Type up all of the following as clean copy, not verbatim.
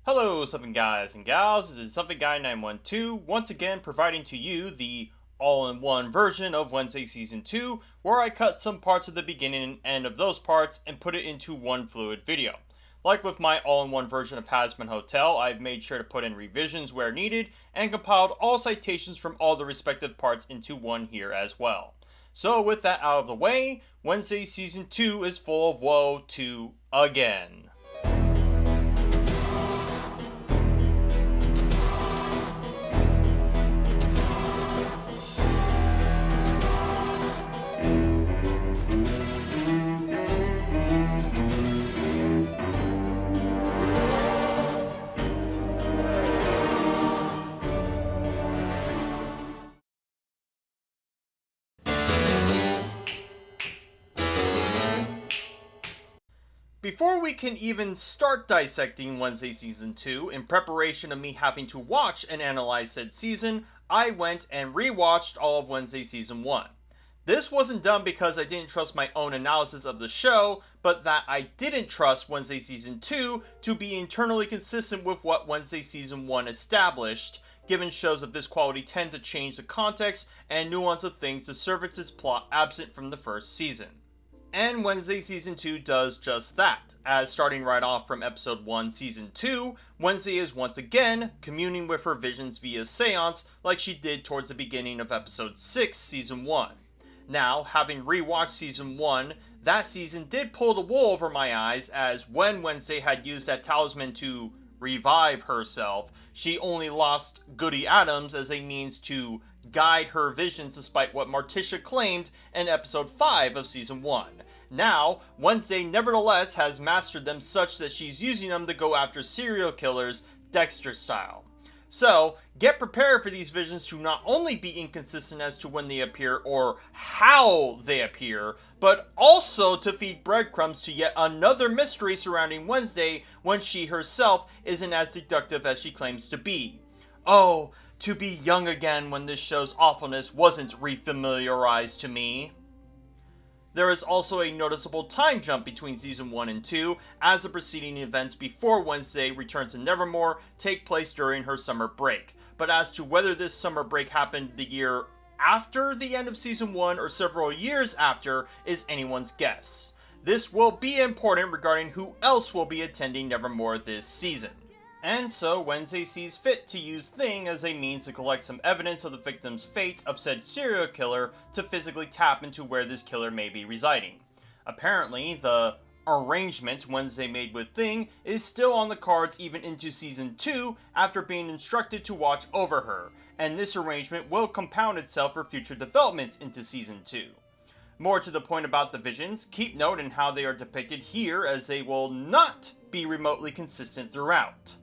Hello, Something Guys and Gals. This is Something Guy 912, once again providing to you the all-in-one version of Wednesday Season 2, where I cut some parts of the beginning and end of those parts and put it into one fluid video. Like with my all-in-one version of Hazman Hotel, I've made sure to put in revisions where needed and compiled all citations from all the respective parts into one here as well. So with that out of the way, Wednesday Season 2 is full of woe to again. Before we can even start dissecting Wednesday Season 2, in preparation of me having to watch and analyze said season, I went and rewatched all of Wednesday Season 1. This wasn't done because I didn't trust my own analysis of the show, but that I didn't trust Wednesday Season 2 to be internally consistent with what Wednesday Season 1 established, given shows of this quality tend to change the context and nuance of things to service its plot absent from the first season. And Wednesday Season 2 does just that, as starting right off from Episode 1, Season 2, Wednesday is once again communing with her visions via seance like she did towards the beginning of Episode 6, Season 1. Now, having rewatched Season 1, that season did pull the wool over my eyes, as when Wednesday had used that talisman to revive herself, she only lost Goody Adams as a means to guide her visions despite what Morticia claimed in Episode 5 of Season 1. Now, Wednesday nevertheless has mastered them such that she's using them to go after serial killers, Dexter style. So, get prepared for these visions to not only be inconsistent as to when they appear or how they appear, but also to feed breadcrumbs to yet another mystery surrounding Wednesday when she herself isn't as deductive as she claims to be. Oh, to be young again when this show's awfulness wasn't refamiliarized to me. There is also a noticeable time jump between Season 1 and 2, as the preceding events before Wednesday returns to Nevermore take place during her summer break. But as to whether this summer break happened the year after the end of Season 1 or several years after is anyone's guess. This will be important regarding who else will be attending Nevermore this season. And so Wednesday sees fit to use Thing as a means to collect some evidence of the victim's fate of said serial killer to physically tap into where this killer may be residing. Apparently, the arrangement Wednesday made with Thing is still on the cards even into Season 2 after being instructed to watch over her, and this arrangement will compound itself for future developments into Season 2. More to the point about the visions, keep note in how they are depicted here as they will not be remotely consistent throughout.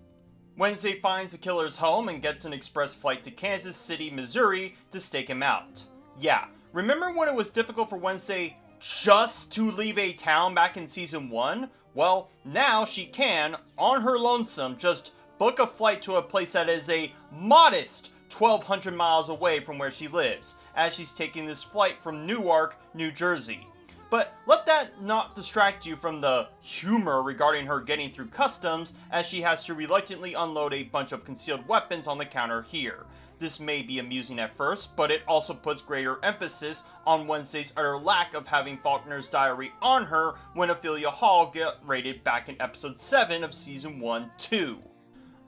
Wednesday finds the killer's home and gets an express flight to Kansas City, Missouri to stake him out. Yeah, remember when it was difficult for Wednesday just to leave a town back in Season 1? Well, now she can, on her lonesome, just book a flight to a place that is a modest 1,200 miles away from where she lives, as she's taking this flight from Newark, New Jersey. But let that not distract you from the humor regarding her getting through customs, as she has to reluctantly unload a bunch of concealed weapons on the counter here. This may be amusing at first, but it also puts greater emphasis on Wednesday's utter lack of having Faulkner's diary on her when Ophelia Hall got raided back in Episode 7 of Season 1-2.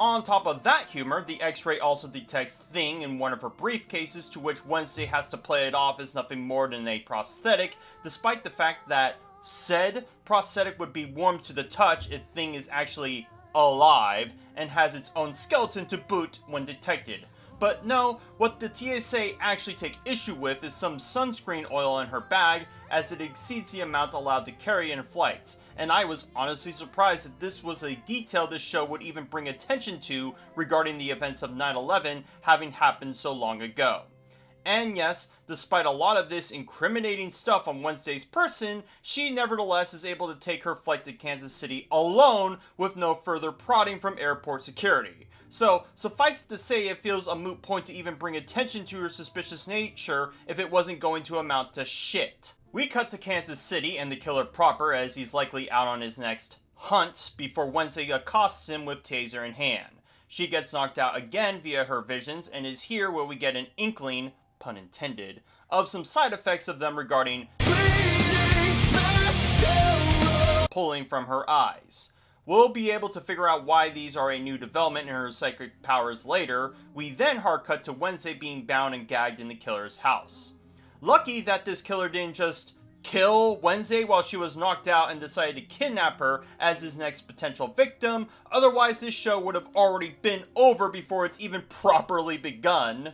On top of that humor, the X-Ray also detects Thing in one of her briefcases, to which Wednesday has to play it off as nothing more than a prosthetic, despite the fact that said prosthetic would be warm to the touch if Thing is actually alive and has its own skeleton to boot when detected. But no, what the TSA actually take issue with is some sunscreen oil in her bag, as it exceeds the amount allowed to carry in flights, and I was honestly surprised that this was a detail this show would even bring attention to regarding the events of 9/11 having happened so long ago. And yes, despite a lot of this incriminating stuff on Wednesday's person, she nevertheless is able to take her flight to Kansas City alone with no further prodding from airport security. So, suffice it to say, it feels a moot point to even bring attention to her suspicious nature if it wasn't going to amount to shit. We cut to Kansas City and the killer proper, as he's likely out on his next Hunt before Wednesday accosts him with taser in hand. She gets knocked out again via her visions, and is here where we get an inkling, pun intended, of some side effects of them regarding pulling from her eyes. We'll be able to figure out why these are a new development in her psychic powers later. We then hard cut to Wednesday being bound and gagged in the killer's house. Lucky that this killer didn't just kill Wednesday while she was knocked out and decided to kidnap her as his next potential victim, otherwise this show would have already been over before it's even properly begun.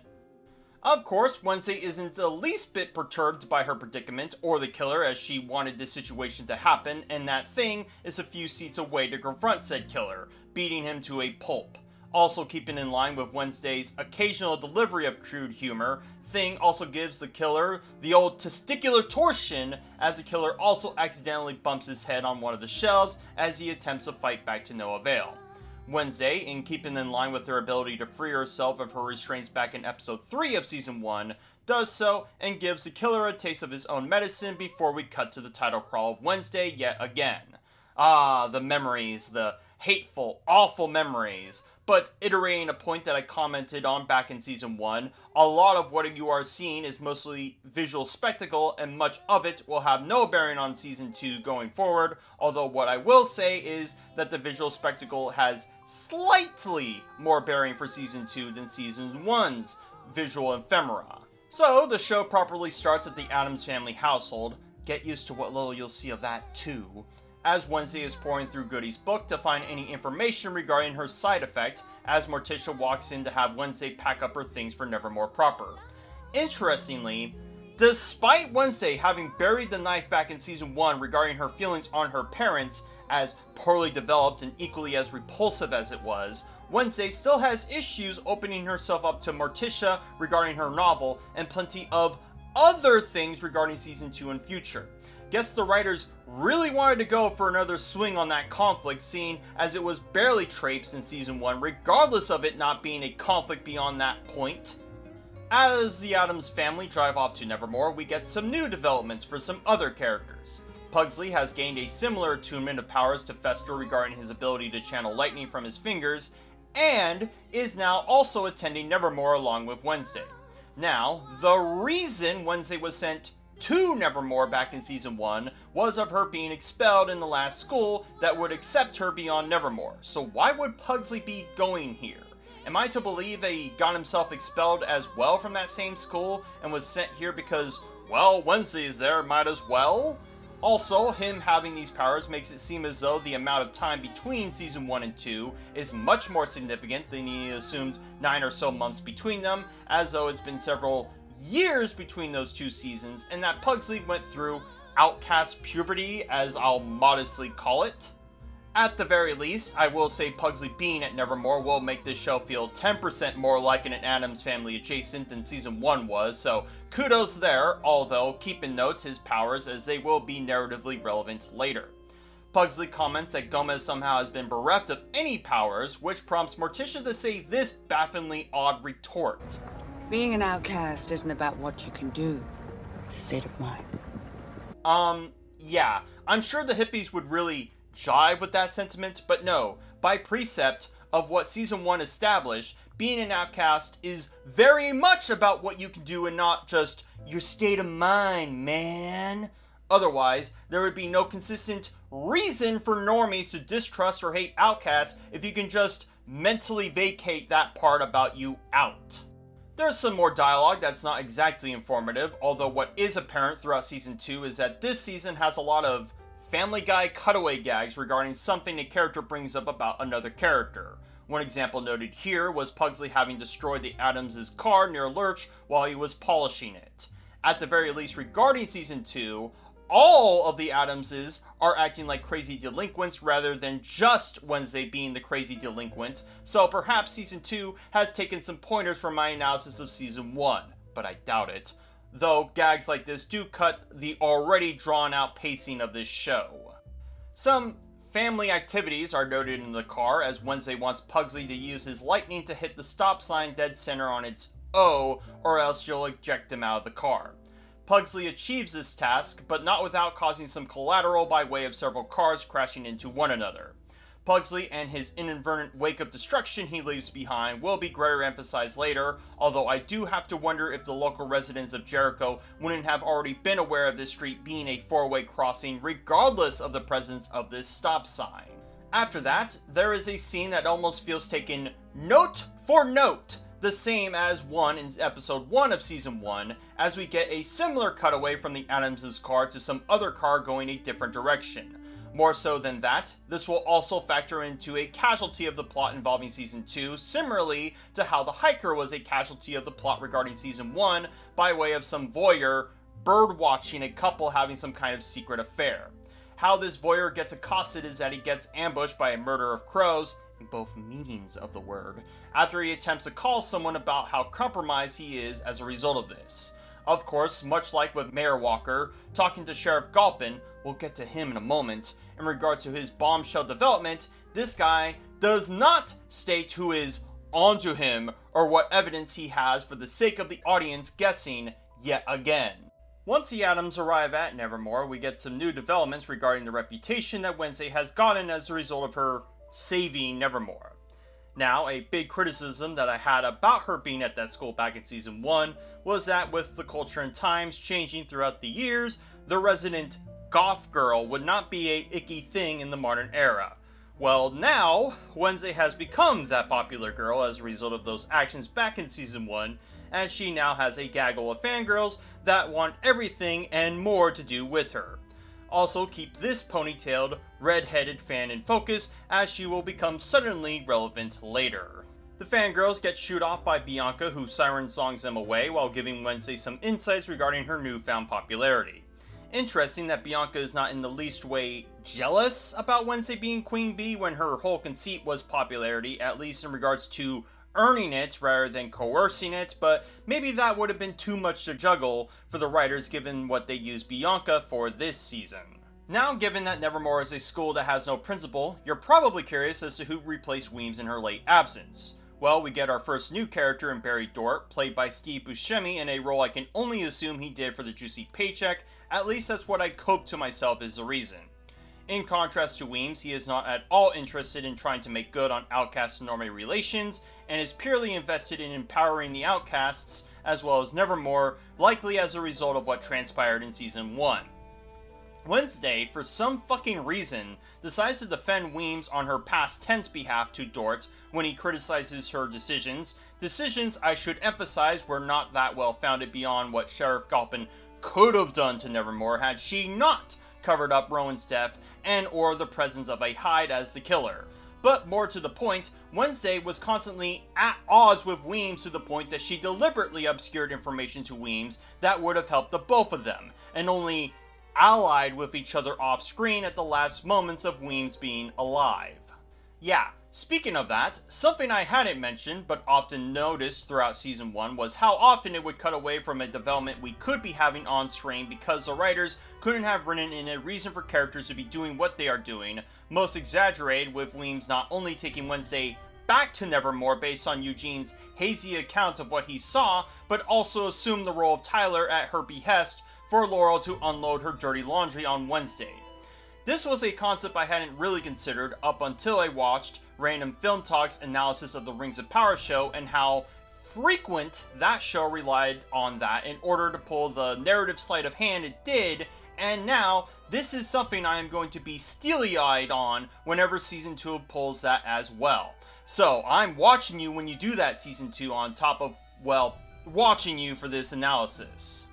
Of course, Wednesday isn't the least bit perturbed by her predicament or the killer, as she wanted this situation to happen, and that Thing is a few seats away to confront said killer, beating him to a pulp. Also keeping in line with Wednesday's occasional delivery of crude humor, Thing also gives the killer the old testicular torsion, as the killer also accidentally bumps his head on one of the shelves as he attempts to fight back to no avail. Wednesday, in keeping in line with her ability to free herself of her restraints back in episode 3 of season 1, does so and gives the killer a taste of his own medicine before we cut to the title crawl of Wednesday yet again. Ah, the memories, the hateful, awful memories. But iterating a point that I commented on back in season 1, a lot of what you are seeing is mostly visual spectacle, and much of it will have no bearing on season 2 going forward, although what I will say is that the visual spectacle has slightly more bearing for season 2 than season 1's visual ephemera. So, the show properly starts at the Addams family household. Get used to what little you'll see of that too, as Wednesday is pouring through Goody's book to find any information regarding her side effect, as Morticia walks in to have Wednesday pack up her things for Nevermore proper. Interestingly, despite Wednesday having buried the knife back in season 1 regarding her feelings on her parents as poorly developed and equally as repulsive as it was, Wednesday still has issues opening herself up to Morticia regarding her novel and plenty of other things regarding season 2 and future. Guess the writers really wanted to go for another swing on that conflict, seeing as it was barely traipsed in season 1, regardless of it not being a conflict beyond that point. As the Addams family drive off to Nevermore, we get some new developments for some other characters. Pugsley has gained a similar attunement of powers to Fester regarding his ability to channel lightning from his fingers, and is now also attending Nevermore along with Wednesday. Now, the reason Wednesday was sent to Nevermore back in season 1 was of her being expelled in the last school that would accept her beyond Nevermore. So why would Pugsley be going here? Am I to believe that he got himself expelled as well from that same school and was sent here because, well, Wednesday is there, might as well? Also, him having these powers makes it seem as though the amount of time between season 1 and 2 is much more significant than he assumed 9 or so months between them, as though it's been several years between those two seasons, and that Pugsley went through outcast puberty, as I'll modestly call it. At the very least, I will say Pugsley being at Nevermore will make this show feel 10% more like an Addams family adjacent than season 1 was, so kudos there, although keep in note his powers as they will be narratively relevant later. Pugsley comments that Gomez somehow has been bereft of any powers, which prompts Morticia to say this bafflingly odd retort. Being an outcast isn't about what you can do. It's a state of mind. Yeah. I'm sure the hippies would really jive with that sentiment, but no. By precept of what season 1 established, being an outcast is very much about what you can do and not just your state of mind, man. Otherwise, there would be no consistent reason for normies to distrust or hate outcasts if you can just mentally vacate that part about you out. There's some more dialogue that's not exactly informative, although what is apparent throughout season 2 is that this season has a lot of Family Guy cutaway gags regarding something a character brings up about another character. One example noted here was Pugsley having destroyed the Addams' car near Lurch while he was polishing it. At the very least, regarding season 2, all of the Addamses are acting like crazy delinquents rather than just Wednesday being the crazy delinquent, so perhaps season 2 has taken some pointers from my analysis of season 1, but I doubt it. Though gags like this do cut the already drawn out pacing of this show. Some family activities are noted in the car as Wednesday wants Pugsley to use his lightning to hit the stop sign dead center on its O, or else you'll eject him out of the car. Pugsley achieves this task, but not without causing some collateral by way of several cars crashing into one another. Pugsley and his inadvertent wake of destruction he leaves behind will be greater emphasized later, although I do have to wonder if the local residents of Jericho wouldn't have already been aware of this street being a four-way crossing regardless of the presence of this stop sign. After that, there is a scene that almost feels taken note for note, the same as one in episode 1 of season 1, as we get a similar cutaway from the Adams' car to some other car going a different direction. More so than that, this will also factor into a casualty of the plot involving season 2, similarly to how the hiker was a casualty of the plot regarding season 1 by way of some voyeur bird watching a couple having some kind of secret affair. How this voyeur gets accosted is that he gets ambushed by a murder of crows, in both meanings of the word, after he attempts to call someone about how compromised he is as a result of this. Of course, much like with Mayor Walker, talking to Sheriff Galpin, we'll get to him in a moment, in regards to his bombshell development, this guy does not state who is onto him or what evidence he has for the sake of the audience guessing yet again. Once the Adams arrive at Nevermore, we get some new developments regarding the reputation that Wednesday has gotten as a result of her saving Nevermore. Now, a big criticism that I had about her being at that school back in season 1 was that with the culture and times changing throughout the years, the resident goth girl would not be a icky thing in the modern era. Well, now, Wednesday has become that popular girl as a result of those actions back in season 1, as she now has a gaggle of fangirls that want everything and more to do with her. Also, keep this ponytailed, red-headed fan in focus, as she will become suddenly relevant later. The fangirls get shooed off by Bianca, who siren songs them away while giving Wednesday some insights regarding her newfound popularity. Interesting that Bianca is not in the least way jealous about Wednesday being Queen Bee when her whole conceit was popularity, at least in regards to earning it rather than coercing it, but maybe that would have been too much to juggle for the writers given what they used Bianca for this season. Now, given that Nevermore is a school that has no principal, you're probably curious as to who replaced Weems in her late absence. Well, we get our first new character in Barry Dort, played by Steve Buscemi in a role I can only assume he did for the juicy paycheck, at least that's what I cope to myself is the reason. In contrast to Weems, he is not at all interested in trying to make good on outcast and normie relations, and is purely invested in empowering the outcasts, as well as Nevermore, likely as a result of what transpired in season 1. Wednesday, for some fucking reason, decides to defend Weems on her past tense behalf to Dort when he criticizes her decisions. Decisions, I should emphasize, were not that well founded beyond what Sheriff Galpin could have done to Nevermore had she not covered up Rowan's death and or the presence of a Hyde as the killer. But more to the point, Wednesday was constantly at odds with Weems to the point that she deliberately obscured information to Weems that would have helped the both of them, and only allied with each other off screen at the last moments of Weems being alive. Yeah, speaking of that, something I hadn't mentioned but often noticed throughout season 1 was how often it would cut away from a development we could be having on screen because the writers couldn't have written in a reason for characters to be doing what they are doing, most exaggerated with Weems not only taking Wednesday back to Nevermore based on Eugene's hazy account of what he saw, but also assumed the role of Tyler at her behest for Laurel to unload her dirty laundry on Wednesday. This was a concept I hadn't really considered up until I watched Random Film Talk's analysis of the Rings of Power show and how frequent that show relied on that in order to pull the narrative sleight of hand it did, and now this is something I am going to be steely-eyed on whenever Season 2 pulls that as well. So, I'm watching you when you do that Season 2 on top of, well, watching you for this analysis.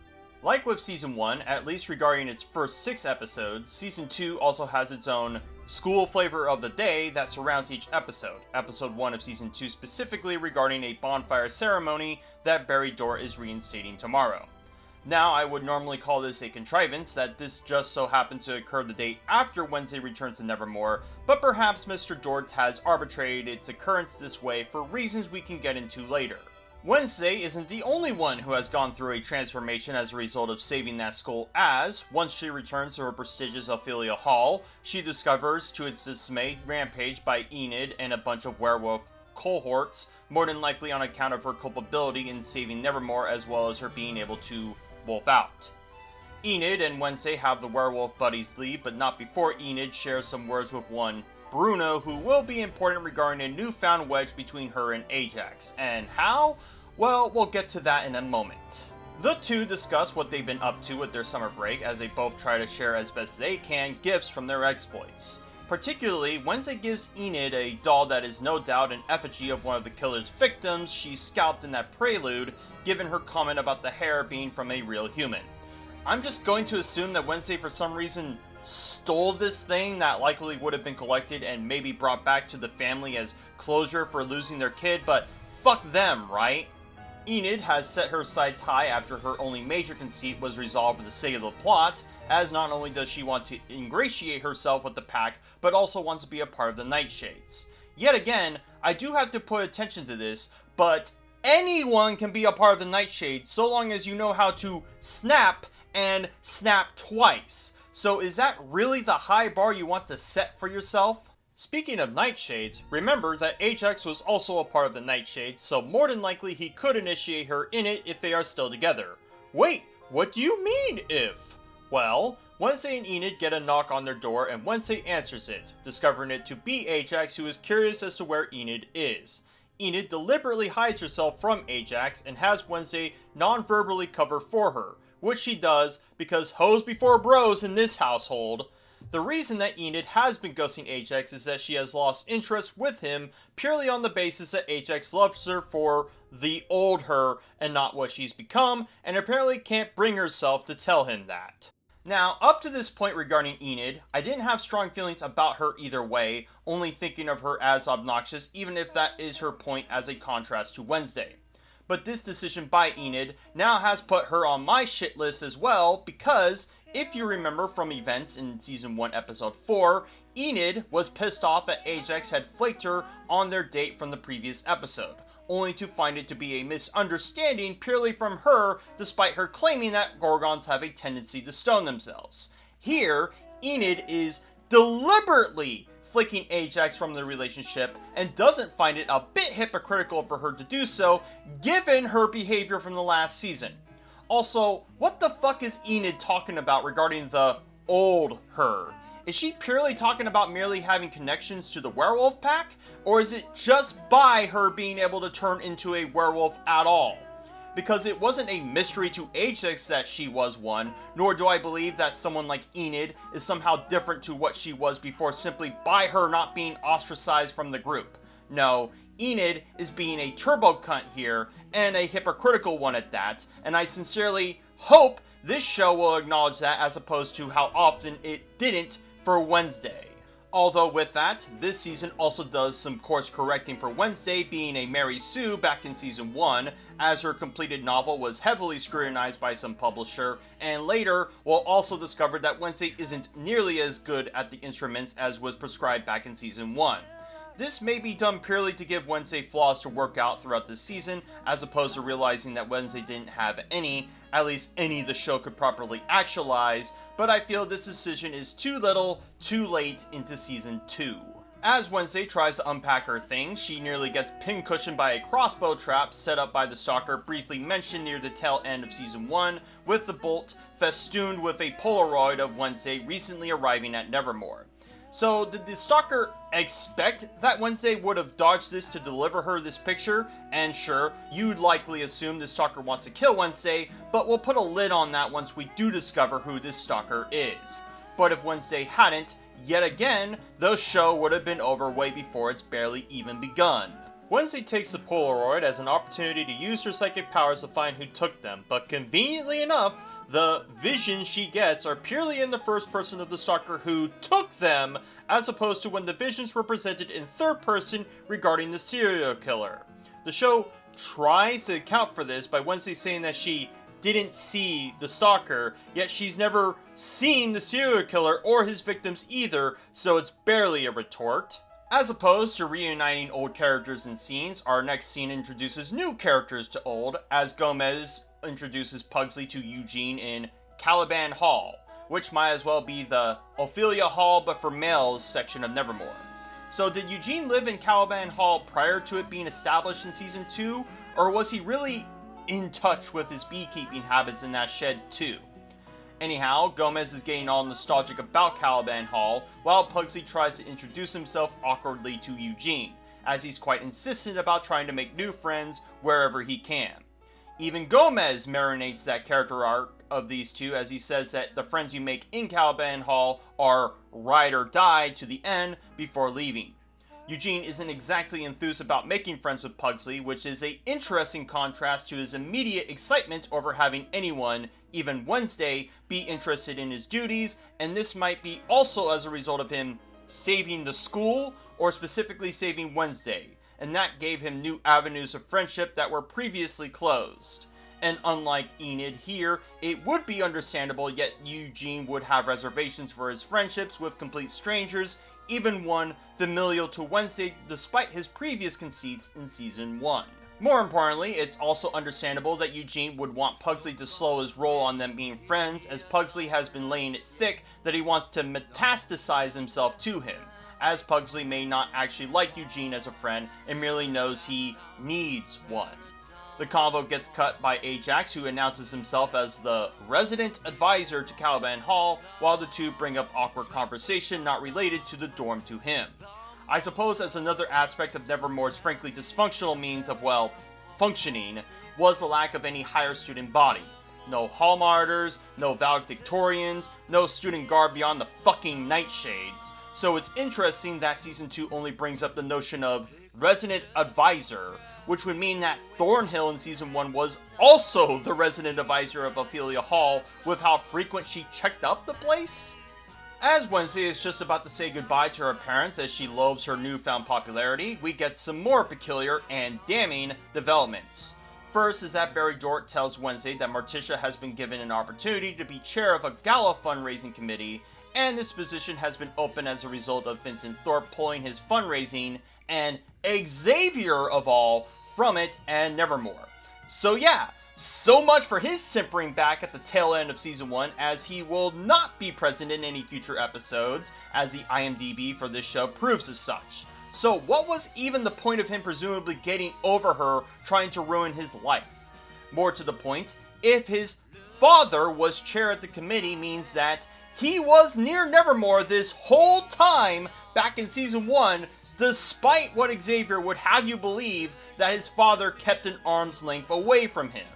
Like with Season 1, at least regarding its first 6 episodes, Season 2 also has its own school flavor of the day that surrounds each episode. Episode 1 of Season 2 specifically regarding a bonfire ceremony that Barry Dort is reinstating tomorrow. Now, I would normally call this a contrivance that this just so happens to occur the day after Wednesday returns to Nevermore, but perhaps Mr. Dort has arbitrated its occurrence this way for reasons we can get into later. Wednesday isn't the only one who has gone through a transformation as a result of saving that school, as, once she returns to her prestigious Ophelia Hall, she discovers, to its dismay, rampaged by Enid and a bunch of werewolf cohorts, more than likely on account of her culpability in saving Nevermore as well as her being able to wolf out. Enid and Wednesday have the werewolf buddies leave, but not before Enid shares some words with one Bruno, who will be important regarding a newfound wedge between her and Ajax. And how? Well, we'll get to that in a moment. The two discuss what they've been up to with their summer break as they both try to share as best they can gifts from their exploits. Particularly, Wednesday gives Enid a doll that is no doubt an effigy of one of the killer's victims she scalped in that prelude, given her comment about the hair being from a real human. I'm just going to assume that Wednesday for some reason stole this thing that likely would have been collected and maybe brought back to the family as closure for losing their kid, but fuck them, right? Enid has set her sights high after her only major conceit was resolved for the sake of the plot, as not only does she want to ingratiate herself with the pack, but also wants to be a part of the Nightshades. Yet again, I do have to put attention to this, but anyone can be a part of the Nightshades so long as you know how to snap and snap twice. So is that really the high bar you want to set for yourself? Speaking of Nightshades, remember that Ajax was also a part of the Nightshades, so more than likely he could initiate her in it if they are still together. Wait, what do you mean if? Well, Wednesday and Enid get a knock on their door and Wednesday answers it, discovering it to be Ajax, who is curious as to where Enid is. Enid deliberately hides herself from Ajax and has Wednesday non-verbally cover for her, which she does because hoes before bros in this household. The reason that Enid has been ghosting Ajax is that she has lost interest with him purely on the basis that Ajax loves her for the old her and not what she's become, and apparently can't bring herself to tell him that. Now, up to this point regarding Enid, I didn't have strong feelings about her either way, only thinking of her as obnoxious, even if that is her point as a contrast to Wednesday. But this decision by Enid now has put her on my shit list as well, because if you remember from events in Season 1 Episode 4, Enid was pissed off that Ajax had flaked her on their date from the previous episode, only to find it to be a misunderstanding purely from her, despite her claiming that Gorgons have a tendency to stone themselves. Here, Enid is deliberately flicking Ajax from the relationship and doesn't find it a bit hypocritical for her to do so, given her behavior from the last season. Also, what the fuck is Enid talking about regarding the old her? Is she purely talking about merely having connections to the werewolf pack? Or is it just by her being able to turn into a werewolf at all? Because it wasn't a mystery to Ajax that she was one, nor do I believe that someone like Enid is somehow different to what she was before simply by her not being ostracized from the group. No, Enid is being a turbo cunt here, and a hypocritical one at that, and I sincerely hope this show will acknowledge that as opposed to how often it didn't for Wednesday. Although with that, this season also does some course correcting for Wednesday being a Mary Sue back in Season 1, as her completed novel was heavily scrutinized by some publisher, and later we'll also discover that Wednesday isn't nearly as good at the instruments as was prescribed back in Season 1. This may be done purely to give Wednesday flaws to work out throughout the season, as opposed to realizing that Wednesday didn't have any, at least any the show could properly actualize, but I feel this decision is too little, too late into Season 2. As Wednesday tries to unpack her things, she nearly gets pincushioned by a crossbow trap set up by the stalker briefly mentioned near the tail end of Season 1, with the bolt festooned with a Polaroid of Wednesday recently arriving at Nevermore. So, did the stalker expect that Wednesday would have dodged this to deliver her this picture? And sure, you'd likely assume the stalker wants to kill Wednesday, but we'll put a lid on that once we do discover who this stalker is. But if Wednesday hadn't, yet again, the show would have been over way before it's barely even begun. Wednesday takes the Polaroid as an opportunity to use her psychic powers to find who took them, but conveniently enough, the visions she gets are purely in the first person of the stalker who took them, as opposed to when the visions were presented in third person regarding the serial killer. The show tries to account for this by Wednesday saying that she didn't see the stalker, yet she's never seen the serial killer or his victims either, so it's barely a retort. As opposed to reuniting old characters and scenes, our next scene introduces new characters to old, as Gomez introduces Pugsley to Eugene in Caliban Hall, which might as well be the Ophelia Hall but for males section of Nevermore. So did Eugene live in Caliban Hall prior to it being established in Season 2, or was he really in touch with his beekeeping habits in that shed too? Anyhow, Gomez is getting all nostalgic about Caliban Hall, while Pugsley tries to introduce himself awkwardly to Eugene, as he's quite insistent about trying to make new friends wherever he can. Even Gomez marinates that character arc of these two, as he says that the friends you make in Caliban Hall are ride or die to the end before leaving. Eugene isn't exactly enthused about making friends with Pugsley, which is an interesting contrast to his immediate excitement over having anyone, even Wednesday, be interested in his duties, and this might be also as a result of him saving the school, or specifically saving Wednesday, and that gave him new avenues of friendship that were previously closed. And unlike Enid here, it would be understandable, yet Eugene would have reservations for his friendships with complete strangers, even one familial to Wednesday despite his previous conceits in Season 1. More importantly, it's also understandable that Eugene would want Pugsley to slow his roll on them being friends, as Pugsley has been laying it thick that he wants to metastasize himself to him, as Pugsley may not actually like Eugene as a friend and merely knows he needs one. The convo gets cut by Ajax, who announces himself as the resident advisor to Caliban Hall, while the two bring up awkward conversation not related to the dorm to him. I suppose as another aspect of Nevermore's frankly dysfunctional means of, well, functioning, was the lack of any higher student body. No hall monitors, no valedictorians, no student guard beyond the fucking nightshades. So it's interesting that Season 2 only brings up the notion of resident advisor, which would mean that Thornhill in Season 1 was also the resident advisor of Ophelia Hall, with how frequent she checked up the place? As Wednesday is just about to say goodbye to her parents as she loathes her newfound popularity, we get some more peculiar and damning developments. First is that Barry Dort tells Wednesday that Morticia has been given an opportunity to be chair of a gala fundraising committee, and this position has been open as a result of Vincent Thorpe pulling his fundraising, and Xavier of all, from it and Nevermore. So yeah, so much for his simpering back at the tail end of Season 1, as he will not be present in any future episodes, as the IMDb for this show proves as such. So what was even the point of him presumably getting over her trying to ruin his life? More to the point, if his father was chair at the committee means that he was near Nevermore this whole time back in Season 1, despite what Xavier would have you believe that his father kept an arm's length away from him.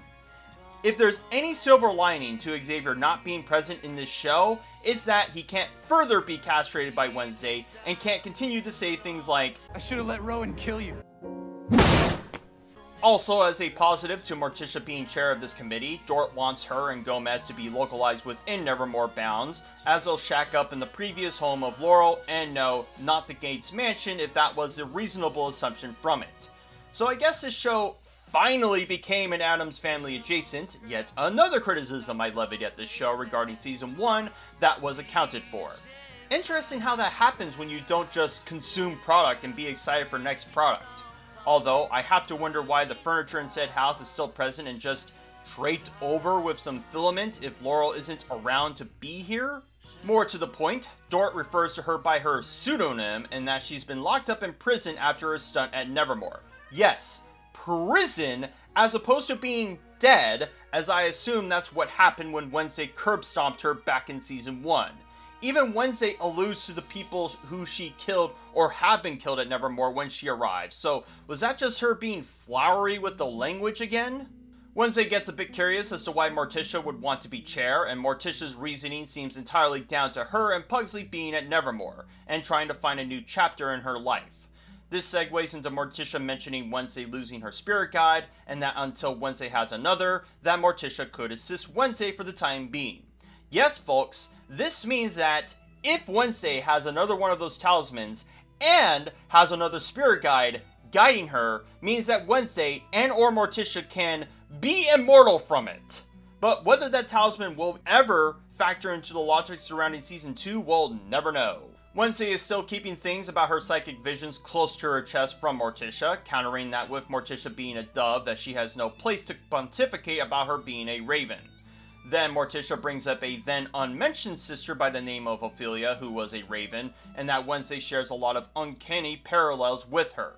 If there's any silver lining to Xavier not being present in this show, it's that he can't further be castrated by Wednesday and can't continue to say things like, I should have let Rowan kill you. Also, as a positive to Morticia being chair of this committee, Dort wants her and Gomez to be localized within Nevermore bounds, as they'll shack up in the previous home of Laurel, and no, not the Gates Mansion if that was a reasonable assumption from it. So I guess this show finally became an Addams Family adjacent, yet another criticism I levied at this show regarding Season 1 that was accounted for. Interesting how that happens when you don't just consume product and be excited for next product. Although, I have to wonder why the furniture in said house is still present and just draped over with some filament if Laurel isn't around to be here. More to the point, Dort refers to her by her pseudonym and that she's been locked up in prison after her stunt at Nevermore. Yes, prison as opposed to being dead, as I assume that's what happened when Wednesday curb stomped her back in Season 1. Even Wednesday alludes to the people who she killed or have been killed at Nevermore when she arrives, so was that just her being flowery with the language again? Wednesday gets a bit curious as to why Morticia would want to be chair, and Morticia's reasoning seems entirely down to her and Pugsley being at Nevermore, and trying to find a new chapter in her life. This segues into Morticia mentioning Wednesday losing her spirit guide, and that until Wednesday has another, that Morticia could assist Wednesday for the time being. Yes, folks, this means that if Wednesday has another one of those talismans and has another spirit guide guiding her, means that Wednesday and or Morticia can be immortal from it. But whether that talisman will ever factor into the logic surrounding Season 2, we'll never know. Wednesday is still keeping things about her psychic visions close to her chest from Morticia, countering that with Morticia being a dove that she has no place to pontificate about her being a raven. Then Morticia brings up a then unmentioned sister by the name of Ophelia who was a raven, and that Wednesday shares a lot of uncanny parallels with her.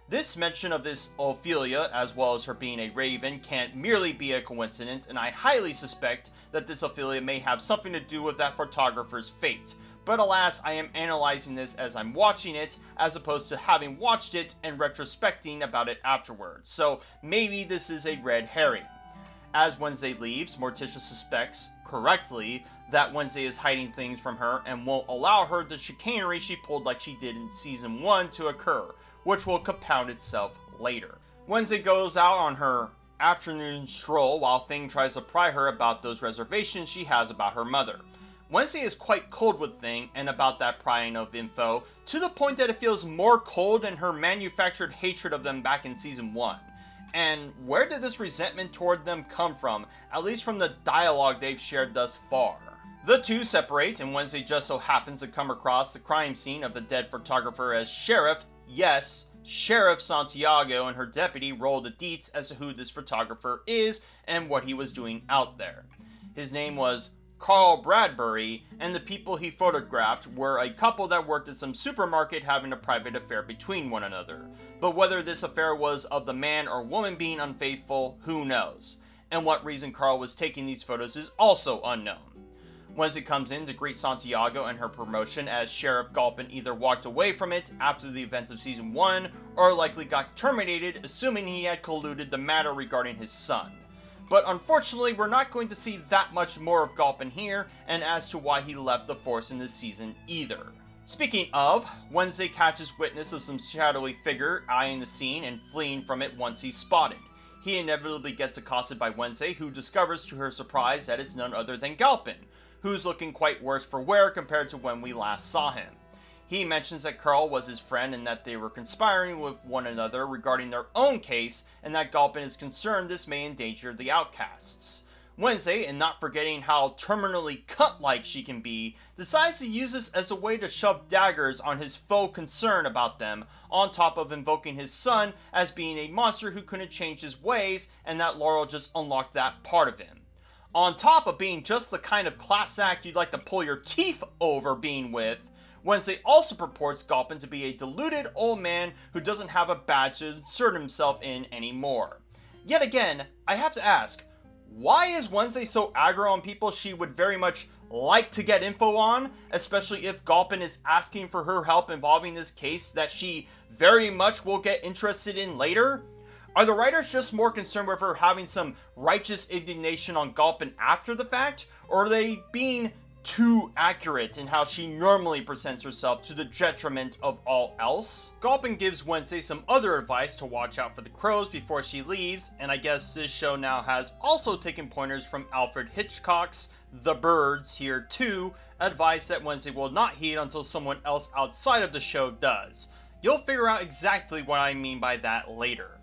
This mention of this Ophelia, as well as her being a raven, can't merely be a coincidence, and I highly suspect that this Ophelia may have something to do with that photographer's fate. But alas, I am analyzing this as I'm watching it, as opposed to having watched it and retrospecting about it afterwards, so maybe this is a red herring. As Wednesday leaves, Morticia suspects, correctly, that Wednesday is hiding things from her and won't allow her the chicanery she pulled like she did in Season 1 to occur, which will compound itself later. Wednesday goes out on her afternoon stroll while Thing tries to pry her about those reservations she has about her mother. Wednesday is quite cold with Thing and about that prying of info, to the point that it feels more cold than her manufactured hatred of them back in Season 1. And where did this resentment toward them come from, at least from the dialogue they've shared thus far? The two separate, and Wednesday just so happens to come across the crime scene of the dead photographer as Sheriff, yes, Sheriff Santiago, and her deputy roll the deets as to who this photographer is and what he was doing out there. His name was Carl Bradbury, and the people he photographed were a couple that worked at some supermarket having a private affair between one another. But whether this affair was of the man or woman being unfaithful, who knows? And what reason Carl was taking these photos is also unknown. Wednesday comes in to greet Santiago and her promotion, as Sheriff Galpin either walked away from it after the events of Season 1, or likely got terminated, assuming he had colluded the matter regarding his son. But unfortunately, we're not going to see that much more of Galpin here, and as to why he left the force in this season either. Speaking of, Wednesday catches witness of some shadowy figure eyeing the scene and fleeing from it once he's spotted. He inevitably gets accosted by Wednesday, who discovers to her surprise that it's none other than Galpin, who's looking quite worse for wear compared to when we last saw him. He mentions that Carl was his friend and that they were conspiring with one another regarding their own case, and that Galpin is concerned this may endanger the outcasts. Wednesday, and not forgetting how terminally cut-like she can be, decides to use this as a way to shove daggers on his faux concern about them, on top of invoking his son as being a monster who couldn't change his ways, and that Laurel just unlocked that part of him. On top of being just the kind of class act you'd like to pull your teeth over being with, Wednesday also purports Galpin to be a deluded old man who doesn't have a badge to insert himself in anymore. Yet again, I have to ask, why is Wednesday so aggro on people she would very much like to get info on, especially if Galpin is asking for her help involving this case that she very much will get interested in later? Are the writers just more concerned with her having some righteous indignation on Galpin after the fact, or are they being too accurate in how she normally presents herself to the detriment of all else? Galpin gives Wednesday some other advice to watch out for the crows before she leaves, and I guess this show now has also taken pointers from Alfred Hitchcock's The Birds here too, advice that Wednesday will not heed until someone else outside of the show does. You'll figure out exactly what I mean by that later.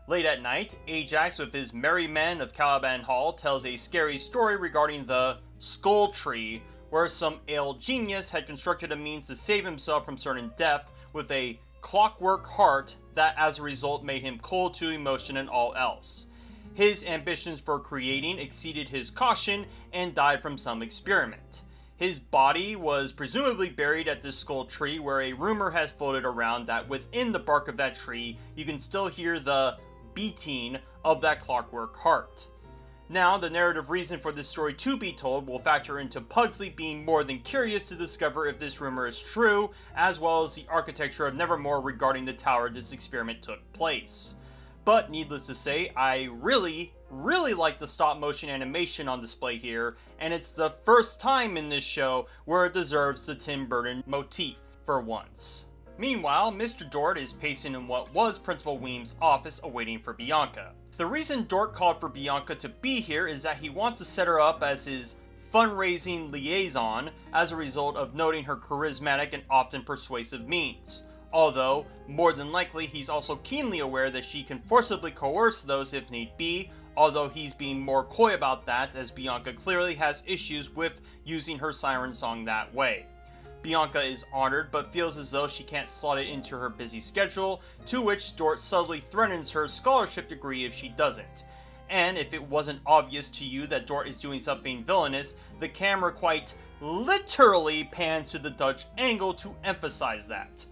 Late at night, Ajax with his merry men of Caliban Hall tells a scary story regarding the Skull Tree, where some ill genius had constructed a means to save himself from certain death with a clockwork heart that as a result made him cold to emotion and all else. His ambitions for creating exceeded his caution and died from some experiment. His body was presumably buried at this skull tree, where a rumor has floated around that within the bark of that tree you can still hear the beating of that clockwork heart. Now, the narrative reason for this story to be told will factor into Pugsley being more than curious to discover if this rumor is true, as well as the architecture of Nevermore regarding the tower this experiment took place. But needless to say, I really like the stop motion animation on display here, and it's the first time in this show where it deserves the Tim Burton motif for once. Meanwhile, Mr. Dort is pacing in what was Principal Weem's office awaiting for Bianca. The reason Dort called for Bianca to be here is that he wants to set her up as his fundraising liaison as a result of noting her charismatic and often persuasive means. Although, more than likely, he's also keenly aware that she can forcibly coerce those if need be, although he's being more coy about that as Bianca clearly has issues with using her siren song that way. Bianca is honored, but feels as though she can't slot it into her busy schedule, to which Dort subtly threatens her scholarship degree if she doesn't. And if it wasn't obvious to you that Dort is doing something villainous, the camera quite literally pans to the Dutch angle to emphasize that.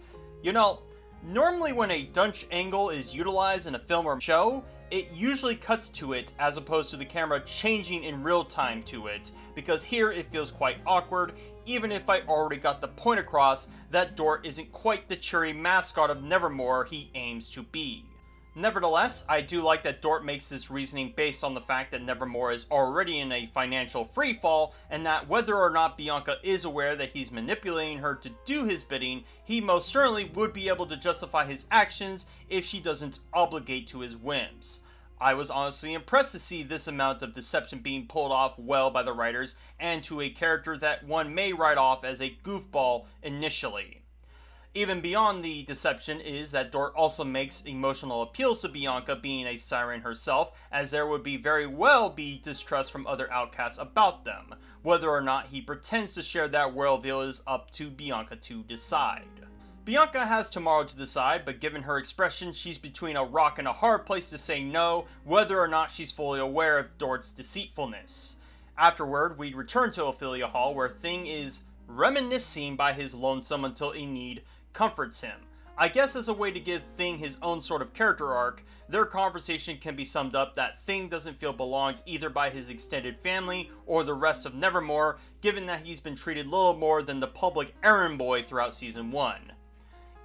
You know, Normally when a Dutch angle is utilized in a film or show, it usually cuts to it as opposed to the camera changing in real time to it, because here it feels quite awkward, even if I already got the point across that Dort isn't quite the cheery mascot of Nevermore he aims to be. Nevertheless, I do like that Dort makes this reasoning based on the fact that Nevermore is already in a financial freefall, and that whether or not Bianca is aware that he's manipulating her to do his bidding, he most certainly would be able to justify his actions if she doesn't obligate to his whims. I was honestly impressed to see this amount of deception being pulled off well by the writers, and to a character that one may write off as a goofball initially. Even beyond the deception is that Dort also makes emotional appeals to Bianca being a siren herself, as there would be very well be distrust from other outcasts about them. Whether or not he pretends to share that worldview is up to Bianca to decide. Bianca has tomorrow to decide, but given her expression, she's between a rock and a hard place to say no, whether or not she's fully aware of Dort's deceitfulness. Afterward, we return to Ophelia Hall, where Thing is reminiscing by his lonesome until Enid comforts him. I guess as a way to give Thing his own sort of character arc, their conversation can be summed up that Thing doesn't feel belonged either by his extended family or the rest of Nevermore, given that he's been treated little more than the public errand boy throughout Season 1.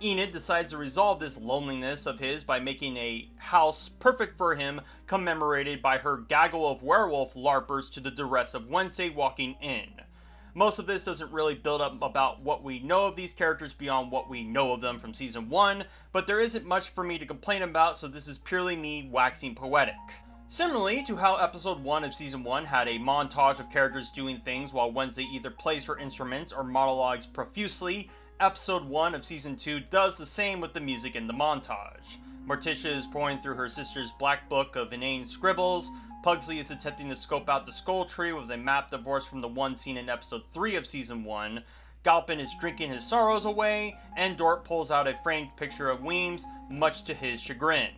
Enid decides to resolve this loneliness of his by making a house perfect for him, commemorated by her gaggle of werewolf larpers to the duress of Wednesday walking in. Most of this doesn't really build up about what we know of these characters beyond what we know of them from Season 1, but there isn't much for me to complain about, so this is purely me waxing poetic. Similarly to how Episode 1 of Season 1 had a montage of characters doing things while Wednesday either plays her instruments or monologues profusely, Episode 1 of Season 2 does the same with the music in the montage. Morticia is pouring through her sister's black book of inane scribbles, Pugsley is attempting to scope out the skull tree with a map divorced from the one seen in Episode 3 of Season 1, Galpin is drinking his sorrows away, and Dort pulls out a framed picture of Weems, much to his chagrin.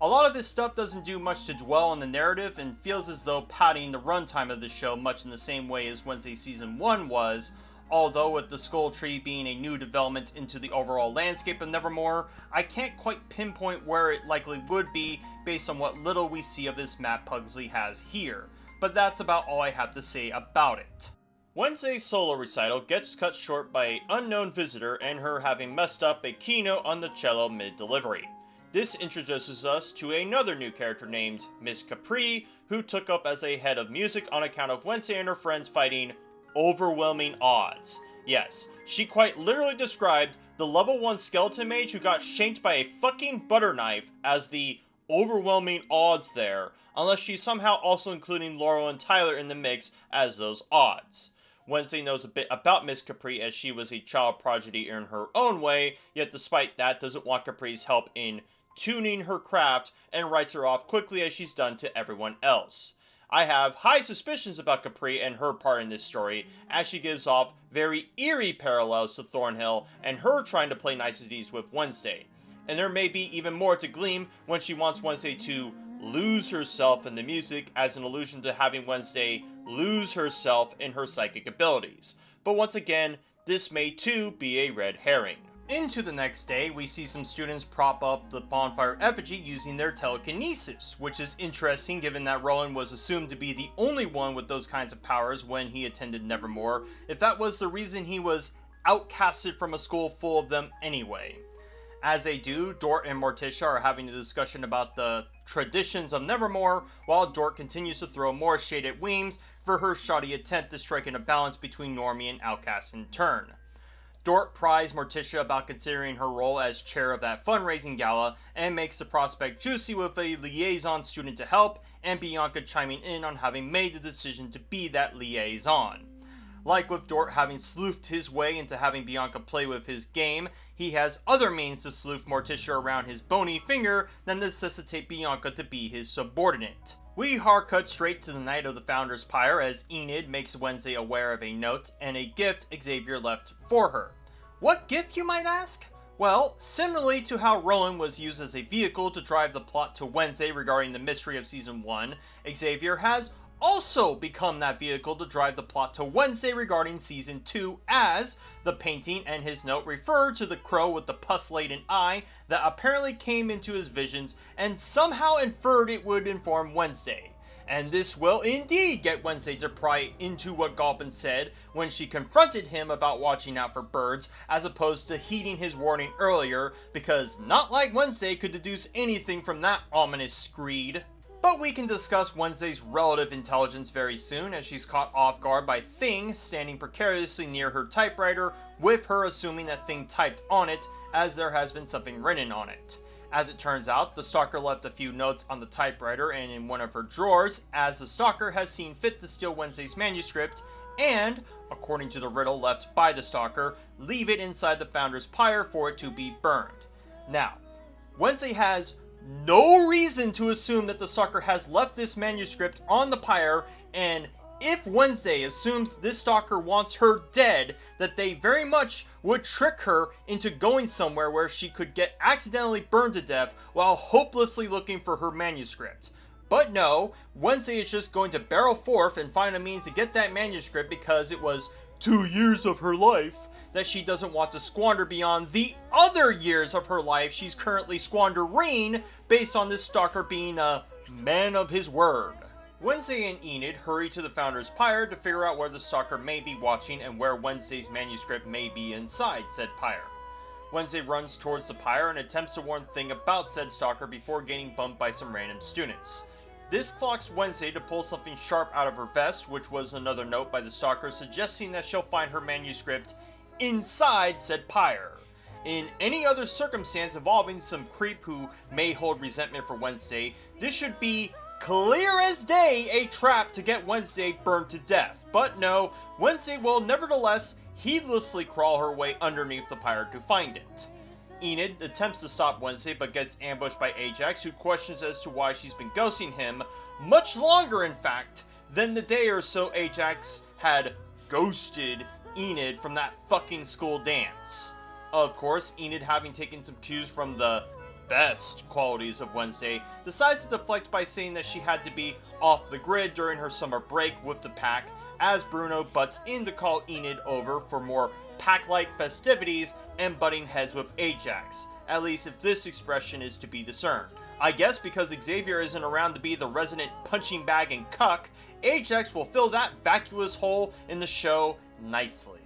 A lot of this stuff doesn't do much to dwell on the narrative, and feels as though padding the runtime of the show much in the same way as Wednesday Season 1 was, although with the skull tree being a new development into the overall landscape of Nevermore, I can't quite pinpoint where it likely would be based on what little we see of this map Pugsley has here, but that's about all I have to say about it. Wednesday's solo recital gets cut short by an unknown visitor and her having messed up a keynote on the cello mid-delivery. This introduces us to another new character named Miss Capri, who took up as a head of music on account of Wednesday and her friends fighting overwhelming odds. Yes, she quite literally described the level 1 skeleton mage who got shanked by a fucking butter knife as the overwhelming odds there, unless she's somehow also including Laurel and Tyler in the mix as those odds. Wednesday knows a bit about Miss Capri as she was a child prodigy in her own way, yet despite that doesn't want Capri's help in tuning her craft and writes her off quickly as she's done to everyone else. I have high suspicions about Capri and her part in this story, as she gives off very eerie parallels to Thornhill and her trying to play niceties with Wednesday. And there may be even more to glean when she wants Wednesday to lose herself in the music as an allusion to having Wednesday lose herself in her psychic abilities. But once again, this may too be a red herring. Into the next day, we see some students prop up the bonfire effigy using their telekinesis, which is interesting given that Rowan was assumed to be the only one with those kinds of powers when he attended Nevermore, if that was the reason he was outcasted from a school full of them anyway. As they do, Dort and Morticia are having a discussion about the traditions of Nevermore, while Dort continues to throw more shade at Weems for her shoddy attempt to strike in a balance between Normie and Outcast in turn. Dort pries Morticia about considering her role as chair of that fundraising gala and makes the prospect juicy with a liaison student to help, and Bianca chiming in on having made the decision to be that liaison. Like with Dort having sleuthed his way into having Bianca play with his game, he has other means to sleuth Morticia around his bony finger that necessitate Bianca to be his subordinate. We hard cut straight to the night of the Founder's Pyre as Enid makes Wednesday aware of a note and a gift Xavier left for her. What gift, you might ask? Well, similarly to how Rowan was used as a vehicle to drive the plot to Wednesday regarding the mystery of Season 1, Xavier has also become that vehicle to drive the plot to Wednesday regarding Season 2, as the painting and his note refer to the crow with the pus-laden eye that apparently came into his visions and somehow inferred it would inform Wednesday. And this will indeed get Wednesday to pry into what Galpin said when she confronted him about watching out for birds, as opposed to heeding his warning earlier, because not like Wednesday could deduce anything from that ominous screed. But we can discuss Wednesday's relative intelligence very soon, as she's caught off guard by Thing standing precariously near her typewriter, with her assuming that Thing typed on it, as there has been something written on it. As it turns out, the stalker left a few notes on the typewriter and in one of her drawers, as the stalker has seen fit to steal Wednesday's manuscript, and, according to the riddle left by the stalker, leave it inside the Founder's pyre for it to be burned. Now, Wednesday has no reason to assume that the stalker has left this manuscript on the pyre, and if Wednesday assumes this stalker wants her dead, that they very much would trick her into going somewhere where she could get accidentally burned to death while hopelessly looking for her manuscript. But no, Wednesday is just going to barrel forth and find a means to get that manuscript because it was 2 years of her life that she doesn't want to squander beyond the other years of her life she's currently squandering based on this stalker being a man of his word. Wednesday and Enid hurry to the Founder's pyre to figure out where the stalker may be watching and where Wednesday's manuscript may be inside said pyre. Wednesday runs towards the pyre and attempts to warn Thing about said stalker before getting bumped by some random students. This clocks Wednesday to pull something sharp out of her vest, which was another note by the stalker suggesting that she'll find her manuscript inside said pyre. In any other circumstance involving some creep who may hold resentment for Wednesday, this should be clear as day a trap to get Wednesday burned to death. But no, Wednesday will nevertheless heedlessly crawl her way underneath the pyre to find it. Enid attempts to stop Wednesday but gets ambushed by Ajax, who questions as to why she's been ghosting him, much longer in fact than the day or so Ajax had ghosted Enid from that fucking school dance. Of course, Enid, having taken some cues from the best qualities of Wednesday, decides to deflect by saying that she had to be off the grid during her summer break with the pack, as Bruno butts in to call Enid over for more pack-like festivities and butting heads with Ajax, at least if this expression is to be discerned. I guess because Xavier isn't around to be the resident punching bag and cuck, Ajax will fill that vacuous hole in the show nicely.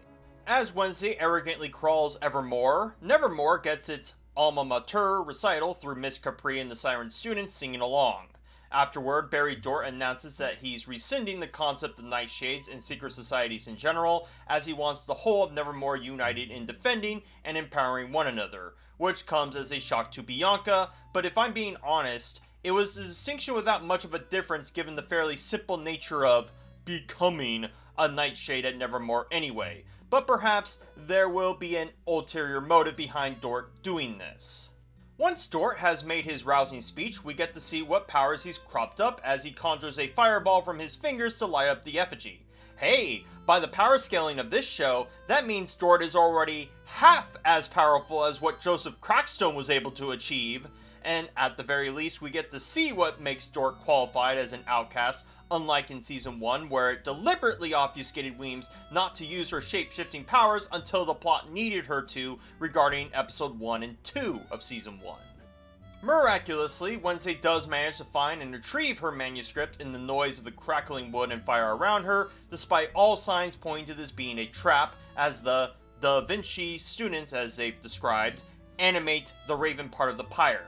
As Wednesday arrogantly crawls evermore, Nevermore gets its alma mater recital through Miss Capri and the Siren students singing along. Afterward, Barry Dort announces that he's rescinding the concept of nightshades and secret societies in general, as he wants the whole of Nevermore united in defending and empowering one another, which comes as a shock to Bianca, but if I'm being honest, it was a distinction without much of a difference given the fairly simple nature of becoming a nightshade at Nevermore anyway, but perhaps there will be an ulterior motive behind Dort doing this. Once Dort has made his rousing speech, we get to see what powers he's cropped up as he conjures a fireball from his fingers to light up the effigy. Hey, by the power scaling of this show, that means Dort is already half as powerful as what Joseph Crackstone was able to achieve, and at the very least we get to see what makes Dort qualified as an outcast, unlike in Season 1, where it deliberately obfuscated Weems not to use her shape-shifting powers until the plot needed her to regarding Episode 1 and 2 of Season 1. Miraculously, Wednesday does manage to find and retrieve her manuscript in the noise of the crackling wood and fire around her, despite all signs pointing to this being a trap, as the Da Vinci students, as they've described, animate the raven part of the pyre.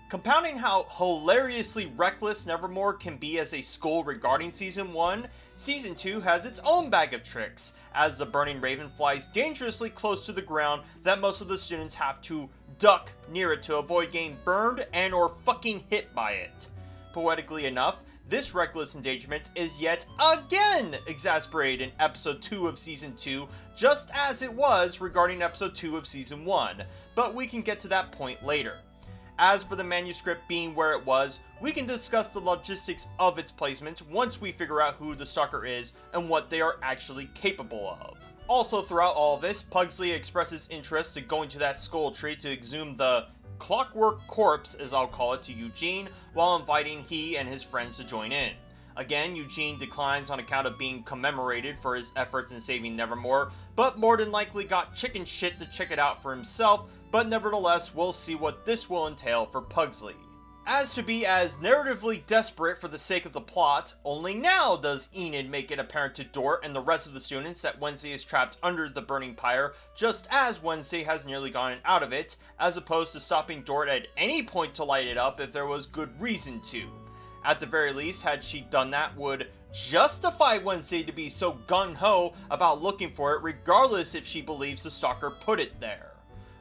Compounding how hilariously reckless Nevermore can be as a school regarding Season 1, Season 2 has its own bag of tricks, as the burning raven flies dangerously close to the ground that most of the students have to duck near it to avoid getting burned and or fucking hit by it. Poetically enough, this reckless endangerment is yet again exasperated in Episode 2 of Season 2, just as it was regarding Episode 2 of Season 1, but we can get to that point later. As for the manuscript being where it was, we can discuss the logistics of its placement once we figure out who the stalker is and what they are actually capable of. Also throughout all of this, Pugsley expresses interest to going to that skull tree to exhume the clockwork corpse, as I'll call it, to Eugene, while inviting he and his friends to join in. Again, Eugene declines on account of being commemorated for his efforts in saving Nevermore, but more than likely got chicken shit to check it out for himself, but nevertheless, we'll see what this will entail for Pugsley. As to be as narratively desperate for the sake of the plot, only now does Enid make it apparent to Dort and the rest of the students that Wednesday is trapped under the burning pyre, just as Wednesday has nearly gotten out of it, as opposed to stopping Dort at any point to light it up if there was good reason to. At the very least, had she done that, would justify Wednesday to be so gung-ho about looking for it, regardless if she believes the stalker put it there.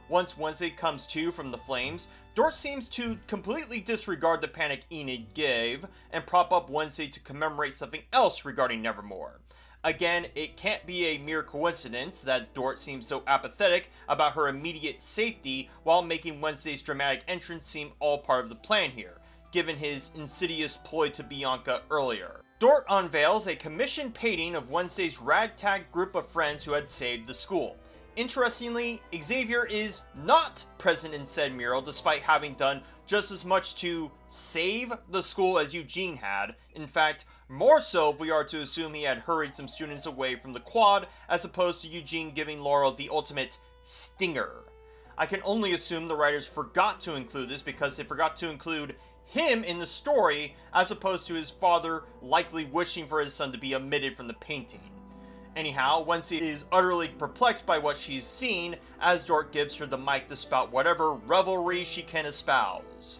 Once Wednesday comes to from the flames, Dort seems to completely disregard the panic Enid gave, and prop up Wednesday to commemorate something else regarding Nevermore. Again, it can't be a mere coincidence that Dort seems so apathetic about her immediate safety while making Wednesday's dramatic entrance seem all part of the plan here, given his insidious ploy to Bianca earlier. Dort unveils a commissioned painting of Wednesday's ragtag group of friends who had saved the school. Interestingly, Xavier is not present in said mural despite having done just as much to save the school as Eugene had. In fact, more so if we are to assume he had hurried some students away from the quad, as opposed to Eugene giving Laurel the ultimate stinger. I can only assume the writers forgot to include this because they forgot to include him in the story, as opposed to his father likely wishing for his son to be omitted from the painting. Anyhow, Wednesday is utterly perplexed by what she's seen, as Dort gives her the mic to spout whatever revelry she can espouse.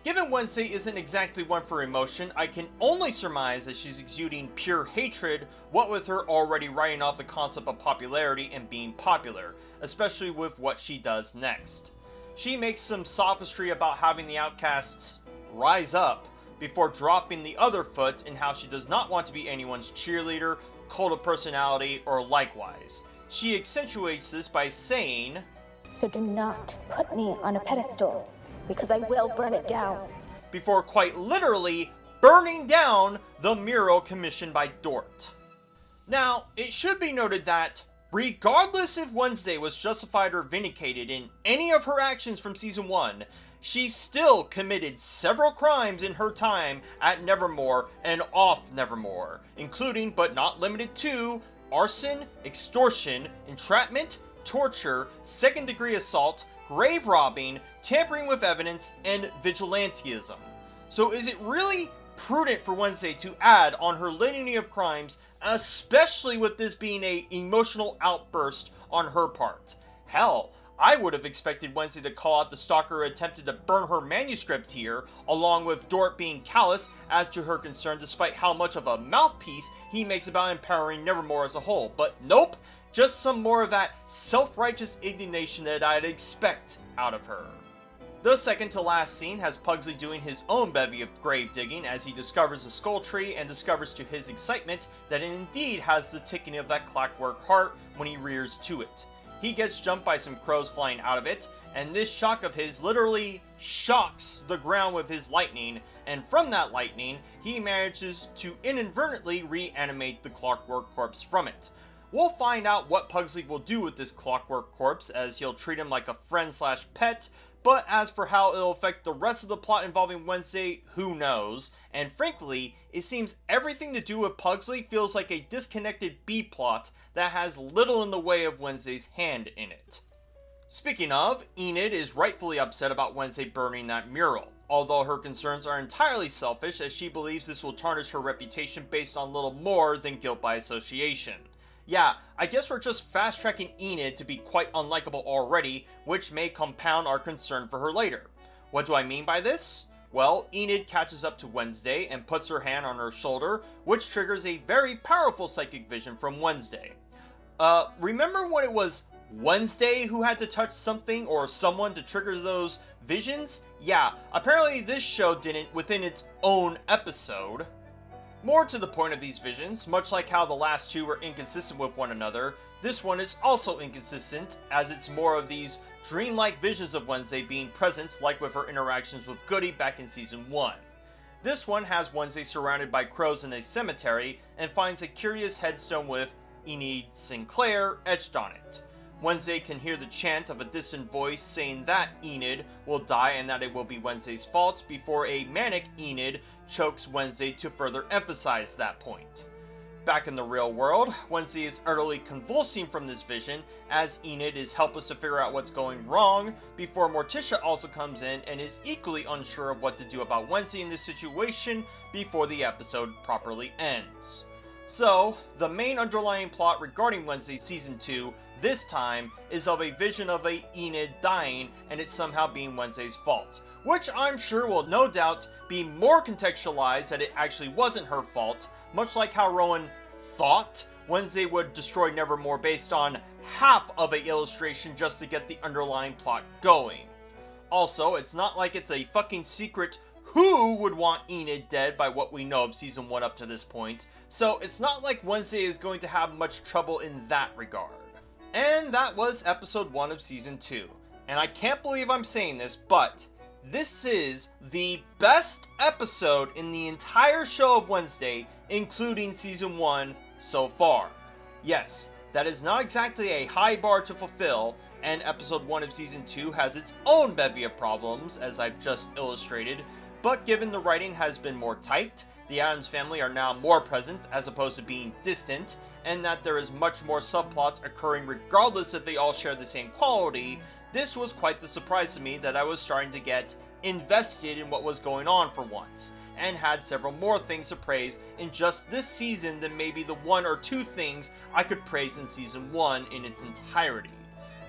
Given Wednesday isn't exactly one for emotion, I can only surmise that she's exuding pure hatred, what with her already writing off the concept of popularity and being popular, especially with what she does next. She makes some sophistry about having the outcasts rise up, before dropping the other foot in how she does not want to be anyone's cheerleader, cult of personality, or likewise. She accentuates this by saying, "So do not put me on a pedestal, because I will burn it down," before quite literally burning down the mural commissioned by Dort. Now, it should be noted that, regardless if Wednesday was justified or vindicated in any of her actions from Season 1, she still committed several crimes in her time at Nevermore and off Nevermore, including, but not limited to, arson, extortion, entrapment, torture, second-degree assault, grave robbing, tampering with evidence, and vigilantism. So is it really prudent for Wednesday to add on her litany of crimes, especially with this being an emotional outburst on her part? Hell, I would have expected Wednesday to call out the stalker who attempted to burn her manuscript here, along with Dort being callous as to her concern despite how much of a mouthpiece he makes about empowering Nevermore as a whole. But nope, just some more of that self-righteous indignation that I'd expect out of her. The second to last scene has Pugsley doing his own bevy of grave digging as he discovers the skull tree and discovers to his excitement that it indeed has the ticking of that clockwork heart when he rears to it. He gets jumped by some crows flying out of it, and this shock of his literally shocks the ground with his lightning, and from that lightning, he manages to inadvertently reanimate the clockwork corpse from it. We'll find out what Pugsley will do with this clockwork corpse, as he'll treat him like a friend/pet, but as for how it'll affect the rest of the plot involving Wednesday, who knows? And frankly, it seems everything to do with Pugsley feels like a disconnected B-plot that has little in the way of Wednesday's hand in it. Speaking of, Enid is rightfully upset about Wednesday burning that mural, although her concerns are entirely selfish as she believes this will tarnish her reputation based on little more than guilt by association. Yeah, I guess we're just fast-tracking Enid to be quite unlikable already, which may compound our concern for her later. What do I mean by this? Well, Enid catches up to Wednesday and puts her hand on her shoulder, which triggers a very powerful psychic vision from Wednesday. Remember when it was Wednesday who had to touch something or someone to trigger those visions? Yeah, apparently this show didn't within its own episode. More to the point of these visions, much like how the last two were inconsistent with one another, this one is also inconsistent, as it's more of these dreamlike visions of Wednesday being present, like with her interactions with Goody back in Season 1. This one has Wednesday surrounded by crows in a cemetery, and finds a curious headstone with Enid Sinclair etched on it. Wednesday can hear the chant of a distant voice saying that Enid will die and that it will be Wednesday's fault before a manic Enid chokes Wednesday to further emphasize that point. Back in the real world, Wednesday is utterly convulsing from this vision as Enid is helpless to figure out what's going wrong before Morticia also comes in and is equally unsure of what to do about Wednesday in this situation before the episode properly ends. So, the main underlying plot regarding Wednesday Season 2 this time is of a vision of a Enid dying and it somehow being Wednesday's fault, which I'm sure will no doubt be more contextualized that it actually wasn't her fault, much like how Rowan thought Wednesday would destroy Nevermore based on half of a illustration just to get the underlying plot going. Also, it's not like it's a fucking secret who would want Enid dead by what we know of Season 1 up to this point, so it's not like Wednesday is going to have much trouble in that regard. And that was episode 1 of Season 2. And I can't believe I'm saying this, but this is the best episode in the entire show of Wednesday, including Season 1 so far. Yes, that is not exactly a high bar to fulfill, and episode 1 of Season 2 has its own bevy of problems, as I've just illustrated, but given the writing has been more tight, the Addams family are now more present as opposed to being distant, and that there is much more subplots occurring regardless if they all share the same quality, this was quite the surprise to me that I was starting to get invested in what was going on for once, and had several more things to praise in just this season than maybe the 1 or 2 things I could praise in Season 1 in its entirety.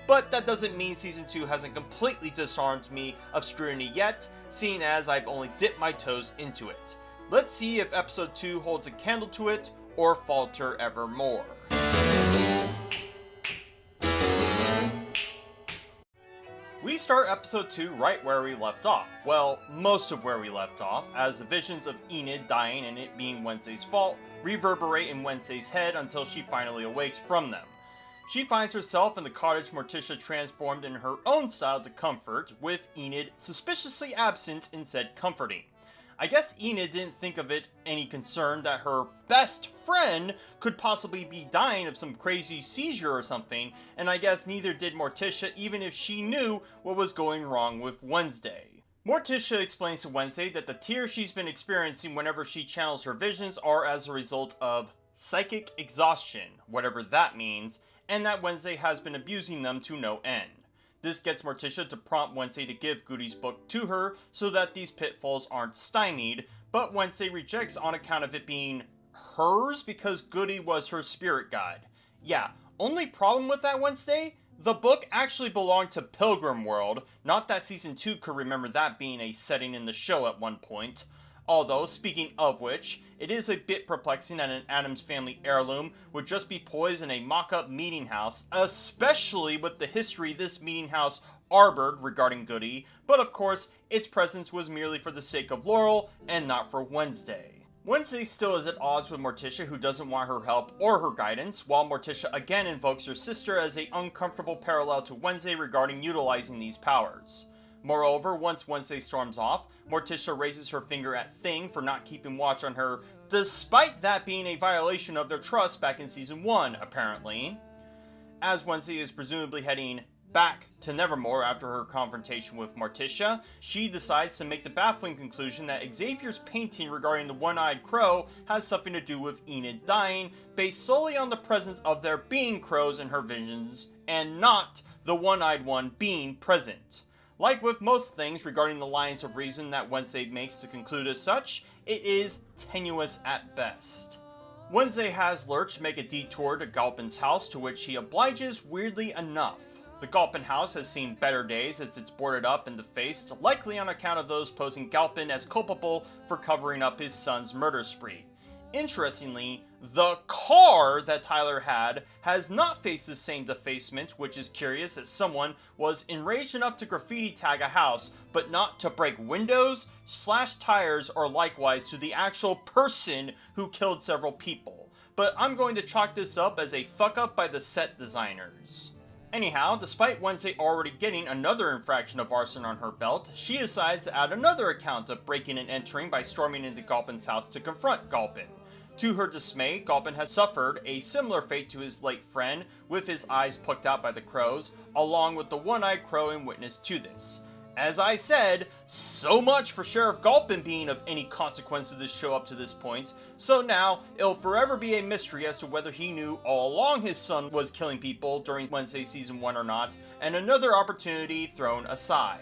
But that doesn't mean Season 2 hasn't completely disarmed me of scrutiny yet, seeing as I've only dipped my toes into it. Let's see if Episode 2 holds a candle to it, or falter evermore. We start Episode 2 right where we left off. Well, most of where we left off, as the visions of Enid dying and it being Wednesday's fault reverberate in Wednesday's head until she finally awakes from them. She finds herself in the cottage Morticia transformed in her own style to comfort, with Enid suspiciously absent in said comforting. I guess Enid didn't think of it any concern that her best friend could possibly be dying of some crazy seizure or something, and I guess neither did Morticia even if she knew what was going wrong with Wednesday. Morticia explains to Wednesday that the tears she's been experiencing whenever she channels her visions are as a result of psychic exhaustion, whatever that means, and that Wednesday has been abusing them to no end. This gets Morticia to prompt Wednesday to give Goody's book to her so that these pitfalls aren't stymied, but Wednesday rejects on account of it being hers because Goody was her spirit guide. Yeah, only problem with that, Wednesday? The book actually belonged to Pilgrim World, not that Season 2 could remember that being a setting in the show at one point. Although, speaking of which, it is a bit perplexing that an Addams family heirloom would just be poised in a mock-up meeting house, especially with the history this meeting house harbored regarding Goody, but of course, its presence was merely for the sake of Laurel and not for Wednesday. Wednesday still is at odds with Morticia, who doesn't want her help or her guidance, while Morticia again invokes her sister as an uncomfortable parallel to Wednesday regarding utilizing these powers. Moreover, once Wednesday storms off, Morticia raises her finger at Thing for not keeping watch on her, despite that being a violation of their trust back in Season 1, apparently. As Wednesday is presumably heading back to Nevermore after her confrontation with Morticia, she decides to make the baffling conclusion that Xavier's painting regarding the one-eyed crow has something to do with Enid dying, based solely on the presence of there being crows in her visions, and not the one-eyed one being present. Like with most things regarding the lines of reason that Wednesday makes to conclude as such, it is tenuous at best. Wednesday has Lurch make a detour to Galpin's house, to which he obliges weirdly enough. The Galpin house has seen better days as it's boarded up and defaced, likely on account of those posing Galpin as culpable for covering up his son's murder spree. Interestingly, the car that Tyler had has not faced the same defacement, which is curious as someone was enraged enough to graffiti tag a house, but not to break windows, slash tires, or likewise to the actual person who killed several people. But I'm going to chalk this up as a fuck up by the set designers. Anyhow, despite Wednesday already getting another infraction of arson on her belt, she decides to add another account of breaking and entering by storming into Galpin's house to confront Galpin. To her dismay, Gulpin has suffered a similar fate to his late friend, with his eyes plucked out by the crows, along with the one-eyed crow in witness to this. As I said, so much for Sheriff Gulpin being of any consequence to this show up to this point, so now it'll forever be a mystery as to whether he knew all along his son was killing people during Wednesday Season 1 or not, and another opportunity thrown aside.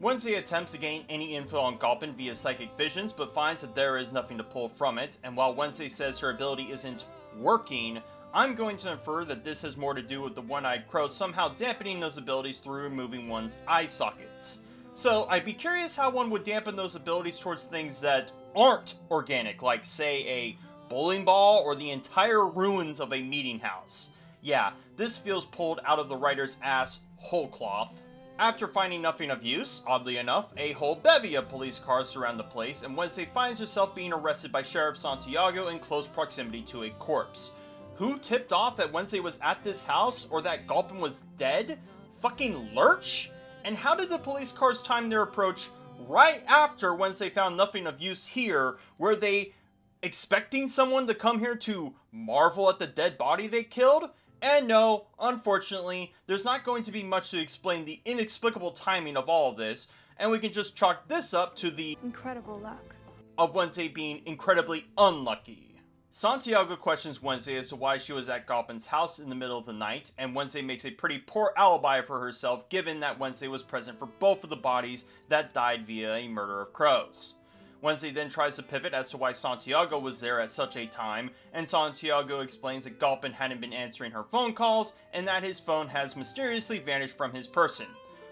Wednesday attempts to gain any info on Gulpin via psychic visions, but finds that there is nothing to pull from it, and while Wednesday says her ability isn't working, I'm going to infer that this has more to do with the one-eyed crow somehow dampening those abilities through removing one's eye sockets. So I'd be curious how one would dampen those abilities towards things that aren't organic, like say a bowling ball or the entire ruins of a meeting house. Yeah, this feels pulled out of the writer's ass whole cloth. After finding nothing of use, oddly enough, a whole bevy of police cars surround the place, and Wednesday finds herself being arrested by Sheriff Santiago in close proximity to a corpse. Who tipped off that Wednesday was at this house, or that Gulpin was dead? Fucking Lurch? And how did the police cars time their approach right after Wednesday found nothing of use here? Were they expecting someone to come here to marvel at the dead body they killed? And no, unfortunately, there's not going to be much to explain the inexplicable timing of all of this, and we can just chalk this up to the incredible luck of Wednesday being incredibly unlucky. Santiago questions Wednesday as to why she was at Gulpin's house in the middle of the night, and Wednesday makes a pretty poor alibi for herself given that Wednesday was present for both of the bodies that died via a murder of crows. Wednesday then tries to pivot as to why Santiago was there at such a time, and Santiago explains that Gulpin hadn't been answering her phone calls, and that his phone has mysteriously vanished from his person.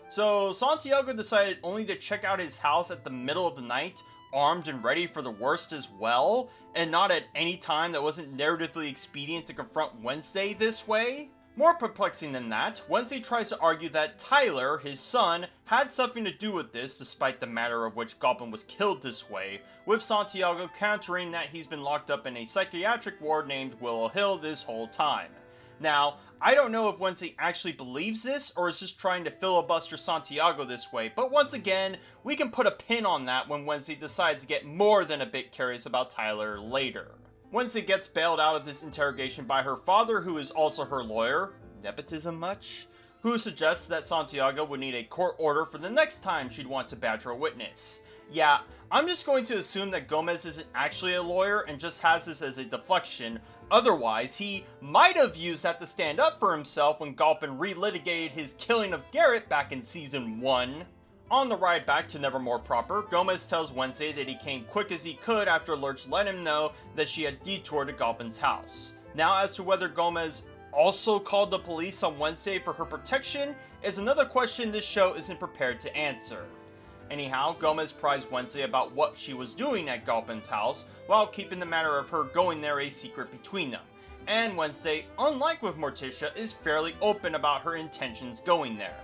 So Santiago decided only to check out his house at the middle of the night, armed and ready for the worst as well, and not at any time that wasn't narratively expedient to confront Wednesday this way? More perplexing than that, Wednesday tries to argue that Tyler, his son, had something to do with this despite the matter of which Gulpin was killed this way, with Santiago countering that he's been locked up in a psychiatric ward named Willow Hill this whole time. Now, I don't know if Wednesday actually believes this or is just trying to filibuster Santiago this way, but once again, we can put a pin on that when Wednesday decides to get more than a bit curious about Tyler later. Wednesday gets bailed out of this interrogation by her father, who is also her lawyer. Nepotism much? Who suggests that Santiago would need a court order for the next time she'd want to badger a witness. Yeah, I'm just going to assume that Gomez isn't actually a lawyer and just has this as a deflection. Otherwise, he might have used that to stand up for himself when Gulpin relitigated his killing of Garrett back in Season 1. On the ride back to Nevermore proper, Gomez tells Wednesday that he came quick as he could after Lurch let him know that she had detoured to Gulpin's house. Now, as to whether Gomez also called the police on Wednesday for her protection is another question this show isn't prepared to answer. Anyhow, Gomez pries Wednesday about what she was doing at Gulpin's house, while keeping the matter of her going there a secret between them. And Wednesday, unlike with Morticia, is fairly open about her intentions going there.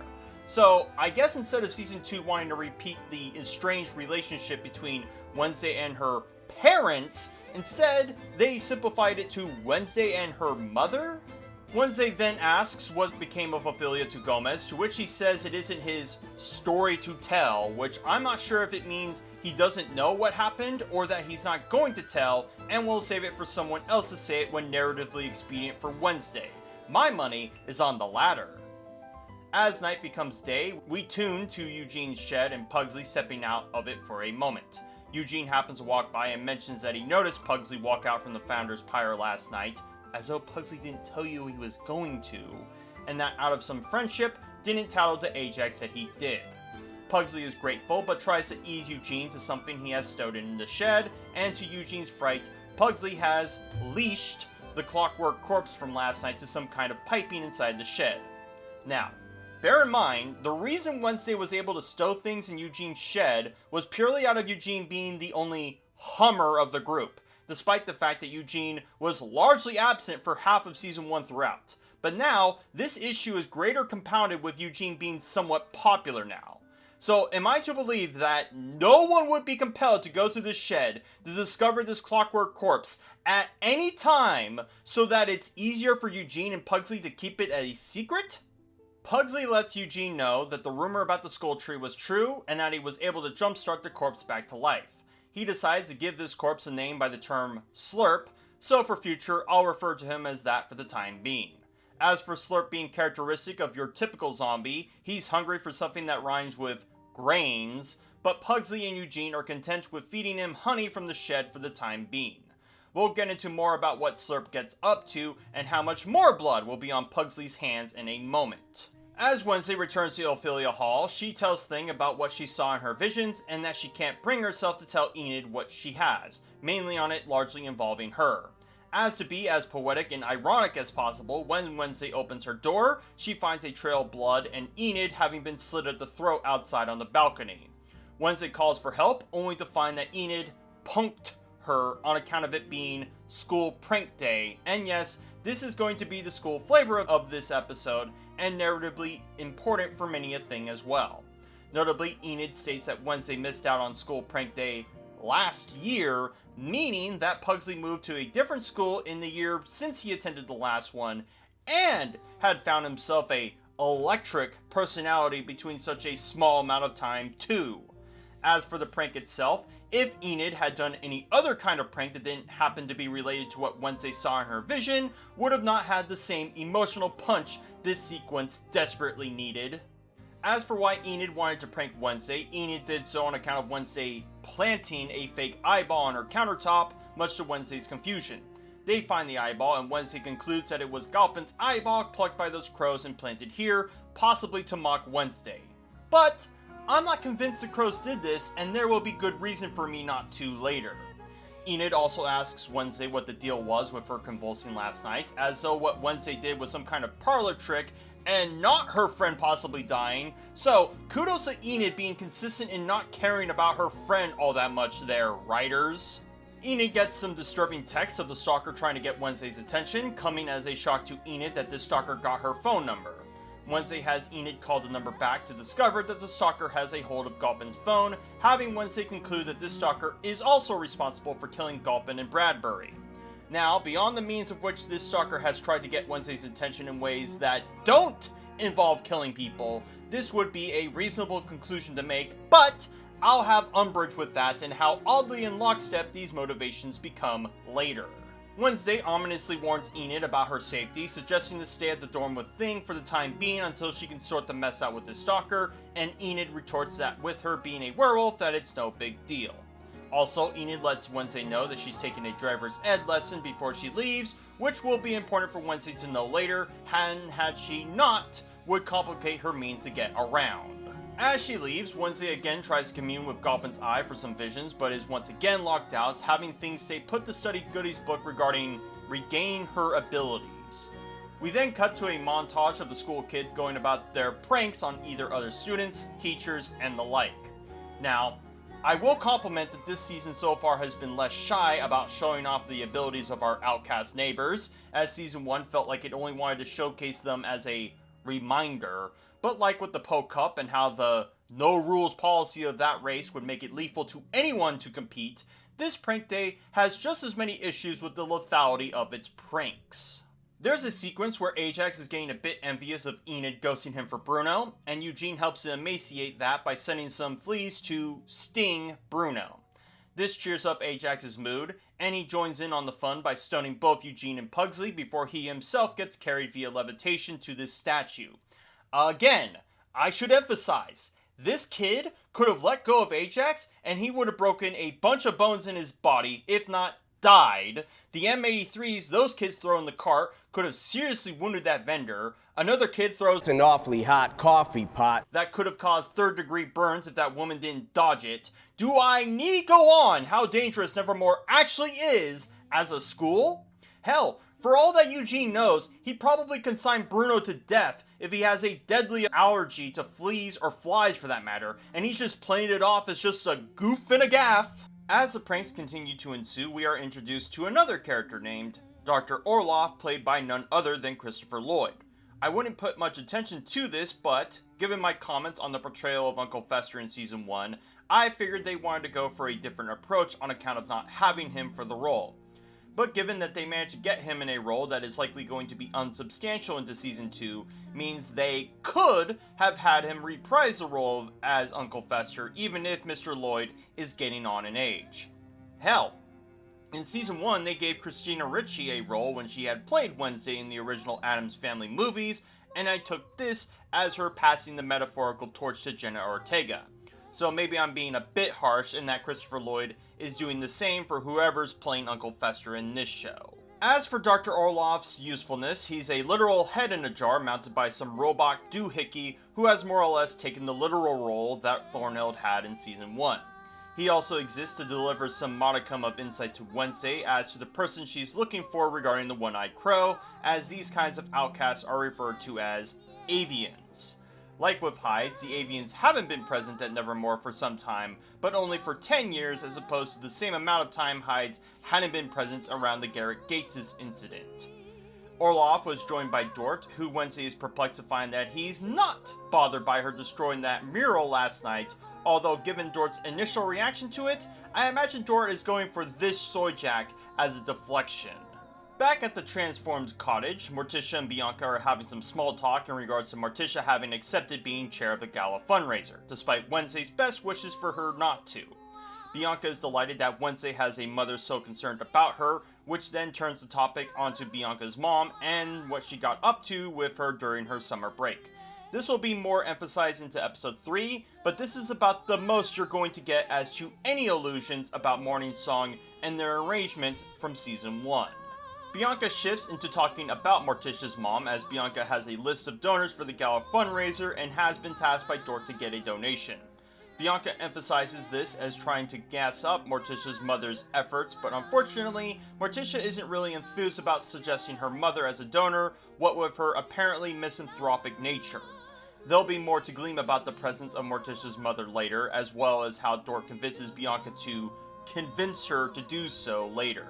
So, I guess instead of Season 2 wanting to repeat the estranged relationship between Wednesday and her parents, instead, they simplified it to Wednesday and her mother? Wednesday then asks what became of Ophelia to Gomez, to which he says it isn't his story to tell, which I'm not sure if it means he doesn't know what happened or that he's not going to tell and will save it for someone else to say it when narratively expedient for Wednesday. My money is on the latter. As night becomes day, we tune to Eugene's shed and Pugsley stepping out of it for a moment. Eugene happens to walk by and mentions that he noticed Pugsley walk out from the Founder's Pyre last night, as though Pugsley didn't tell you he was going to, and that out of some friendship, didn't tattle to Ajax that he did. Pugsley is grateful, but tries to ease Eugene to something he has stowed in the shed, and to Eugene's fright, Pugsley has leashed the clockwork corpse from last night to some kind of piping inside the shed. Now, bear in mind, the reason Wednesday was able to stow things in Eugene's shed was purely out of Eugene being the only Hummer of the group, despite the fact that Eugene was largely absent for half of Season 1 throughout. But now, this issue is greater compounded with Eugene being somewhat popular now. So, am I to believe that no one would be compelled to go to this shed to discover this clockwork corpse at any time so that it's easier for Eugene and Pugsley to keep it a secret? Pugsley lets Eugene know that the rumor about the skull tree was true and that he was able to jumpstart the corpse back to life. He decides to give this corpse a name by the term Slurp, so for future, I'll refer to him as that for the time being. As for Slurp being characteristic of your typical zombie, he's hungry for something that rhymes with grains, but Pugsley and Eugene are content with feeding him honey from the shed for the time being. We'll get into more about what Slurp gets up to and how much more blood will be on Pugsley's hands in a moment. As Wednesday returns to Ophelia Hall, she tells Thing about what she saw in her visions and that she can't bring herself to tell Enid what she has, mainly on it largely involving her. As to be as poetic and ironic as possible, when Wednesday opens her door, she finds a trail of blood and Enid having been slit at the throat outside on the balcony. Wednesday calls for help, only to find that Enid punked her on account of it being school prank day, and yes, this is going to be the school flavor of this episode, and narratively important for many a thing as well. Notably, Enid states that Wednesday missed out on school prank day last year, meaning that Pugsley moved to a different school in the year since he attended the last one, and had found himself a electric personality between such a small amount of time too. As for the prank itself, if Enid had done any other kind of prank that didn't happen to be related to what Wednesday saw in her vision, would have not had the same emotional punch this sequence desperately needed. As for why Enid wanted to prank Wednesday, Enid did so on account of Wednesday planting a fake eyeball on her countertop, much to Wednesday's confusion. They find the eyeball, and Wednesday concludes that it was Galpin's eyeball plucked by those crows and planted here, possibly to mock Wednesday. But I'm not convinced the crows did this, and there will be good reason for me not to later. Enid also asks Wednesday what the deal was with her convulsing last night, as though what Wednesday did was some kind of parlor trick and not her friend possibly dying. So kudos to Enid being consistent in not caring about her friend all that much there, writers. Enid gets some disturbing texts of the stalker trying to get Wednesday's attention, coming as a shock to Enid that this stalker got her phone number. Wednesday has Enid call the number back to discover that the stalker has a hold of Galpin's phone, having Wednesday conclude that this stalker is also responsible for killing Galpin and Bradbury. Now, beyond the means of which this stalker has tried to get Wednesday's attention in ways that don't involve killing people, this would be a reasonable conclusion to make, but I'll have umbrage with that and how oddly in lockstep these motivations become later. Wednesday ominously warns Enid about her safety, suggesting to stay at the dorm with Thing for the time being until she can sort the mess out with the stalker, and Enid retorts that with her being a werewolf that it's no big deal. Also, Enid lets Wednesday know that she's taking a driver's ed lesson before she leaves, which will be important for Wednesday to know later, and had she not, would complicate her means to get around. As she leaves, Wednesday again tries to commune with Galpin's eye for some visions, but is once again locked out, having Things stay put to study Goody's book regarding regaining her abilities. We then cut to a montage of the school kids going about their pranks on either other students, teachers, and the like. Now, I will compliment that this season so far has been less shy about showing off the abilities of our outcast neighbors, as season 1 felt like it only wanted to showcase them as a reminder. But like with the Poe Cup and how the no rules policy of that race would make it lethal to anyone to compete, this prank day has just as many issues with the lethality of its pranks. There's a sequence where Ajax is getting a bit envious of Enid ghosting him for Bruno, and Eugene helps to emaciate that by sending some fleas to sting Bruno. This cheers up Ajax's mood, and he joins in on the fun by stoning both Eugene and Pugsley before he himself gets carried via levitation to this statue. Again, I should emphasize, this kid could have let go of Ajax and he would have broken a bunch of bones in his body, if not died. The M83s those kids throw in the cart could have seriously wounded that vendor. Another kid throws an awfully hot coffee pot that could have caused third-degree burns if that woman didn't dodge it. Do I need go on how dangerous Nevermore actually is as a school? Hell, for all that Eugene knows, he probably consigned Bruno to death if he has a deadly allergy to fleas or flies for that matter, and he's just playing it off as just a goof and a gaff. As the pranks continue to ensue, we are introduced to another character named Dr. Orloff, played by none other than Christopher Lloyd. I wouldn't put much attention to this, but given my comments on the portrayal of Uncle Fester in Season 1, I figured they wanted to go for a different approach on account of not having him for the role. But given that they managed to get him in a role that is likely going to be unsubstantial into Season 2, means they could have had him reprise the role as Uncle Fester even if Mr. Lloyd is getting on in age. Hell, In Season 1, they gave Christina Ricci a role when she had played Wednesday in the original Addams Family movies, and I took this as her passing the metaphorical torch to Jenna Ortega. So maybe I'm being a bit harsh in that Christopher Lloyd is doing the same for whoever's playing Uncle Fester in this show. As for Dr. Orloff's usefulness, he's a literal head in a jar mounted by some robot doohickey who has more or less taken the literal role that Thornhild had in Season 1. He also exists to deliver some modicum of insight to Wednesday as to the person she's looking for regarding the One-Eyed Crow, as these kinds of outcasts are referred to as avians. Like with Hyde, the avians haven't been present at Nevermore for some time, but only for 10 years as opposed to the same amount of time Hyde's hadn't been present around the Garrett Gates' incident. Orloff was joined by Dort, who Wednesday is perplexed to find that he's not bothered by her destroying that mural last night, although given Dort's initial reaction to it, I imagine Dort is going for this soy jack as a deflection. Back at the transformed cottage, Morticia and Bianca are having some small talk in regards to Morticia having accepted being chair of the gala fundraiser, despite Wednesday's best wishes for her not to. Bianca is delighted that Wednesday has a mother so concerned about her, which then turns the topic onto Bianca's mom and what she got up to with her during her summer break. This will be more emphasized into episode 3, but this is about the most you're going to get as to any allusions about Morning Song and their arrangement from season 1. Bianca shifts into talking about Morticia's mom, as Bianca has a list of donors for the gala fundraiser and has been tasked by Dort to get a donation. Bianca emphasizes this as trying to gas up Morticia's mother's efforts, but unfortunately, Morticia isn't really enthused about suggesting her mother as a donor, what with her apparently misanthropic nature. There'll be more to glean about the presence of Morticia's mother later, as well as how Dort convinces Bianca to convince her to do so later.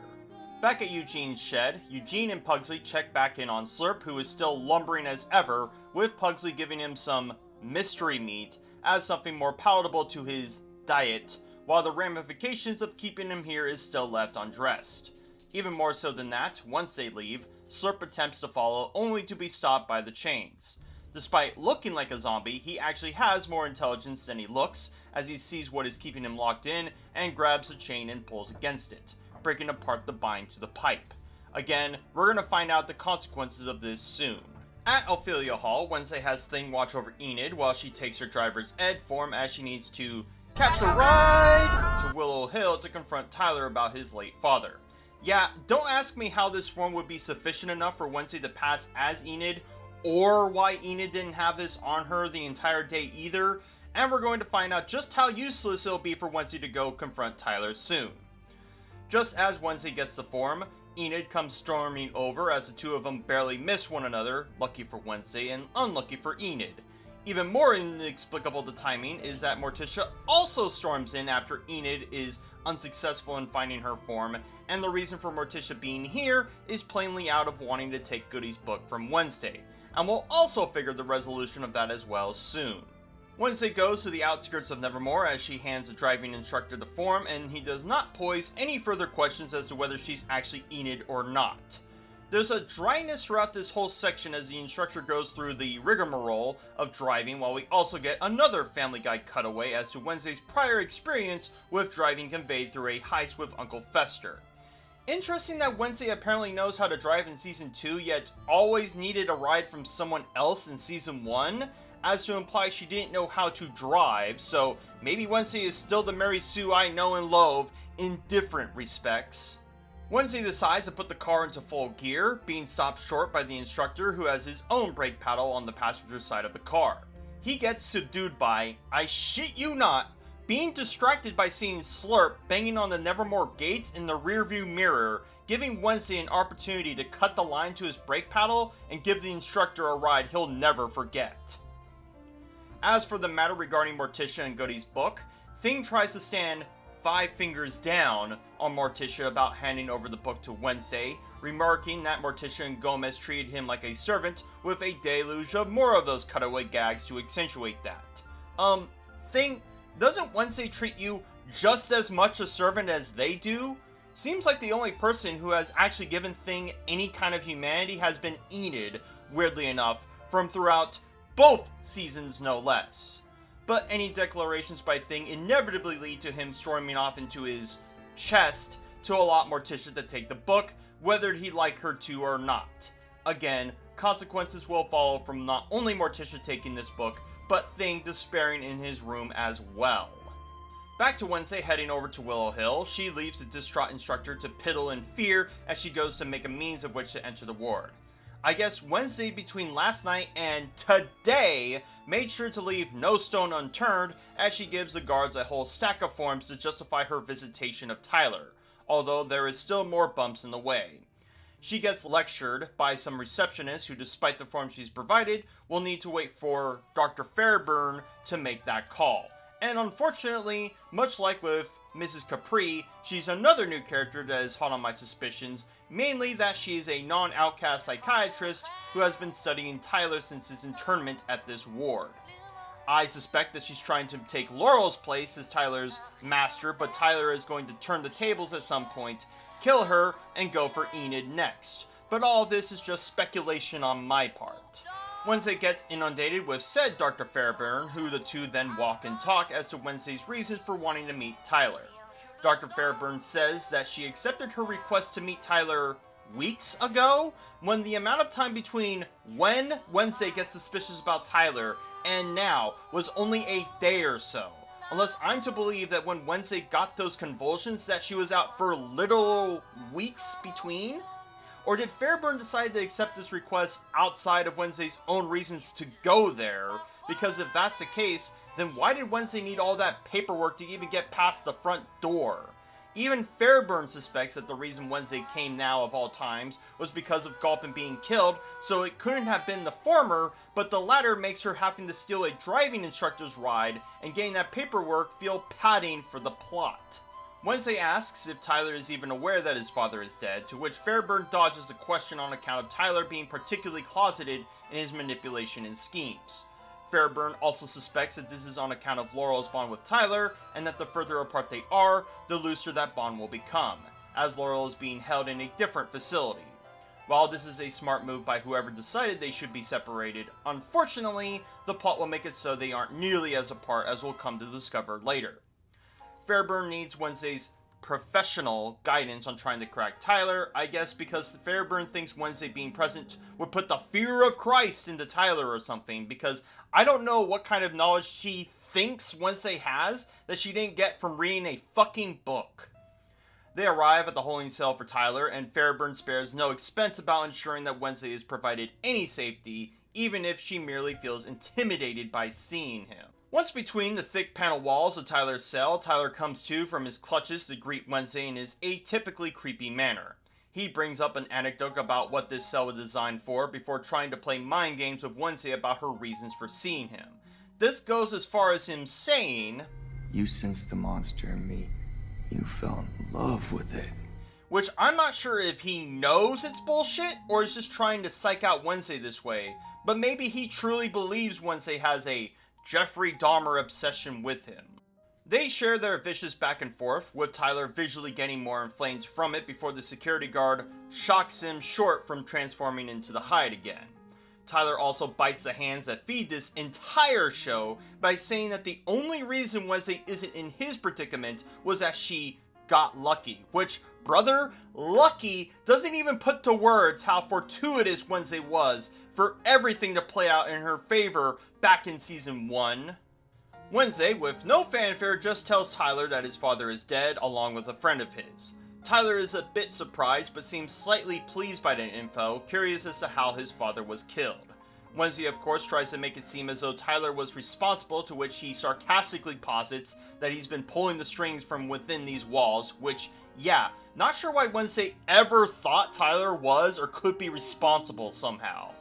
Back at Eugene's shed, Eugene and Pugsley check back in on Slurp, who is still lumbering as ever, with Pugsley giving him some mystery meat as something more palatable to his diet, while the ramifications of keeping him here is still left undressed. Even more so than that, once they leave, Slurp attempts to follow only to be stopped by the chains. Despite looking like a zombie, he actually has more intelligence than he looks, as he sees what is keeping him locked in and grabs the chain and pulls against it, breaking apart the bind to the pipe. Again, we're gonna find out the consequences of this soon. At Ophelia Hall, Wednesday has Thing watch over Enid while she takes her driver's ed form as she needs to catch a ride to Willow Hill to confront Tyler about his late father. Yeah, don't ask me how this form would be sufficient enough for Wednesday to pass as Enid, or why Enid didn't have this on her the entire day either, and we're going to find out just how useless it'll be for Wednesday to go confront Tyler soon. Just as Wednesday gets the form, Enid comes storming over as the two of them barely miss one another, lucky for Wednesday and unlucky for Enid. Even more inexplicable the timing is that Morticia also storms in after Enid is unsuccessful in finding her form, and the reason for Morticia being here is plainly out of wanting to take Goody's book from Wednesday, and we'll also figure the resolution of that as well soon. Wednesday goes to the outskirts of Nevermore as she hands the driving instructor the form, and he does not pose any further questions as to whether she's actually Enid or not. There's a dryness throughout this whole section as the instructor goes through the rigmarole of driving, while we also get another Family Guy cutaway as to Wednesday's prior experience with driving conveyed through a heist with Uncle Fester. Interesting that Wednesday apparently knows how to drive in Season 2, yet always needed a ride from someone else in Season 1, as to imply she didn't know how to drive, so maybe Wednesday is still the Mary Sue I know and loathe in different respects. Wednesday decides to put the car into full gear, being stopped short by the instructor who has his own brake paddle on the passenger side of the car. He gets subdued by, I shit you not, being distracted by seeing Slurp banging on the Nevermore gates in the rearview mirror, giving Wednesday an opportunity to cut the line to his brake paddle and give the instructor a ride he'll never forget. As for the matter regarding Morticia and Goody's book, Thing tries to stand 5 fingers down on Morticia about handing over the book to Wednesday, remarking that Morticia and Gomez treated him like a servant, with a deluge of more of those cutaway gags to accentuate that. Thing, doesn't Wednesday treat you just as much a servant as they do? Seems like the only person who has actually given Thing any kind of humanity has been Enid, weirdly enough, from throughout both seasons no less. But any declarations by Thing inevitably lead to him storming off into his chest to allow Morticia to take the book, whether he'd like her to or not. Again, consequences will follow from not only Morticia taking this book, but Thing despairing in his room as well. Back to Wednesday heading over to Willow Hill, she leaves the distraught instructor to piddle in fear as she goes to make a means of which to enter the ward. I guess Wednesday between last night and today made sure to leave no stone unturned as she gives the guards a whole stack of forms to justify her visitation of Tyler, although there is still more bumps in the way. She gets lectured by some receptionists who, despite the forms she's provided, will need to wait for Dr. Fairburn to make that call. And unfortunately, much like with Mrs. Capri, she's another new character that is hot on my suspicions, mainly that she is a non-outcast psychiatrist who has been studying Tyler since his internment at this ward. I suspect that she's trying to take Laurel's place as Tyler's master, but Tyler is going to turn the tables at some point, kill her, and go for Enid next. But all this is just speculation on my part. Wednesday gets inundated with said Dr. Fairburn, who the two then walk and talk as to Wednesday's reasons for wanting to meet Tyler. Dr. Fairburn says that she accepted her request to meet Tyler weeks ago, when the amount of time between when Wednesday gets suspicious about Tyler and now was only a day or so. Unless I'm to believe that when Wednesday got those convulsions that she was out for little weeks between? Or did Fairburn decide to accept this request outside of Wednesday's own reasons to go there? Because if that's the case, then why did Wednesday need all that paperwork to even get past the front door? Even Fairburn suspects that the reason Wednesday came now of all times was because of Galpin being killed, so it couldn't have been the former, but the latter makes her having to steal a driving instructor's ride and getting that paperwork feel padding for the plot. Wednesday asks if Tyler is even aware that his father is dead, to which Fairburn dodges the question on account of Tyler being particularly closeted in his manipulation and schemes. Fairburn also suspects that this is on account of Laurel's bond with Tyler, and that the further apart they are, the looser that bond will become, as Laurel is being held in a different facility. While this is a smart move by whoever decided they should be separated, unfortunately, the plot will make it so they aren't nearly as apart as we'll come to discover later. Fairburn needs Wednesday's professional guidance on trying to crack Tyler, I guess because Fairburn thinks Wednesday being present would put the fear of Christ into Tyler or something, because I don't know what kind of knowledge she thinks Wednesday has that she didn't get from reading a fucking book. They arrive at the holding cell for Tyler, and Fairburn spares no expense about ensuring that Wednesday is provided any safety, even if she merely feels intimidated by seeing him. Once between the thick panel walls of Tyler's cell, Tyler comes to from his clutches to greet Wednesday in his atypically creepy manner. He brings up an anecdote about what this cell was designed for before trying to play mind games with Wednesday about her reasons for seeing him. This goes as far as him saying, "You sensed the monster in me. You fell in love with it." Which I'm not sure if he knows it's bullshit or is just trying to psych out Wednesday this way, but maybe he truly believes Wednesday has a Jeffrey Dahmer obsession with him. They share their vicious back and forth, with Tyler visually getting more inflamed from it before the security guard shocks him short from transforming into the Hyde again. Tyler also bites the hands that feed this entire show by saying that the only reason Wednesday isn't in his predicament was that she got lucky, which, brother, lucky doesn't even put to words how fortuitous Wednesday was for everything to play out in her favor back in season 1. Wednesday, with no fanfare, just tells Tyler that his father is dead along with a friend of his. Tyler is a bit surprised but seems slightly pleased by the info, curious as to how his father was killed. Wednesday of course tries to make it seem as though Tyler was responsible, to which he sarcastically posits that he's been pulling the strings from within these walls, which, yeah, not sure why Wednesday ever thought Tyler was or could be responsible somehow.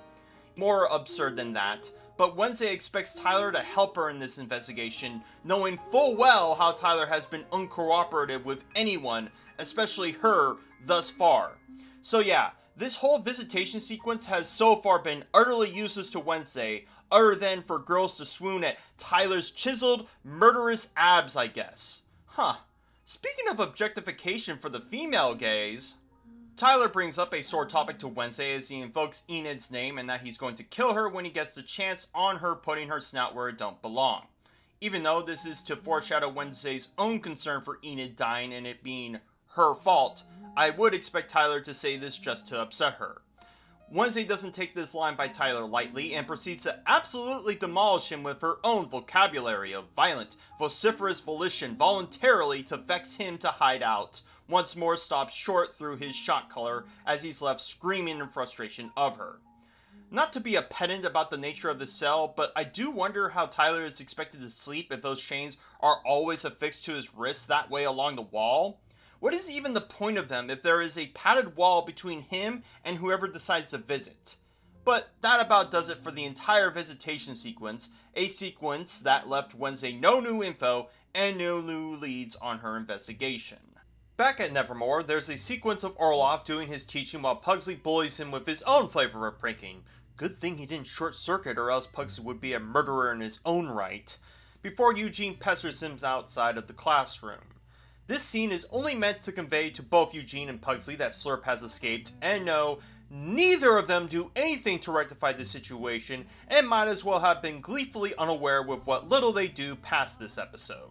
More absurd than that, but Wednesday expects Tyler to help her in this investigation, knowing full well how Tyler has been uncooperative with anyone, especially her, thus far. So yeah, this whole visitation sequence has so far been utterly useless to Wednesday, other than for girls to swoon at Tyler's chiseled, murderous abs, I guess. Huh. Speaking of objectification for the female gaze, Tyler brings up a sore topic to Wednesday as he invokes Enid's name and that he's going to kill her when he gets the chance on her putting her snout where it don't belong. Even though this is to foreshadow Wednesday's own concern for Enid dying and it being her fault, I would expect Tyler to say this just to upset her. Wednesday doesn't take this line by Tyler lightly and proceeds to absolutely demolish him with her own vocabulary of violent, vociferous volition voluntarily to vex him to hide out, once more stops short through his shot collar as he's left screaming in frustration of her. Not to be a pedant about the nature of the cell, but I do wonder how Tyler is expected to sleep if those chains are always affixed to his wrists that way along the wall. What is even the point of them if there is a padded wall between him and whoever decides to visit? But that about does it for the entire visitation sequence, a sequence that left Wednesday no new info and no new leads on her investigation. Back at Nevermore, there's a sequence of Orloff doing his teaching while Pugsley bullies him with his own flavor of pranking. Good thing he didn't short circuit or else Pugsley would be a murderer in his own right. Before Eugene pesters him outside of the classroom. This scene is only meant to convey to both Eugene and Pugsley that Slurp has escaped, and no, neither of them do anything to rectify the situation, and might as well have been gleefully unaware with what little they do past this episode.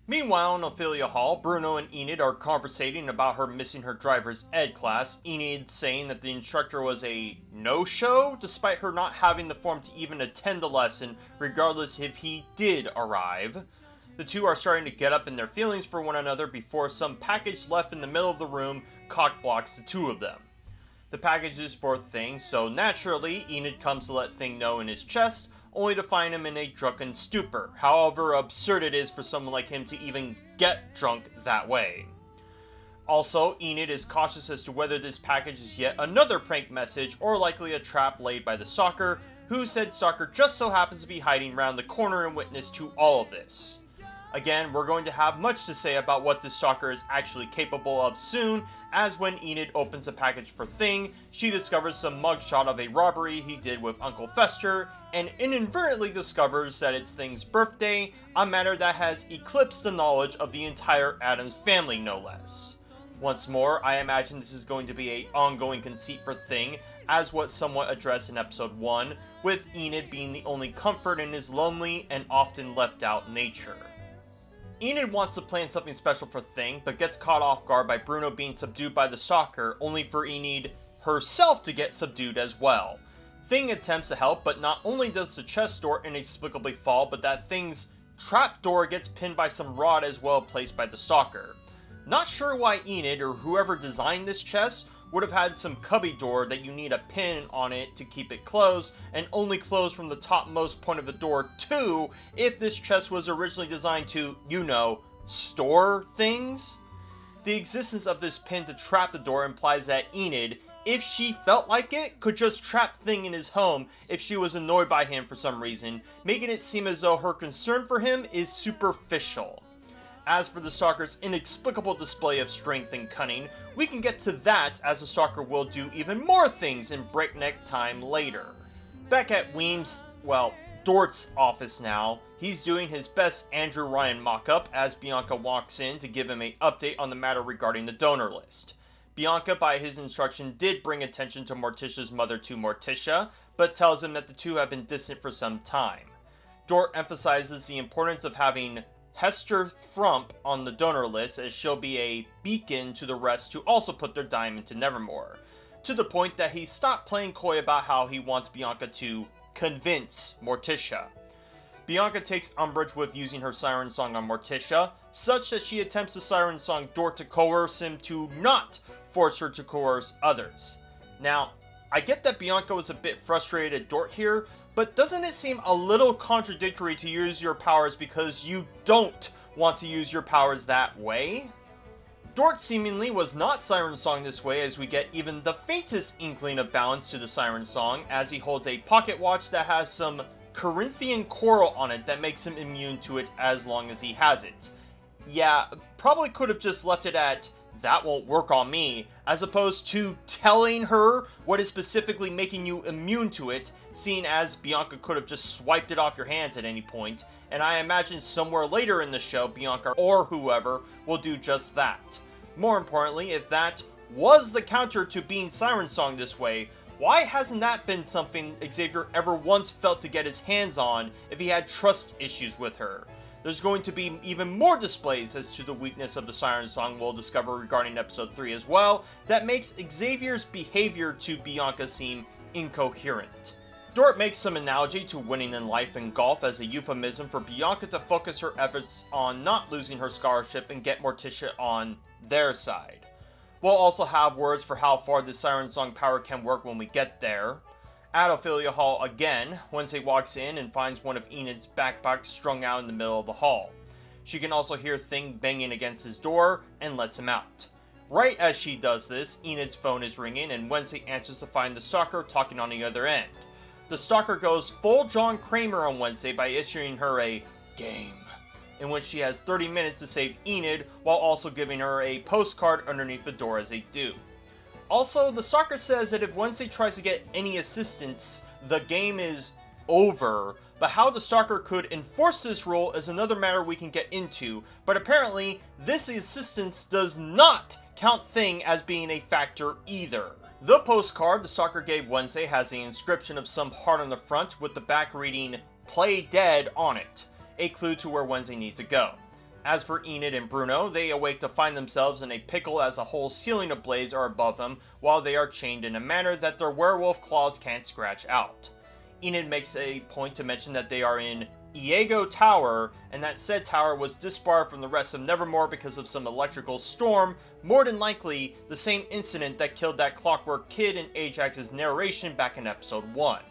Meanwhile, in Ophelia Hall, Bruno and Enid are conversating about her missing her driver's ed class, Enid saying that the instructor was a no-show, despite her not having the form to even attend the lesson, regardless if he did arrive. The two are starting to get up in their feelings for one another before some package left in the middle of the room cock-blocks the two of them. The package is for Thing, so naturally, Enid comes to let Thing know in his chest, only to find him in a drunken stupor, however absurd it is for someone like him to even get drunk that way. Also, Enid is cautious as to whether this package is yet another prank message or likely a trap laid by the stalker, who said stalker just so happens to be hiding around the corner and witness to all of this. Again, we're going to have much to say about what this stalker is actually capable of soon, as when Enid opens a package for Thing, she discovers some mugshot of a robbery he did with Uncle Fester, and inadvertently discovers that it's Thing's birthday, a matter that has eclipsed the knowledge of the entire Addams family, no less. Once more, I imagine this is going to be an ongoing conceit for Thing, as was somewhat addressed in episode 1, with Enid being the only comfort in his lonely and often left out nature. Enid wants to plan something special for Thing, but gets caught off guard by Bruno being subdued by the stalker, only for Enid herself to get subdued as well. Thing attempts to help, but not only does the chest door inexplicably fall, but that Thing's trap door gets pinned by some rod as well placed by the stalker. Not sure why Enid, or whoever designed this chest, would have had some cubby door that you need a pin on it to keep it closed, and only close from the topmost point of the door too, if this chest was originally designed to, you know, store things? The existence of this pin to trap the door implies that Enid, if she felt like it, could just trap Thing in his home if she was annoyed by him for some reason, making it seem as though her concern for him is superficial. As for the stalker's inexplicable display of strength and cunning, we can get to that as the stalker will do even more things in breakneck time later. Back at Dort's office now, he's doing his best Andrew Ryan mock-up as Bianca walks in to give him an update on the matter regarding the donor list. Bianca, by his instruction, did bring attention to Morticia's mother to Morticia, but tells him that the two have been distant for some time. Dort emphasizes the importance of having Hester Thrump on the donor list, as she'll be a beacon to the rest to also put their dime into Nevermore, to the point that he stopped playing coy about how he wants Bianca to convince Morticia. Bianca takes umbrage with using her siren song on Morticia, such that she attempts to siren song Dort to coerce him to not force her to coerce others. Now, I get that Bianca was a bit frustrated at Dort here, but doesn't it seem a little contradictory to use your powers because you don't want to use your powers that way? Dort seemingly was not siren song this way, as we get even the faintest inkling of balance to the siren song, as he holds a pocket watch that has some Corinthian coral on it that makes him immune to it as long as he has it. Yeah, probably could have just left it at, "that won't work on me," as opposed to telling her what is specifically making you immune to it, seeing as Bianca could have just swiped it off your hands at any point, and I imagine somewhere later in the show Bianca or whoever will do just that. More importantly, if that was the counter to being siren song this way, why hasn't that been something Xavier ever once felt to get his hands on if he had trust issues with her? There's going to be even more displays as to the weakness of the Siren Song we'll discover regarding episode 3 as well, that makes Xavier's behavior to Bianca seem incoherent. Dort makes some analogy to winning in life and golf as a euphemism for Bianca to focus her efforts on not losing her scholarship and get Morticia on their side. We'll also have words for how far the Siren Song power can work when we get there. At Ophelia Hall again, Wednesday walks in and finds one of Enid's backpacks strung out in the middle of the hall. She can also hear Thing banging against his door and lets him out. Right as she does this, Enid's phone is ringing and Wednesday answers to find the Stalker talking on the other end. The Stalker goes full John Kramer on Wednesday by issuing her a game, in which she has 30 minutes to save Enid while also giving her a postcard underneath the door as they do. Also, the Stalker says that if Wednesday tries to get any assistance, the game is over, but how the Stalker could enforce this rule is another matter we can get into, but apparently, this assistance does not count Thing as being a factor either. The postcard the Stalker gave Wednesday has the inscription of some heart on the front with the back reading, "Play Dead" on it, a clue to where Wednesday needs to go. As for Enid and Bruno, they awake to find themselves in a pickle as a whole ceiling of blades are above them while they are chained in a manner that their werewolf claws can't scratch out. Enid makes a point to mention that they are in AIO Tower, and that said tower was disbarred from the rest of Nevermore because of some electrical storm, more than likely the same incident that killed that Clockwork Kid in Ajax's narration back in episode 1.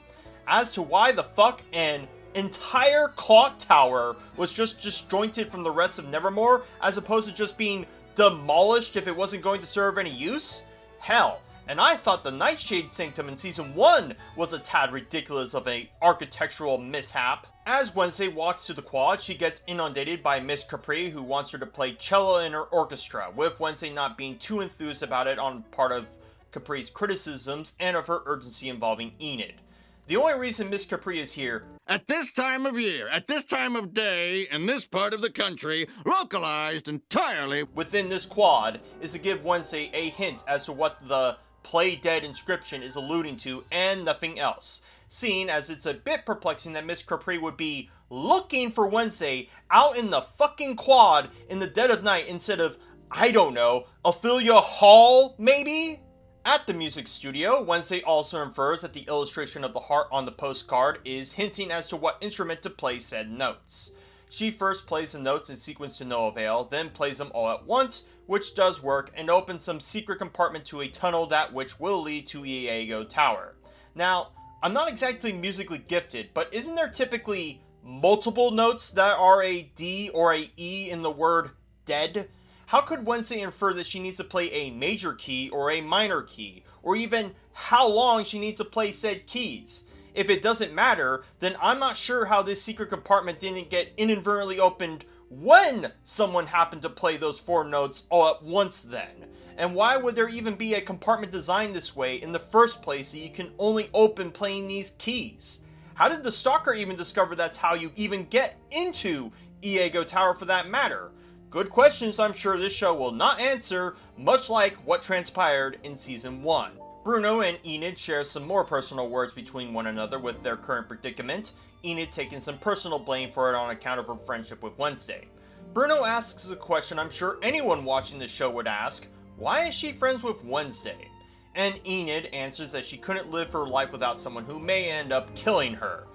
As to why the fuck an entire clock tower was just disjointed from the rest of Nevermore, as opposed to just being demolished if it wasn't going to serve any use? Hell, and I thought the Nightshade Sanctum in Season 1 was a tad ridiculous of an architectural mishap. As Wednesday walks to the quad, she gets inundated by Miss Capri, who wants her to play cello in her orchestra, with Wednesday not being too enthused about it on part of Capri's criticisms and of her urgency involving Enid. The only reason Miss Capri is here at this time of year, at this time of day, in this part of the country, localized entirely within this quad, is to give Wednesday a hint as to what the "Play Dead" inscription is alluding to and nothing else, seeing as it's a bit perplexing that Miss Capri would be looking for Wednesday out in the fucking quad in the dead of night instead of, I don't know, Ophelia Hall, maybe? At the music studio, Wednesday also infers that the illustration of the heart on the postcard is hinting as to what instrument to play said notes. She first plays the notes in sequence to no avail, then plays them all at once, which does work, and opens some secret compartment to a tunnel that which will lead to AIO Tower. Now, I'm not exactly musically gifted, but isn't there typically multiple notes that are a D or a E in the word dead? How could Wednesday infer that she needs to play a major key or a minor key, or even how long she needs to play said keys? If it doesn't matter, then I'm not sure how this secret compartment didn't get inadvertently opened when someone happened to play those 4 notes all at once then. And why would there even be a compartment designed this way in the first place that you can only open playing these keys? How did the Stalker even discover that's how you even get into AIO Tower for that matter? Good questions I'm sure this show will not answer, much like what transpired in Season 1. Bruno and Enid share some more personal words between one another with their current predicament, Enid taking some personal blame for it on account of her friendship with Wednesday. Bruno asks a question I'm sure anyone watching the show would ask, why is she friends with Wednesday? And Enid answers that she couldn't live her life without someone who may end up killing her.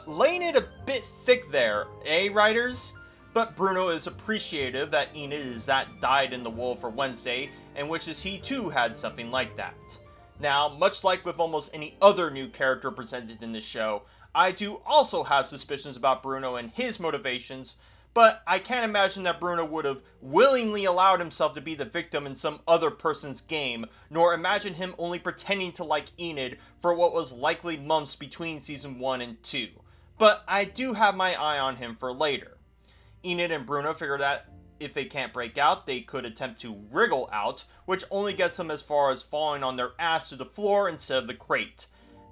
Laying it a bit thick there, eh, writers? But Bruno is appreciative that Enid is that dyed-in-the-wool for Wednesday, and wishes he too had something like that. Now, much like with almost any other new character presented in this show, I do also have suspicions about Bruno and his motivations, but I can't imagine that Bruno would have willingly allowed himself to be the victim in some other person's game, nor imagine him only pretending to like Enid for what was likely months between Season 1 and 2. But I do have my eye on him for later. Enid and Bruno figure that if they can't break out, they could attempt to wriggle out, which only gets them as far as falling on their ass to the floor instead of the crate.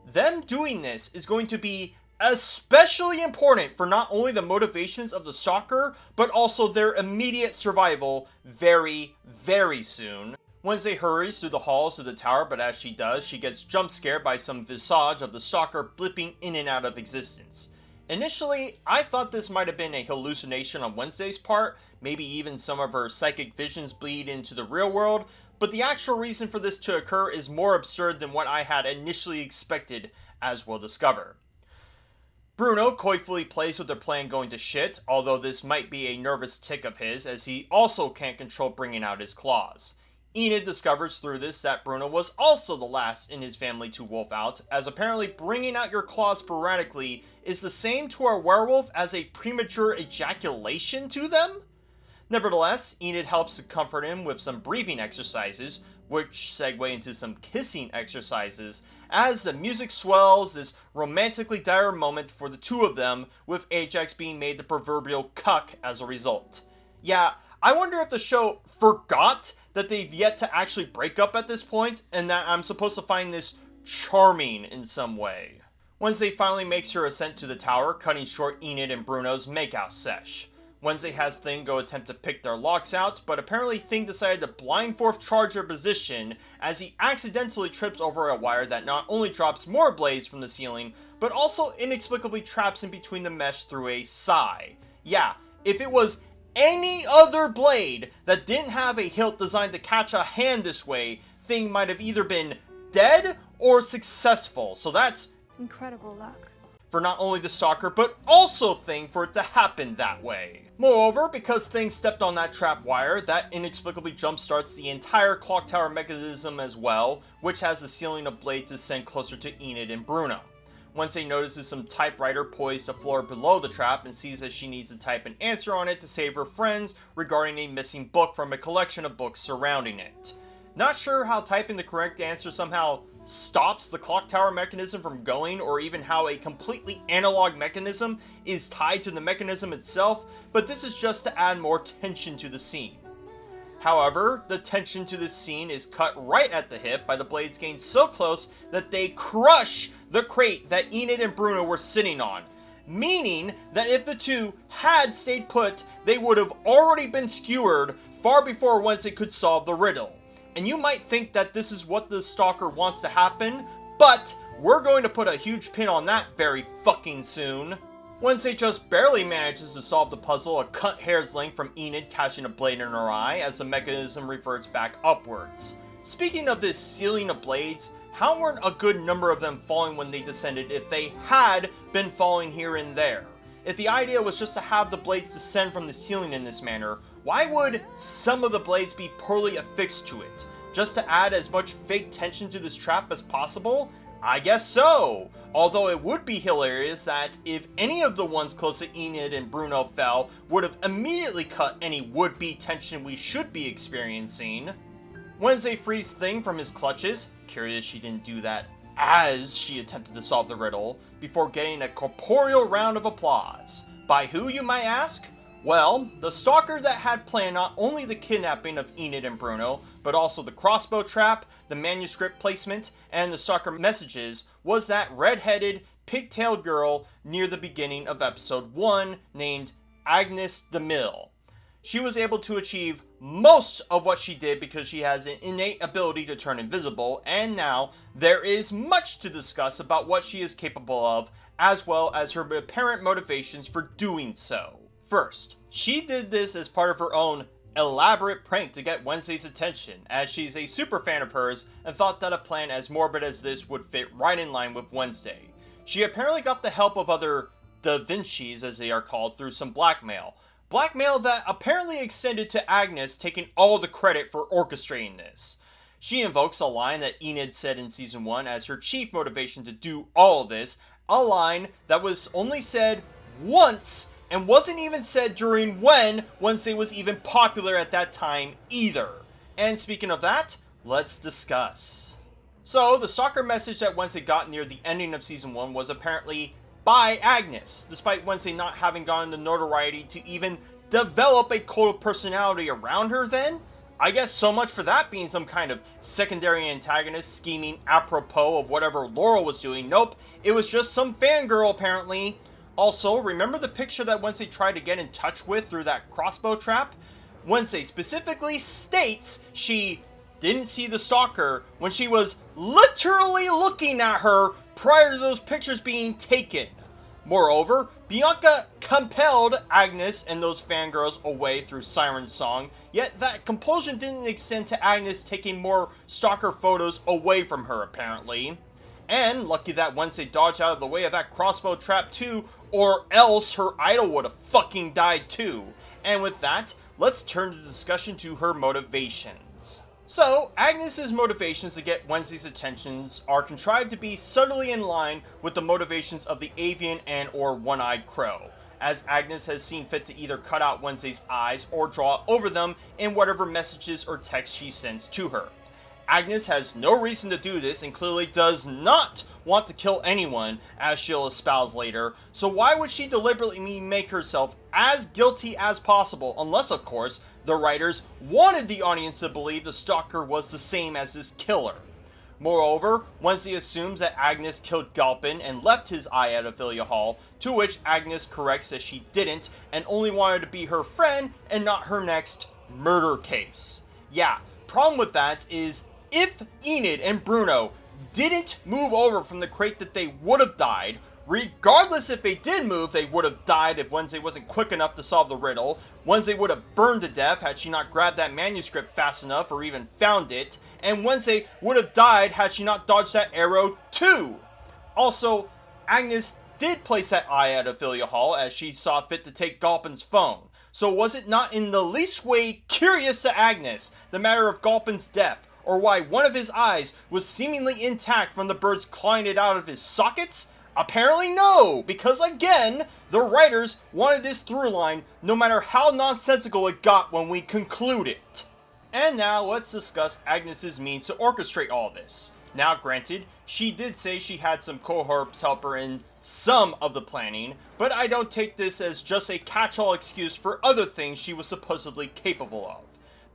Them doing this is going to be especially important for not only the motivations of the Stalker, but also their immediate survival very, very soon. Wednesday hurries through the halls to the tower, but as she does, she gets jump scared by some visage of the Stalker blipping in and out of existence. Initially, I thought this might have been a hallucination on Wednesday's part, maybe even some of her psychic visions bleed into the real world, but the actual reason for this to occur is more absurd than what I had initially expected, as we'll discover. Bruno coyfully plays with their plan going to shit, although this might be a nervous tic of his, as he also can't control bringing out his claws. Enid discovers through this that Bruno was also the last in his family to wolf out, as apparently bringing out your claws sporadically is the same to a werewolf as a premature ejaculation to them? Nevertheless, Enid helps to comfort him with some breathing exercises, which segue into some kissing exercises, as the music swells, this romantically dire moment for the two of them, with Ajax being made the proverbial cuck as a result. Yeah, I wonder if the show forgot that they've yet to actually break up at this point, and that I'm supposed to find this charming in some way. Wednesday finally makes her ascent to the tower, cutting short Enid and Bruno's makeout sesh. Wednesday has Thing go attempt to pick their locks out, but apparently Thing decided to blindfold charge their position as he accidentally trips over a wire that not only drops more blades from the ceiling, but also inexplicably traps in between the mesh through a sigh. Yeah, if it was any other blade that didn't have a hilt designed to catch a hand this way, Thing might have either been dead or successful, so that's incredible luck for not only the Stalker, but also Thing for it to happen that way. Moreover, because Thing stepped on that trap wire, that inexplicably jumpstarts the entire clock tower mechanism as well, which has the ceiling of blades descend closer to Enid and Bruno. Wednesday notices some typewriter poised to floor below the trap and sees that she needs to type an answer on it to save her friends regarding a missing book from a collection of books surrounding it. Not sure how typing the correct answer somehow stops the clock tower mechanism from going, or even how a completely analog mechanism is tied to the mechanism itself, but this is just to add more tension to the scene. However, the tension to this scene is cut right at the hip by the blades getting so close that they crush the crate that Enid and Bruno were sitting on, meaning that if the two had stayed put, they would have already been skewered far before Wednesday could solve the riddle. And you might think that this is what the Stalker wants to happen, but we're going to put a huge pin on that very fucking soon. Wednesday just barely manages to solve the puzzle a cut hair's length from Enid catching a blade in her eye as the mechanism reverts back upwards. Speaking of this ceiling of blades, how weren't a good number of them falling when they descended if they had been falling here and there? If the idea was just to have the blades descend from the ceiling in this manner, why would some of the blades be poorly affixed to it? Just to add as much fake tension to this trap as possible? I guess so! Although it would be hilarious that if any of the ones close to Enid and Bruno fell, would have immediately cut any would-be tension we should be experiencing. Wednesday frees Thing from his clutches, curious she didn't do that as she attempted to solve the riddle, before getting a corporeal round of applause. By who, you might ask? Well, the Stalker that had planned not only the kidnapping of Enid and Bruno, but also the crossbow trap, the manuscript placement, and the Stalker messages was that red-headed, pigtailed girl near the beginning of episode 1 named Agnes DeMille. She was able to achieve most of what she did because she has an innate ability to turn invisible, and now there is much to discuss about what she is capable of, as well as her apparent motivations for doing so. First, she did this as part of her own elaborate prank to get Wednesday's attention, as she's a super fan of hers and thought that a plan as morbid as this would fit right in line with Wednesday. She apparently got the help of other Da Vinci's, as they are called, through some blackmail. Blackmail that apparently extended to Agnes taking all the credit for orchestrating this. She invokes a line that Enid said in season 1 as her chief motivation to do all of this, a line that was only said once and wasn't even said during when Wednesday was even popular at that time either. And speaking of that, let's discuss. So, the Stalker message that Wednesday got near the ending of season 1 was apparently by Agnes, despite Wednesday not having gotten the notoriety to even develop a cult of personality around her then? I guess so much for that being some kind of secondary antagonist scheming apropos of whatever Laurel was doing. Nope, it was just some fangirl apparently. Also, remember the picture that Wednesday tried to get in touch with through that crossbow trap? Wednesday specifically states she didn't see the Stalker when she was literally looking at her prior to those pictures being taken. Moreover, Bianca compelled Agnes and those fangirls away through Siren's song, yet that compulsion didn't extend to Agnes taking more stalker photos away from her, apparently. And lucky that Wednesday dodged out of the way of that crossbow trap too, or else her idol would have fucking died too. And with that, let's turn the discussion to her motivations. So, Agnes's motivations to get Wednesday's attentions are contrived to be subtly in line with the motivations of the Avian and or One-Eyed Crow, as Agnes has seen fit to either cut out Wednesday's eyes or draw over them in whatever messages or text she sends to her. Agnes has no reason to do this and clearly does not want to kill anyone, as she'll espouse later, so why would she deliberately make herself as guilty as possible, unless of course, the writers wanted the audience to believe the stalker was the same as this killer. Moreover, Wednesday assumes that Agnes killed Galpin and left his eye at Ophelia Hall, to which Agnes corrects that she didn't and only wanted to be her friend and not her next murder case. Yeah, problem with that is, if Enid and Bruno didn't move over from the crate that they would have died, regardless if they did move, they would have died if Wednesday wasn't quick enough to solve the riddle. Wednesday would have burned to death had she not grabbed that manuscript fast enough or even found it. And Wednesday would have died had she not dodged that arrow too. Also, Agnes did place that eye at Ophelia Hall as she saw fit to take Galpin's phone. So was it not in the least way curious to Agnes the matter of Galpin's death, or why one of his eyes was seemingly intact from the birds clawing it out of his sockets? Apparently no, because again, the writers wanted this through line no matter how nonsensical it got when we conclude it. And now let's discuss Agnes's means to orchestrate all this. Now granted, she did say she had some cohorts help her in some of the planning, but I don't take this as just a catch-all excuse for other things she was supposedly capable of.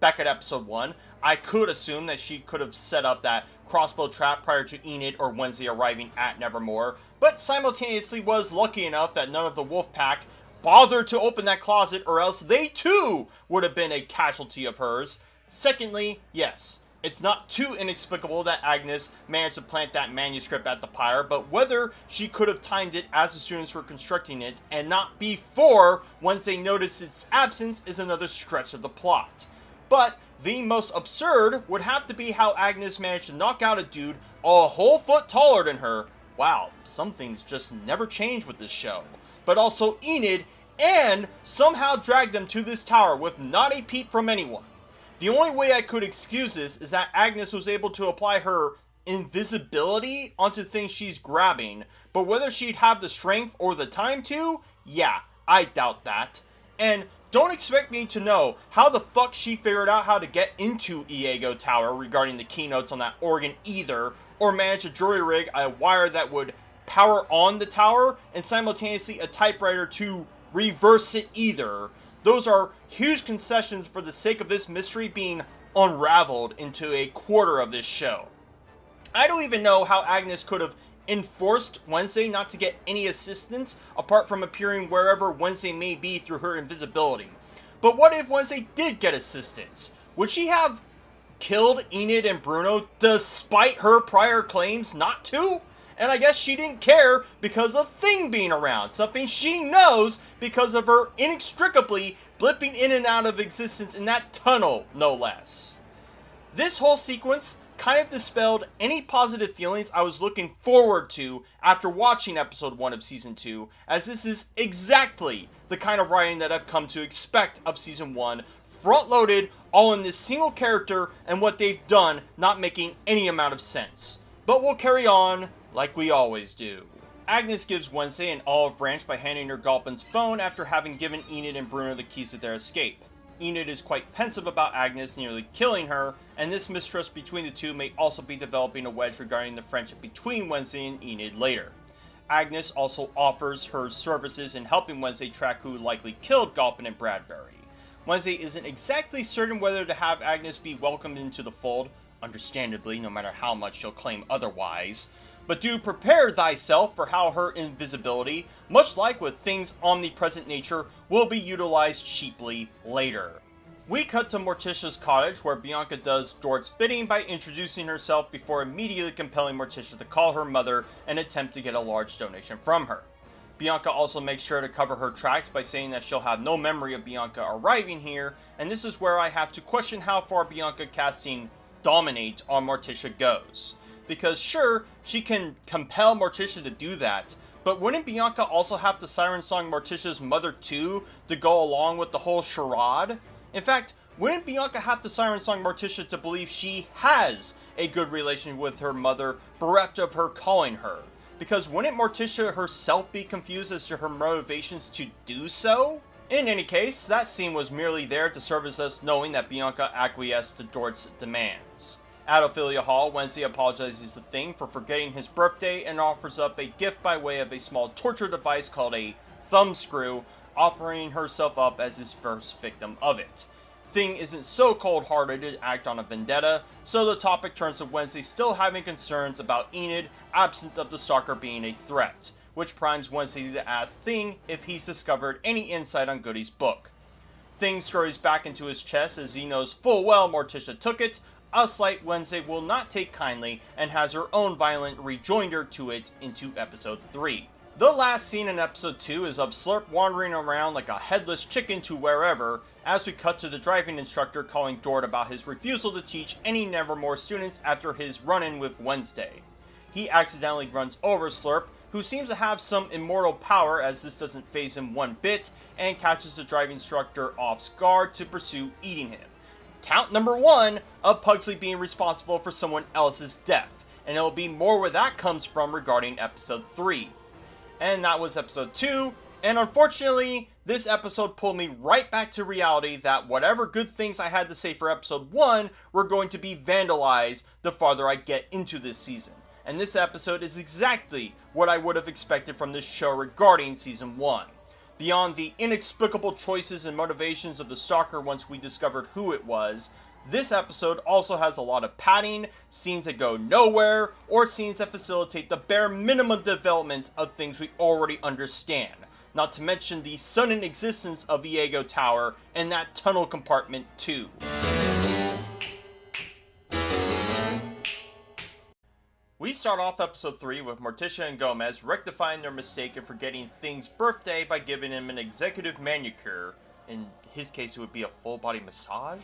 Back at episode 1, I could assume that she could have set up that crossbow trap prior to Enid or Wednesday arriving at Nevermore, but simultaneously was lucky enough that none of the wolf pack bothered to open that closet, or else they too would have been a casualty of hers. Secondly, yes, it's not too inexplicable that Agnes managed to plant that manuscript at the pyre, but whether she could have timed it as the students were constructing it and not before Wednesday noticed its absence is another stretch of the plot. But the most absurd would have to be how Agnes managed to knock out a dude a whole foot taller than her. Wow, some things just never change with this show. But also Enid, and somehow drag them to this tower with not a peep from anyone. The only way I could excuse this is that Agnes was able to apply her invisibility onto things she's grabbing, but whether she'd have the strength or the time to, yeah, I doubt that. And don't expect me to know how the fuck she figured out how to get into AIO Tower regarding the keynotes on that organ either, or manage to jury rig a wire that would power on the tower and simultaneously a typewriter to reverse it either. Those are huge concessions for the sake of this mystery being unraveled into a quarter of this show. I don't even know how Agnes could have enforced Wednesday not to get any assistance apart from appearing wherever Wednesday may be through her invisibility. But what if Wednesday did get assistance? Would she have killed Enid and Bruno despite her prior claims not to? And I guess she didn't care because of Thing being around, something she knows because of her inextricably blipping in and out of existence in that tunnel, no less. This whole sequence kind of dispelled any positive feelings I was looking forward to after watching episode 1 of season 2, as this is exactly the kind of writing that I've come to expect of season 1, front-loaded all in this single character and what they've done not making any amount of sense. But we'll carry on like we always do. Agnes gives Wednesday an olive branch by handing her Galpin's phone after having given Enid and Bruno the keys to their escape. Enid is quite pensive about Agnes nearly killing her, and this mistrust between the two may also be developing a wedge regarding the friendship between Wednesday and Enid later. Agnes also offers her services in helping Wednesday track who likely killed Galpin and Bradbury. Wednesday isn't exactly certain whether to have Agnes be welcomed into the fold, understandably, no matter how much she'll claim otherwise. But do prepare thyself for how her invisibility, much like with Thing's omnipresent nature, will be utilized cheaply later. We cut to Morticia's cottage, where Bianca does Dort's bidding by introducing herself before immediately compelling Morticia to call her mother and attempt to get a large donation from her. Bianca also makes sure to cover her tracks by saying that she'll have no memory of Bianca arriving here, and this is where I have to question how far Bianca casting Dominate on Morticia goes. Because sure, she can compel Morticia to do that, but wouldn't Bianca also have to siren song Morticia's mother too to go along with the whole charade? In fact, wouldn't Bianca have to siren song Morticia to believe she has a good relation with her mother, bereft of her calling her? Because wouldn't Morticia herself be confused as to her motivations to do so? In any case, that scene was merely there to serve as us knowing that Bianca acquiesced to Dort's demands. At Ophelia Hall, Wednesday apologizes to Thing for forgetting his birthday and offers up a gift by way of a small torture device called a thumbscrew, offering herself up as his first victim of it. Thing isn't so cold-hearted to act on a vendetta, so the topic turns to Wednesday still having concerns about Enid, absent of the stalker being a threat, which primes Wednesday to ask Thing if he's discovered any insight on Goody's book. Thing scurries back into his chest as he knows full well Morticia took it, a sight Wednesday will not take kindly and has her own violent rejoinder to it into episode 3. The last scene in episode 2 is of Slurp wandering around like a headless chicken to wherever, as we cut to the driving instructor calling Dort about his refusal to teach any Nevermore students after his run-in with Wednesday. He accidentally runs over Slurp, who seems to have some immortal power as this doesn't faze him one bit, and catches the driving instructor off guard to pursue eating him. Count number 1 of Pugsley being responsible for someone else's death, and it'll be more where that comes from regarding episode 3. And that was episode 2, and unfortunately, this episode pulled me right back to reality that whatever good things I had to say for episode 1 were going to be vandalized the farther I get into this season. And this episode is exactly what I would have expected from this show regarding season 1. Beyond the inexplicable choices and motivations of the stalker once we discovered who it was, this episode also has a lot of padding, scenes that go nowhere, or scenes that facilitate the bare minimum development of things we already understand. Not to mention the sudden existence of AIO Tower and that tunnel compartment too. We start off episode 3 with Morticia and Gomez rectifying their mistake in forgetting Thing's birthday by giving him an executive manicure. In his case, it would be a full-body massage.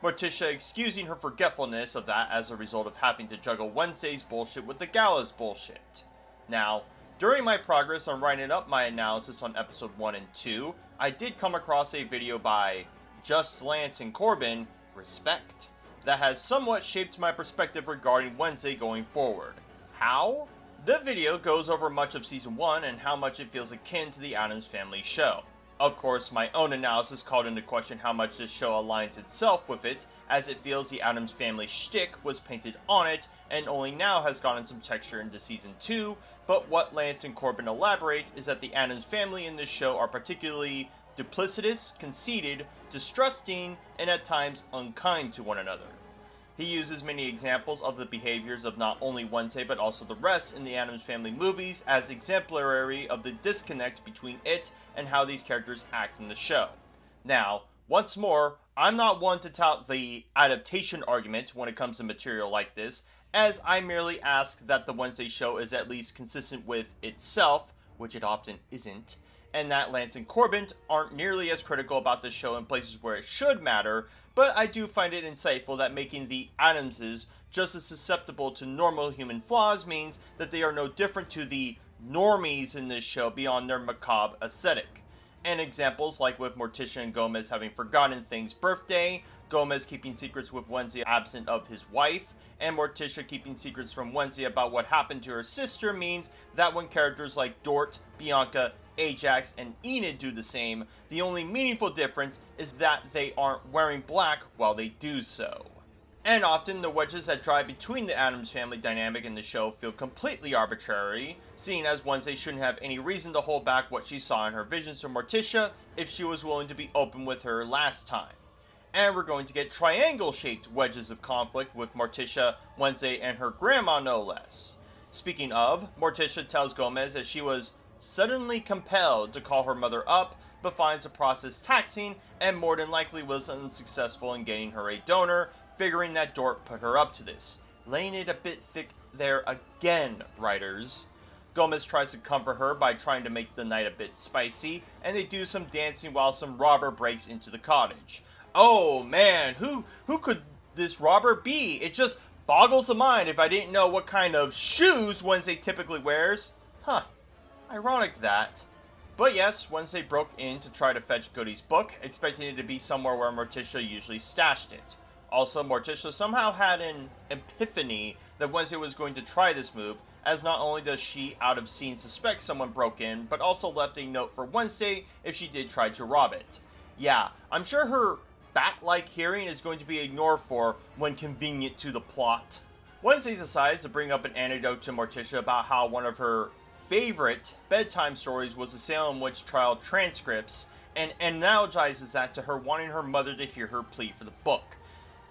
Morticia excusing her forgetfulness of that as a result of having to juggle Wednesday's bullshit with the Gala's bullshit. Now, during my progress on writing up my analysis on episode 1 and 2, I did come across a video by Just Lance and Corbin, Respect, that has somewhat shaped my perspective regarding Wednesday going forward. How? The video goes over much of season 1 and how much it feels akin to the Addams Family show. Of course, my own analysis called into question how much this show aligns itself with it, as it feels the Addams Family shtick was painted on it, and only now has gotten some texture into season 2, but what Lance and Corbin elaborate is that the Addams Family in this show are particularly duplicitous, conceited, distrusting, and at times unkind to one another. He uses many examples of the behaviors of not only Wednesday but also the rest in the Addams Family movies as exemplary of the disconnect between it and how these characters act in the show. Now, once more, I'm not one to tout the adaptation argument when it comes to material like this, as I merely ask that the Wednesday show is at least consistent with itself, which it often isn't, and that Lance and Corbin aren't nearly as critical about this show in places where it should matter, but I do find it insightful that making the Addamses just as susceptible to normal human flaws means that they are no different to the normies in this show beyond their macabre aesthetic. And examples like with Morticia and Gomez having forgotten Thing's birthday, Gomez keeping secrets with Wednesday absent of his wife, and Morticia keeping secrets from Wednesday about what happened to her sister means that when characters like Dort, Bianca, Ajax, and Enid do the same, the only meaningful difference is that they aren't wearing black while they do so. And often the wedges that drive between the Addams Family dynamic in the show feel completely arbitrary, seeing as Wednesday shouldn't have any reason to hold back what she saw in her visions from Morticia if she was willing to be open with her last time. And we're going to get triangle-shaped wedges of conflict with Morticia, Wednesday, and her grandma no less. Speaking of, Morticia tells Gomez that she was suddenly compelled to call her mother up, but finds the process taxing and more than likely was unsuccessful in getting her a donor, figuring that Dort put her up to this. Laying it a bit thick there again, writers. Gomez tries to comfort her by trying to make the night a bit spicy, and they do some dancing while some robber breaks into the cottage. Oh man, who could this robber be? It just boggles the mind if I didn't know what kind of shoes Wednesday typically wears. Huh, ironic that. But yes, Wednesday broke in to try to fetch Goody's book, expecting it to be somewhere where Morticia usually stashed it. Also, Morticia somehow had an epiphany that Wednesday was going to try this move, as not only does she out of scene suspect someone broke in, but also left a note for Wednesday if she did try to rob it. Yeah, I'm sure her bat-like hearing is going to be ignored for when convenient to the plot. Wednesday decides to bring up an anecdote to Morticia about how one of her favorite bedtime stories was the Salem witch trial transcripts, and analogizes that to her wanting her mother to hear her plead for the book.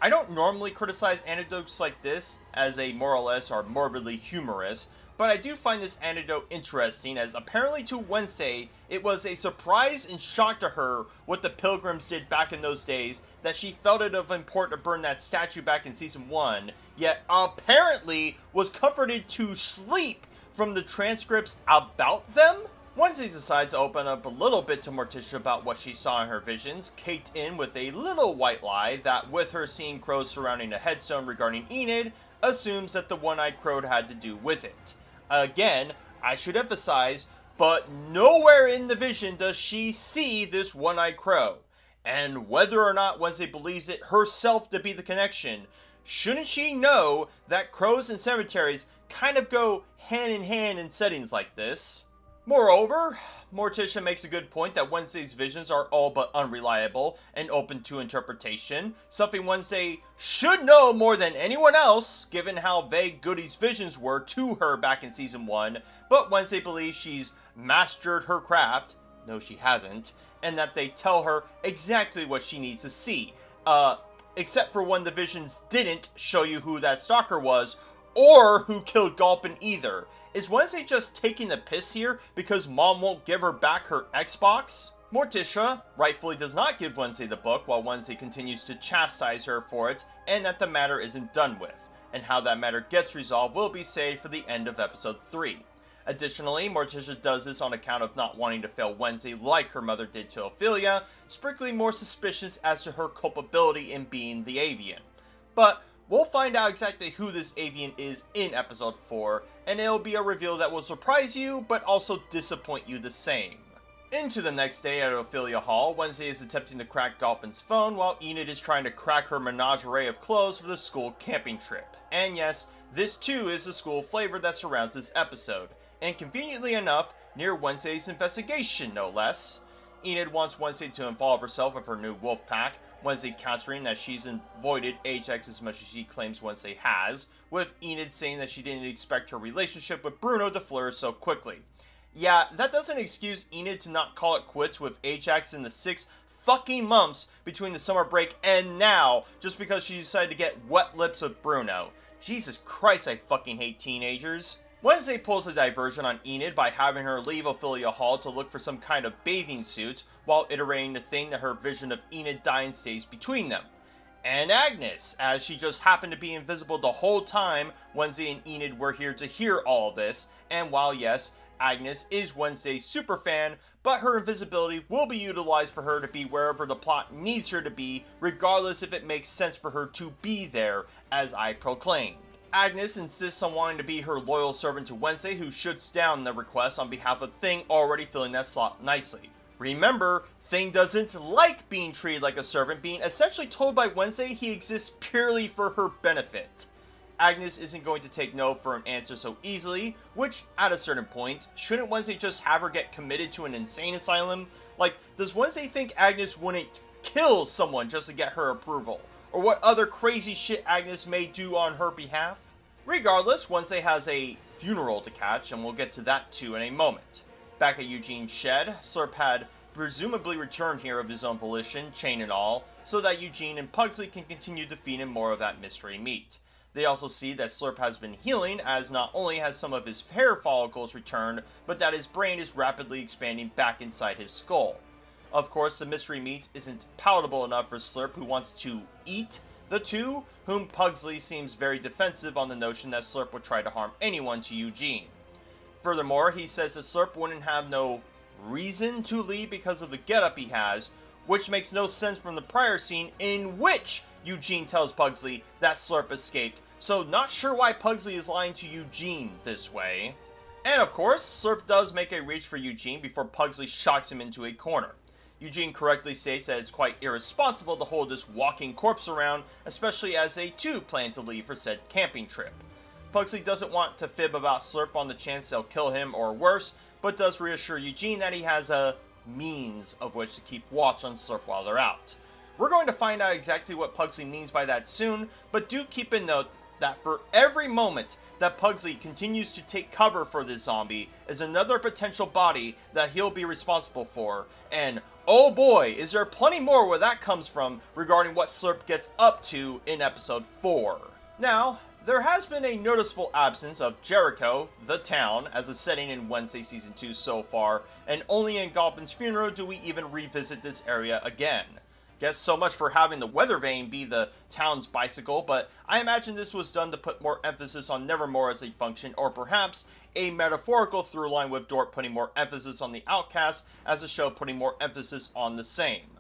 I don't normally criticize anecdotes like this as a more or less or morbidly humorous, but I do find this anecdote interesting, as apparently to Wednesday, it was a surprise and shock to her what the Pilgrims did back in those days, that she felt it of importance to burn that statue back in season 1, yet apparently was comforted to sleep from the transcripts about them? Wednesday decides to open up a little bit to Morticia about what she saw in her visions, caked in with a little white lie that with her seeing crows surrounding a headstone regarding Enid, assumes that the one-eyed crow had to do with it. Again, I should emphasize, but nowhere in the vision does she see this one-eyed crow. And whether or not Wednesday believes it herself to be the connection, shouldn't she know that crows and cemeteries kind of go hand in hand in settings like this? Moreover, Morticia makes a good point that Wednesday's visions are all but unreliable and open to interpretation, something Wednesday should know more than anyone else, given how vague Goody's visions were to her back in season 1, but Wednesday believes she's mastered her craft, no she hasn't, and that they tell her exactly what she needs to see, except for when the visions didn't show you who that stalker was, or who killed Gulpin either. Is Wednesday just taking the piss here because Mom won't give her back her Xbox? Morticia rightfully does not give Wednesday the book, while Wednesday continues to chastise her for it, and that the matter isn't done with, and how that matter gets resolved will be saved for the end of episode 3. Additionally, Morticia does this on account of not wanting to fail Wednesday like her mother did to Ophelia, sprinkling more suspicions as to her culpability in being the avian. But we'll find out exactly who this avian is in episode 4, and it'll be a reveal that will surprise you, but also disappoint you the same. Into the next day at Ophelia Hall, Wednesday is attempting to crack Gulpin's phone, while Enid is trying to crack her menagerie of clothes for the school camping trip. And yes, this too is the school flavor that surrounds this episode, and conveniently enough, near Wednesday's investigation no less. Enid wants Wednesday to involve herself with her new wolf pack, Wednesday countering that she's avoided Ajax as much as she claims Wednesday has, with Enid saying that she didn't expect her relationship with Bruno to flourish so quickly. Yeah, that doesn't excuse Enid to not call it quits with Ajax in the 6 fucking months between the summer break and now, just because she decided to get wet lips with Bruno. Jesus Christ, I fucking hate teenagers. Wednesday pulls a diversion on Enid by having her leave Ophelia Hall to look for some kind of bathing suit, while iterating the thing that her vision of Enid dying stays between them. And Agnes, as she just happened to be invisible the whole time Wednesday and Enid were here to hear all of this, and while yes, Agnes is Wednesday's superfan, but her invisibility will be utilized for her to be wherever the plot needs her to be, regardless if it makes sense for her to be there, as I proclaimed. Agnes insists on wanting to be her loyal servant to Wednesday, who shoots down the request on behalf of Thing, already filling that slot nicely. Remember, Thing doesn't like being treated like a servant, being essentially told by Wednesday he exists purely for her benefit. Agnes isn't going to take no for an answer so easily, which, at a certain point, shouldn't Wednesday just have her get committed to an insane asylum? Like, does Wednesday think Agnes wouldn't kill someone just to get her approval? Or what other crazy shit Agnes may do on her behalf? Regardless, Wednesday has a funeral to catch, and we'll get to that too in a moment. Back at Eugene's shed, Slurp had presumably returned here of his own volition, chain and all, so that Eugene and Pugsley can continue to feed him more of that mystery meat. They also see that Slurp has been healing, as not only has some of his hair follicles returned, but that his brain is rapidly expanding back inside his skull. Of course, the mystery meat isn't palatable enough for Slurp, who wants to eat the two, whom Pugsley seems very defensive on the notion that Slurp would try to harm anyone to Eugene. Furthermore, he says that Slurp wouldn't have no reason to leave because of the getup he has, which makes no sense from the prior scene in which Eugene tells Pugsley that Slurp escaped, so not sure why Pugsley is lying to Eugene this way. And of course, Slurp does make a reach for Eugene before Pugsley shocks him into a corner. Eugene correctly states that it's quite irresponsible to hold this walking corpse around, especially as they too plan to leave for said camping trip. Pugsley doesn't want to fib about Slurp on the chance they'll kill him or worse, but does reassure Eugene that he has a means of which to keep watch on Slurp while they're out. We're going to find out exactly what Pugsley means by that soon, but do keep in note that for every moment that Pugsley continues to take cover for this zombie is another potential body that he'll be responsible for, and oh boy, is there plenty more where that comes from regarding what Slurp gets up to in episode 4. Now, there has been a noticeable absence of Jericho, the town, as a setting in Wednesday Season 2 so far, and only in Goblin's funeral do we even revisit this area again. Guess so much for having the weather vane be the town's bicycle, but I imagine this was done to put more emphasis on Nevermore as a function, or perhaps a metaphorical through line with Dort putting more emphasis on the outcast, as the show putting more emphasis on the same.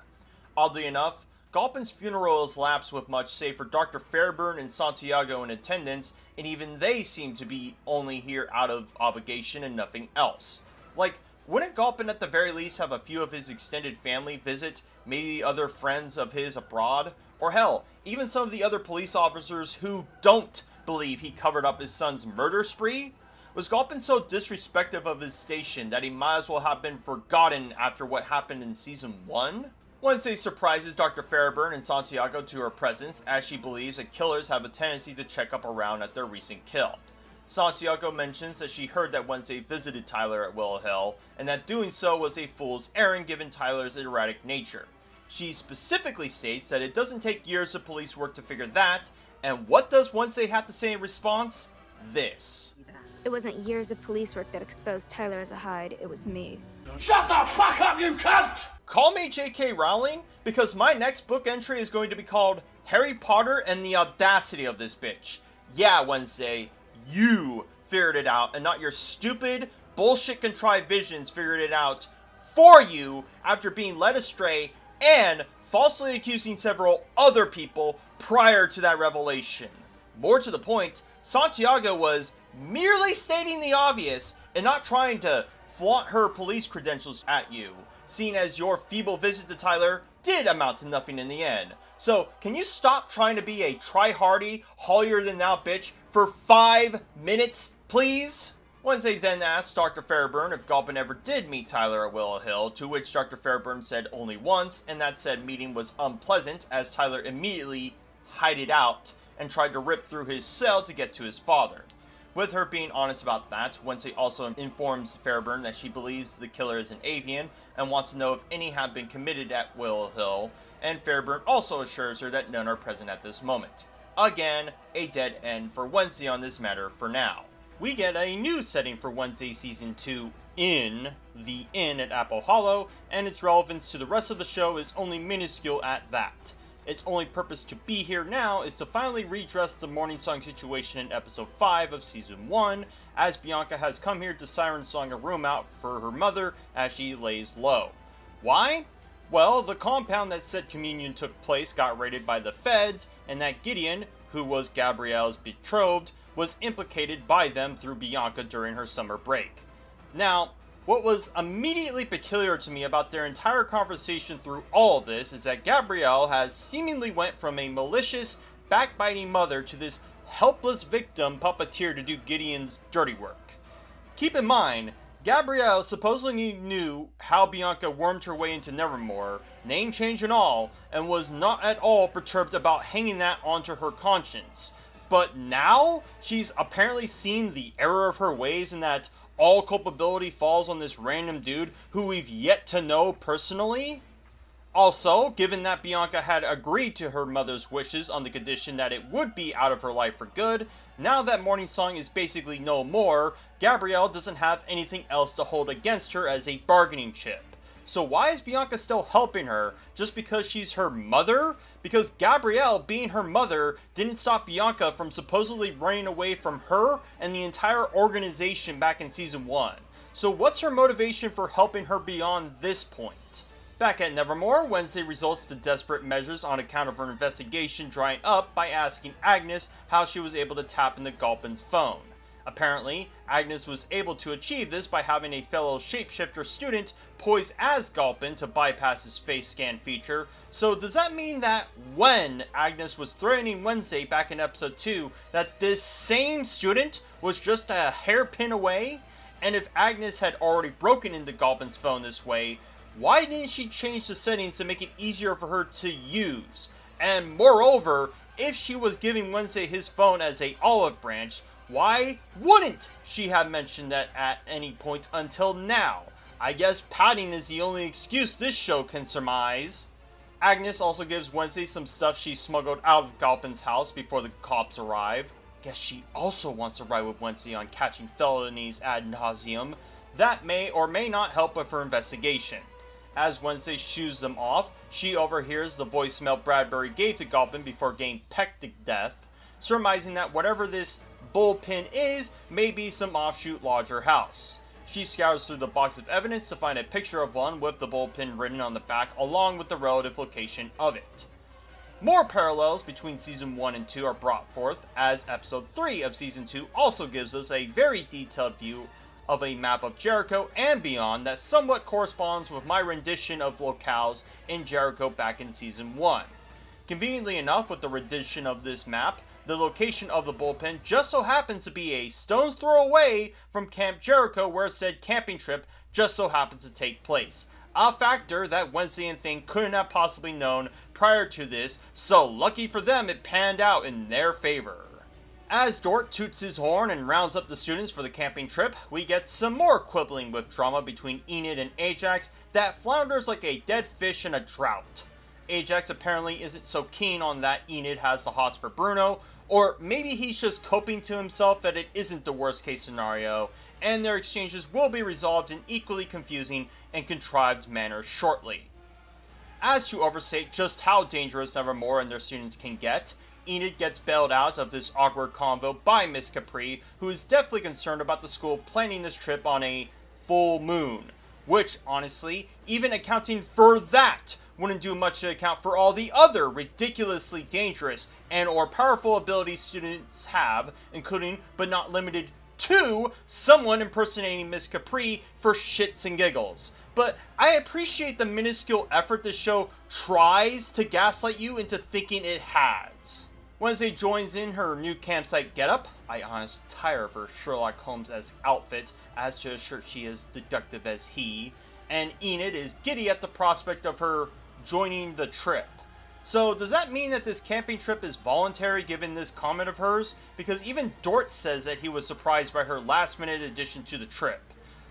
Oddly enough, Galpin's funeral is lapsed with much save for Dr. Fairburn and Santiago in attendance, and even they seem to be only here out of obligation and nothing else. Like, wouldn't Galpin at the very least have a few of his extended family visit, maybe other friends of his abroad? Or hell, even some of the other police officers who don't believe he covered up his son's murder spree? Was Galpin so disrespectful of his station that he might as well have been forgotten after what happened in Season 1? Wednesday surprises Dr. Fairburn and Santiago to her presence, as she believes that killers have a tendency to check up around at their recent kill. Santiago mentions that she heard that Wednesday visited Tyler at Willow Hill, and that doing so was a fool's errand given Tyler's erratic nature. She specifically states that it doesn't take years of police work to figure that, and what does Wednesday have to say in response? This. It wasn't years of police work that exposed Tyler as a Hyde, it was me. Shut the fuck up, you cunt! Call me J.K. Rowling, because my next book entry is going to be called Harry Potter and the Audacity of This Bitch. Yeah, Wednesday, you figured it out, and not your stupid, bullshit contrived visions figured it out for you after being led astray and falsely accusing several other people prior to that revelation. More to the point, Santiago was merely stating the obvious and not trying to flaunt her police credentials at you, seeing as your feeble visit to Tyler did amount to nothing in the end. So, can you stop trying to be a try-hardy, holier-than-thou bitch for 5 minutes, please? Wednesday then asked Dr. Fairburn if Galpin ever did meet Tyler at Willow Hill, to which Dr. Fairburn said only once, and that said meeting was unpleasant as Tyler immediately hided out and tried to rip through his cell to get to his father. With her being honest about that, Wednesday also informs Fairburn that she believes the killer is an avian and wants to know if any have been committed at Willow Hill, and Fairburn also assures her that none are present at this moment. Again, a dead end for Wednesday on this matter for now. We get a new setting for Wednesday Season 2 in the Inn at Apple Hollow, and its relevance to the rest of the show is only minuscule at that. Its only purpose to be here now is to finally redress the Morning Song situation in episode 5 of season 1, as Bianca has come here to siren song a room out for her mother as she lays low. Why? Well, the compound that said communion took place got raided by the feds, and that Gideon, who was Gabrielle's betrothed, was implicated by them through Bianca during her summer break. Now, what was immediately peculiar to me about their entire conversation through all of this is that Gabrielle has seemingly went from a malicious, backbiting mother to this helpless victim puppeteer to do Gideon's dirty work. Keep in mind, Gabrielle supposedly knew how Bianca wormed her way into Nevermore, name change and all, and was not at all perturbed about hanging that onto her conscience. But now, she's apparently seen the error of her ways and that all culpability falls on this random dude who we've yet to know personally? Also, given that Bianca had agreed to her mother's wishes on the condition that it would be out of her life for good, now that Morning Song is basically no more, Gabrielle doesn't have anything else to hold against her as a bargaining chip. So why is Bianca still helping her? Just because she's her mother? Because Gabrielle, being her mother, didn't stop Bianca from supposedly running away from her and the entire organization back in season 1. So what's her motivation for helping her beyond this point? Back at Nevermore, Wednesday resorts to desperate measures on account of her investigation drying up by asking Agnes how she was able to tap into Gulpin's phone. Apparently, Agnes was able to achieve this by having a fellow shapeshifter student poise as Gulpin to bypass his face scan feature. So does that mean that when Agnes was threatening Wednesday back in episode 2, that this same student was just a hairpin away? And if Agnes had already broken into Gulpin's phone this way, why didn't she change the settings to make it easier for her to use? And moreover, if she was giving Wednesday his phone as a olive branch, why wouldn't she have mentioned that at any point until now? I guess padding is the only excuse this show can surmise. Agnes also gives Wednesday some stuff she smuggled out of Gulpin's house before the cops arrive. Guess she also wants to ride with Wednesday on catching felonies ad nauseum. That may or may not help with her investigation. As Wednesday shoos them off, she overhears the voicemail Bradbury gave to Gulpin before getting pecked to death, surmising that whatever this bullpen is may be some offshoot lodger house. She scours through the box of evidence to find a picture of one with the bullpen written on the back along with the relative location of it. More parallels between Season 1 and 2 are brought forth, as Episode 3 of Season 2 also gives us a very detailed view of a map of Jericho and beyond that somewhat corresponds with my rendition of locales in Jericho back in Season 1. Conveniently enough, with the rendition of this map, the location of the bullpen just so happens to be a stone's throw away from Camp Jericho, where said camping trip just so happens to take place. A factor that Wednesday and Thing couldn't have possibly known prior to this, so lucky for them it panned out in their favor. As Dort toots his horn and rounds up the students for the camping trip, we get some more quibbling with drama between Enid and Ajax that flounders like a dead fish in a drought. Ajax apparently isn't so keen on that Enid has the hots for Bruno, or maybe he's just coping to himself that it isn't the worst case scenario, and their exchanges will be resolved in equally confusing and contrived manner shortly. As to overstate just how dangerous Nevermore and their students can get, Enid gets bailed out of this awkward convo by Miss Capri, who is definitely concerned about the school planning this trip on a full moon. Which, honestly, even accounting for that, wouldn't do much to account for all the other ridiculously dangerous and or powerful abilities students have, including, but not limited to, someone impersonating Miss Capri for shits and giggles. But I appreciate the minuscule effort this show tries to gaslight you into thinking it has. Wednesday joins in her new campsite getup. I honestly tire of her Sherlock Holmes-esque outfit, as to assure she is deductive as he, and Enid is giddy at the prospect of her joining the trip. So does that mean that this camping trip is voluntary given this comment of hers? Because even Dort says that he was surprised by her last minute addition to the trip.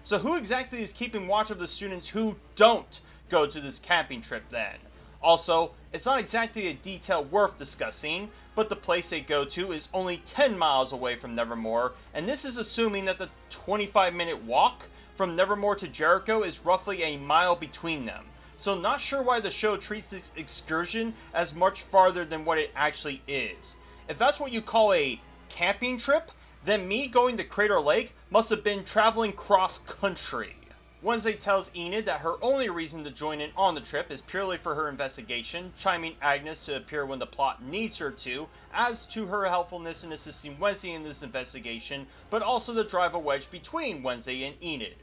So who exactly is keeping watch of the students who don't go to this camping trip then? Also, it's not exactly a detail worth discussing, but the place they go to is only 10 miles away from Nevermore, and this is assuming that the 25-minute walk from Nevermore to Jericho is roughly a mile between them. So not sure why the show treats this excursion as much farther than what it actually is. If that's what you call a camping trip, then me going to Crater Lake must have been traveling cross-country. Wednesday tells Enid that her only reason to join in on the trip is purely for her investigation, chiming Agnes to appear when the plot needs her to, as to her helpfulness in assisting Wednesday in this investigation, but also to drive a wedge between Wednesday and Enid.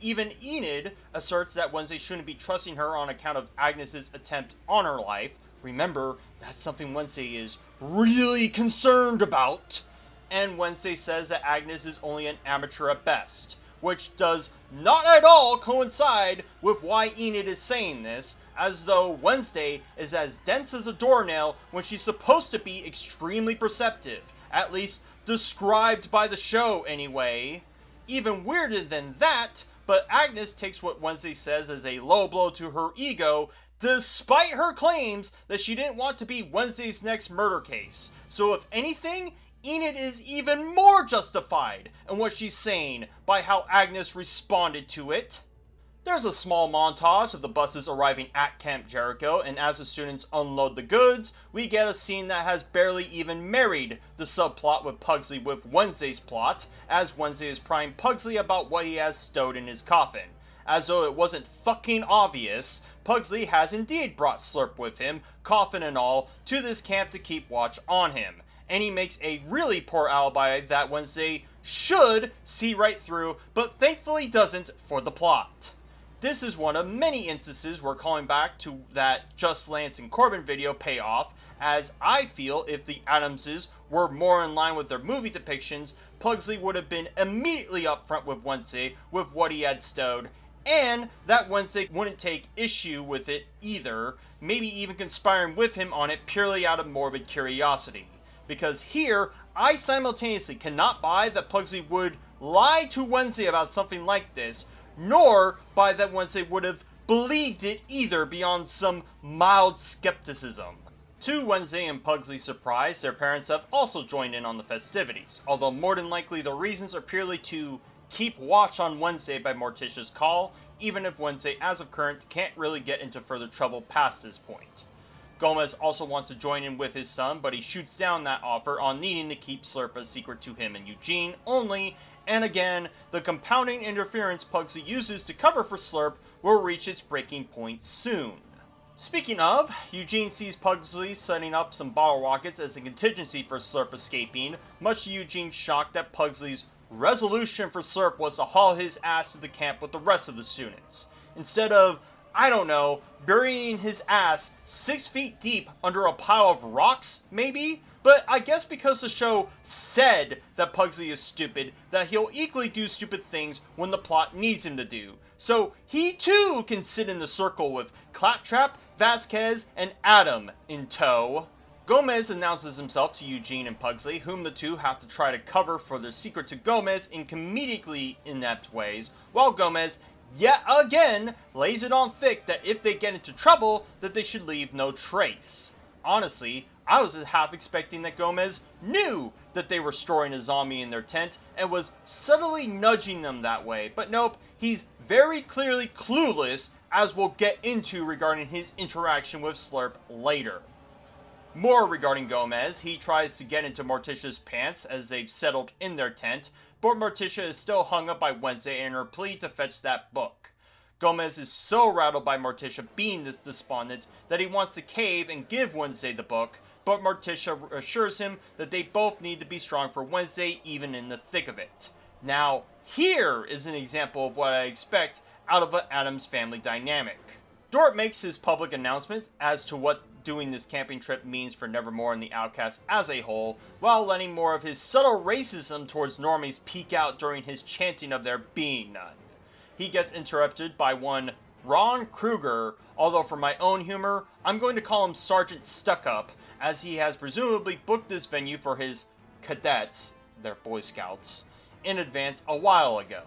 Even Enid asserts that Wednesday shouldn't be trusting her on account of Agnes's attempt on her life. Remember, that's something Wednesday is really concerned about. And Wednesday says that Agnes is only an amateur at best, which does not at all coincide with why Enid is saying this, as though Wednesday is as dense as a doornail when she's supposed to be extremely perceptive, at least described by the show anyway. Even weirder than that, but Agnes takes what Wednesday says as a low blow to her ego, despite her claims that she didn't want to be Wednesday's next murder case. So if anything, Enid is even more justified in what she's saying by how Agnes responded to it. There's a small montage of the buses arriving at Camp Jericho, and as the students unload the goods, we get a scene that has barely even married the subplot with Pugsley with Wednesday's plot, as Wednesday is prying Pugsley about what he has stowed in his coffin. As though it wasn't fucking obvious, Pugsley has indeed brought Slurp with him, coffin and all, to this camp to keep watch on him, and he makes a really poor alibi that Wednesday should see right through, but thankfully doesn't for the plot. This is one of many instances where calling back to that Just Lance and Corbin video pay off, as I feel if the Adamses were more in line with their movie depictions, Pugsley would have been immediately upfront with Wednesday with what he had stowed, and that Wednesday wouldn't take issue with it either, maybe even conspiring with him on it purely out of morbid curiosity. Because here, I simultaneously cannot buy that Pugsley would lie to Wednesday about something like this, nor buy that Wednesday would have believed it either beyond some mild skepticism. To Wednesday and Pugsley's surprise, their parents have also joined in on the festivities, although more than likely the reasons are purely to keep watch on Wednesday by Morticia's call, even if Wednesday as of current can't really get into further trouble past this point. Gomez also wants to join in with his son, but he shoots down that offer on needing to keep Slurp a secret to him and Eugene only, and again, the compounding interference Pugsley uses to cover for Slurp will reach its breaking point soon. Speaking of, Eugene sees Pugsley setting up some bottle rockets as a contingency for Slurp escaping, much to Eugene's shock that Pugsley's resolution for Slurp was to haul his ass to the camp with the rest of the students, instead of, I don't know, burying his ass 6 feet deep under a pile of rocks, maybe? But I guess because the show said that Pugsley is stupid, that he'll equally do stupid things when the plot needs him to do. So he too can sit in the circle with Claptrap, Vasquez, and Adam in tow. Gomez announces himself to Eugene and Pugsley, whom the two have to try to cover for their secret to Gomez in comedically inept ways, while Gomez yet again lays it on thick that if they get into trouble, that they should leave no trace. Honestly, I was half expecting that Gomez knew that they were storing a zombie in their tent and was subtly nudging them that way, but nope, he's very clearly clueless, as we'll get into regarding his interaction with Slurp later. More regarding Gomez, he tries to get into Morticia's pants as they've settled in their tent, but Morticia is still hung up by Wednesday in her plea to fetch that book. Gomez is so rattled by Morticia being this despondent that he wants to cave and give Wednesday the book, but Morticia assures him that they both need to be strong for Wednesday even in the thick of it. Now, here is an example of what I expect out of an Addams family dynamic. Dort makes his public announcement as to what doing this camping trip means for Nevermore and the Outcast as a whole, while letting more of his subtle racism towards normies peek out during his chanting of there being none. He gets interrupted by one Ron Kruger, although for my own humor, I'm going to call him Sergeant Stuckup, as he has presumably booked this venue for his cadets, their Boy Scouts, in advance a while ago.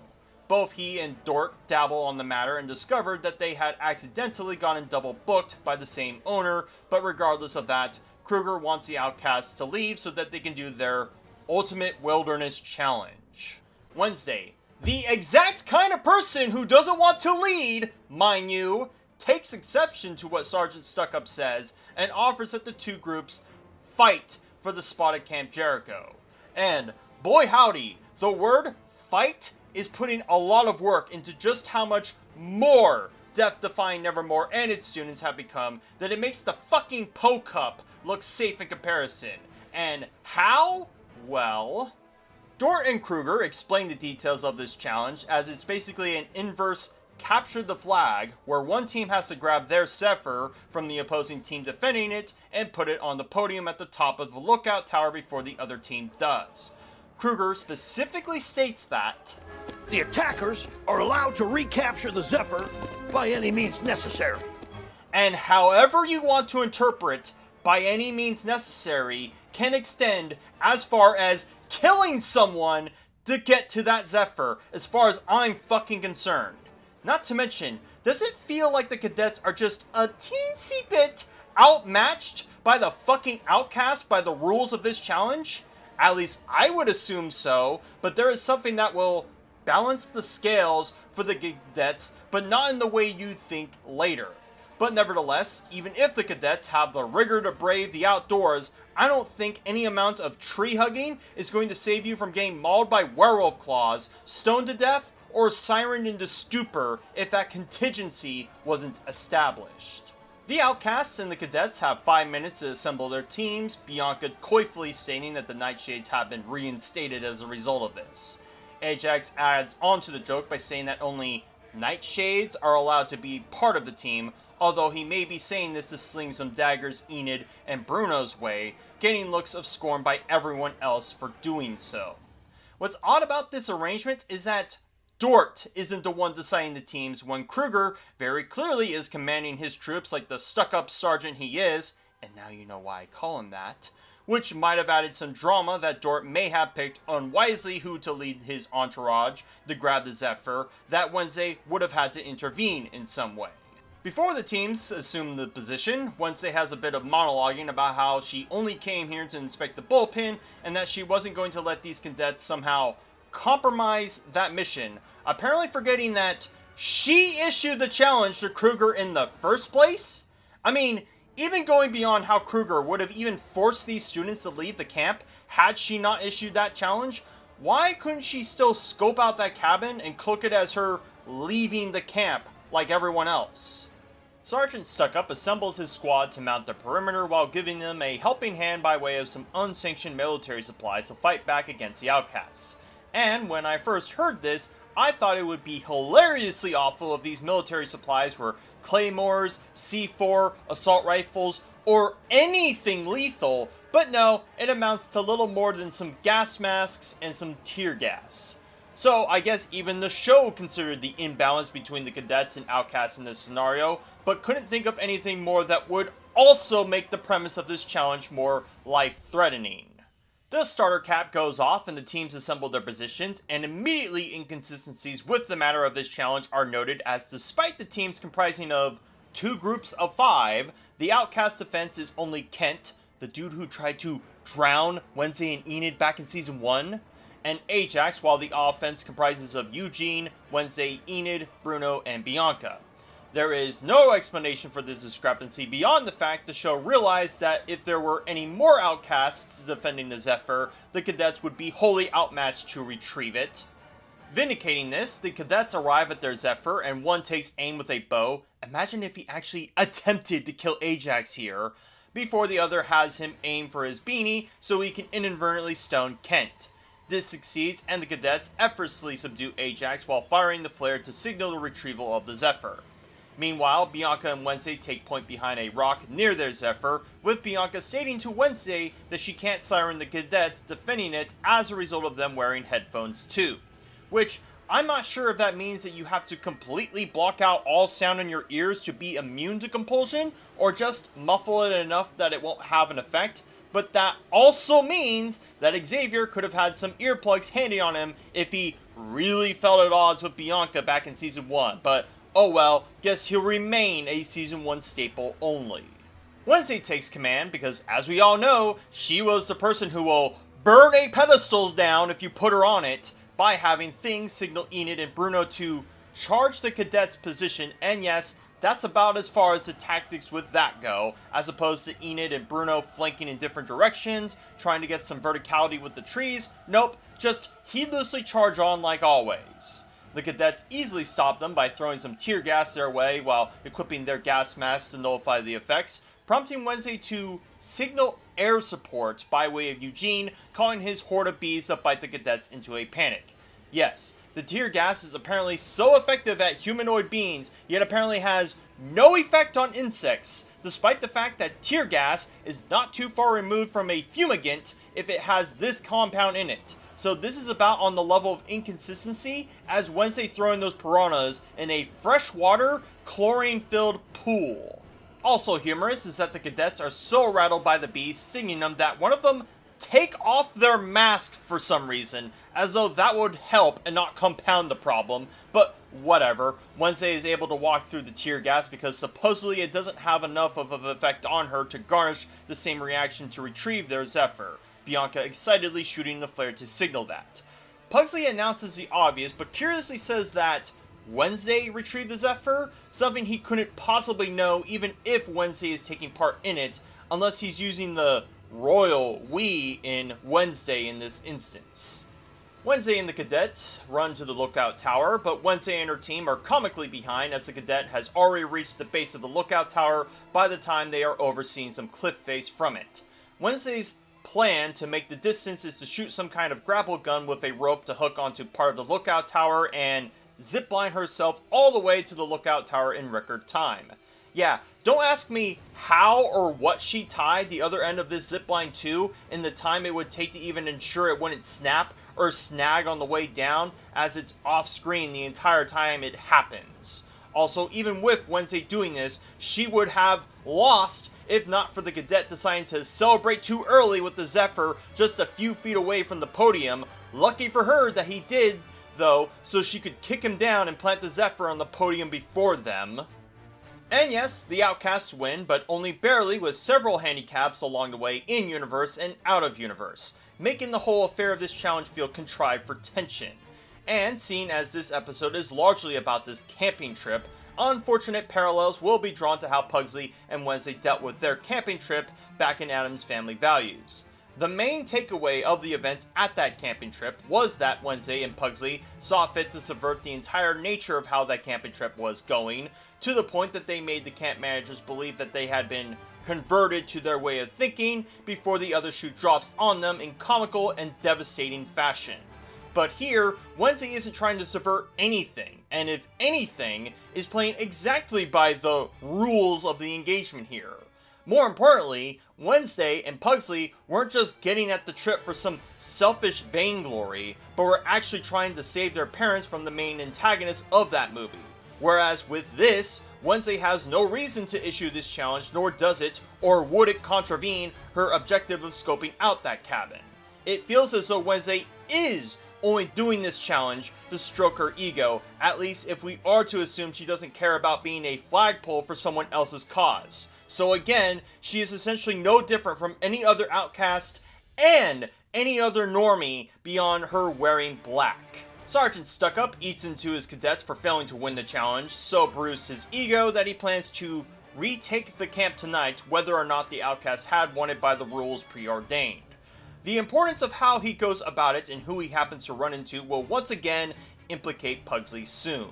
Both he and Dort dabble on the matter and discovered that they had accidentally gotten double booked by the same owner, but regardless of that, Kruger wants the Outcasts to leave so that they can do their ultimate wilderness challenge. Wednesday, the exact kind of person who doesn't want to lead, mind you, takes exception to what Sergeant Stuckup says and offers that the two groups fight for the spot at Camp Jericho. And boy howdy, the word fight is putting a lot of work into just how much more death-defying Nevermore and its students have become that it makes the fucking Poe Cup look safe in comparison. And how? Well, Dort and Kruger explain the details of this challenge as it's basically an inverse capture the flag, where one team has to grab their Zephyr from the opposing team defending it and put it on the podium at the top of the lookout tower before the other team does. Kruger specifically states that the attackers are allowed to recapture the Zephyr by any means necessary. And however you want to interpret by any means necessary can extend as far as killing someone to get to that Zephyr, as far as I'm fucking concerned. Not to mention, does it feel like the cadets are just a teensy bit outmatched by the fucking Outcast by the rules of this challenge? At least I would assume so, but there is something that will balance the scales for the cadets, but not in the way you think later. But nevertheless, even if the cadets have the rigor to brave the outdoors, I don't think any amount of tree hugging is going to save you from getting mauled by werewolf claws, stoned to death, or sirened into stupor if that contingency wasn't established. The outcasts and the cadets have 5 minutes to assemble their teams, Bianca coyfully stating that the Nightshades have been reinstated as a result of this. Ajax adds on to the joke by saying that only Nightshades are allowed to be part of the team, although he may be saying this to sling some daggers Enid and Bruno's way, getting looks of scorn by everyone else for doing so. What's odd about this arrangement is that Dort isn't the one deciding the teams when Kruger very clearly is commanding his troops like the stuck-up sergeant he is, and now you know why I call him that, which might have added some drama that Dort may have picked unwisely who to lead his entourage to grab the Zephyr, that Wednesday would have had to intervene in some way. Before the teams assume the position, Wednesday has a bit of monologuing about how she only came here to inspect the bullpen and that she wasn't going to let these cadets somehow compromise that mission, apparently forgetting that she issued the challenge to Kruger in the first place? I mean, even going beyond how Kruger would have even forced these students to leave the camp had she not issued that challenge, why couldn't she still scope out that cabin and cloak it as her leaving the camp like everyone else? Sergeant Stuckup assembles his squad to mount the perimeter while giving them a helping hand by way of some unsanctioned military supplies to fight back against the outcasts. And when I first heard this, I thought it would be hilariously awful if these military supplies were claymores, C4, assault rifles, or anything lethal, but no, it amounts to little more than some gas masks and some tear gas. So I guess even the show considered the imbalance between the cadets and outcasts in this scenario, but couldn't think of anything more that would also make the premise of this challenge more life-threatening. The starter cap goes off and the teams assemble their positions, and immediately inconsistencies with the matter of this challenge are noted, as despite the teams comprising of 2 groups of 5, the outcast defense is only Kent, the dude who tried to drown Wednesday and Enid back in season 1, and Ajax, while the offense comprises of Eugene, Wednesday, Enid, Bruno, and Bianca. There is no explanation for this discrepancy beyond the fact the show realized that if there were any more outcasts defending the Zephyr, the cadets would be wholly outmatched to retrieve it. Vindicating this, the cadets arrive at their Zephyr and one takes aim with a bow. Imagine if he actually attempted to kill Ajax here, before the other has him aim for his beanie so he can inadvertently stone Kent. This succeeds and the cadets effortlessly subdue Ajax while firing the flare to signal the retrieval of the Zephyr. Meanwhile, Bianca and Wednesday take point behind a rock near their Zephyr, with Bianca stating to Wednesday that she can't siren the cadets defending it as a result of them wearing headphones too. Which, I'm not sure if that means that you have to completely block out all sound in your ears to be immune to compulsion, or just muffle it enough that it won't have an effect, but that also means that Xavier could have had some earplugs handy on him if he really felt at odds with Bianca back in season 1, but oh well, guess he'll remain a season 1 staple only. Wednesday takes command because, as we all know, she was the person who will burn a pedestal down if you put her on it, by having things signal Enid and Bruno to charge the cadets' position, and yes, that's about as far as the tactics with that go, as opposed to Enid and Bruno flanking in different directions, trying to get some verticality with the trees. Nope, just heedlessly charge on like always. The cadets easily stop them by throwing some tear gas their way while equipping their gas masks to nullify the effects, prompting Wednesday to signal air support by way of Eugene, calling his horde of bees to bite the cadets into a panic. Yes, the tear gas is apparently so effective at humanoid beings, yet apparently has no effect on insects, despite the fact that tear gas is not too far removed from a fumigant if it has this compound in it. So this is about on the level of inconsistency as Wednesday throwing those piranhas in a freshwater, chlorine-filled pool. Also humorous is that the cadets are so rattled by the bees stinging them that one of them take off their mask for some reason, as though that would help and not compound the problem, but whatever. Wednesday is able to walk through the tear gas because supposedly it doesn't have enough of an effect on her to garnish the same reaction to retrieve their Zephyr. Bianca excitedly shooting the flare to signal that. Pugsley announces the obvious, but curiously says that Wednesday retrieved the Zephyr, something he couldn't possibly know even if Wednesday is taking part in it, unless he's using the royal we in Wednesday in this instance. Wednesday and the cadet run to the lookout tower, but Wednesday and her team are comically behind as the cadet has already reached the base of the lookout tower by the time they are overseeing some cliff face from it. Wednesday's plan to make the distance is to shoot some kind of grapple gun with a rope to hook onto part of the lookout tower and zipline herself all the way to the lookout tower in record time. Yeah, don't ask me how or what she tied the other end of this zipline to in the time it would take to even ensure it wouldn't snap or snag on the way down, as it's off screen the entire time it happens. Also, even with Wednesday doing this, she would have lost if not for the cadet deciding to celebrate too early with the Zephyr just a few feet away from the podium. Lucky for her that he did, though, so she could kick him down and plant the Zephyr on the podium before them. And yes, the Outcasts win, but only barely, with several handicaps along the way in-universe and out-of-universe, making the whole affair of this challenge feel contrived for tension. And seeing as this episode is largely about this camping trip, unfortunate parallels will be drawn to how Pugsley and Wednesday dealt with their camping trip back in Addams Family Values. The main takeaway of the events at that camping trip was that Wednesday and Pugsley saw fit to subvert the entire nature of how that camping trip was going, to the point that they made the camp managers believe that they had been converted to their way of thinking before the other shoe drops on them in comical and devastating fashion. But here, Wednesday isn't trying to subvert anything, and if anything, is playing exactly by the rules of the engagement here. More importantly, Wednesday and Pugsley weren't just getting at the trip for some selfish vainglory, but were actually trying to save their parents from the main antagonists of that movie. Whereas with this, Wednesday has no reason to issue this challenge, nor does it, or would it contravene her objective of scoping out that cabin. It feels as though Wednesday is only doing this challenge to stroke her ego, at least if we are to assume she doesn't care about being a flagpole for someone else's cause. So again, she is essentially no different from any other outcast and any other normie beyond her wearing black. Sergeant Stuckup eats into his cadets for failing to win the challenge, so bruised his ego that he plans to retake the camp tonight whether or not the outcast had won it by the rules preordained. The importance of how he goes about it and who he happens to run into will once again implicate Pugsley soon.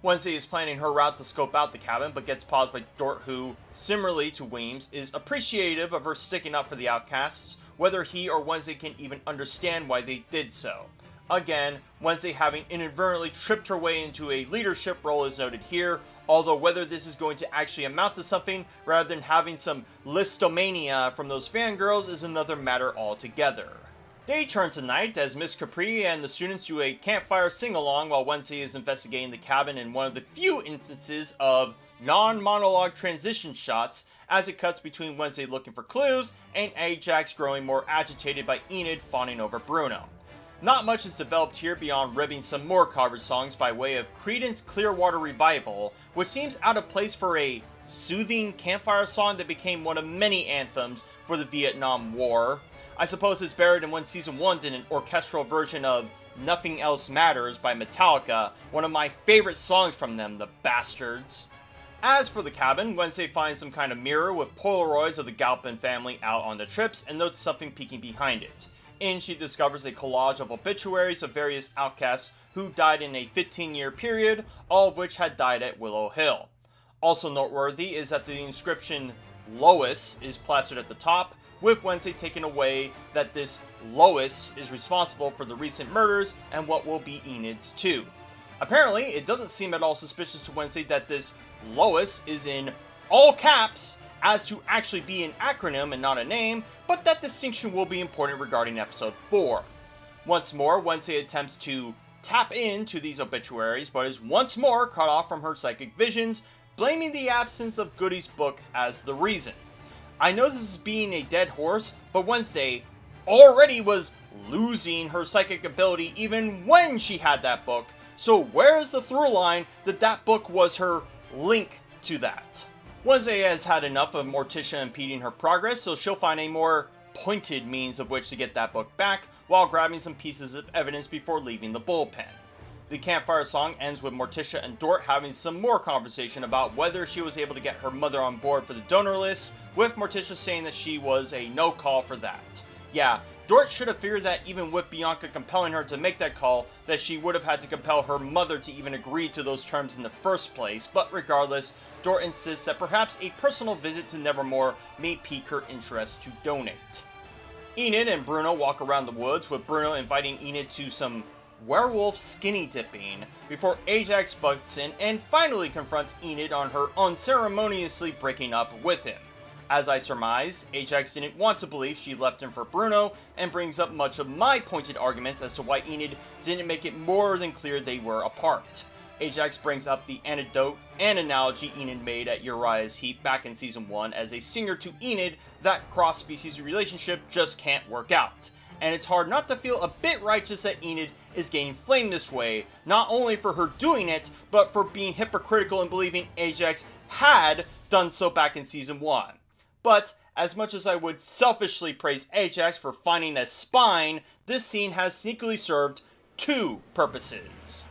Wednesday is planning her route to scope out the cabin, but gets paused by Dort, who, similarly to Weems, is appreciative of her sticking up for the outcasts, whether he or Wednesday can even understand why they did so. Again, Wednesday having inadvertently tripped her way into a leadership role is noted here, although whether this is going to actually amount to something rather than having some listomania from those fangirls is another matter altogether. Day turns to night as Miss Capri and the students do a campfire sing-along while Wednesday is investigating the cabin in one of the few instances of non-monologue transition shots as it cuts between Wednesday looking for clues and Ajax growing more agitated by Enid fawning over Bruno. Not much is developed here beyond ribbing some more cover songs by way of Creedence Clearwater Revival, which seems out of place for a soothing campfire song that became one of many anthems for the Vietnam War. I suppose it's better than when Season 1 did an orchestral version of Nothing Else Matters by Metallica, one of my favorite songs from them, the bastards. As for the cabin, Wednesday finds some kind of mirror with Polaroids of the Galpin family out on the trips and notes something peeking behind it. In, she discovers a collage of obituaries of various outcasts who died in a 15-year period, all of which had died at Willow Hill. Also noteworthy is that the inscription Lois is plastered at the top, with Wednesday taking away that this Lois is responsible for the recent murders and what will be Enid's too. Apparently, it doesn't seem at all suspicious to Wednesday that this Lois is in all caps as to actually be an acronym and not a name, but that distinction will be important regarding episode 4. Once more, Wednesday attempts to tap into these obituaries, but is once more cut off from her psychic visions, blaming the absence of Goody's book as the reason. I know this is being a dead horse, but Wednesday already was losing her psychic ability even when she had that book, so where is the through line that that book was her link to that? Wednesday has had enough of Morticia impeding her progress, so she'll find a more pointed means of which to get that book back, while grabbing some pieces of evidence before leaving the bullpen. The campfire song ends with Morticia and Dort having some more conversation about whether she was able to get her mother on board for the donor list, with Morticia saying that she was a no call for that. Yeah, Dort should have figured that even with Bianca compelling her to make that call, that she would have had to compel her mother to even agree to those terms in the first place, but regardless, Dort insists that perhaps a personal visit to Nevermore may pique her interest to donate. Enid and Bruno walk around the woods, with Bruno inviting Enid to some werewolf skinny dipping, before Ajax butts in and finally confronts Enid on her unceremoniously breaking up with him. As I surmised, Ajax didn't want to believe she left him for Bruno, and brings up much of my pointed arguments as to why Enid didn't make it more than clear they were apart. Ajax brings up the anecdote and analogy Enid made at Uriah's Heap back in Season 1 as a singer to Enid that cross-species relationship just can't work out. And it's hard not to feel a bit righteous that Enid is getting flamed this way, not only for her doing it, but for being hypocritical and believing Ajax had done so back in Season 1. But, as much as I would selfishly praise Ajax for finding a spine, this scene has sneakily served two purposes.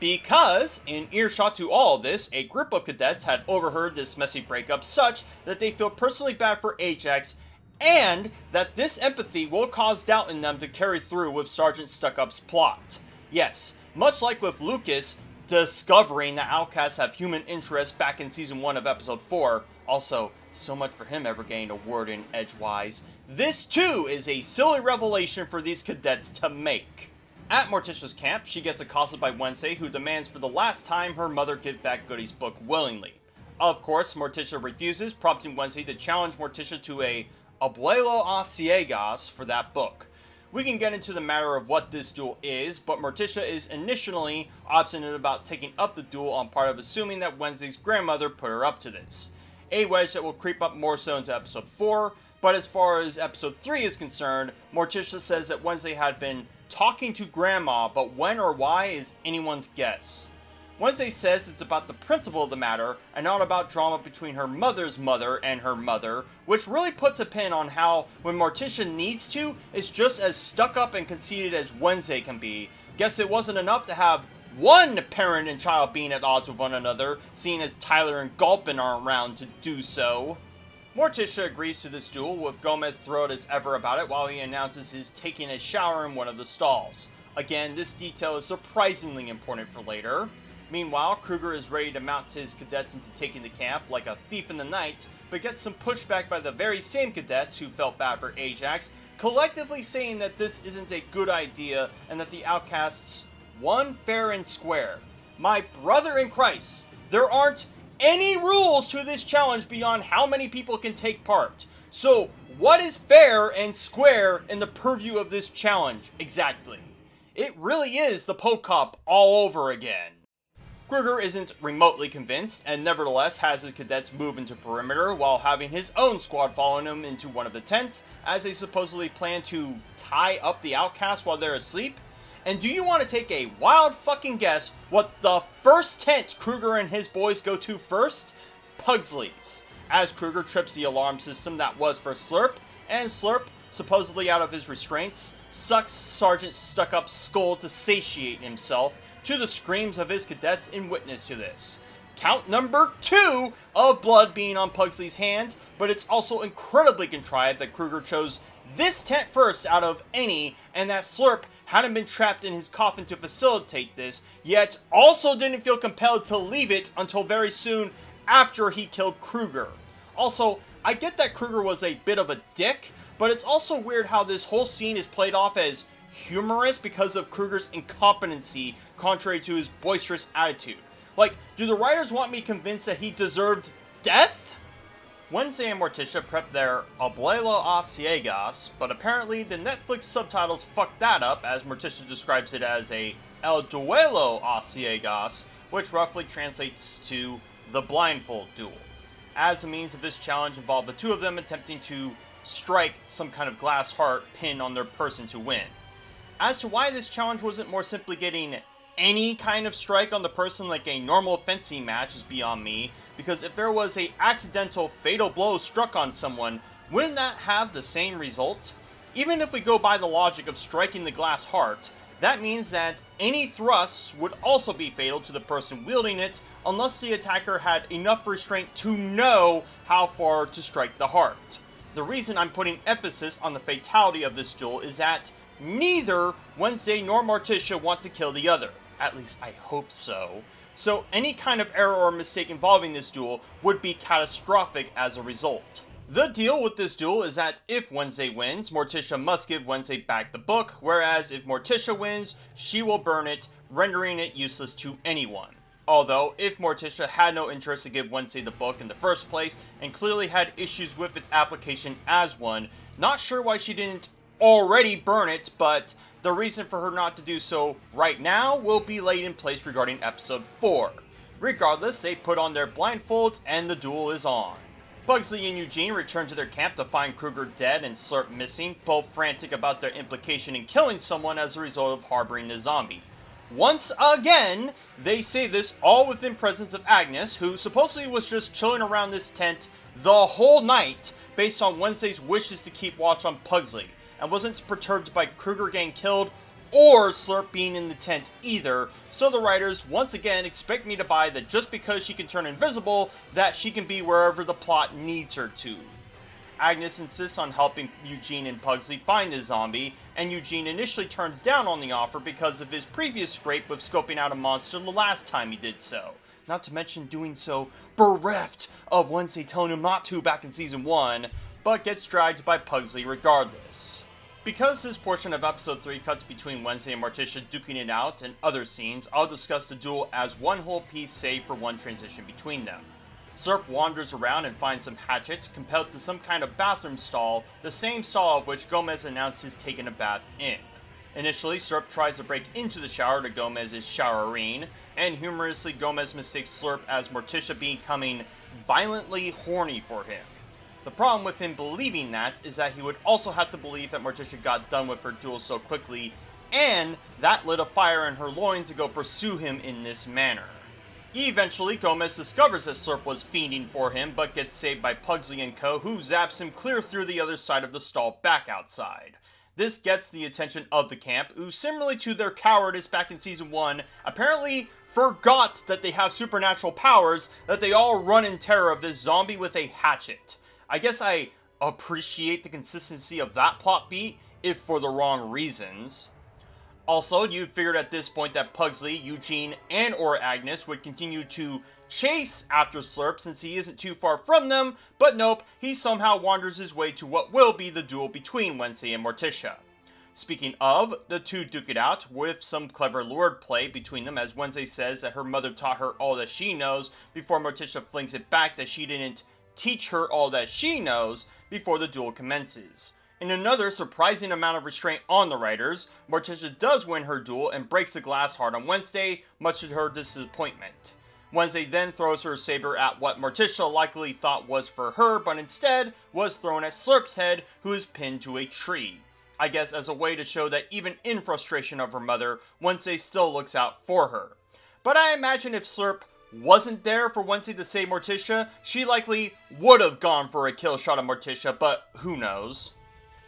Because, in earshot to all of this, a group of cadets had overheard this messy breakup such that they feel personally bad for Ajax, and that this empathy will cause doubt in them to carry through with Sergeant Stuckup's plot. Yes, much like with Lucas discovering that outcasts have human interest back in Season 1 of Episode 4, also, so much for him ever getting a word in edgewise, this too is a silly revelation for these cadets to make. At Morticia's camp, she gets accosted by Wednesday, who demands for the last time her mother give back Goody's book willingly. Of course, Morticia refuses, prompting Wednesday to challenge Morticia to a abuelo a ciegas for that book. We can get into the matter of what this duel is, but Morticia is initially obstinate about taking up the duel on part of assuming that Wednesday's grandmother put her up to this. A wedge that will creep up more so into Episode 4, but as far as Episode 3 is concerned, Morticia says that Wednesday had been talking to Grandma, but when or why is anyone's guess. Wednesday says it's about the principle of the matter, and not about drama between her mother's mother and her mother, which really puts a pin on how, when Morticia needs to, is just as stuck up and conceited as Wednesday can be. Guess it wasn't enough to have one parent and child being at odds with one another, seeing as Tyler and Gulpin aren't around to do so. Morticia agrees to this duel, with Gomez thrilled as ever about it while he announces his taking a shower in one of the stalls. Again, this detail is surprisingly important for later. Meanwhile, Kruger is ready to mount his cadets into taking the camp like a thief in the night, but gets some pushback by the very same cadets who felt bad for Ajax, collectively saying that this isn't a good idea and that the outcasts won fair and square. My brother in Christ, there aren't any rules to this challenge beyond how many people can take part. So, what is fair and square in the purview of this challenge exactly? It really is the Poke Cop all over again. Kruger isn't remotely convinced, and nevertheless has his cadets move into perimeter while having his own squad following him into one of the tents, as they supposedly plan to tie up the outcasts while they're asleep. And do you want to take a wild fucking guess what the first tent Kruger and his boys go to first? Pugsley's, as Kruger trips the alarm system that was for Slurp, and Slurp, supposedly out of his restraints, sucks Sergeant Stuckup's skull to satiate himself, to the screams of his cadets in witness to this. Count number 2 of blood being on Pugsley's hands, but it's also incredibly contrived that Kruger chose this tent first out of any, and that Slurp hadn't been trapped in his coffin to facilitate this, yet also didn't feel compelled to leave it until very soon after he killed Kruger. Also, I get that Kruger was a bit of a dick, but it's also weird how this whole scene is played off as humorous because of Kruger's incompetency, contrary to his boisterous attitude. Like, do the writers want me convinced that he deserved death? Wednesday and Morticia prep their abuelo a ciegas, but apparently the Netflix subtitles fucked that up, as Morticia describes it as a el duelo a ciegas, which roughly translates to the blindfold duel. As the means of this challenge involved the two of them attempting to strike some kind of glass heart pin on their person to win. As to why this challenge wasn't more simply getting any kind of strike on the person like a normal fencing match is beyond me, because if there was a accidental fatal blow struck on someone, Wouldn't that have the same result? Even if we go by the logic of striking the glass heart, that means that any thrusts would also be fatal to the person wielding it unless the attacker had enough restraint to know how far to strike the heart. The reason I'm putting emphasis on the fatality of this duel is that neither Wednesday nor Morticia want to kill the other. At least I hope so. So any kind of error or mistake involving this duel would be catastrophic as a result. The deal with this duel is that if Wednesday wins, Morticia must give Wednesday back the book, whereas if Morticia wins, she will burn it, rendering it useless to anyone. Although, if Morticia had no interest to give Wednesday the book in the first place, and clearly had issues with its application as one, not sure why she didn't already burn it, but the reason for her not to do so right now will be laid in place regarding episode 4. Regardless, they put on their blindfolds and the duel is on. Pugsley and Eugene return to their camp to find Kruger dead and Slurp missing, both frantic about their implication in killing someone as a result of harboring the zombie. Once again, they say this all within presence of Agnes, who supposedly was just chilling around this tent the whole night based on Wednesday's wishes to keep watch on Pugsley, and wasn't perturbed by Kruger getting killed or Slurp being in the tent either, so the writers once again expect me to buy that just because she can turn invisible, that she can be wherever the plot needs her to. Agnes insists on helping Eugene and Pugsley find the zombie, and Eugene initially turns down on the offer because of his previous scrape with scoping out a monster the last time he did so. Not to mention doing so bereft of Wednesday telling him not to back in season 1, but gets dragged by Pugsley regardless. Because this portion of episode 3 cuts between Wednesday and Morticia duking it out and other scenes, I'll discuss the duel as one whole piece save for one transition between them. Slurp wanders around and finds some hatchets, compelled to some kind of bathroom stall, the same stall of which Gomez announced he's taken a bath in. Initially, Slurp tries to break into the shower to Gomez's showering, and humorously Gomez mistakes Slurp as Morticia becoming violently horny for him. The problem with him believing that is that he would also have to believe that Morticia got done with her duel so quickly, and that lit a fire in her loins to go pursue him in this manner. Eventually, Gomez discovers that Slurp was fiending for him, but gets saved by Pugsley and co, who zaps him clear through the other side of the stall back outside. This gets the attention of the camp, who similarly to their cowardice back in season 1, apparently forgot that they have supernatural powers, that they all run in terror of this zombie with a hatchet. I guess I appreciate the consistency of that plot beat, if for the wrong reasons. Also, you'd figured at this point that Pugsley, Eugene, and or Agnes would continue to chase after Slurp since he isn't too far from them, but nope, he somehow wanders his way to what will be the duel between Wednesday and Morticia. Speaking of, the two duke it out with some clever lured play between them as Wednesday says that her mother taught her all that she knows before Morticia flings it back that she didn't teach her all that she knows before the duel commences. In another surprising amount of restraint on the writers, Morticia does win her duel and breaks the glass heart on Wednesday, much to her disappointment. Wednesday then throws her saber at what Morticia likely thought was for her, but instead was thrown at Slurp's head, who is pinned to a tree. I guess as a way to show that even in frustration of her mother, Wednesday still looks out for her. But I imagine if Slurp wasn't there for Wednesday to save Morticia, she likely would have gone for a kill shot of Morticia, but who knows.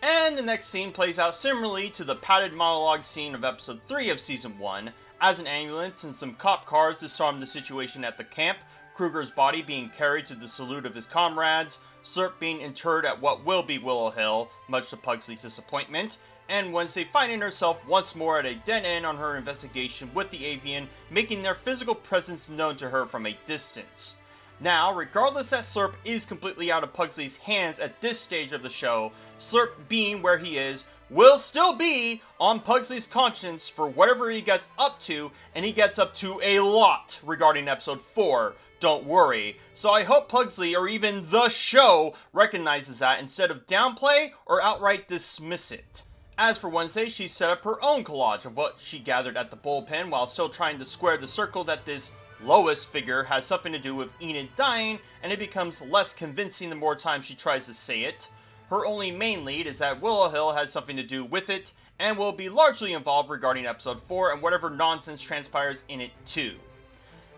And the next scene plays out similarly to the padded monologue scene of episode 3 of season 1, as an ambulance and some cop cars disarm the situation at the camp, Kruger's body being carried to the salute of his comrades, Slurp being interred at what will be Willow Hill, much to Pugsley's disappointment, and Wednesday finding herself once more at a dead end on her investigation with the avian, making their physical presence known to her from a distance. Now, regardless that Slurp is completely out of Pugsley's hands at this stage of the show, Slurp being where he is, will still be on Pugsley's conscience for whatever he gets up to, and he gets up to a lot regarding episode 4, don't worry. So I hope Pugsley, or even the show, recognizes that instead of downplay or outright dismiss it. As for Wednesday, she set up her own collage of what she gathered at the bullpen while still trying to square the circle that this Lois figure has something to do with Enid dying, and it becomes less convincing the more times she tries to say it. Her only main lead is that Willow Hill has something to do with it, and will be largely involved regarding episode 4 and whatever nonsense transpires in it too.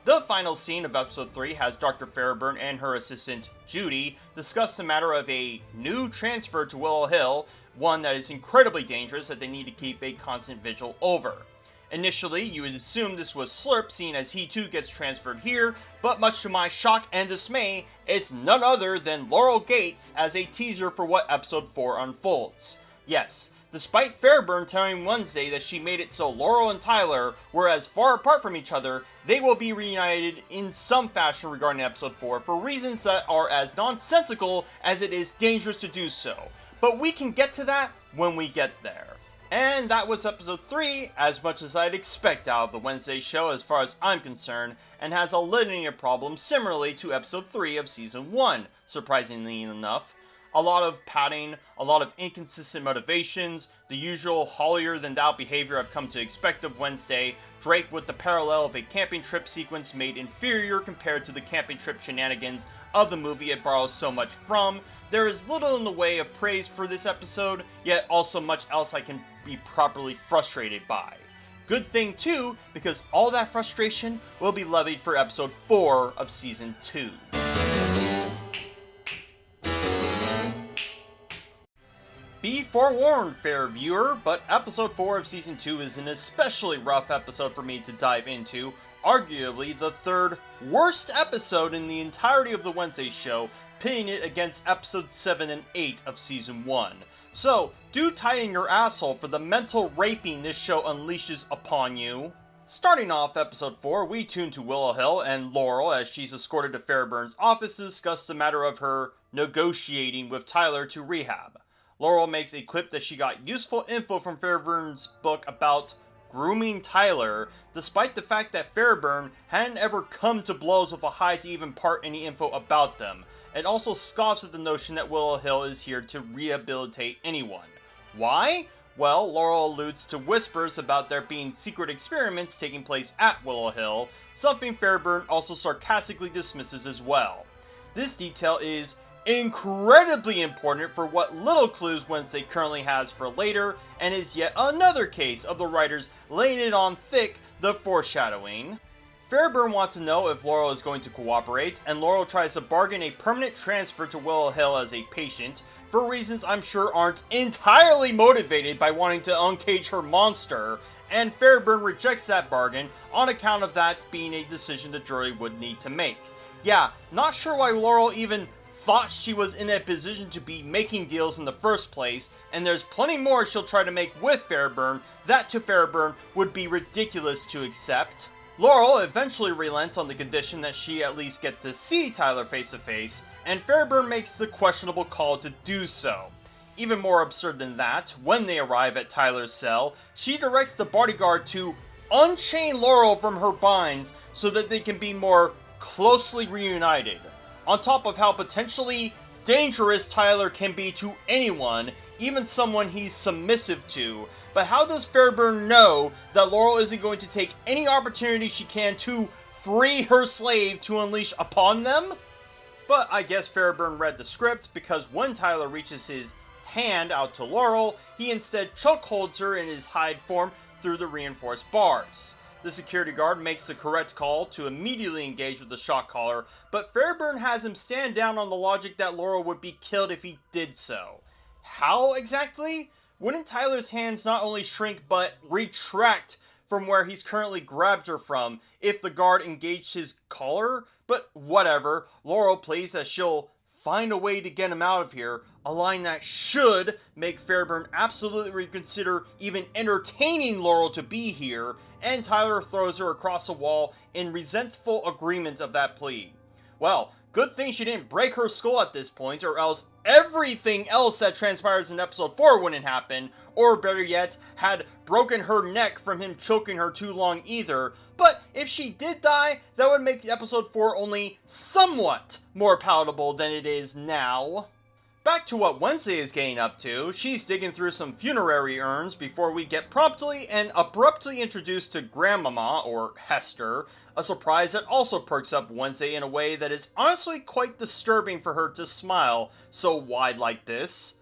The final scene of episode 3 has Dr. Fairburn and her assistant, Judy, discuss the matter of a new transfer to Willow Hill, one that is incredibly dangerous that they need to keep a constant vigil over. Initially, you would assume this was Slurp, seeing as he too gets transferred here, but much to my shock and dismay, it's none other than Laurel Gates as a teaser for what episode 4 unfolds. Yes, despite Fairburn telling Wednesday that she made it so Laurel and Tyler were as far apart from each other, they will be reunited in some fashion regarding episode 4 for reasons that are as nonsensical as it is dangerous to do so. But we can get to that when we get there. And that was episode 3, as much as I'd expect out of the Wednesday show as far as I'm concerned, and has a litany of problems similarly to episode 3 of season 1, surprisingly enough. A lot of padding, a lot of inconsistent motivations, the usual holier-than-thou behavior I've come to expect of Wednesday, Drake with the parallel of a camping trip sequence made inferior compared to the camping trip shenanigans of the movie it borrows so much from. There is little in the way of praise for this episode, yet also much else I can be properly frustrated by. Good thing too, because all that frustration will be levied for episode 4 of season 2. Be forewarned, fair viewer, but episode 4 of season 2 is an especially rough episode for me to dive into, arguably the third worst episode in the entirety of the Wednesday show, pitting it against episodes 7 and 8 of season 1. So, do tighten your asshole for the mental raping this show unleashes upon you. Starting off episode 4, we tune to Willow Hill and Laurel as she's escorted to Fairburn's office to discuss the matter of her negotiating with Tyler to rehab. Laurel makes a quip that she got useful info from Fairburn's book about grooming Tyler, despite the fact that Fairburn hadn't ever come to blows with a Hyde to even part any info about them, and also scoffs at the notion that Willow Hill is here to rehabilitate anyone. Why? Well, Laurel alludes to whispers about there being secret experiments taking place at Willow Hill, something Fairburn also sarcastically dismisses as well. This detail is incredibly important for what little clues Wednesday currently has for later, and is yet another case of the writers laying it on thick, the foreshadowing. Fairburn wants to know if Laurel is going to cooperate, and Laurel tries to bargain a permanent transfer to Willow Hill as a patient, for reasons I'm sure aren't entirely motivated by wanting to uncage her monster, and Fairburn rejects that bargain on account of that being a decision the jury would need to make. Yeah, not sure why Laurel even thought she was in a position to be making deals in the first place, and there's plenty more she'll try to make with Fairburn that to Fairburn would be ridiculous to accept. Laurel eventually relents on the condition that she at least get to see Tyler face to face, and Fairburn makes the questionable call to do so. Even more absurd than that, when they arrive at Tyler's cell, she directs the bodyguard to unchain Laurel from her binds so that they can be more closely reunited. On top of how potentially dangerous Tyler can be to anyone, even someone he's submissive to. But how does Fairburn know that Laurel isn't going to take any opportunity she can to free her slave to unleash upon them? But I guess Fairburn read the script, because when Tyler reaches his hand out to Laurel, he instead chokeholds her in his Hyde form through the reinforced bars. The security guard makes the correct call to immediately engage with the shock collar, but Fairburn has him stand down on the logic that Laurel would be killed if he did so. How exactly? Wouldn't Tyler's hands not only shrink but retract from where he's currently grabbed her from if the guard engaged his collar? But whatever, Laurel pleads that she'll find a way to get him out of here, a line that should make Fairburn absolutely reconsider even entertaining Laurel to be here, and Tyler throws her across the wall in resentful agreement of that plea. Well, good thing she didn't break her skull at this point, or else everything else that transpires in episode 4 wouldn't happen, or better yet, had broken her neck from him choking her too long either. But if she did die, that would make episode 4 only somewhat more palatable than it is now. Back to what Wednesday is getting up to, she's digging through some funerary urns before we get promptly and abruptly introduced to Grandmama, or Hester, a surprise that also perks up Wednesday in a way that is honestly quite disturbing for her to smile so wide like this.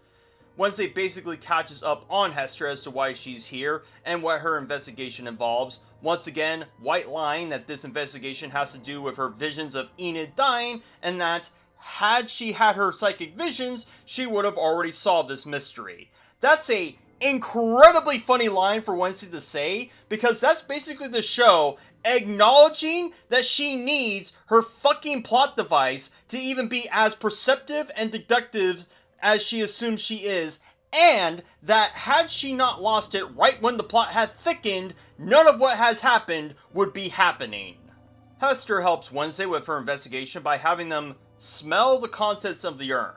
Wednesday basically catches up on Hester as to why she's here and what her investigation involves, once again white lying that this investigation has to do with her visions of Enid dying, and that had she had her psychic visions, she would have already solved this mystery. That's a incredibly funny line for Wednesday to say, because that's basically the show acknowledging that she needs her fucking plot device to even be as perceptive and deductive as she assumes she is, and that had she not lost it right when the plot had thickened, none of what has happened would be happening. Hester helps Wednesday with her investigation by having them smell the contents of the urn.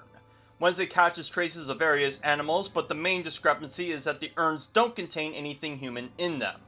Wednesday catches traces of various animals, but the main discrepancy is that the urns don't contain anything human in them.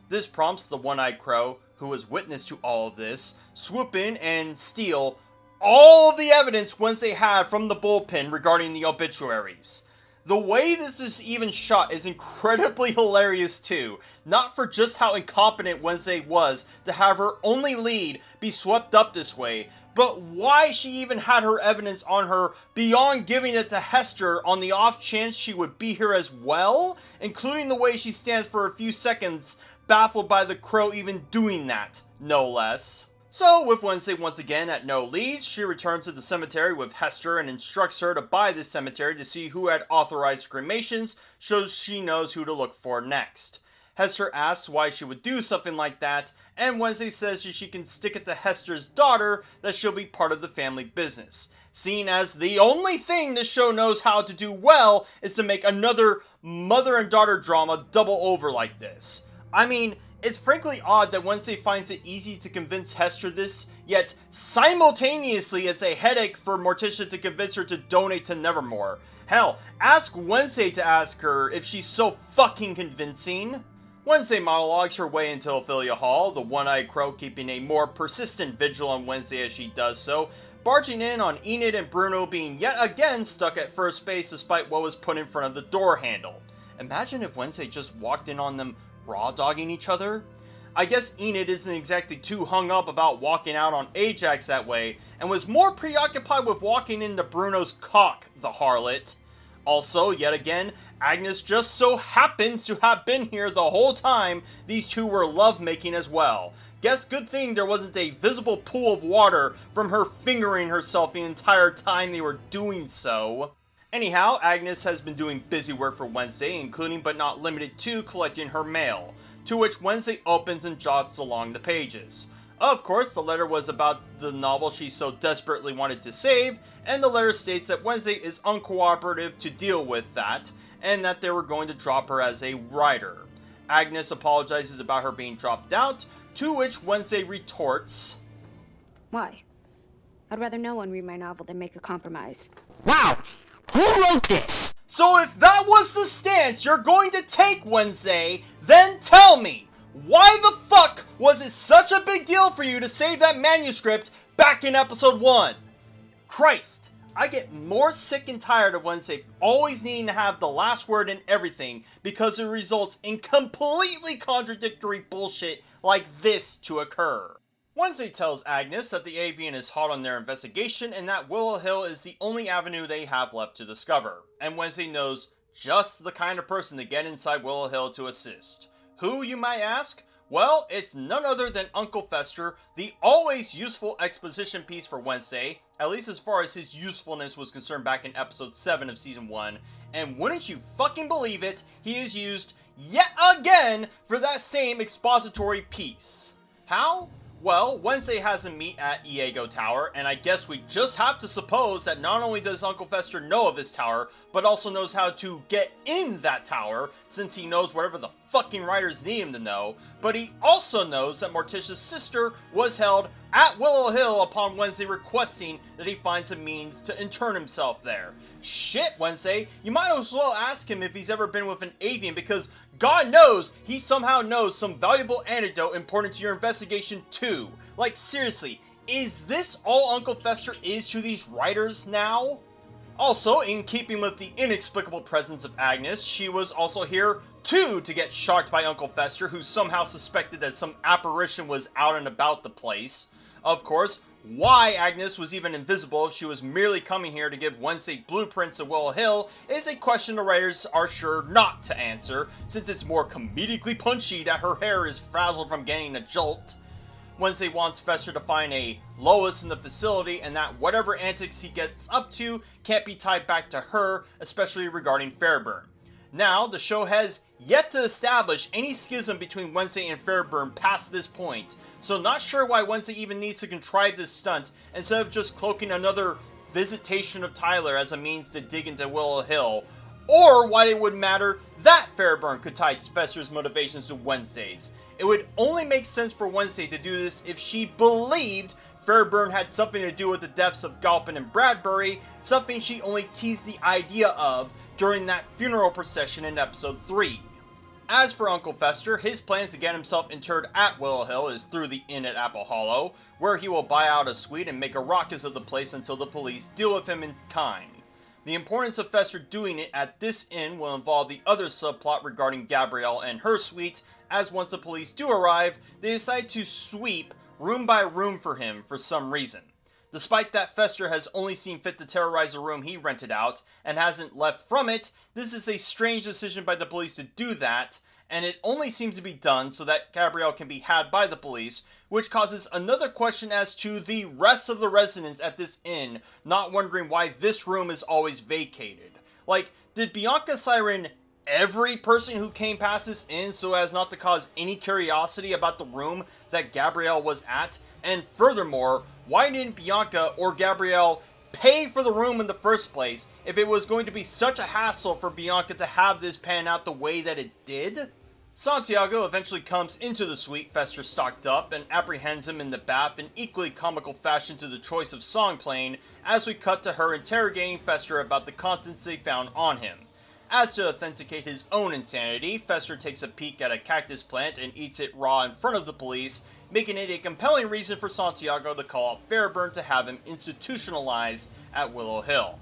This prompts the one-eyed crow, who was witness to all of this, swoop in and steal all of the evidence Wednesday had from the bullpen regarding the obituaries. The way this is even shot is incredibly hilarious too, not for just how incompetent Wednesday was to have her only lead be swept up this way, but why she even had her evidence on her beyond giving it to Hester on the off chance she would be here as well, including the way she stands for a few seconds baffled by the crow even doing that, no less. So, with Wednesday once again at no leads, she returns to the cemetery with Hester and instructs her to buy this cemetery to see who had authorized cremations, so she knows who to look for next. Hester asks why she would do something like that, and Wednesday says she can stick it to Hester's daughter that she'll be part of the family business, seeing as the only thing this show knows how to do well is to make another mother and daughter drama double over like this. I mean, it's frankly odd that Wednesday finds it easy to convince Hester this, yet simultaneously it's a headache for Morticia to convince her to donate to Nevermore. Hell, ask Wednesday to ask her if she's so fucking convincing. Wednesday monologues her way into Ophelia Hall, the one-eyed crow keeping a more persistent vigil on Wednesday as she does so, barging in on Enid and Bruno being yet again stuck at first base despite what was put in front of the door handle. Imagine if Wednesday just walked in on them raw-dogging each other? I guess Enid isn't exactly too hung up about walking out on Ajax that way, and was more preoccupied with walking into Bruno's cock, the harlot. Also, yet again, Agnes just so happens to have been here the whole time these two were lovemaking as well. Guess good thing there wasn't a visible pool of water from her fingering herself the entire time they were doing so. Anyhow, Agnes has been doing busy work for Wednesday, including but not limited to collecting her mail, to which Wednesday opens and jots along the pages. Of course, the letter was about the novel she so desperately wanted to save, and the letter states that Wednesday is uncooperative to deal with that, and that they were going to drop her as a writer. Agnes apologizes about her being dropped out, to which Wednesday retorts, Why? I'd rather no one read my novel than make a compromise. Wow! Who wrote this? So if that was the stance you're going to take, Wednesday, then tell me, why the fuck was it such a big deal for you to save that manuscript back in episode 1? Christ, I get more sick and tired of Wednesday always needing to have the last word in everything because it results in completely contradictory bullshit like this to occur. Wednesday tells Agnes that the Avian is hot on their investigation and that Willow Hill is the only avenue they have left to discover, and Wednesday knows just the kind of person to get inside Willow Hill to assist. Who, you might ask? Well, it's none other than Uncle Fester, the always useful exposition piece for Wednesday, at least as far as his usefulness was concerned back in episode 7 of season 1, and wouldn't you fucking believe it, he is used yet again for that same expository piece. How? Well, Wednesday has him meet at AIO Tower, and I guess we just have to suppose that not only does Uncle Fester know of this tower, but also knows how to get in that tower, since he knows whatever the fucking writers need him to know, but he also knows that Morticia's sister was held at Willow Hill upon Wednesday requesting that he finds a means to intern himself there. Shit, Wednesday, you might as well ask him if he's ever been with an avian, because God knows he somehow knows some valuable anecdote important to your investigation too. Like seriously, is this all Uncle Fester is to these writers now? Also, in keeping with the inexplicable presence of Agnes, she was also here too to get shocked by Uncle Fester, who somehow suspected that some apparition was out and about the place. Of course, Why Agnes was even invisible if she was merely coming here to give Wednesday blueprints of Willow Hill is a question the writers are sure not to answer, since it's more comedically punchy that her hair is frazzled from getting a jolt. Wednesday wants Fester to find a Lois in the facility, and that whatever antics he gets up to can't be tied back to her, especially regarding Fairburn. Now, the show has yet to establish any schism between Wednesday and Fairburn past this point, so not sure why Wednesday even needs to contrive this stunt instead of just cloaking another visitation of Tyler as a means to dig into Willow Hill, or why it would matter that Fairburn could tie Fester's motivations to Wednesday's. It would only make sense for Wednesday to do this if she believed Fairburn had something to do with the deaths of Galpin and Bradbury, something she only teased the idea of during that funeral procession in episode 3. As for Uncle Fester, his plans to get himself interred at Willow Hill is through the inn at Apple Hollow, where he will buy out a suite and make a ruckus of the place until the police deal with him in kind. The importance of Fester doing it at this inn will involve the other subplot regarding Gabrielle and her suite, as once the police do arrive, they decide to sweep room by room for him for some reason. Despite that Fester has only seen fit to terrorize a room he rented out, and hasn't left from it, this is a strange decision by the police to do that, and it only seems to be done so that Gabrielle can be had by the police, which causes another question as to the rest of the residents at this inn not wondering why this room is always vacated. Like, did Bianca siren every person who came past this inn so as not to cause any curiosity about the room that Gabrielle was at? And furthermore, why didn't Bianca or Gabrielle pay for the room in the first place if it was going to be such a hassle for Bianca to have this pan out the way that it did? Santiago eventually comes into the suite Fester stocked up and apprehends him in the bath in equally comical fashion to the choice of song playing, as we cut to her interrogating Fester about the contents they found on him. As to authenticate his own insanity, Fester takes a peek at a cactus plant and eats it raw in front of the police, making it a compelling reason for Santiago to call up Fairburn to have him institutionalized at Willow Hill.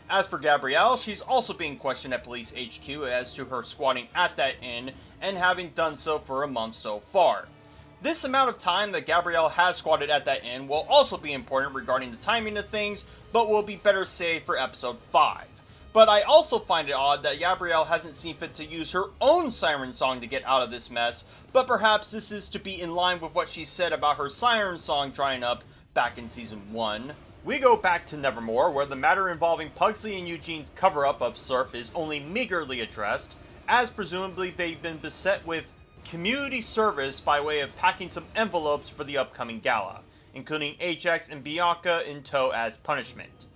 As for Gabrielle, she's also being questioned at Police HQ as to her squatting at that inn, and having done so for a month so far. This amount of time that Gabrielle has squatted at that inn will also be important regarding the timing of things, but will be better saved for episode 5. But I also find it odd that Gabrielle hasn't seen fit to use her own siren song to get out of this mess, but perhaps this is to be in line with what she said about her siren song drying up back in season 1. We go back to Nevermore, where the matter involving Pugsley and Eugene's cover-up of Surf is only meagerly addressed, as presumably they've been beset with community service by way of packing some envelopes for the upcoming gala, including HX and Bianca in tow as punishment.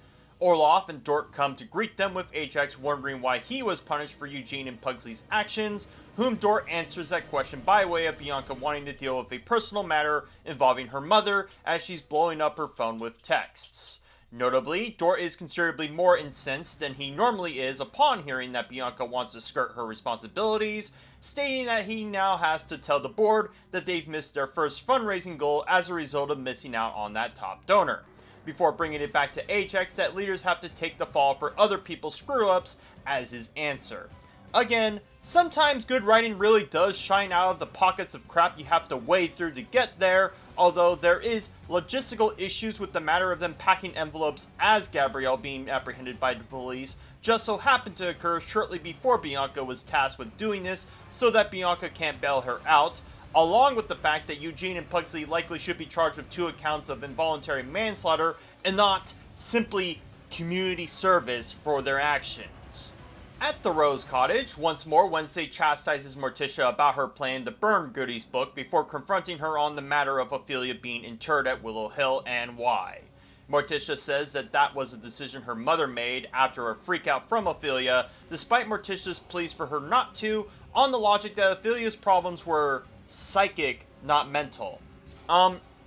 Orloff and Dort come to greet them, with HX wondering why he was punished for Eugene and Pugsley's actions, whom Dort answers that question by way of Bianca wanting to deal with a personal matter involving her mother as she's blowing up her phone with texts. Notably, Dort is considerably more incensed than he normally is upon hearing that Bianca wants to skirt her responsibilities, stating that he now has to tell the board that they've missed their first fundraising goal as a result of missing out on that top donor, before bringing it back to HX that leaders have to take the fall for other people's screw-ups as his answer. Again, sometimes good writing really does shine out of the pockets of crap you have to wade through to get there, although there is logistical issues with the matter of them packing envelopes as Gabrielle being apprehended by the police just so happened to occur shortly before Bianca was tasked with doing this so that Bianca can't bail her out, along with the fact that Eugene and Pugsley likely should be charged with 2 accounts of involuntary manslaughter and not simply community service for their actions. At the Rose Cottage, once more Wednesday chastises Morticia about her plan to burn Goody's book before confronting her on the matter of Ophelia being interred at Willow Hill and why. Morticia says that that was a decision her mother made after a freakout from Ophelia, despite Morticia's pleas for her not to, on the logic that Ophelia's problems were psychic, not mental.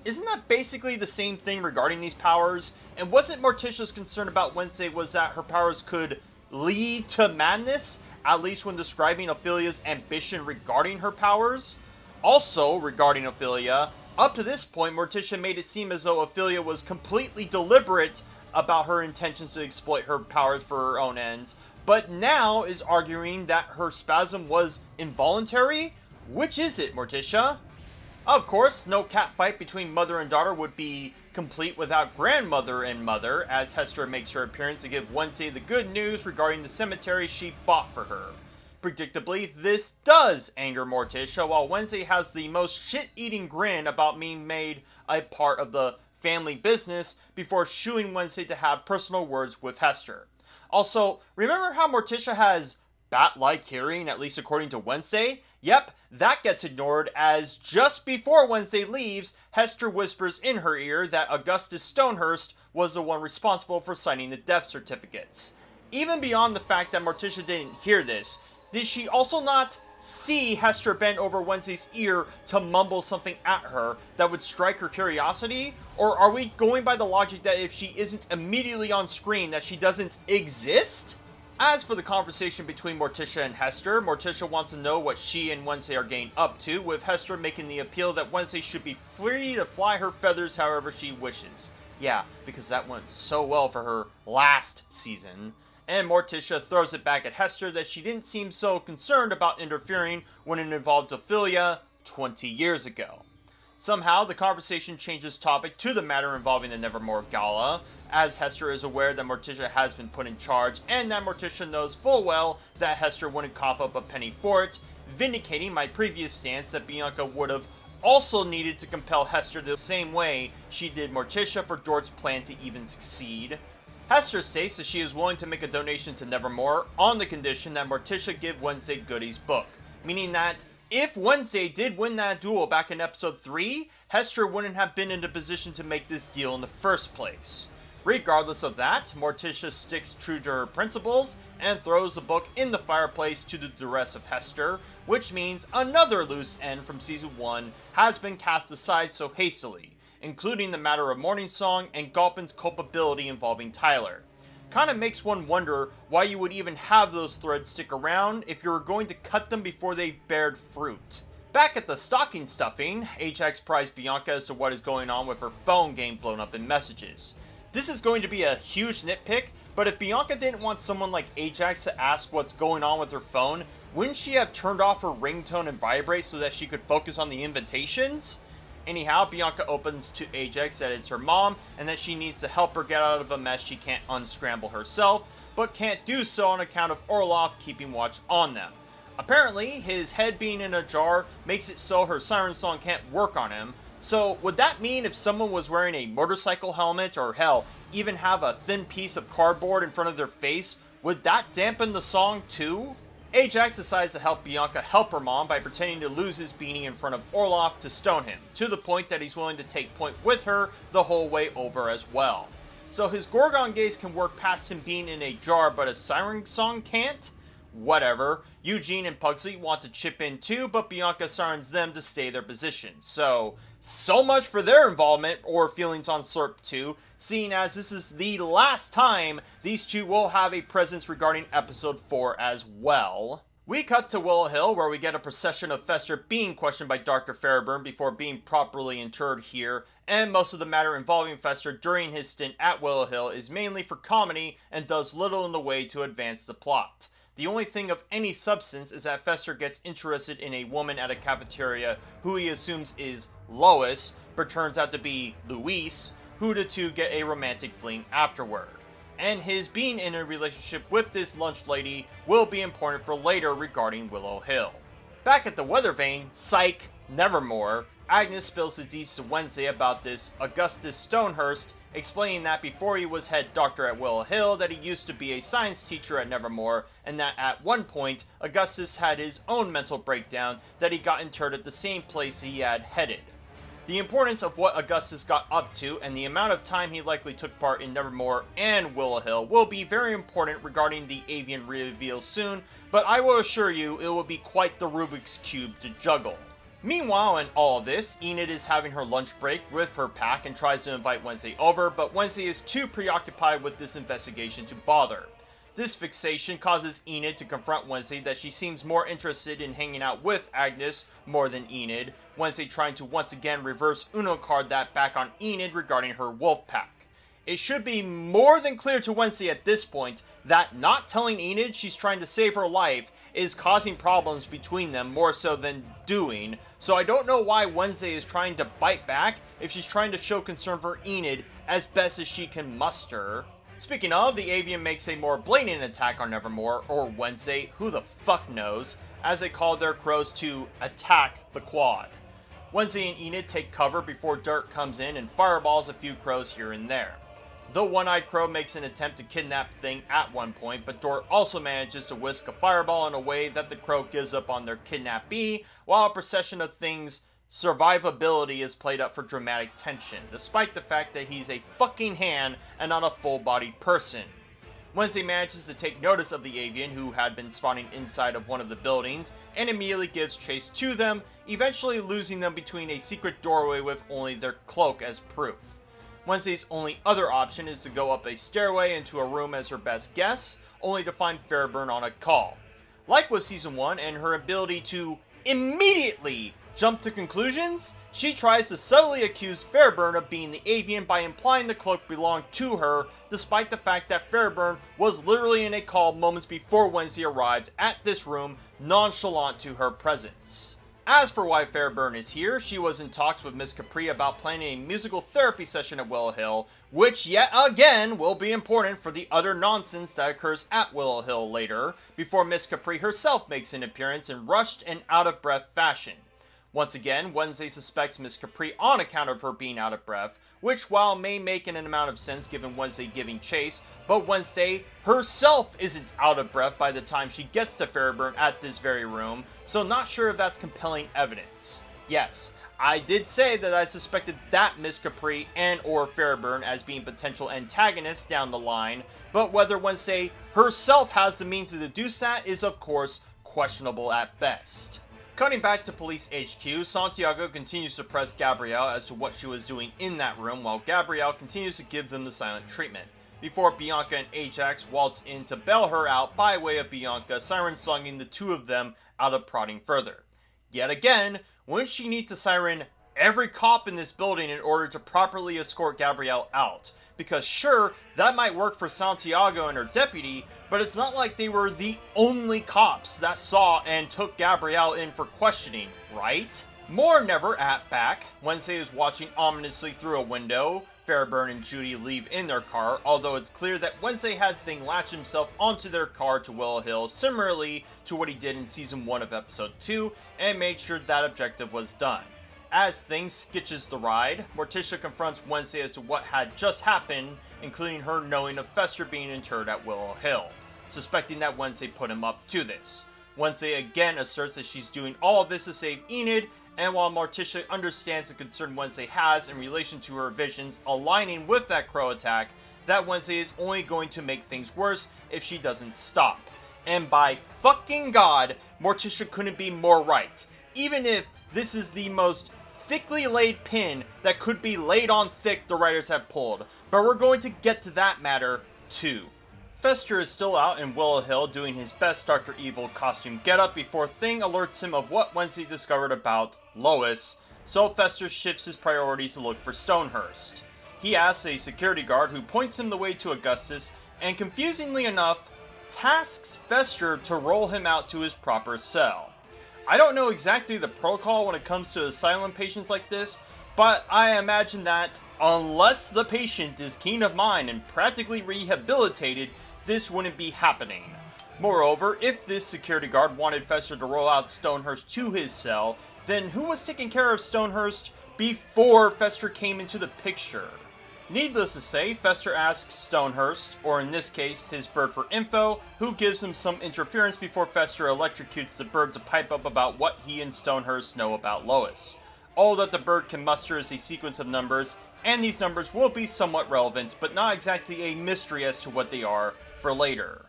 Isn't that basically the same thing regarding these powers? And wasn't Morticia's concern about Wednesday was that her powers could lead to madness, at least when describing Ophelia's ambition regarding her powers? Also, regarding Ophelia, up to this point, Morticia made it seem as though Ophelia was completely deliberate about her intentions to exploit her powers for her own ends, but now is arguing that her spasm was involuntary? Which is it, Morticia? Of course, no catfight between mother and daughter would be complete without grandmother and mother, as Hester makes her appearance to give Wednesday the good news regarding the cemetery she bought for her. Predictably, this does anger Morticia, while Wednesday has the most shit-eating grin about being made a part of the family business before shooing Wednesday to have personal words with Hester. Also, remember how Morticia has bat-like hearing, at least according to Wednesday? Yep, that gets ignored, as just before Wednesday leaves, Hester whispers in her ear that Augustus Stonehurst was the one responsible for signing the death certificates. Even beyond the fact that Morticia didn't hear this, did she also not see Hester bend over Wednesday's ear to mumble something at her that would strike her curiosity? Or are we going by the logic that if she isn't immediately on screen, that she doesn't exist? As for the conversation between Morticia and Hester, Morticia wants to know what she and Wednesday are getting up to, with Hester making the appeal that Wednesday should be free to fly her feathers however she wishes. Yeah, because that went so well for her last season. And Morticia throws it back at Hester that she didn't seem so concerned about interfering when it involved Ophelia 20 years ago. Somehow, the conversation changes topic to the matter involving the Nevermore Gala, as Hester is aware that Morticia has been put in charge, and that Morticia knows full well that Hester wouldn't cough up a penny for it, vindicating my previous stance that Bianca would have also needed to compel Hester the same way she did Morticia for Dort's plan to even succeed. Hester states that she is willing to make a donation to Nevermore on the condition that Morticia give Wednesday Goody's book, meaning that if Wednesday did win that duel back in episode 3, Hester wouldn't have been in the position to make this deal in the first place. Regardless of that, Morticia sticks true to her principles and throws the book in the fireplace to the duress of Hester, which means another loose end from season 1 has been cast aside so hastily, including the matter of Morningsong and Galpin's culpability involving Tyler. Kinda makes one wonder why you would even have those threads stick around if you were going to cut them before they bared fruit. Back at the stocking stuffing, Ajax pries Bianca as to what is going on with her phone getting blown up in messages. This is going to be a huge nitpick, but if Bianca didn't want someone like Ajax to ask what's going on with her phone, wouldn't she have turned off her ringtone and vibrate so that she could focus on the invitations? Anyhow, Bianca opens to Ajax that it's her mom and that she needs to help her get out of a mess she can't unscramble herself, but can't do so on account of Orloff keeping watch on them. Apparently, his head being in a jar makes it so her siren song can't work on him, so would that mean if someone was wearing a motorcycle helmet, or hell, even have a thin piece of cardboard in front of their face, would that dampen the song too? Ajax decides to help Bianca help her mom by pretending to lose his beanie in front of Orloff to stone him, to the point that he's willing to take point with her the whole way over as well. So his Gorgon gaze can work past him being in a jar, but a siren song can't? Whatever. Eugene and Pugsley want to chip in too, but Bianca sirens them to stay their position. So much for their involvement or feelings on Slurp 2, seeing as this is the last time these two will have a presence regarding episode 4 as well. We cut to Willow Hill, where we get a procession of Fester being questioned by Dr. Fairburn before being properly interred here, and most of the matter involving Fester during his stint at Willow Hill is mainly for comedy and does little in the way to advance the plot. The only thing of any substance is that Fester gets interested in a woman at a cafeteria who he assumes is Lois, but turns out to be Louise, who the two get a romantic fling afterward. And his being in a relationship with this lunch lady will be important for later regarding Willow Hill. Back at the weather vane, psych, nevermore, Agnes spills the deeds to Wednesday about this Augustus Stonehurst, explaining that before he was head doctor at Willow Hill, that he used to be a science teacher at Nevermore, and that at one point, Augustus had his own mental breakdown that he got interred at the same place he had headed. The importance of what Augustus got up to and the amount of time he likely took part in Nevermore and Willow Hill will be very important regarding the avian reveal soon, but I will assure you it will be quite the Rubik's Cube to juggle. Meanwhile, in all of this, Enid is having her lunch break with her pack and tries to invite Wednesday over, but Wednesday is too preoccupied with this investigation to bother. This fixation causes Enid to confront Wednesday that she seems more interested in hanging out with Agnes more than Enid, Wednesday trying to once again reverse Uno card that back on Enid regarding her wolf pack. It should be more than clear to Wednesday at this point that not telling Enid she's trying to save her life is causing problems between them more so than doing, so I don't know why Wednesday is trying to bite back if she's trying to show concern for Enid as best as she can muster. Speaking of, the avian makes a more blatant attack on Nevermore, or Wednesday, who the fuck knows, as they call their crows to attack the quad. Wednesday and Enid take cover before Dirt comes in and fireballs a few crows here and there. The one-eyed crow makes an attempt to kidnap Thing at one point, but Dort also manages to whisk a fireball in a way that the crow gives up on their kidnappee, while a procession of Thing's survivability is played up for dramatic tension, despite the fact that he's a fucking hand and not a full-bodied person. Wednesday manages to take notice of the avian, who had been spawning inside of one of the buildings, and immediately gives chase to them, eventually losing them between a secret doorway with only their cloak as proof. Wednesday's only other option is to go up a stairway into a room as her best guess, only to find Fairburn on a call. Like with Season 1 and her ability to immediately jump to conclusions, she tries to subtly accuse Fairburn of being the avian by implying the cloak belonged to her, despite the fact that Fairburn was literally in a call moments before Wednesday arrived at this room, nonchalant to her presence. As for why Fairburn is here, she was in talks with Miss Capri about planning a musical therapy session at Willow Hill, which yet again will be important for the utter nonsense that occurs at Willow Hill later, before Miss Capri herself makes an appearance in rushed and out-of-breath fashion. Once again, Wednesday suspects Miss Capri on account of her being out of breath, which while may make an amount of sense given Wednesday giving chase, but Wednesday herself isn't out of breath by the time she gets to Fairburn at this very room, so not sure if that's compelling evidence. Yes, I did say that I suspected that Miss Capri and or Fairburn as being potential antagonists down the line, but whether Wednesday herself has the means to deduce that is of course questionable at best. Cutting back to Police HQ, Santiago continues to press Gabrielle as to what she was doing in that room, while Gabrielle continues to give them the silent treatment, before Bianca and Ajax waltz in to bail her out by way of Bianca siren-songing the two of them out of prodding further. Yet again, wouldn't she need to siren every cop in this building in order to properly escort Gabrielle out? Because sure, that might work for Santiago and her deputy, but it's not like they were the only cops that saw and took Gabrielle in for questioning, right? More never at back. Wednesday is watching ominously through a window. Fairburn and Judy leave in their car, although it's clear that Wednesday had Thing latch himself onto their car to Willow Hill, similarly to what he did in Season 1 of Episode 2, and made sure that objective was done. As Thing sketches the ride, Morticia confronts Wednesday as to what had just happened, including her knowing of Fester being interred at Willow Hill, suspecting that Wednesday put him up to this. Wednesday again asserts that she's doing all of this to save Enid, and while Morticia understands the concern Wednesday has in relation to her visions aligning with that crow attack, that Wednesday is only going to make things worse if she doesn't stop. And by fucking God, Morticia couldn't be more right. Even if this is the most thickly laid pin that could be laid on thick the writers have pulled, but we're going to get to that matter too. Fester is still out in Willow Hill doing his best Dr. Evil costume getup before Thing alerts him of what Wednesday discovered about Lois, so Fester shifts his priorities to look for Stonehurst. He asks a security guard who points him the way to Augustus, and confusingly enough, tasks Fester to roll him out to his proper cell. I don't know exactly the protocol when it comes to asylum patients like this, but I imagine that, unless the patient is keen of mind and practically rehabilitated, this wouldn't be happening. Moreover, if this security guard wanted Fester to roll out Stonehurst to his cell, then who was taking care of Stonehurst before Fester came into the picture? Needless to say, Fester asks Stonehurst, or in this case, his bird for info, who gives him some interference before Fester electrocutes the bird to pipe up about what he and Stonehurst know about Lois. All that the bird can muster is a sequence of numbers, and these numbers will be somewhat relevant, but not exactly a mystery as to what they are for later.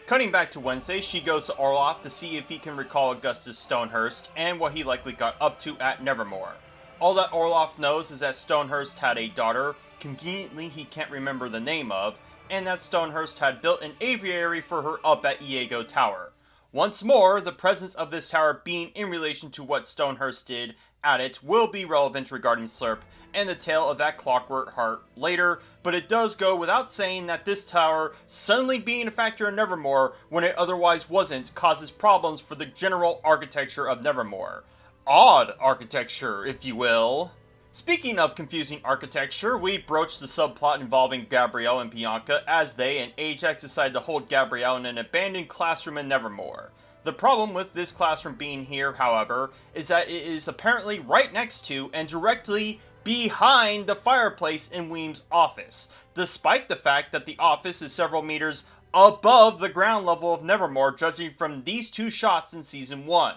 Cutting back to Wednesday, she goes to Orloff to see if he can recall Augustus Stonehurst and what he likely got up to at Nevermore. All that Orloff knows is that Stonehurst had a daughter, conveniently he can't remember the name of, and that Stonehurst had built an aviary for her up at AIO Tower. Once more, the presence of this tower being in relation to what Stonehurst did at it will be relevant regarding Slurp and the tale of that clockwork heart later, but it does go without saying that this tower suddenly being a factor in Nevermore when it otherwise wasn't causes problems for the general architecture of Nevermore. Odd architecture, if you will. Speaking of confusing architecture, we broach the subplot involving Gabrielle and Bianca as they and Ajax decide to hold Gabrielle in an abandoned classroom in Nevermore. The problem with this classroom being here, however, is that it is apparently right next to and directly behind the fireplace in Weem's office, despite the fact that the office is several meters above the ground level of Nevermore, judging from these two shots in Season 1.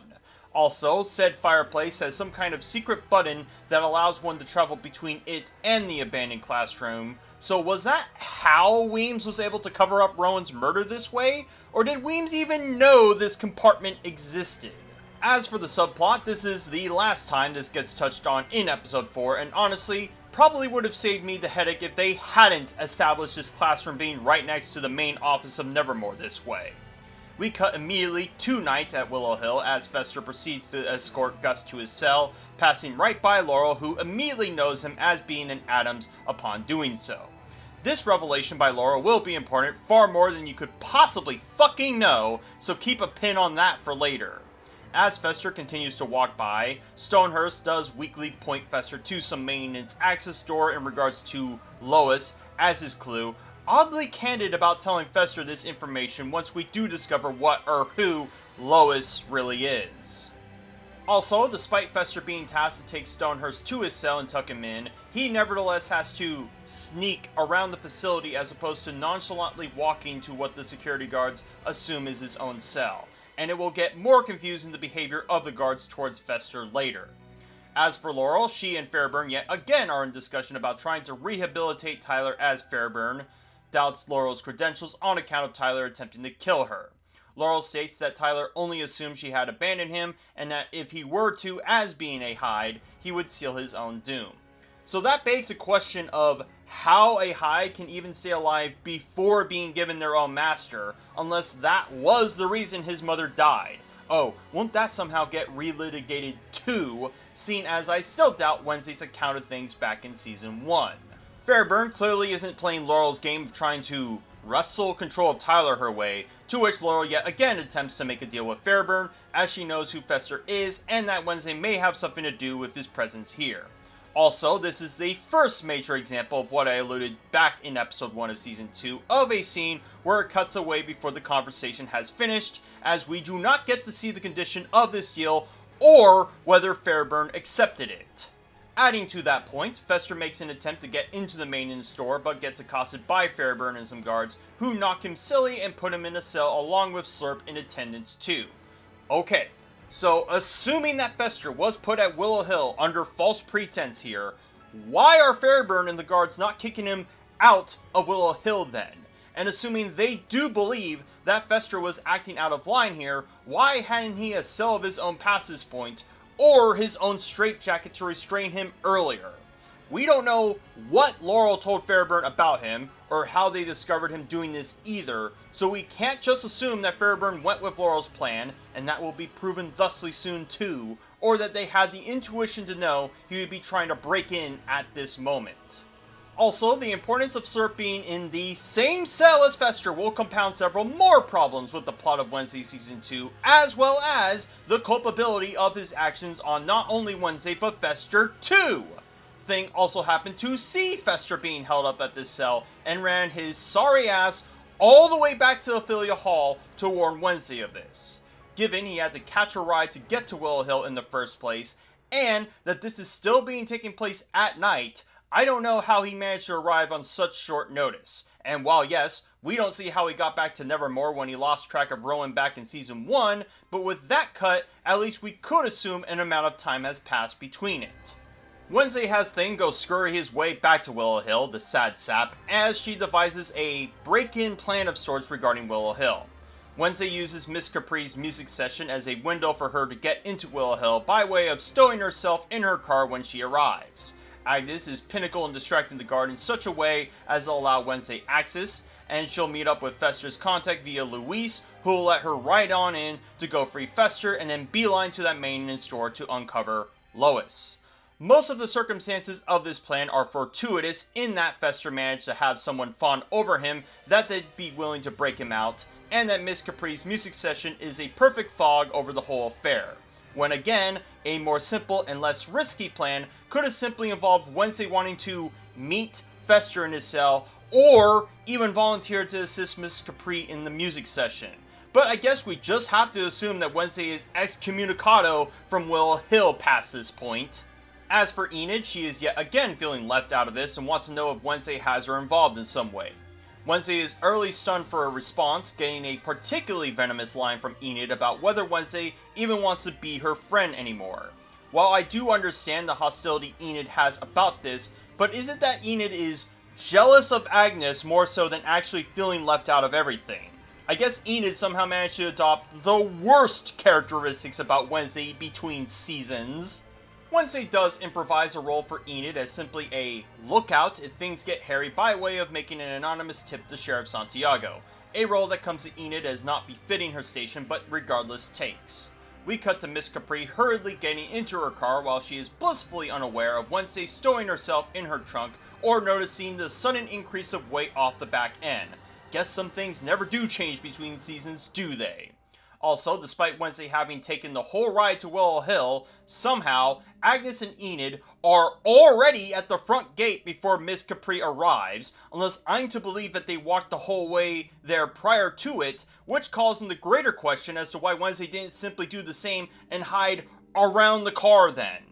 Also, said fireplace has some kind of secret button that allows one to travel between it and the abandoned classroom. So was that how Weems was able to cover up Rowan's murder this way? Or did Weems even know this compartment existed? As for the subplot, this is the last time this gets touched on in episode 4, and honestly, probably would have saved me the headache if they hadn't established this classroom being right next to the main office of Nevermore this way. We cut immediately to night at Willow Hill as Fester proceeds to escort Gus to his cell, passing right by Laurel, who immediately knows him as being an Adams upon doing so. This revelation by Laurel will be important, far more than you could possibly fucking know, so keep a pin on that for later. As Fester continues to walk by, Stonehurst does weakly point Fester to some maintenance access door in regards to Lois as his clue, oddly candid about telling Fester this information once we do discover what or who Lois really is. Also, despite Fester being tasked to take Stonehurst to his cell and tuck him in, he nevertheless has to sneak around the facility as opposed to nonchalantly walking to what the security guards assume is his own cell, and it will get more confusing the behavior of the guards towards Fester later. As for Laurel, she and Fairburn yet again are in discussion about trying to rehabilitate Tyler as Fairburn doubts Laurel's credentials on account of Tyler attempting to kill her. Laurel states that Tyler only assumed she had abandoned him, and that if he were to, as being a Hyde, he would seal his own doom. So that begs a question of how a Hyde can even stay alive before being given their own master, unless that was the reason his mother died. Oh, won't that somehow get relitigated too, seeing as I still doubt Wednesday's account of things back in Season 1. Fairburn clearly isn't playing Laurel's game of trying to wrestle control of Tyler her way, to which Laurel yet again attempts to make a deal with Fairburn, as she knows who Fester is, and that Wednesday may have something to do with his presence here. Also, this is the first major example of what I alluded back in episode 1 of season 2 of a scene where it cuts away before the conversation has finished, as we do not get to see the condition of this deal or whether Fairburn accepted it. Adding to that point, Fester makes an attempt to get into the maintenance store but gets accosted by Fairburn and some guards who knock him silly and put him in a cell along with Slurp in attendance too. Okay, so assuming that Fester was put at Willow Hill under false pretense here, why are Fairburn and the guards not kicking him out of Willow Hill then? And assuming they do believe that Fester was acting out of line here, why hadn't he a cell of his own past this point, or his own straitjacket to restrain him earlier? We don't know what Laurel told Fairburn about him, or how they discovered him doing this either, so we can't just assume that Fairburn went with Laurel's plan, and that will be proven thusly soon too, or that they had the intuition to know he would be trying to break in at this moment. Also, the importance of Slurp being in the same cell as Fester will compound several more problems with the plot of Wednesday Season 2, as well as the culpability of his actions on not only Wednesday but Fester too. Thing also happened to see Fester being held up at this cell and ran his sorry ass all the way back to Ophelia Hall to warn Wednesday of this. Given he had to catch a ride to get to Willow Hill in the first place, and that this is still being taking place at night, I don't know how he managed to arrive on such short notice. And while yes, we don't see how he got back to Nevermore when he lost track of Rowan back in Season 1, but with that cut, at least we could assume an amount of time has passed between it. Wednesday has Thing go scurry his way back to Willow Hill, the sad sap, as she devises a break-in plan of sorts regarding Willow Hill. Wednesday uses Miss Capri's music session as a window for her to get into Willow Hill by way of stowing herself in her car when she arrives. Agnes is pinnacle in distracting the guard in such a way as to allow Wednesday access, and she'll meet up with Fester's contact via Luis, who will let her ride on in to go free Fester and then beeline to that maintenance store to uncover Lois. Most of the circumstances of this plan are fortuitous in that Fester managed to have someone fawn over him that they'd be willing to break him out, and that Miss Capri's music session is a perfect fog over the whole affair. When again, a more simple and less risky plan could have simply involved Wednesday wanting to meet Fester in his cell, or even volunteer to assist Miss Capri in the music session. But I guess we just have to assume that Wednesday is excommunicado from Will Hill past this point. As for Enid, she is yet again feeling left out of this and wants to know if Wednesday has her involved in some way. Wednesday is early stunned for a response, getting a particularly venomous line from Enid about whether Wednesday even wants to be her friend anymore. While I do understand the hostility Enid has about this, but is it that Enid is jealous of Agnes more so than actually feeling left out of everything? I guess Enid somehow managed to adopt the worst characteristics about Wednesday between seasons. Wednesday does improvise a role for Enid as simply a lookout if things get hairy by way of making an anonymous tip to Sheriff Santiago, a role that comes to Enid as not befitting her station but regardless takes. We cut to Miss Capri hurriedly getting into her car while she is blissfully unaware of Wednesday stowing herself in her trunk or noticing the sudden increase of weight off the back end. Guess some things never do change between seasons, do they? Also, despite Wednesday having taken the whole ride to Willow Hill, somehow, Agnes and Enid are already at the front gate before Miss Capri arrives, unless I'm to believe that they walked the whole way there prior to it, which calls into greater question as to why Wednesday didn't simply do the same and hide around the car then.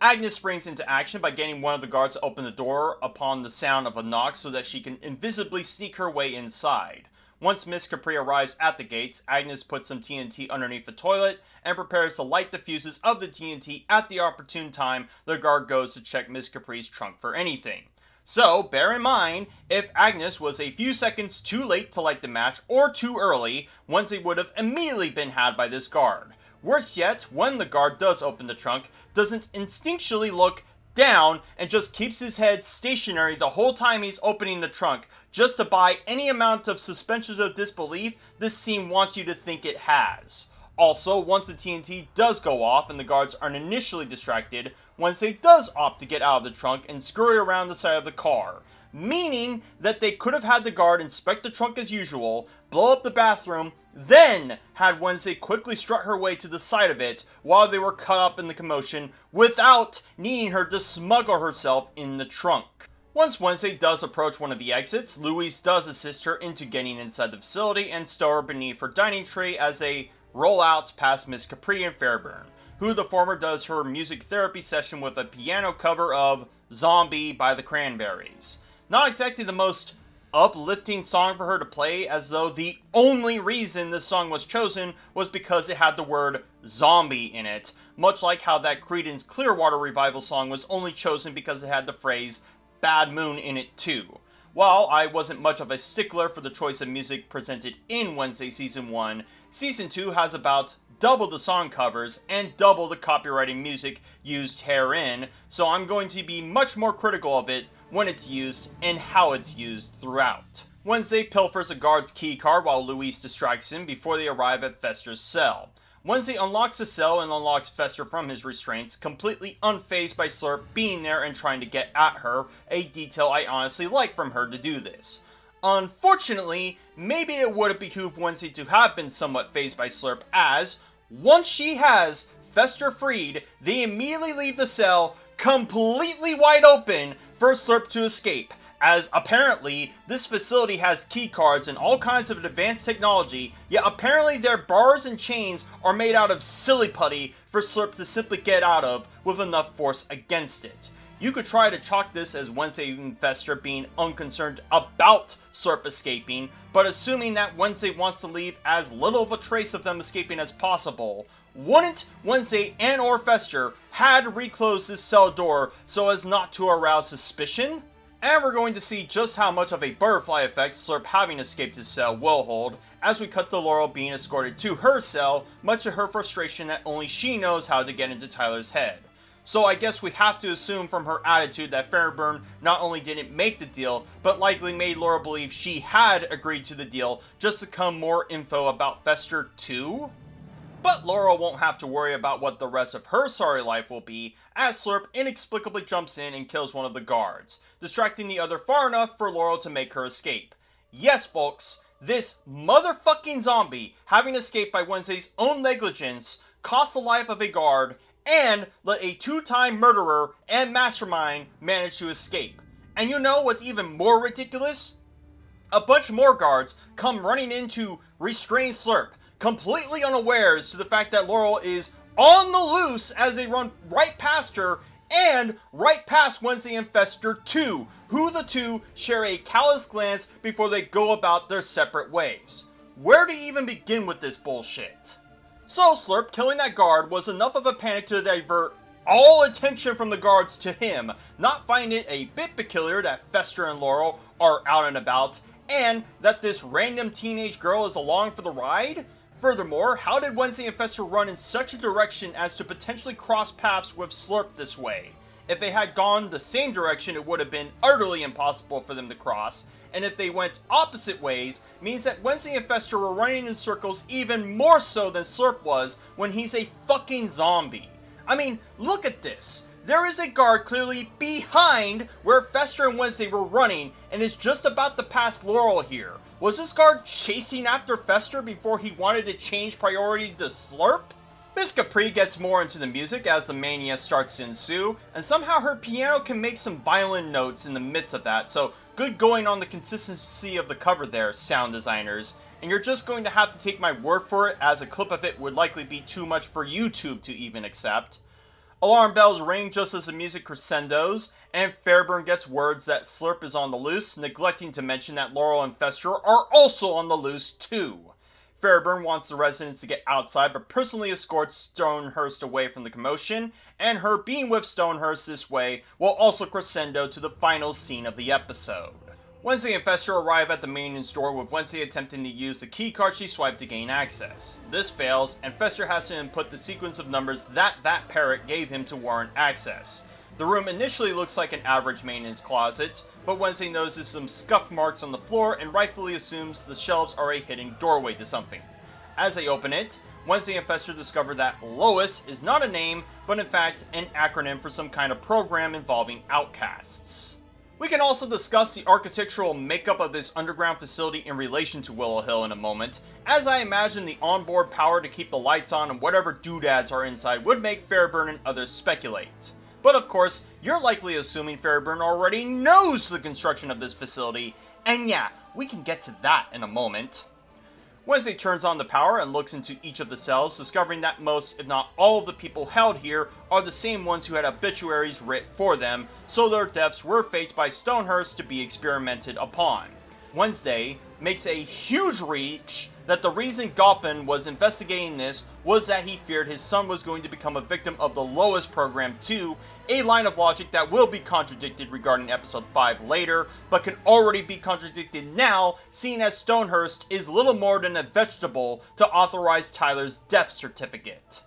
Agnes springs into action by getting one of the guards to open the door upon the sound of a knock so that she can invisibly sneak her way inside. Once Miss Capri arrives at the gates, Agnes puts some TNT underneath the toilet and prepares to light the fuses of the TNT at the opportune time the guard goes to check Miss Capri's trunk for anything. So, bear in mind, if Agnes was a few seconds too late to light the match or too early, Wednesday would have immediately been had by this guard. Worse yet, when the guard does open the trunk, doesn't instinctually look down and just keeps his head stationary the whole time he's opening the trunk, just to buy any amount of suspension of disbelief this scene wants you to think it has. Also, once the TNT does go off and the guards are initially distracted, Wednesday does opt to get out of the trunk and scurry around the side of the car, meaning that they could have had the guard inspect the trunk as usual, blow up the bathroom, then had Wednesday quickly strut her way to the side of it while they were caught up in the commotion without needing her to smuggle herself in the trunk. Once Wednesday does approach one of the exits, Louise does assist her into getting inside the facility and stow her beneath her dining tray as they roll out past Miss Capri and Fairburn, who the former does her music therapy session with a piano cover of Zombie by the Cranberries. Not exactly the most uplifting song for her to play, as though the only reason this song was chosen was because it had the word zombie in it, much like how that Creedence Clearwater Revival song was only chosen because it had the phrase Bad Moon in it too. While I wasn't much of a stickler for the choice of music presented in Wednesday Season 1, Season 2 has about double the song covers and double the copyrighted music used herein, so I'm going to be much more critical of it when it's used and how it's used throughout. Wednesday pilfers a guard's key card while Louise distracts him before they arrive at Fester's cell. Wednesday unlocks the cell and unlocks Fester from his restraints, completely unfazed by Slurp being there and trying to get at her, a detail I honestly like from her to do this. Unfortunately, maybe it would have behooved Wednesday to have been somewhat fazed by Slurp, as, once she has Fester freed, they immediately leave the cell completely wide open for Slurp to escape, as apparently this facility has key cards and all kinds of advanced technology, yet apparently their bars and chains are made out of silly putty for Slurp to simply get out of with enough force against it. You could try to chalk this as Wednesday and Fester being unconcerned about Slurp escaping, but assuming that Wednesday wants to leave as little of a trace of them escaping as possible, wouldn't Wednesday and or Fester had reclosed this cell door so as not to arouse suspicion? And we're going to see just how much of a butterfly effect Slurp having escaped his cell will hold, as we cut to Laurel being escorted to her cell, much to her frustration that only she knows how to get into Tyler's head. So I guess we have to assume from her attitude that Fairburn not only didn't make the deal, but likely made Laura believe she had agreed to the deal just to come more info about Fester too? But Laurel won't have to worry about what the rest of her sorry life will be, as Slurp inexplicably jumps in and kills one of the guards, distracting the other far enough for Laurel to make her escape. Yes, folks, this motherfucking zombie, having escaped by Wednesday's own negligence, cost the life of a guard, and let a two-time murderer and mastermind manage to escape. And you know what's even more ridiculous? A bunch more guards come running in to restrain Slurp, completely unawares to the fact that Laurel is on the loose as they run right past her and right past Wednesday and Fester too, who the two share a callous glance before they go about their separate ways. Where to even begin with this bullshit? So Slurp killing that guard was enough of a panic to divert all attention from the guards to him, not finding it a bit peculiar that Fester and Laurel are out and about, and that this random teenage girl is along for the ride? Furthermore, how did Wednesday and Fester run in such a direction as to potentially cross paths with Slurp this way? If they had gone the same direction, it would have been utterly impossible for them to cross, and if they went opposite ways, means that Wednesday and Fester were running in circles even more so than Slurp was when he's a fucking zombie. I mean, look at this. There is a guard clearly behind where Fester and Wednesday were running and is just about to pass Laurel here. Was this guard chasing after Fester before he wanted to change priority to Slurp? Miss Capri gets more into the music as the mania starts to ensue, and somehow her piano can make some violin notes in the midst of that, so good going on the consistency of the cover there, sound designers. And you're just going to have to take my word for it, as a clip of it would likely be too much for YouTube to even accept. Alarm bells ring just as the music crescendos, and Fairburn gets words that Slurp is on the loose, neglecting to mention that Laurel and Fester are also on the loose too. Fairburn wants the residents to get outside, but personally escorts Stonehurst away from the commotion, and her being with Stonehurst this way will also crescendo to the final scene of the episode. Wednesday and Fester arrive at the maintenance door, with Wednesday attempting to use the keycard she swiped to gain access. This fails, and Fester has to input the sequence of numbers that parrot gave him to warrant access. The room initially looks like an average maintenance closet, but Wednesday notices some scuff marks on the floor and rightfully assumes the shelves are a hidden doorway to something. As they open it, Wednesday and Fester discover that Lois is not a name, but in fact an acronym for some kind of program involving outcasts. We can also discuss the architectural makeup of this underground facility in relation to Willow Hill in a moment, as I imagine the onboard power to keep the lights on and whatever doodads are inside would make Fairburn and others speculate. But of course, you're likely assuming Fairburn already knows the construction of this facility, and yeah, we can get to that in a moment. Wednesday turns on the power and looks into each of the cells, discovering that most, if not all, of the people held here are the same ones who had obituaries writ for them, so their deaths were faked by Stonehurst to be experimented upon. Wednesday makes a huge reach that the reason Galpin was investigating this was that he feared his son was going to become a victim of the Lois program too, a line of logic that will be contradicted regarding episode 5 later, but can already be contradicted now, seeing as Stonehurst is little more than a vegetable to authorize Tyler's death certificate.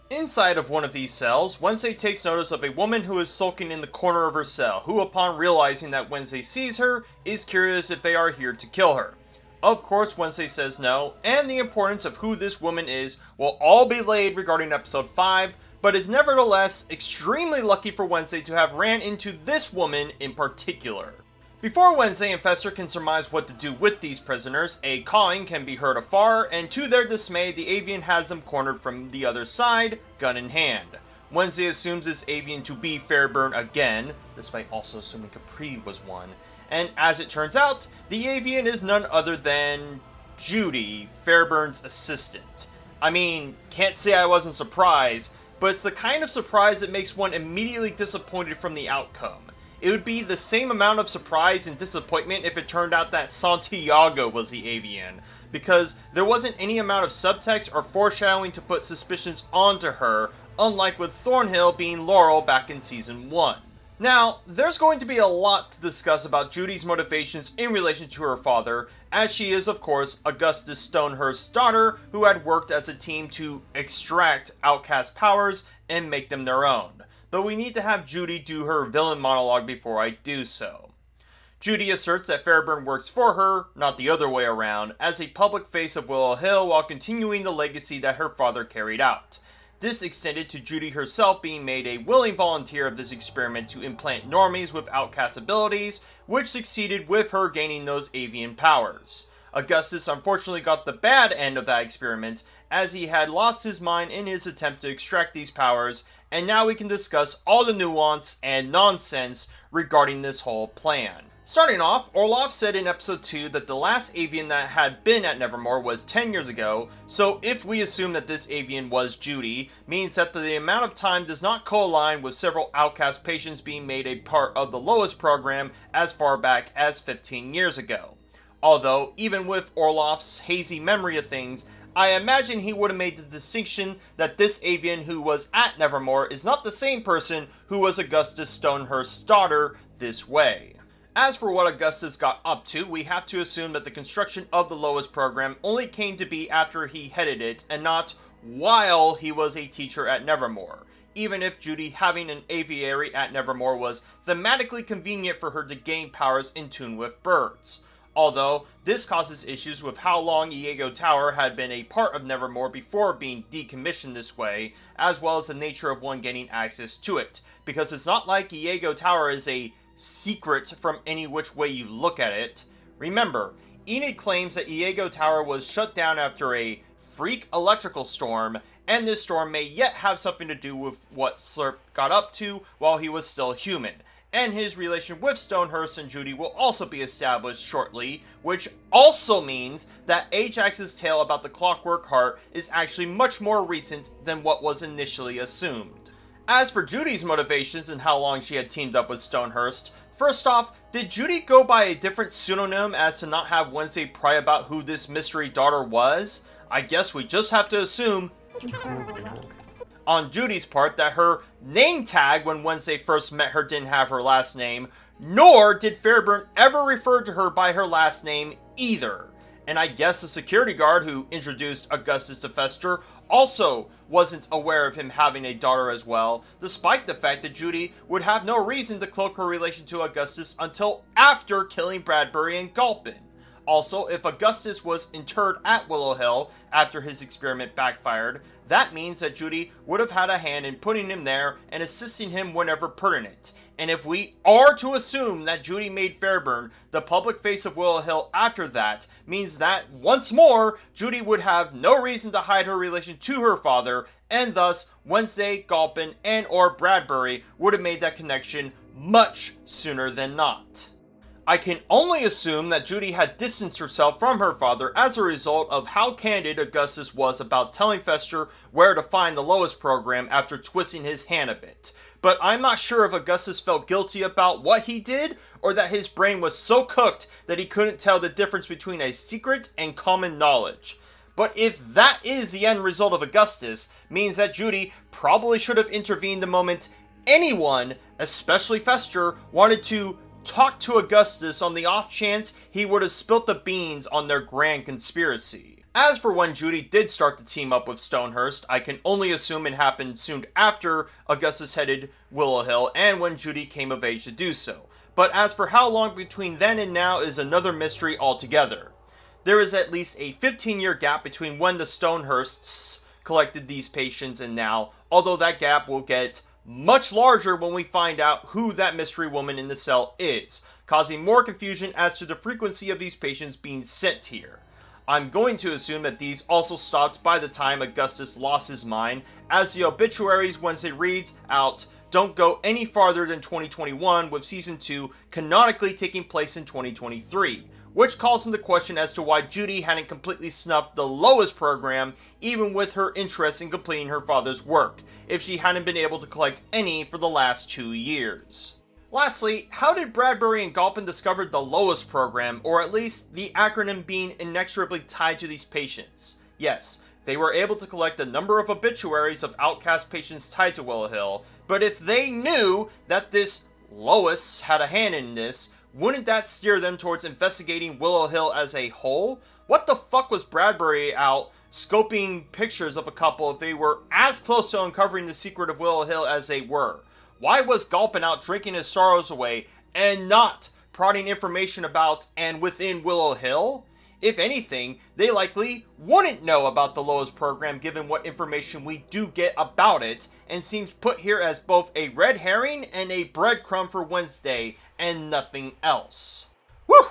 Inside of one of these cells, Wednesday takes notice of a woman who is sulking in the corner of her cell, who upon realizing that Wednesday sees her, is curious if they are here to kill her. Of course, Wednesday says no, and the importance of who this woman is will all be laid regarding episode 5, but is nevertheless extremely lucky for Wednesday to have ran into this woman in particular. Before Wednesday and Fester can surmise what to do with these prisoners, a cawing can be heard afar, and to their dismay, the avian has them cornered from the other side, gun in hand. Wednesday assumes this avian to be Fairburn again, despite also assuming Capri was one. And as it turns out, the avian is none other than Judy, Fairburn's assistant. I mean, can't say I wasn't surprised, but it's the kind of surprise that makes one immediately disappointed from the outcome. It would be the same amount of surprise and disappointment if it turned out that Santiago was the avian, because there wasn't any amount of subtext or foreshadowing to put suspicions onto her, unlike with Thornhill being Laurel back in season 1. Now, there's going to be a lot to discuss about Judy's motivations in relation to her father, as she is, of course, Augustus Stonehurst's daughter, who had worked as a team to extract outcast powers and make them their own. But we need to have Judy do her villain monologue before I do so. Judy asserts that Fairburn works for her, not the other way around, as a public face of Willow Hill while continuing the legacy that her father carried out. This extended to Judy herself being made a willing volunteer of this experiment to implant normies with outcast abilities, which succeeded with her gaining those avian powers. Augustus unfortunately got the bad end of that experiment, as he had lost his mind in his attempt to extract these powers, and now we can discuss all the nuance and nonsense regarding this whole plan. Starting off, Orloff said in episode 2 that the last avian that had been at Nevermore was 10 years ago, so if we assume that this avian was Judy, means that the amount of time does not co-align with several outcast patients being made a part of the Lois program as far back as 15 years ago. Although, even with Orloff's hazy memory of things, I imagine he would have made the distinction that this avian who was at Nevermore is not the same person who was Augustus Stonehurst's daughter this way. As for what Augustus got up to, we have to assume that the construction of the Lois program only came to be after he headed it, and not while he was a teacher at Nevermore, even if Judy having an aviary at Nevermore was thematically convenient for her to gain powers in tune with birds. Although, this causes issues with how long AIO Tower had been a part of Nevermore before being decommissioned this way, as well as the nature of one getting access to it, because it's not like AIO Tower is a secret from any which way you look at it. Remember, Enid claims that AIO Tower was shut down after a freak electrical storm, and this storm may yet have something to do with what Slurp got up to while he was still human, and his relation with Stonehurst and Judy will also be established shortly, which also means that Ajax's tale about the Clockwork Heart is actually much more recent than what was initially assumed. As for Judy's motivations and how long she had teamed up with Stonehurst, first off, did Judy go by a different pseudonym as to not have Wednesday pry about who this mystery daughter was? I guess we just have to assume on Judy's part that her name tag when Wednesday first met her didn't have her last name, nor did Fairburn ever refer to her by her last name either. And I guess the security guard who introduced Augustus to Fester also wasn't aware of him having a daughter as well, despite the fact that Judy would have no reason to cloak her relation to Augustus until after killing Bradbury and Gulpin. Also, if Augustus was interred at Willow Hill after his experiment backfired, that means that Judy would have had a hand in putting him there and assisting him whenever pertinent. And if we are to assume that Judy made Fairburn the public face of Willow Hill after that, means that, once more, Judy would have no reason to hide her relation to her father, and thus, Wednesday, Gulpin, and or Bradbury would have made that connection much sooner than not. I can only assume that Judy had distanced herself from her father as a result of how candid Augustus was about telling Fester where to find the Lois program after twisting his hand a bit. But I'm not sure if Augustus felt guilty about what he did, or that his brain was so cooked that he couldn't tell the difference between a secret and common knowledge. But if that is the end result of Augustus, means that Judy probably should have intervened the moment anyone, especially Fester, wanted to talk to Augustus on the off chance he would have spilt the beans on their grand conspiracy. As for when Judy did start to team up with Stonehurst, I can only assume it happened soon after Augustus headed Willow Hill and when Judy came of age to do so. But as for how long between then and now is another mystery altogether. There is at least a 15-year gap between when the Stonehursts collected these patients and now, although that gap will get much larger when we find out who that mystery woman in the cell is, causing more confusion as to the frequency of these patients being sent here. I'm going to assume that these also stopped by the time Augustus lost his mind, as the obituaries Wednesday reads out don't go any farther than 2021, with Season 2 canonically taking place in 2023, which calls into question as to why Judy hadn't completely snuffed the Lois program, even with her interest in completing her father's work, if she hadn't been able to collect any for the last 2 years. Lastly, how did Bradbury and Gulpin discover the Lois program, or at least the acronym being inexorably tied to these patients? Yes, they were able to collect a number of obituaries of outcast patients tied to Willow Hill, but if they knew that this Lois had a hand in this, wouldn't that steer them towards investigating Willow Hill as a whole? What the fuck was Bradbury out scoping pictures of a couple if they were as close to uncovering the secret of Willow Hill as they were? Why was Gulpin out drinking his sorrows away and not prodding information about and within Willow Hill? If anything, they likely wouldn't know about the Lois program given what information we do get about it, and seems put here as both a red herring and a breadcrumb for Wednesday and nothing else. Whew!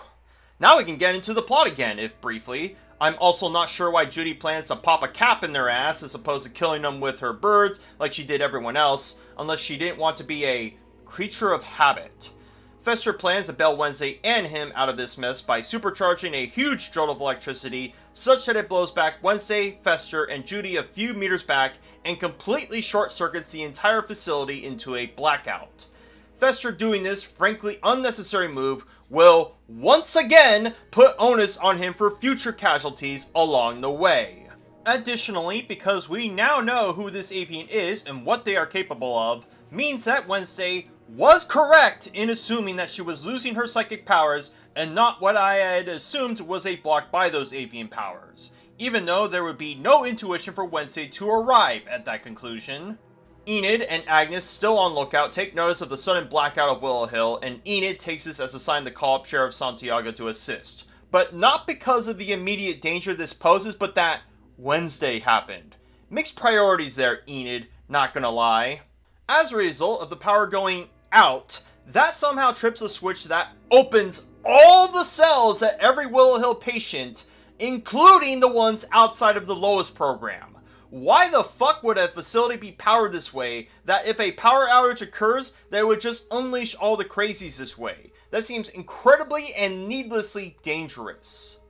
Now we can get into the plot again, if briefly. I'm also not sure why Judy plans to pop a cap in their ass as opposed to killing them with her birds like she did everyone else, unless she didn't want to be a creature of habit. Fester plans to bail Wednesday and him out of this mess by supercharging a huge jolt of electricity such that it blows back Wednesday, Fester, and Judy a few meters back and completely short-circuits the entire facility into a blackout. Fester doing this frankly unnecessary move will once again put onus on him for future casualties along the way. Additionally, because we now know who this avian is and what they are capable of, means that Wednesday was correct in assuming that she was losing her psychic powers and not what I had assumed was a block by those avian powers, even though there would be no intuition for Wednesday to arrive at that conclusion. Enid and Agnes, still on lookout, take notice of the sudden blackout of Willow Hill, and Enid takes this as a sign to call up Sheriff Santiago to assist. But not because of the immediate danger this poses, but that Wednesday happened. Mixed priorities there, Enid, not gonna lie. As a result of the power going out, that somehow trips a switch that opens all the cells at every Willow Hill patient, including the ones outside of the Lois program. Why the fuck would a facility be powered this way, that if a power outage occurs, they would just unleash all the crazies this way? That seems incredibly and needlessly dangerous.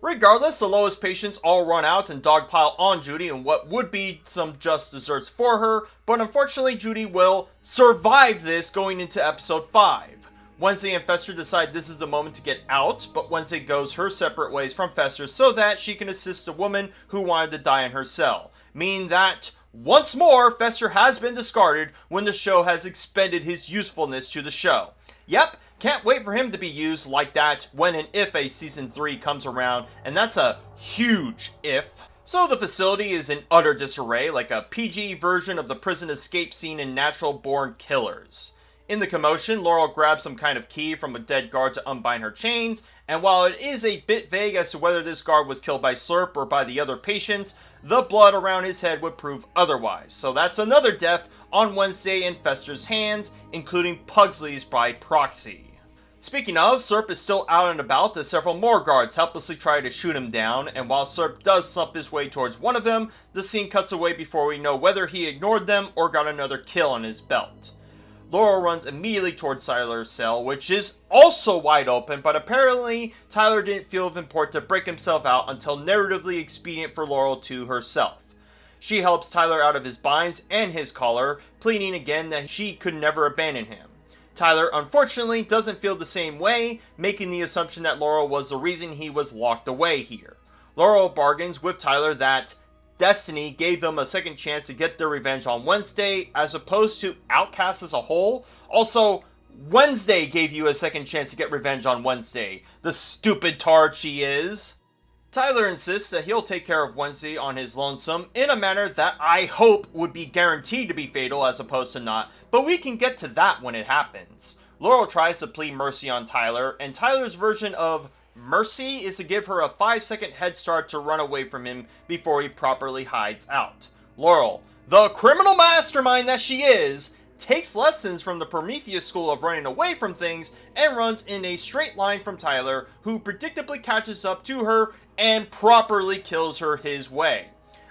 Regardless, the Lois patients all run out and dogpile on Judy in what would be some just desserts for her, but unfortunately Judy will survive this going into episode 5. Wednesday and Fester decide this is the moment to get out, but Wednesday goes her separate ways from Fester so that she can assist a woman who wanted to die in her cell, meaning that, once more, Fester has been discarded when the show has expended his usefulness to the show. Yep, can't wait for him to be used like that when and if a Season 3 comes around, and that's a huge if. So the facility is in utter disarray, like a PG version of the prison escape scene in Natural Born Killers. In the commotion, Laurel grabs some kind of key from a dead guard to unbind her chains, and while it is a bit vague as to whether this guard was killed by Slurp or by the other patients, the blood around his head would prove otherwise. So that's another death on Wednesday in Fester's hands, including Pugsley's by proxy. Speaking of, Slurp is still out and about as several more guards helplessly try to shoot him down, and while Slurp does slump his way towards one of them, the scene cuts away before we know whether he ignored them or got another kill on his belt. Laurel runs immediately towards Tyler's cell, which is also wide open, but apparently Tyler didn't feel of import to break himself out until narratively expedient for Laurel to herself. She helps Tyler out of his binds and his collar, pleading again that she could never abandon him. Tyler, unfortunately, doesn't feel the same way, making the assumption that Laurel was the reason he was locked away here. Laurel bargains with Tyler that Destiny gave them a second chance to get their revenge on Wednesday, as opposed to Outcast as a whole. Also, Wednesday gave you a second chance to get revenge on Wednesday, the stupid tard she is. Tyler insists that he'll take care of Wednesday on his lonesome in a manner that I hope would be guaranteed to be fatal as opposed to not, but we can get to that when it happens. Laurel tries to plead mercy on Tyler, and Tyler's version of mercy is to give her a 5-second head start to run away from him before he properly hides out. Laurel, the criminal mastermind that she is, takes lessons from the Prometheus school of running away from things and runs in a straight line from Tyler, who predictably catches up to her and properly kills her his way.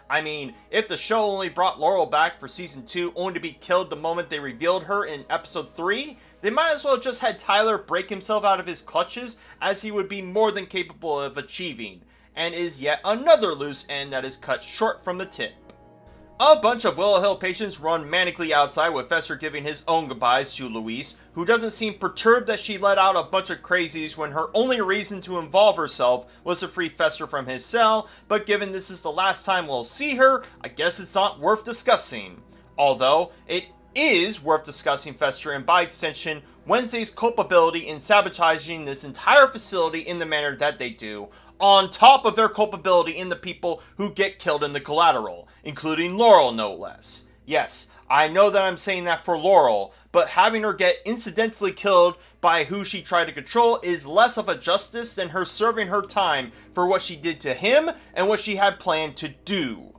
I mean, if the show only brought Laurel back for Season 2 only to be killed the moment they revealed her in Episode 3, they might as well just had Tyler break himself out of his clutches, as he would be more than capable of achieving, and is yet another loose end that is cut short from the tip. A bunch of Willow Hill patients run manically outside with Fester giving his own goodbyes to Louise, who doesn't seem perturbed that she let out a bunch of crazies when her only reason to involve herself was to free Fester from his cell, but given this is the last time we'll see her, I guess it's not worth discussing. Although, it is worth discussing Fester and by extension, Wednesday's culpability in sabotaging this entire facility in the manner that they do, on top of their culpability in the people who get killed in the collateral, including Laurel no less. Yes, I know that I'm saying that for Laurel, but having her get incidentally killed by who she tried to control is less of a justice than her serving her time for what she did to him and what she had planned to do.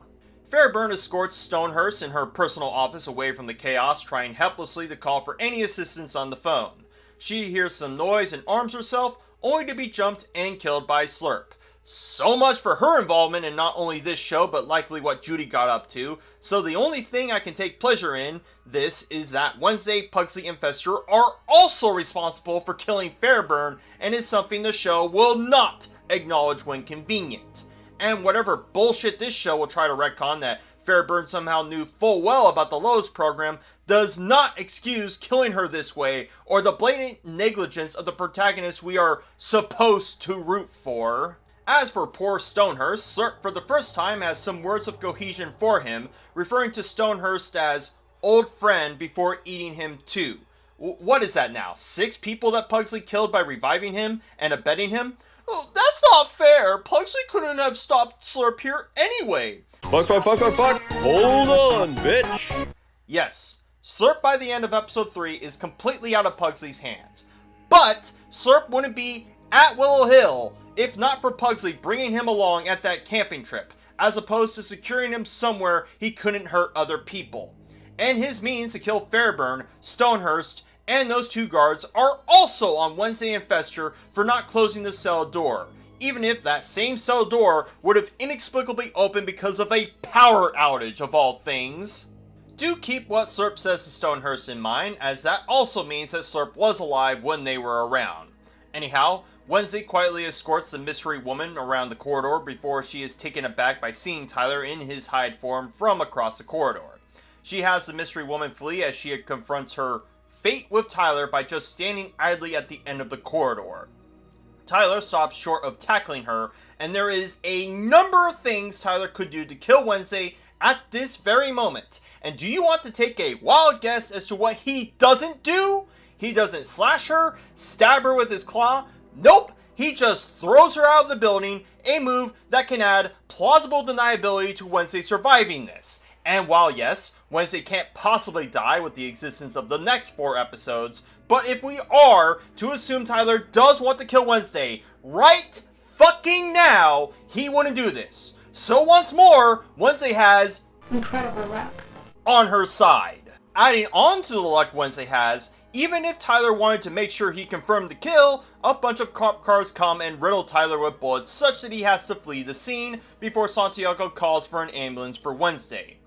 Fairburn escorts Stonehurst in her personal office away from the chaos, trying helplessly to call for any assistance on the phone. She hears some noise and arms herself, only to be jumped and killed by Slurp. So much for her involvement in not only this show, but likely what Judy got up to. So the only thing I can take pleasure in this is that Wednesday, Pugsley, and Fester are also responsible for killing Fairburn, and is something the show will not acknowledge when convenient. And whatever bullshit this show will try to retcon that Fairburn somehow knew full well about the Lowe's program does not excuse killing her this way, or the blatant negligence of the protagonist we are supposed to root for. As for poor Stonehurst, Slurp for the first time has some words of cohesion for him, referring to Stonehurst as old friend before eating him too. What is that now? 6 people that Pugsley killed by reviving him and abetting him? Well, that's not fair. Pugsley couldn't have stopped Slurp here anyway. Fuck. Hold on, bitch. Yes, Slurp by the end of episode 3 is completely out of Pugsley's hands. But Slurp wouldn't be at Willow Hill if not for Pugsley bringing him along at that camping trip, as opposed to securing him somewhere he couldn't hurt other people. And his means to kill Fairburn, Stonehurst, and those 2 guards are also on Wednesday and Fester for not closing the cell door, even if that same cell door would have inexplicably opened because of a power outage of all things. Do keep what Slurp says to Stonehurst in mind, as that also means that Slurp was alive when they were around. Anyhow, Wednesday quietly escorts the mystery woman around the corridor before she is taken aback by seeing Tyler in his Hyde form from across the corridor. She has the mystery woman flee as she confronts her fate with Tyler by just standing idly at the end of the corridor. Tyler stops short of tackling her, and there is a number of things Tyler could do to kill Wednesday at this very moment. And do you want to take a wild guess as to what he doesn't do? He doesn't slash her, stab her with his claw. Nope, he just throws her out of the building, a move that can add plausible deniability to Wednesday surviving this. And while yes, Wednesday can't possibly die with the existence of the next 4 episodes, but if we are to assume Tyler does want to kill Wednesday right fucking now, he wouldn't do this. So once more, Wednesday has incredible luck on her side. Adding on to the luck Wednesday has, even if Tyler wanted to make sure he confirmed the kill, a bunch of cop cars come and riddle Tyler with bullets such that he has to flee the scene before Santiago calls for an ambulance for Wednesday.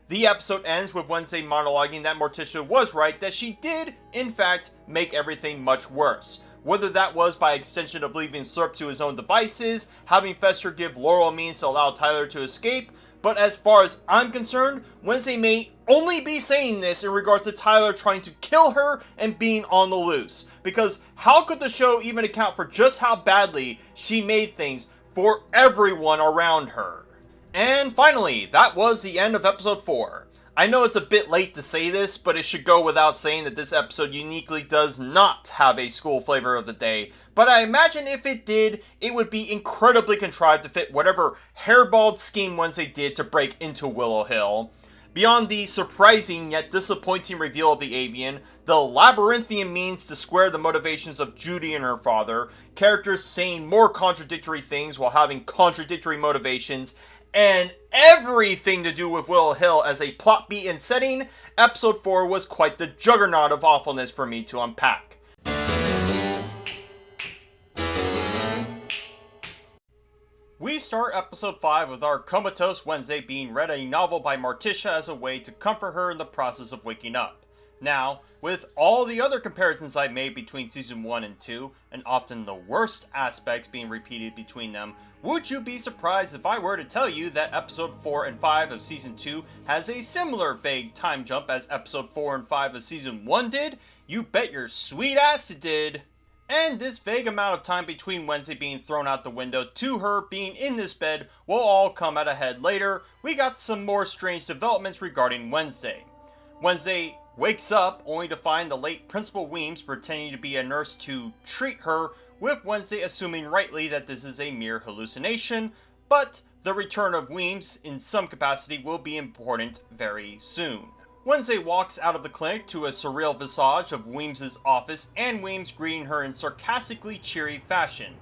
The episode ends with Wednesday monologuing that Morticia was right, that she did, in fact, make everything much worse. Whether that was by extension of leaving Slurp to his own devices, having Fester give Laurel means to allow Tyler to escape, but as far as I'm concerned, Wednesday may only be saying this in regards to Tyler trying to kill her and being on the loose. Because how could the show even account for just how badly she made things for everyone around her? And finally, that was the end of episode 4. I know it's a bit late to say this, but it should go without saying that this episode uniquely does not have a school flavor of the day, but I imagine if it did, it would be incredibly contrived to fit whatever hairballed scheme Wednesday did to break into Willow Hill. Beyond the surprising yet disappointing reveal of the avian, the labyrinthian means to square the motivations of Judy and her father, characters saying more contradictory things while having contradictory motivations, and everything to do with Willow Hill as a plot beat and setting, episode 4 was quite the juggernaut of awfulness for me to unpack. We start episode 5 with our comatose Wednesday being read a novel by Morticia as a way to comfort her in the process of waking up. Now, with all the other comparisons I've made between season 1 and 2, and often the worst aspects being repeated between them, would you be surprised if I were to tell you that episode 4 and 5 of season 2 has a similar vague time jump as episode 4 and 5 of season 1 did? You bet your sweet ass it did! And this vague amount of time between Wednesday being thrown out the window to her being in this bed will all come at a head later. We got some more strange developments regarding Wednesday. Wednesday wakes up only to find the late Principal Weems pretending to be a nurse to treat her, with Wednesday assuming rightly that this is a mere hallucination, but the return of Weems in some capacity will be important very soon. Wednesday walks out of the clinic to a surreal visage of Weems' office and Weems greeting her in sarcastically cheery fashion.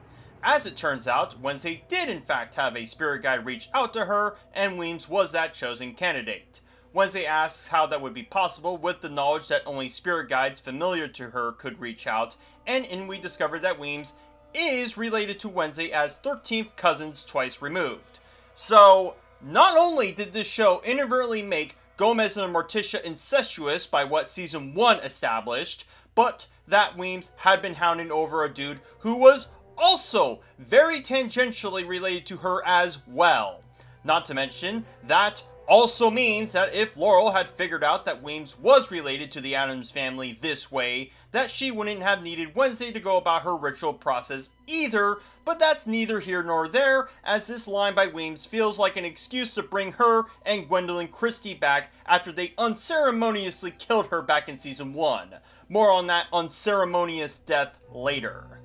As it turns out, Wednesday did in fact have a spirit guide reach out to her, and Weems was that chosen candidate. Wednesday asks how that would be possible with the knowledge that only spirit guides familiar to her could reach out, and we discover that Weems is related to Wednesday as 13th cousins twice removed. So, not only did this show inadvertently make Gomez and Morticia incestuous by what Season 1 established, but that Weems had been hounding over a dude who was also very tangentially related to her as well. Not to mention, that also means that if Laurel had figured out that Weems was related to the Addams family this way, that she wouldn't have needed Wednesday to go about her ritual process either, but that's neither here nor there, as this line by Weems feels like an excuse to bring her and Gwendolyn Christie back after they unceremoniously killed her back in Season 1. More on that unceremonious death later.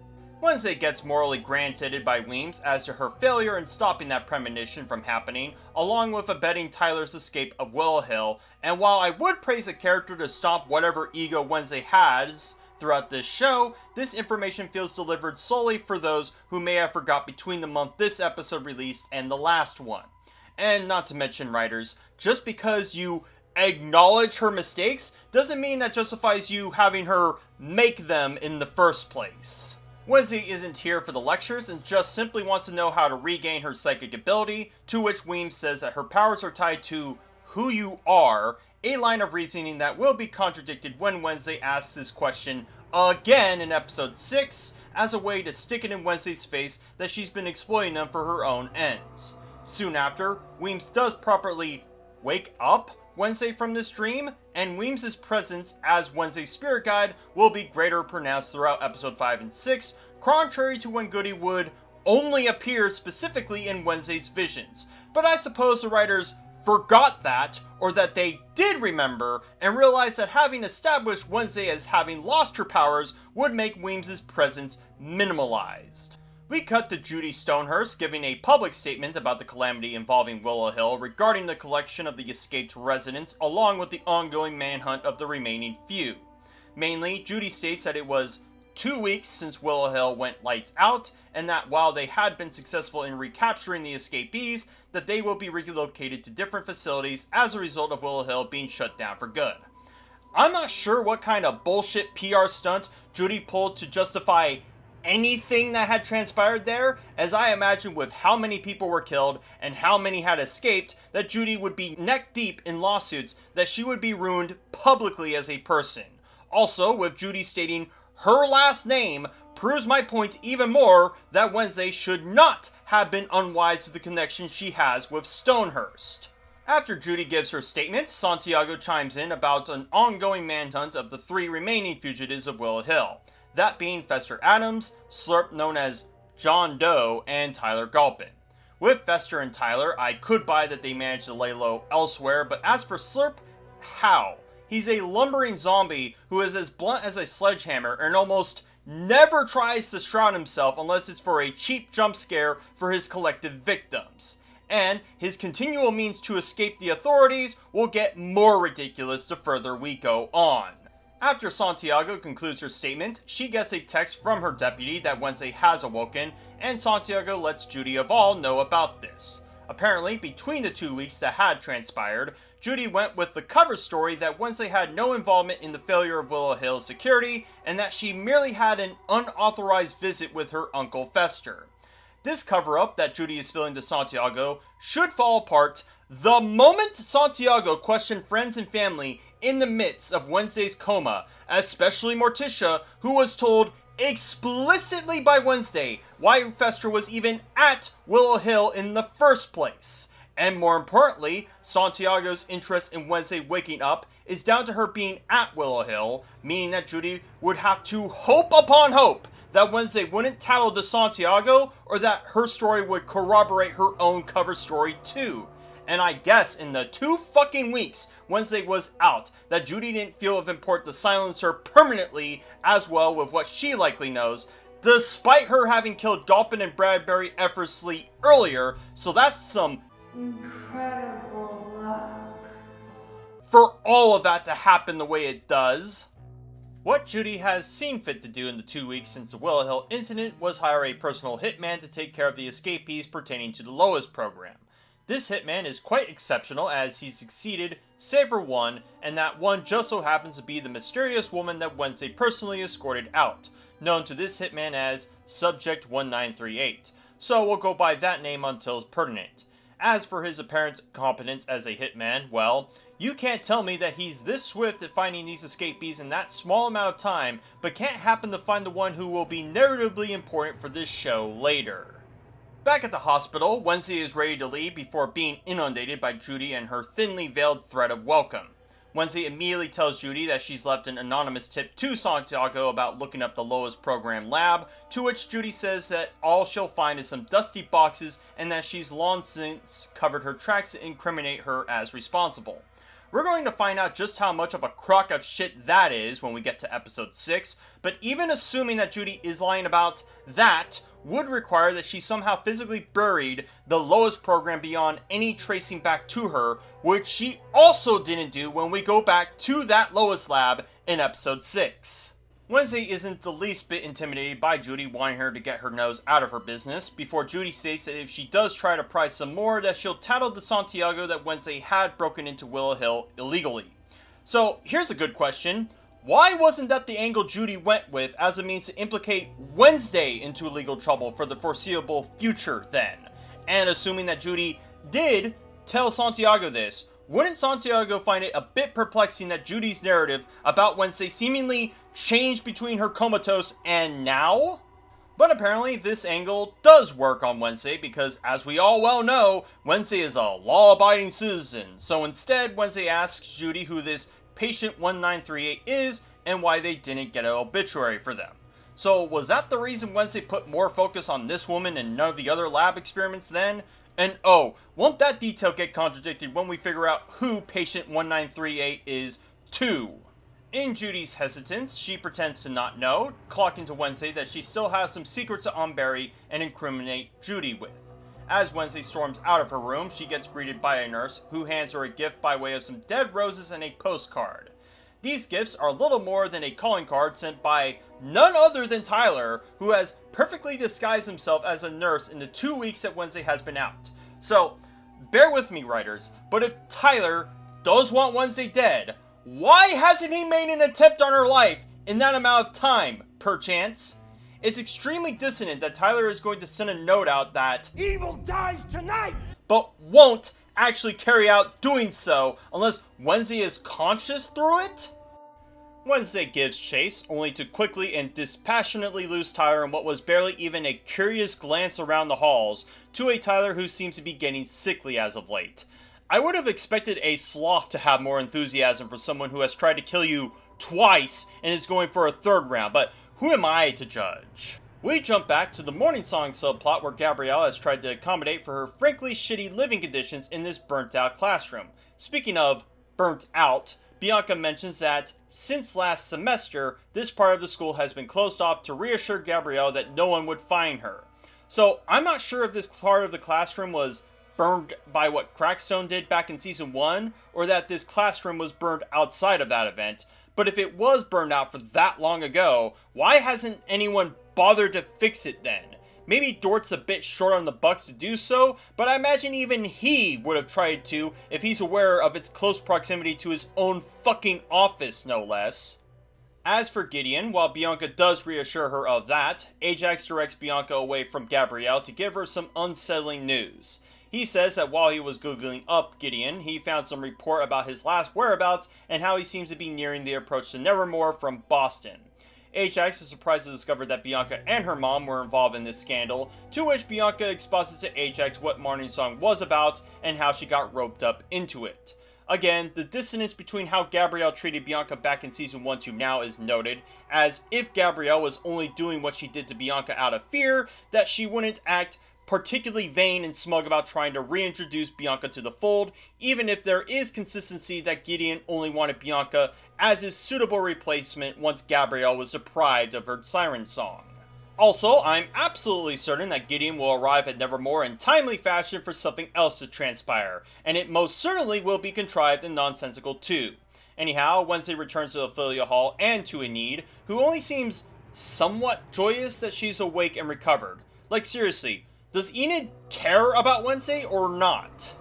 Wednesday gets morally granted by Weems as to her failure in stopping that premonition from happening, along with abetting Tyler's escape of Willow Hill, and while I would praise a character to stomp whatever ego Wednesday has throughout this show, this information feels delivered solely for those who may have forgot between the month this episode released and the last one. And not to mention, writers, just because you acknowledge her mistakes doesn't mean that justifies you having her make them in the first place. Wednesday isn't here for the lectures and just simply wants to know how to regain her psychic ability, to which Weems says that her powers are tied to who you are, a line of reasoning that will be contradicted when Wednesday asks this question again in episode 6 as a way to stick it in Wednesday's face that she's been exploiting them for her own ends. Soon after, Weems does properly wake up Wednesday from this dream, and Weems' presence as Wednesday's spirit guide will be greater pronounced throughout episode 5 and 6, contrary to when Goody would only appear specifically in Wednesday's visions. But I suppose the writers forgot that, or that they did remember, and realized that having established Wednesday as having lost her powers would make Weems' presence minimalized. We cut to Judy Stonehurst giving a public statement about the calamity involving Willow Hill regarding the collection of the escaped residents along with the ongoing manhunt of the remaining few. Mainly, Judy states that it was 2 weeks since Willow Hill went lights out, and that while they had been successful in recapturing the escapees, that they will be relocated to different facilities as a result of Willow Hill being shut down for good. I'm not sure what kind of bullshit PR stunt Judy pulled to justify anything that had transpired there, as I imagine with how many people were killed and how many had escaped, that Judy would be neck deep in lawsuits, that she would be ruined publicly as a person. Also, with Judy stating her last name proves my point even more that Wednesday should not have been unwise to the connection she has with Stonehurst. After Judy gives her statement, Santiago chimes in about an ongoing manhunt of the 3 remaining fugitives of Willow Hill. That being Fester Adams, Slurp known as John Doe, and Tyler Galpin. With Fester and Tyler, I could buy that they managed to lay low elsewhere, but as for Slurp, how? He's a lumbering zombie who is as blunt as a sledgehammer and almost never tries to shroud himself unless it's for a cheap jump scare for his collective victims. And his continual means to escape the authorities will get more ridiculous the further we go on. After Santiago concludes her statement, she gets a text from her deputy that Wednesday has awoken, and Santiago lets Judy of all know about this. Apparently, between the 2 weeks that had transpired, Judy went with the cover story that Wednesday had no involvement in the failure of Willow Hill's security, and that she merely had an unauthorized visit with her Uncle Fester. This cover-up that Judy is spilling to Santiago should fall apart the moment Santiago questioned friends and family in the midst of Wednesday's coma, especially Morticia, who was told explicitly by Wednesday why Fester was even at Willow Hill in the first place. And more importantly, Santiago's interest in Wednesday waking up is down to her being at Willow Hill, meaning that Judy would have to hope upon hope that Wednesday wouldn't tattle to Santiago, or that her story would corroborate her own cover story too. And I guess in the 2 fucking weeks Wednesday was out, that Judy didn't feel of import to silence her permanently, as well with what she likely knows, despite her having killed Galpin and Bradbury effortlessly earlier, so that's some incredible luck. For all of that to happen the way it does. What Judy has seen fit to do in the 2 weeks since the Willow Hill incident was hire a personal hitman to take care of the escapees pertaining to the Lois program. This hitman is quite exceptional as he succeeded, save for one, and that one just so happens to be the mysterious woman that Wednesday personally escorted out, known to this hitman as Subject 1938, so we'll go by that name until pertinent. As for his apparent competence as a hitman, well, you can't tell me that he's this swift at finding these escapees in that small amount of time, but can't happen to find the one who will be narratively important for this show later. Back at the hospital, Wednesday is ready to leave before being inundated by Judy and her thinly veiled threat of welcome. Wednesday immediately tells Judy that she's left an anonymous tip to Santiago about looking up the Lois program lab, to which Judy says that all she'll find is some dusty boxes and that she's long since covered her tracks to incriminate her as responsible. We're going to find out just how much of a crock of shit that is when we get to episode 6, but even assuming that Judy is lying about that would require that she somehow physically buried the Lois program beyond any tracing back to her, which she also didn't do when we go back to that Lois lab in episode 6. Wednesday isn't the least bit intimidated by Judy wanting her to get her nose out of her business, before Judy states that if she does try to pry some more, that she'll tattle to Santiago that Wednesday had broken into Willow Hill illegally. So here's a good question. Why wasn't that the angle Judy went with as a means to implicate Wednesday into legal trouble for the foreseeable future then? And assuming that Judy did tell Santiago this, wouldn't Santiago find it a bit perplexing that Judy's narrative about Wednesday seemingly changed between her comatose and now? But apparently this angle does work on Wednesday because, as we all well know, Wednesday is a law-abiding citizen. So instead, Wednesday asks Judy who this Patient 1938 is and why they didn't get an obituary for them. So was that the reason Wednesday put more focus on this woman and none of the other lab experiments then? And oh, won't that detail get contradicted when we figure out who Patient 1938 is too? In Judy's hesitance, she pretends to not know, clocking to Wednesday that she still has some secrets to unbury and incriminate Judy with. As Wednesday storms out of her room, she gets greeted by a nurse who hands her a gift by way of some dead roses and a postcard. These gifts are little more than a calling card sent by none other than Tyler, who has perfectly disguised himself as a nurse in the 2 weeks that Wednesday has been out. So, bear with me, writers, but if Tyler does want Wednesday dead, why hasn't he made an attempt on her life in that amount of time, perchance? It's extremely dissonant that Tyler is going to send a note out that Evil dies tonight! But won't actually carry out doing so unless Wednesday is conscious through it? Wednesday gives chase, only to quickly and dispassionately lose Tyler in what was barely even a curious glance around the halls, to a Tyler who seems to be getting sickly as of late. I would have expected a sloth to have more enthusiasm for someone who has tried to kill you twice and is going for a third round, but who am I to judge? We jump back to the Morning Song subplot where Gabrielle has tried to accommodate for her frankly shitty living conditions in this burnt out classroom. Speaking of burnt out, Bianca mentions that since last semester, this part of the school has been closed off to reassure Gabrielle that no one would find her. So I'm not sure if this part of the classroom was burned by what Crackstone did back in season 1, or that this classroom was burned outside of that event. But if it was burned out for that long ago, why hasn't anyone bothered to fix it then? Maybe Dort's a bit short on the bucks to do so, but I imagine even he would have tried to if he's aware of its close proximity to his own fucking office, no less. As for Gideon, while Bianca does reassure her of that, Ajax directs Bianca away from Gabrielle to give her some unsettling news. He says that while he was googling up Gideon, he found some report about his last whereabouts and how he seems to be nearing the approach to Nevermore from Boston. Ajax is surprised to discover that Bianca and her mom were involved in this scandal, to which Bianca exposits to Ajax what Morning Song was about and how she got roped up into it. Again, the dissonance between how Gabrielle treated Bianca back in season 1 to now is noted, as if Gabrielle was only doing what she did to Bianca out of fear, that she wouldn't act particularly vain and smug about trying to reintroduce Bianca to the fold, even if there is consistency that Gideon only wanted Bianca as his suitable replacement once Gabrielle was deprived of her siren song. Also, I'm absolutely certain that Gideon will arrive at Nevermore in timely fashion for something else to transpire, and it most certainly will be contrived and nonsensical too. Anyhow, Wednesday returns to Ophelia Hall and to Enid, who only seems somewhat joyous that she's awake and recovered. Like seriously, does Enid care about Wednesday or not?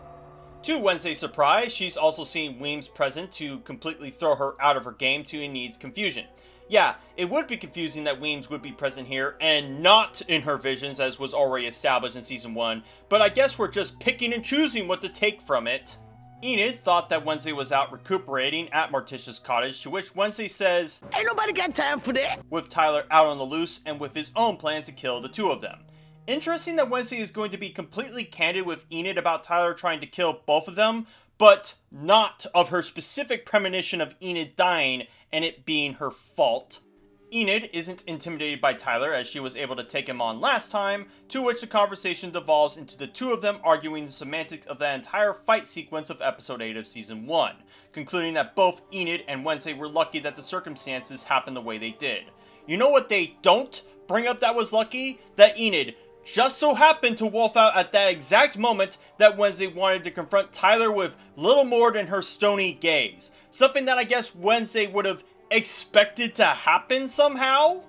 To Wednesday's surprise, she's also seen Weems present to completely throw her out of her game to Enid's confusion. Yeah, it would be confusing that Weems would be present here and not in her visions as was already established in Season 1, but I guess we're just picking and choosing what to take from it. Enid thought that Wednesday was out recuperating at Morticia's cottage, to which Wednesday says, Ain't nobody got time for that. with Tyler out on the loose and with his own plans to kill the two of them. Interesting that Wednesday is going to be completely candid with Enid about Tyler trying to kill both of them, but not of her specific premonition of Enid dying and it being her fault. Enid isn't intimidated by Tyler as she was able to take him on last time, to which the conversation devolves into the two of them arguing the semantics of that entire fight sequence of episode 8 of season 1, concluding that both Enid and Wednesday were lucky that the circumstances happened the way they did. You know what they don't bring up that was lucky? That Enid just so happened to wolf out at that exact moment that Wednesday wanted to confront Tyler with little more than her stony gaze. Something that I guess Wednesday would have expected to happen somehow?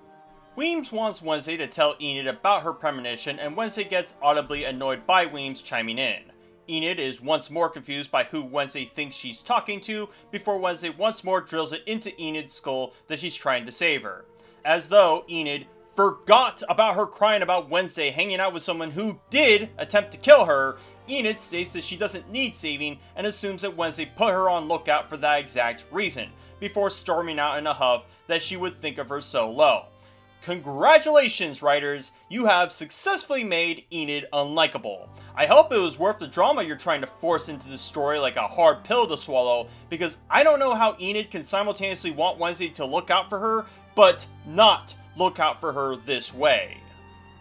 Weems wants Wednesday to tell Enid about her premonition, and Wednesday gets audibly annoyed by Weems chiming in. Enid is once more confused by who Wednesday thinks she's talking to, before Wednesday once more drills it into Enid's skull that she's trying to save her. As though Enid forgot about her crying about Wednesday hanging out with someone who did attempt to kill her, Enid states that she doesn't need saving and assumes that Wednesday put her on lookout for that exact reason, before storming out in a huff that she would think of her so low. Congratulations, writers! You have successfully made Enid unlikable. I hope it was worth the drama you're trying to force into the story like a hard pill to swallow, because I don't know how Enid can simultaneously want Wednesday to look out for her, but not look out for her this way.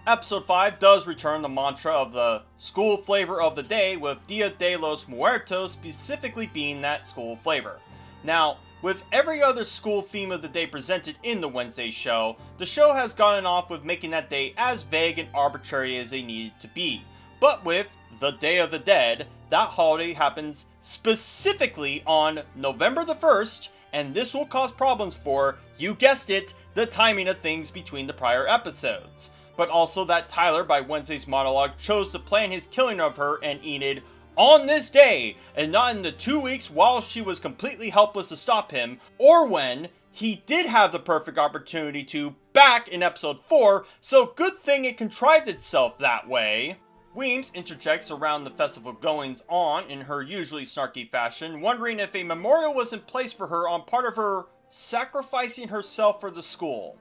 Episode 5 does return the mantra of the school flavor of the day, with Dia de los Muertos specifically being that school flavor. Now, with every other school theme of the day presented in the Wednesday show, the show has gotten off with making that day as vague and arbitrary as they needed to be. But with the Day of the Dead, that holiday happens specifically on November the 1st, and this will cause problems for, you guessed it, the timing of things between the prior episodes. But also that Tyler, by Wednesday's monologue, chose to plan his killing of her and Enid on this day, and not in the 2 weeks while she was completely helpless to stop him, or when he did have the perfect opportunity to back in episode 4, so good thing it contrived itself that way. Weems interjects around the festival goings on in her usually snarky fashion, wondering if a memorial was in place for her on part of her sacrificing herself for the school.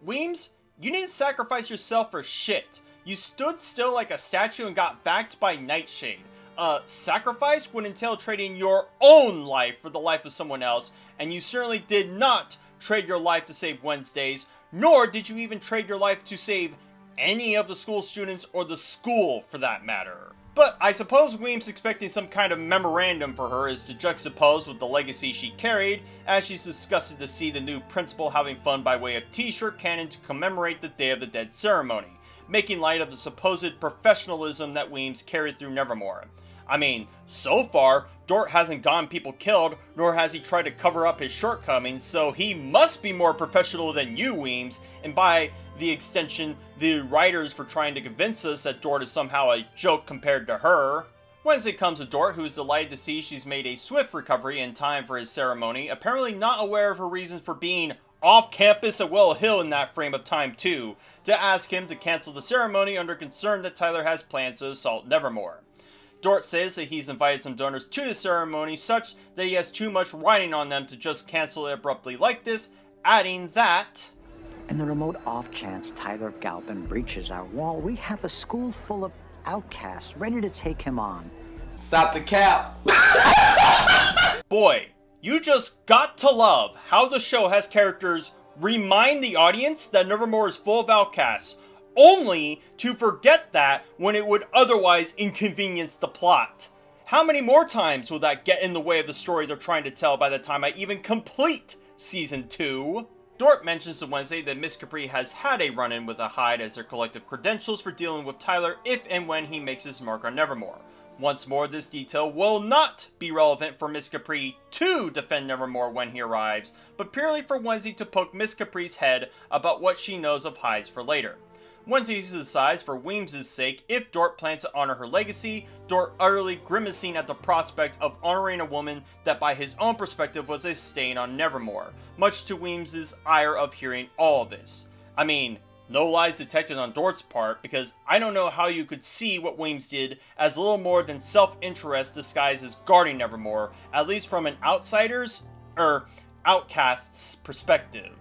Weems, you didn't sacrifice yourself for shit. You stood still like a statue and got vaxxed by Nightshade. Sacrifice would entail trading your own life for the life of someone else, and you certainly did not trade your life to save Wednesday's, nor did you even trade your life to save any of the school students or the school for that matter. But I suppose Weems expecting some kind of memorandum for her is to juxtapose with the legacy she carried, as she's disgusted to see the new principal having fun by way of t-shirt cannon to commemorate the Day of the Dead ceremony, making light of the supposed professionalism that Weems carried through Nevermore. I mean, so far, Dort hasn't gotten people killed, nor has he tried to cover up his shortcomings, so he must be more professional than you, Weems, and by the extension, the writers for trying to convince us that Dort is somehow a joke compared to her. Wednesday comes to Dort, who is delighted to see she's made a swift recovery in time for his ceremony, apparently not aware of her reasons for being off campus at Willow Hill in that frame of time too, to ask him to cancel the ceremony under concern that Tyler has plans to assault Nevermore. Dort says that he's invited some donors to the ceremony such that he has too much riding on them to just cancel it abruptly like this, adding that, in the remote off chance Tyler Galpin breaches our wall, we have a school full of outcasts ready to take him on. Stop the cap! Boy, you just got to love how the show has characters remind the audience that Nevermore is full of outcasts, only to forget that when it would otherwise inconvenience the plot. How many more times will that get in the way of the story they're trying to tell by the time I even complete Season 2? Dort mentions to Wednesday that Miss Capri has had a run-in with a Hyde as their collective credentials for dealing with Tyler if and when he makes his mark on Nevermore. Once more, this detail will not be relevant for Miss Capri to defend Nevermore when he arrives, but purely for Wednesday to poke Miss Capri's head about what she knows of Hyde's for later. Wednesday decides for Weems' sake if Dort plans to honor her legacy, Dort utterly grimacing at the prospect of honoring a woman that by his own perspective was a stain on Nevermore, much to Weems' ire of hearing all of this. I mean, no lies detected on Dort's part, because I don't know how you could see what Weems did as little more than self-interest disguised as guarding Nevermore, at least from an outcast's perspective.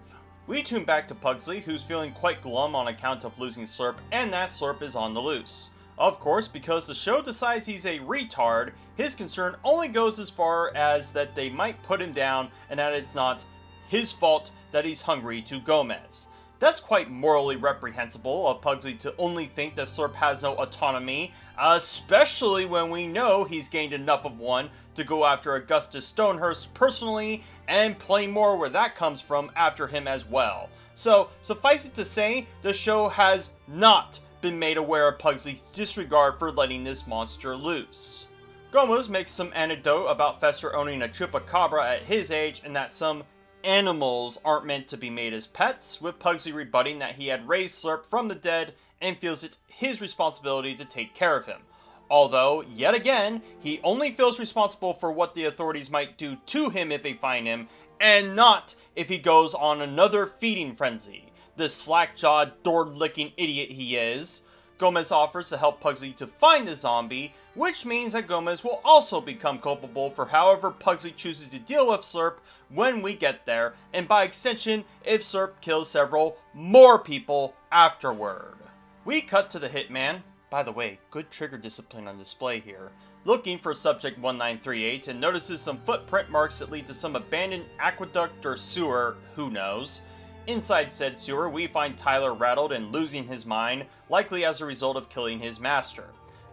We tune back to Pugsley, who's feeling quite glum on account of losing Slurp, and that Slurp is on the loose. Of course, because the show decides he's a retard, his concern only goes as far as that they might put him down and that it's not his fault that he's hungry to Gomez. That's quite morally reprehensible of Pugsley to only think that Slurp has no autonomy, especially when we know he's gained enough of one to go after Augustus Stonehurst personally, and plenty more where that comes from after him as well. So, suffice it to say, the show has not been made aware of Pugsley's disregard for letting this monster loose. Gomez makes some anecdote about Fester owning a chupacabra at his age and that some animals aren't meant to be made as pets, with Pugsley rebutting that he had raised Slurp from the dead and feels it's his responsibility to take care of him. Although, yet again, he only feels responsible for what the authorities might do to him if they find him, and not if he goes on another feeding frenzy. The slack-jawed, door-licking idiot he is. Gomez offers to help Pugsley to find the zombie, which means that Gomez will also become culpable for however Pugsley chooses to deal with Slurp when we get there, and by extension, if Slurp kills several more people afterward. We cut to the hitman, by the way, good trigger discipline on display here, looking for subject 1938 and notices some footprint marks that lead to some abandoned aqueduct or sewer, who knows. Inside said sewer, we find Tyler rattled and losing his mind, likely as a result of killing his master.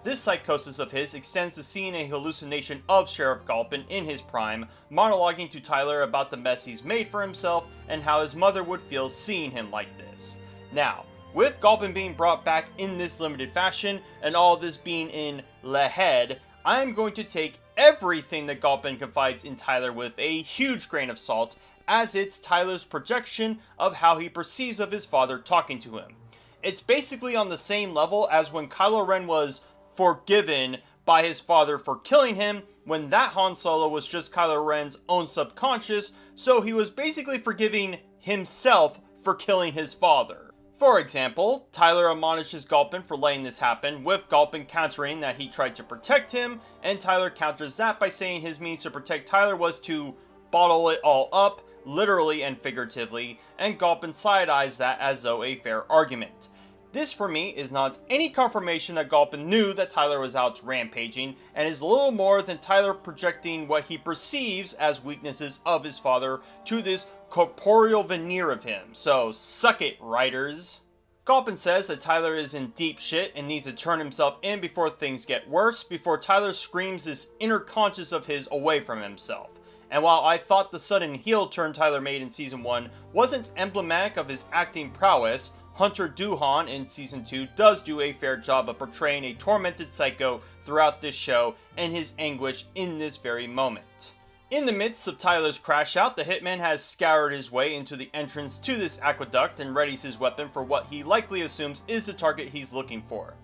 This psychosis of his extends to seeing a hallucination of Sheriff Galpin in his prime, monologuing to Tyler about the mess he's made for himself and how his mother would feel seeing him like this. Now, with Galpin being brought back in this limited fashion, and all this being in Le Head, I'm going to take everything that Galpin confides in Tyler with a huge grain of salt, as it's Tyler's projection of how he perceives of his father talking to him. It's basically on the same level as when Kylo Ren was forgiven by his father for killing him, when that Han Solo was just Kylo Ren's own subconscious, so he was basically forgiving himself for killing his father. For example, Tyler admonishes Galpin for letting this happen, with Galpin countering that he tried to protect him, and Tyler counters that by saying his means to protect Tyler was to bottle it all up, literally and figuratively, and Galpin side-eyes that as though a fair argument. This for me is not any confirmation that Galpin knew that Tyler was out rampaging, and is little more than Tyler projecting what he perceives as weaknesses of his father to this corporeal veneer of him, so suck it, writers. Galpin says that Tyler is in deep shit and needs to turn himself in before things get worse, before Tyler screams this inner conscious of his away from himself. And while I thought the sudden heel turn Tyler made in Season 1 wasn't emblematic of his acting prowess, Hunter Duhan in Season 2 does do a fair job of portraying a tormented psycho throughout this show and his anguish in this very moment. In the midst of Tyler's crash out, the hitman has scoured his way into the entrance to this aqueduct and readies his weapon for what he likely assumes is the target he's looking for.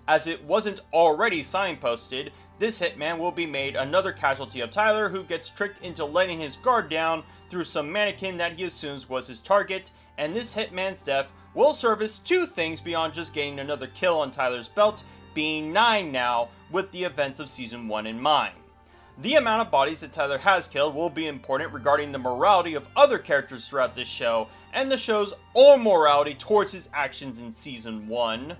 As it wasn't already signposted, this hitman will be made another casualty of Tyler, who gets tricked into letting his guard down through some mannequin that he assumes was his target, and this hitman's death will service two things beyond just getting another kill on Tyler's belt, being 9 now, with the events of Season 1 in mind. The amount of bodies that Tyler has killed will be important regarding the morality of other characters throughout this show, and the show's own morality towards his actions in Season 1.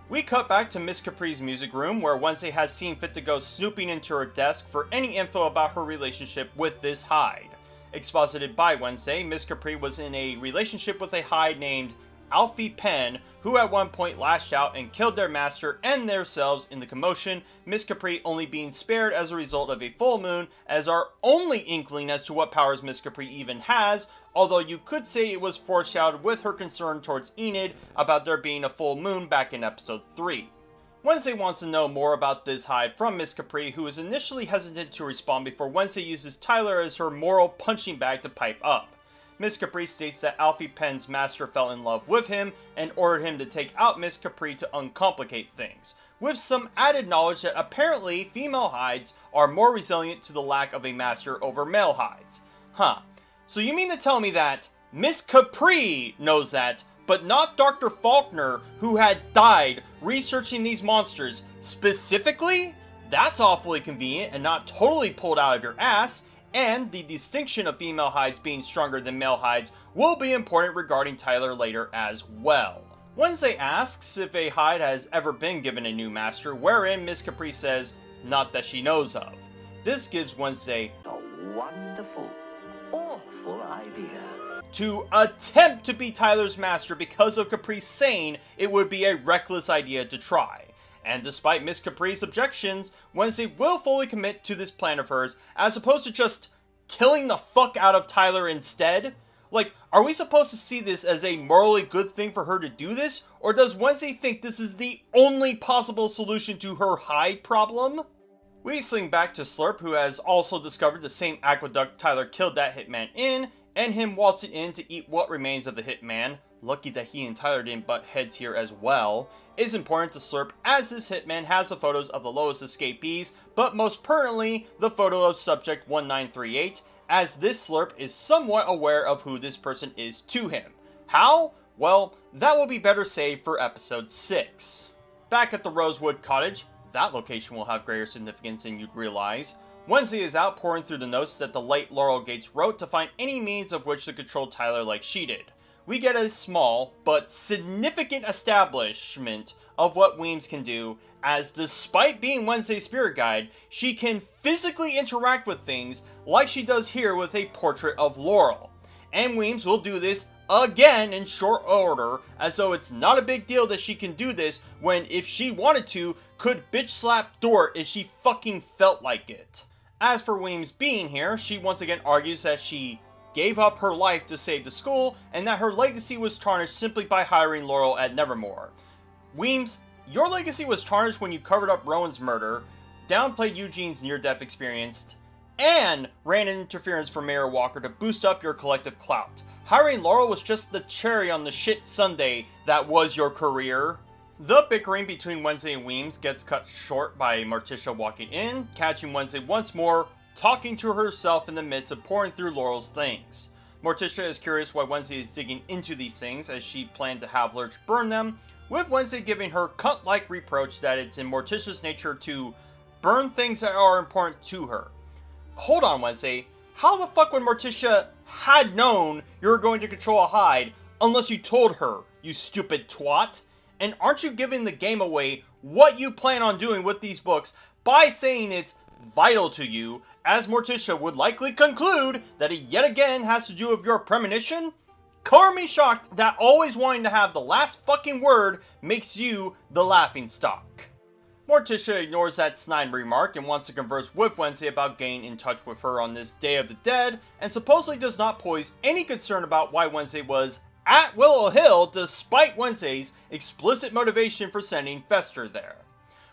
We cut back to Miss Capri's music room, where Wednesday has seen fit to go snooping into her desk for any info about her relationship with this Hyde. Exposited by Wednesday, Miss Capri was in a relationship with a Hyde named Alfie Penn, who at one point lashed out and killed their master and themselves in the commotion, Miss Capri only being spared as a result of a full moon, as our only inkling as to what powers Miss Capri even has although you could say it was foreshadowed with her concern towards Enid about there being a full moon back in episode 3. Wednesday wants to know more about this Hyde from Miss Capri, who is initially hesitant to respond before Wednesday uses Tyler as her moral punching bag to pipe up. Miss Capri states that Alfie Penn's master fell in love with him and ordered him to take out Miss Capri to uncomplicate things, with some added knowledge that apparently female Hydes are more resilient to the lack of a master over male Hydes. Huh. So you mean to tell me that Miss Capri knows that, but not Dr. Faulkner, who had died researching these monsters specifically? That's awfully convenient and not totally pulled out of your ass, and the distinction of female Hydes being stronger than male Hydes will be important regarding Tyler later as well. Wednesday asks if a Hyde has ever been given a new master, wherein Miss Capri says, not that she knows of. This gives Wednesday A wonderful, awful idea. To attempt to be Tyler's master because of Capri saying it would be a reckless idea to try. And despite Miss Capri's objections, Wednesday will fully commit to this plan of hers, as opposed to just killing the fuck out of Tyler instead. Like, are we supposed to see this as a morally good thing for her to do this? Or does Wednesday think this is the only possible solution to her Hyde problem? We swing back to Slurp, who has also discovered the same aqueduct Tyler killed that hitman in, and him waltzing in to eat what remains of the hitman, lucky that he and Tyler didn't butt heads here as well, is important to Slurp as this hitman has the photos of the lowest escapees, but most pertinently, the photo of subject 1938, as this Slurp is somewhat aware of who this person is to him. How? Well, that will be better saved for episode 6. Back at the Rosewood Cottage, that location will have greater significance than you'd realize. Wednesday is out pouring through the notes that the late Laurel Gates wrote to find any means of which to control Tyler like she did. We get a small, but significant establishment of what Weems can do, as despite being Wednesday's spirit guide, she can physically interact with things like she does here with a portrait of Laurel. And Weems will do this again in short order, as though it's not a big deal that she can do this when, if she wanted to, could bitch slap Dort if she fucking felt like it. As for Weems being here, she once again argues that she gave up her life to save the school, and that her legacy was tarnished simply by hiring Laurel at Nevermore. Weems, your legacy was tarnished when you covered up Rowan's murder, downplayed Eugene's near-death experience, and ran interference for Mayor Walker to boost up your collective clout. Hiring Laurel was just the cherry on the shit sundae that was your career. The bickering between Wednesday and Weems gets cut short by Morticia walking in, catching Wednesday once more, talking to herself in the midst of pouring through Laurel's things. Morticia is curious why Wednesday is digging into these things, as she planned to have Lurch burn them, with Wednesday giving her cunt-like reproach that it's in Morticia's nature to burn things that are important to her. Hold on, Wednesday. How the fuck would Morticia had known you were going to control a Hyde unless you told her, you stupid twat? And aren't you giving the game away what you plan on doing with these books by saying it's vital to you, as Morticia would likely conclude that it yet again has to do with your premonition? Color me shocked that always wanting to have the last fucking word makes you the laughingstock. Morticia ignores that snide remark and wants to converse with Wednesday about getting in touch with her on this Day of the Dead, and supposedly does not poise any concern about why Wednesday was at Willow Hill despite Wednesday's explicit motivation for sending Fester there.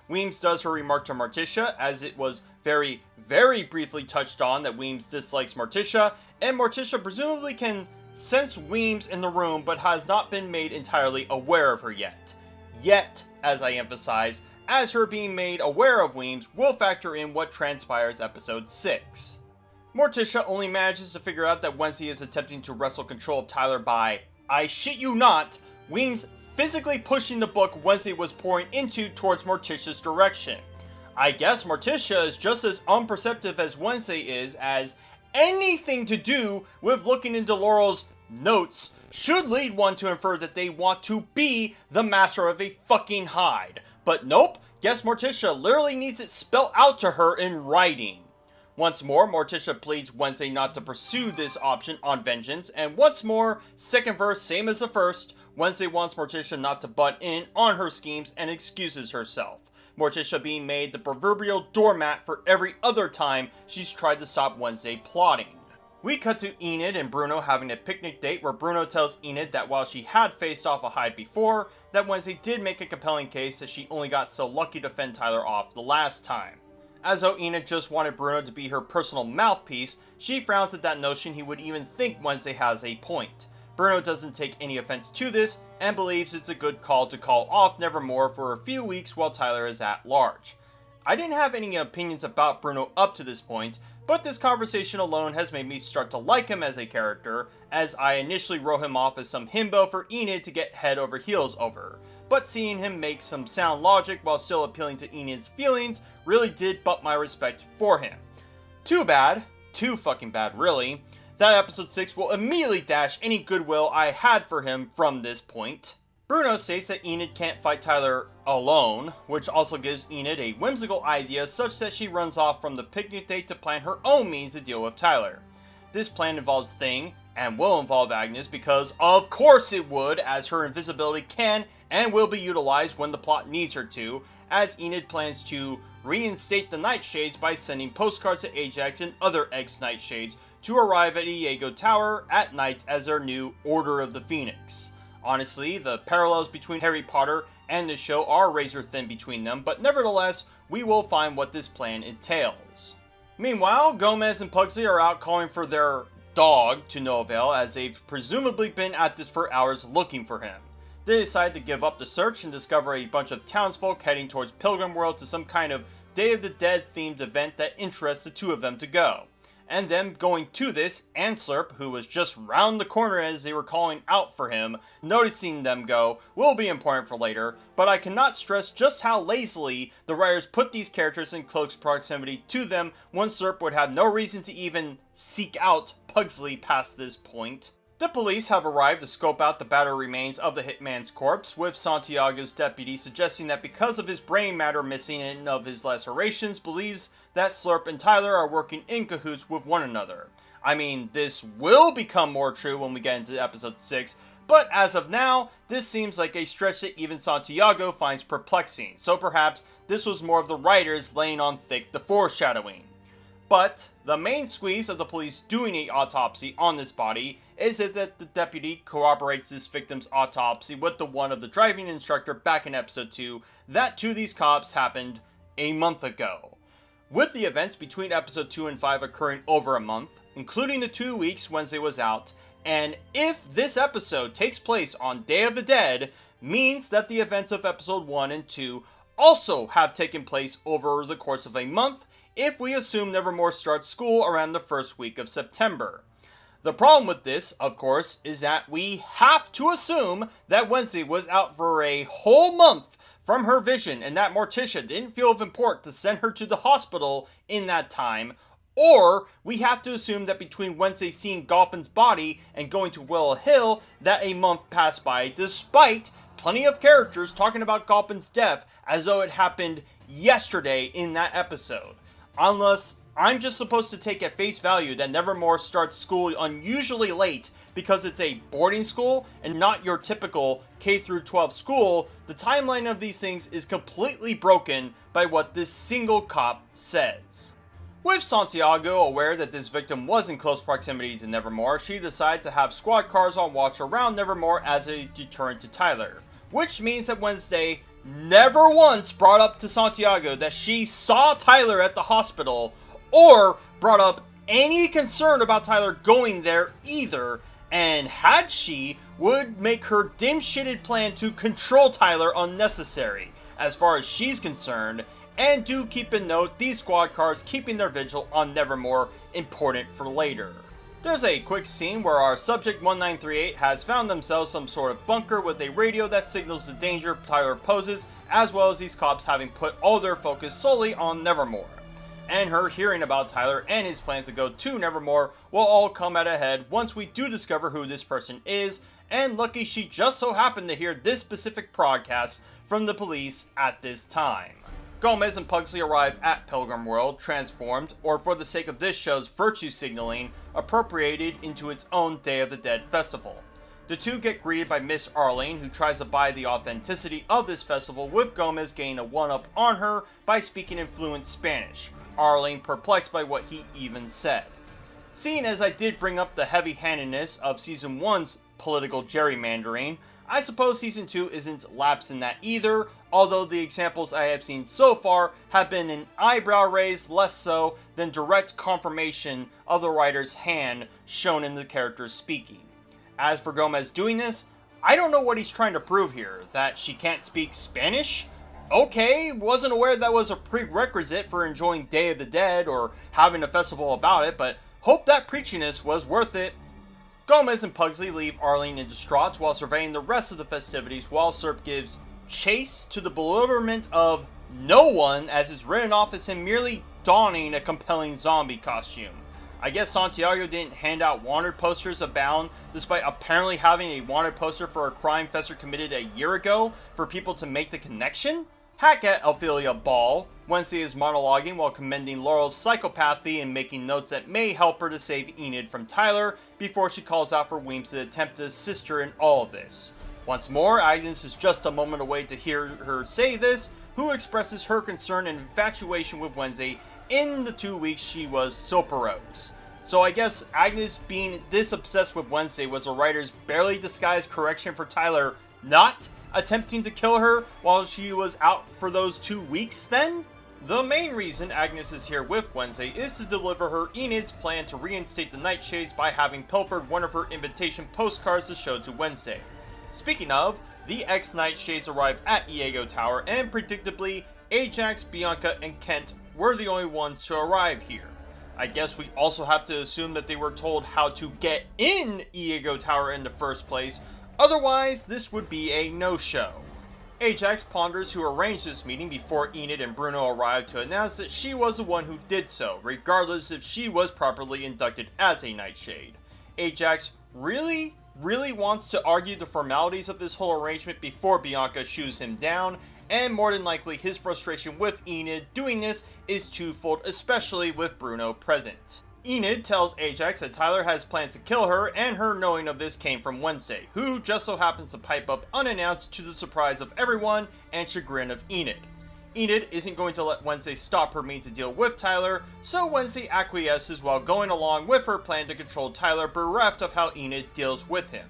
Weems does her remark to Morticia, as it was very, very briefly touched on that Weems dislikes Morticia, and Morticia presumably can sense Weems in the room but has not been made entirely aware of her yet. Yet, as I emphasize, as her being made aware of Weems will factor in what transpires episode 6. Morticia only manages to figure out that Wednesday is attempting to wrestle control of Tyler by, I shit you not, Weems physically pushing the book Wednesday was pouring into towards Morticia's direction. I guess Morticia is just as unperceptive as Wednesday is, as anything to do with looking into Laurel's notes should lead one to infer that they want to be the master of a fucking Hyde. But nope, guess Morticia literally needs it spelled out to her in writing. Once more, Morticia pleads Wednesday not to pursue this option on vengeance, and once more, second verse same as the first, Wednesday wants Morticia not to butt in on her schemes and excuses herself. Morticia being made the proverbial doormat for every other time she's tried to stop Wednesday plotting. We cut to Enid and Bruno having a picnic date where Bruno tells Enid that while she had faced off a Hyde before, that Wednesday did make a compelling case that she only got so lucky to fend Tyler off the last time. As though Enid just wanted Bruno to be her personal mouthpiece, she frowns at that notion he would even think Wednesday has a point. Bruno doesn't take any offense to this and believes it's a good call to call off Nevermore for a few weeks while Tyler is at large. I didn't have any opinions about Bruno up to this point, but this conversation alone has made me start to like him as a character, as I initially wrote him off as some himbo for Enid to get head over heels over. But seeing him make some sound logic while still appealing to Enid's feelings really did bump my respect for him. Too bad, too fucking bad really, that episode 6 will immediately dash any goodwill I had for him from this point. Bruno states that Enid can't fight Tyler alone, which also gives Enid a whimsical idea such that she runs off from the picnic date to plan her own means to deal with Tyler. This plan involves Thing, and will involve Agnes because of course it would, as her invisibility can and will be utilized when the plot needs her to, as Enid plans to reinstate the Nightshades by sending postcards to Ajax and other ex-Nightshades to arrive at AIO Tower at night as their new Order of the Phoenix. Honestly, the parallels between Harry Potter and this show are razor thin between them, but nevertheless, we will find what this plan entails. Meanwhile, Gomez and Pugsley are out calling for their dog to no avail, as they've presumably been at this for hours looking for him. They decide to give up the search and discover a bunch of townsfolk heading towards Pilgrim World to some kind of Day of the Dead themed event that interests the two of them to go. And them going to this, and Slurp, who was just round the corner as they were calling out for him, noticing them go, will be important for later, but I cannot stress just how lazily the writers put these characters in close proximity to them when Slurp would have no reason to even seek out Pugsley past this point. The police have arrived to scope out the battered remains of the hitman's corpse, with Santiago's deputy suggesting that because of his brain matter missing and of his lacerations, believes that Slurp and Tyler are working in cahoots with one another. I mean, this will become more true when we get into episode 6, but as of now, this seems like a stretch that even Santiago finds perplexing, so perhaps this was more of the writers laying on thick the foreshadowing. But the main squeeze of the police doing an autopsy on this body is that the deputy corroborates this victim's autopsy with the one of the driving instructor back in episode 2 that to these cops happened a month ago. With the events between episode 2 and 5 occurring over a month, including the 2 weeks Wednesday was out, and if this episode takes place on Day of the Dead, means that the events of episode 1 and 2 also have taken place over the course of a month, if we assume Nevermore starts school around the first week of September. The problem with this, of course, is that we have to assume that Wednesday was out for a whole month from her vision and that Morticia didn't feel of import to send her to the hospital in that time, or we have to assume that between Wednesday seeing Galpin's body and going to Willow Hill that a month passed by, despite plenty of characters talking about Galpin's death as though it happened yesterday in that episode. Unless I'm just supposed to take at face value that Nevermore starts school unusually late because it's a boarding school and not your typical K-12 school, the timeline of these things is completely broken by what this single cop says. With Santiago aware that this victim was in close proximity to Nevermore, she decides to have squad cars on watch around Nevermore as a deterrent to Tyler, which means that Wednesday never once brought up to Santiago that she saw Tyler at the hospital, or brought up any concern about Tyler going there either, and had she, would make her dim-shitted plan to control Tyler unnecessary, as far as she's concerned, and do keep in note these squad cars keeping their vigil on Nevermore important for later. There's a quick scene where our subject 1938 has found themselves some sort of bunker with a radio that signals the danger Tyler poses, as well as these cops having put all their focus solely on Nevermore. And her hearing about Tyler and his plans to go to Nevermore will all come at a head once we do discover who this person is, and lucky she just so happened to hear this specific broadcast from the police at this time. Gomez and Pugsley arrive at Pilgrim World, transformed, or for the sake of this show's virtue signaling, appropriated into its own Day of the Dead festival. The two get greeted by Miss Arlene, who tries to buy the authenticity of this festival, with Gomez gaining a one-up on her by speaking in fluent Spanish, Arlene perplexed by what he even said. Seeing as I did bring up the heavy-handedness of Season 1's political gerrymandering, I suppose Season 2 isn't lapsed in that either, although the examples I have seen so far have been an eyebrow raise less so than direct confirmation of the writer's hand shown in the characters speaking. As for Gomez doing this, I don't know what he's trying to prove here, that she can't speak Spanish? Okay, wasn't aware that was a prerequisite for enjoying Day of the Dead or having a festival about it, but hope that preachiness was worth it. Gomez and Pugsley leave Arlene in distraught while surveying the rest of the festivities, while Serp gives chase to the bewilderment of no one, as it's written off as him merely donning a compelling zombie costume. I guess Santiago didn't hand out wanted posters abound, despite apparently having a wanted poster for a crime Fester committed a year ago for people to make the connection? Hack at Ophelia Ball. Wednesday is monologuing while commending Laurel's psychopathy and making notes that may help her to save Enid from Tyler before she calls out for Weems to attempt to assist her in all of this. Once more, Agnes is just a moment away to hear her say this, who expresses her concern and infatuation with Wednesday in the 2 weeks she was soperose. So I guess Agnes being this obsessed with Wednesday was a writer's barely disguised correction for Tyler not attempting to kill her while she was out for those 2 weeks then? The main reason Agnes is here with Wednesday is to deliver her Enid's plan to reinstate the Nightshades by having pilfered one of her invitation postcards to show to Wednesday. Speaking of, the ex-Nightshades arrive at AIO Tower, and predictably, Ajax, Bianca, and Kent were the only ones to arrive here. I guess we also have to assume that they were told how to get in AIO Tower in the first place, otherwise this would be a no-show. Ajax ponders who arranged this meeting before Enid and Bruno arrived to announce that she was the one who did so, regardless if she was properly inducted as a Nightshade. Ajax really wants to argue the formalities of this whole arrangement before Bianca shoos him down, and more than likely his frustration with Enid doing this is twofold, especially with Bruno present. Enid tells Ajax that Tyler has plans to kill her, and her knowing of this came from Wednesday, who just so happens to pipe up unannounced to the surprise of everyone and chagrin of Enid. Enid isn't going to let Wednesday stop her means to deal with Tyler, so Wednesday acquiesces while going along with her plan to control Tyler, bereft of how Enid deals with him.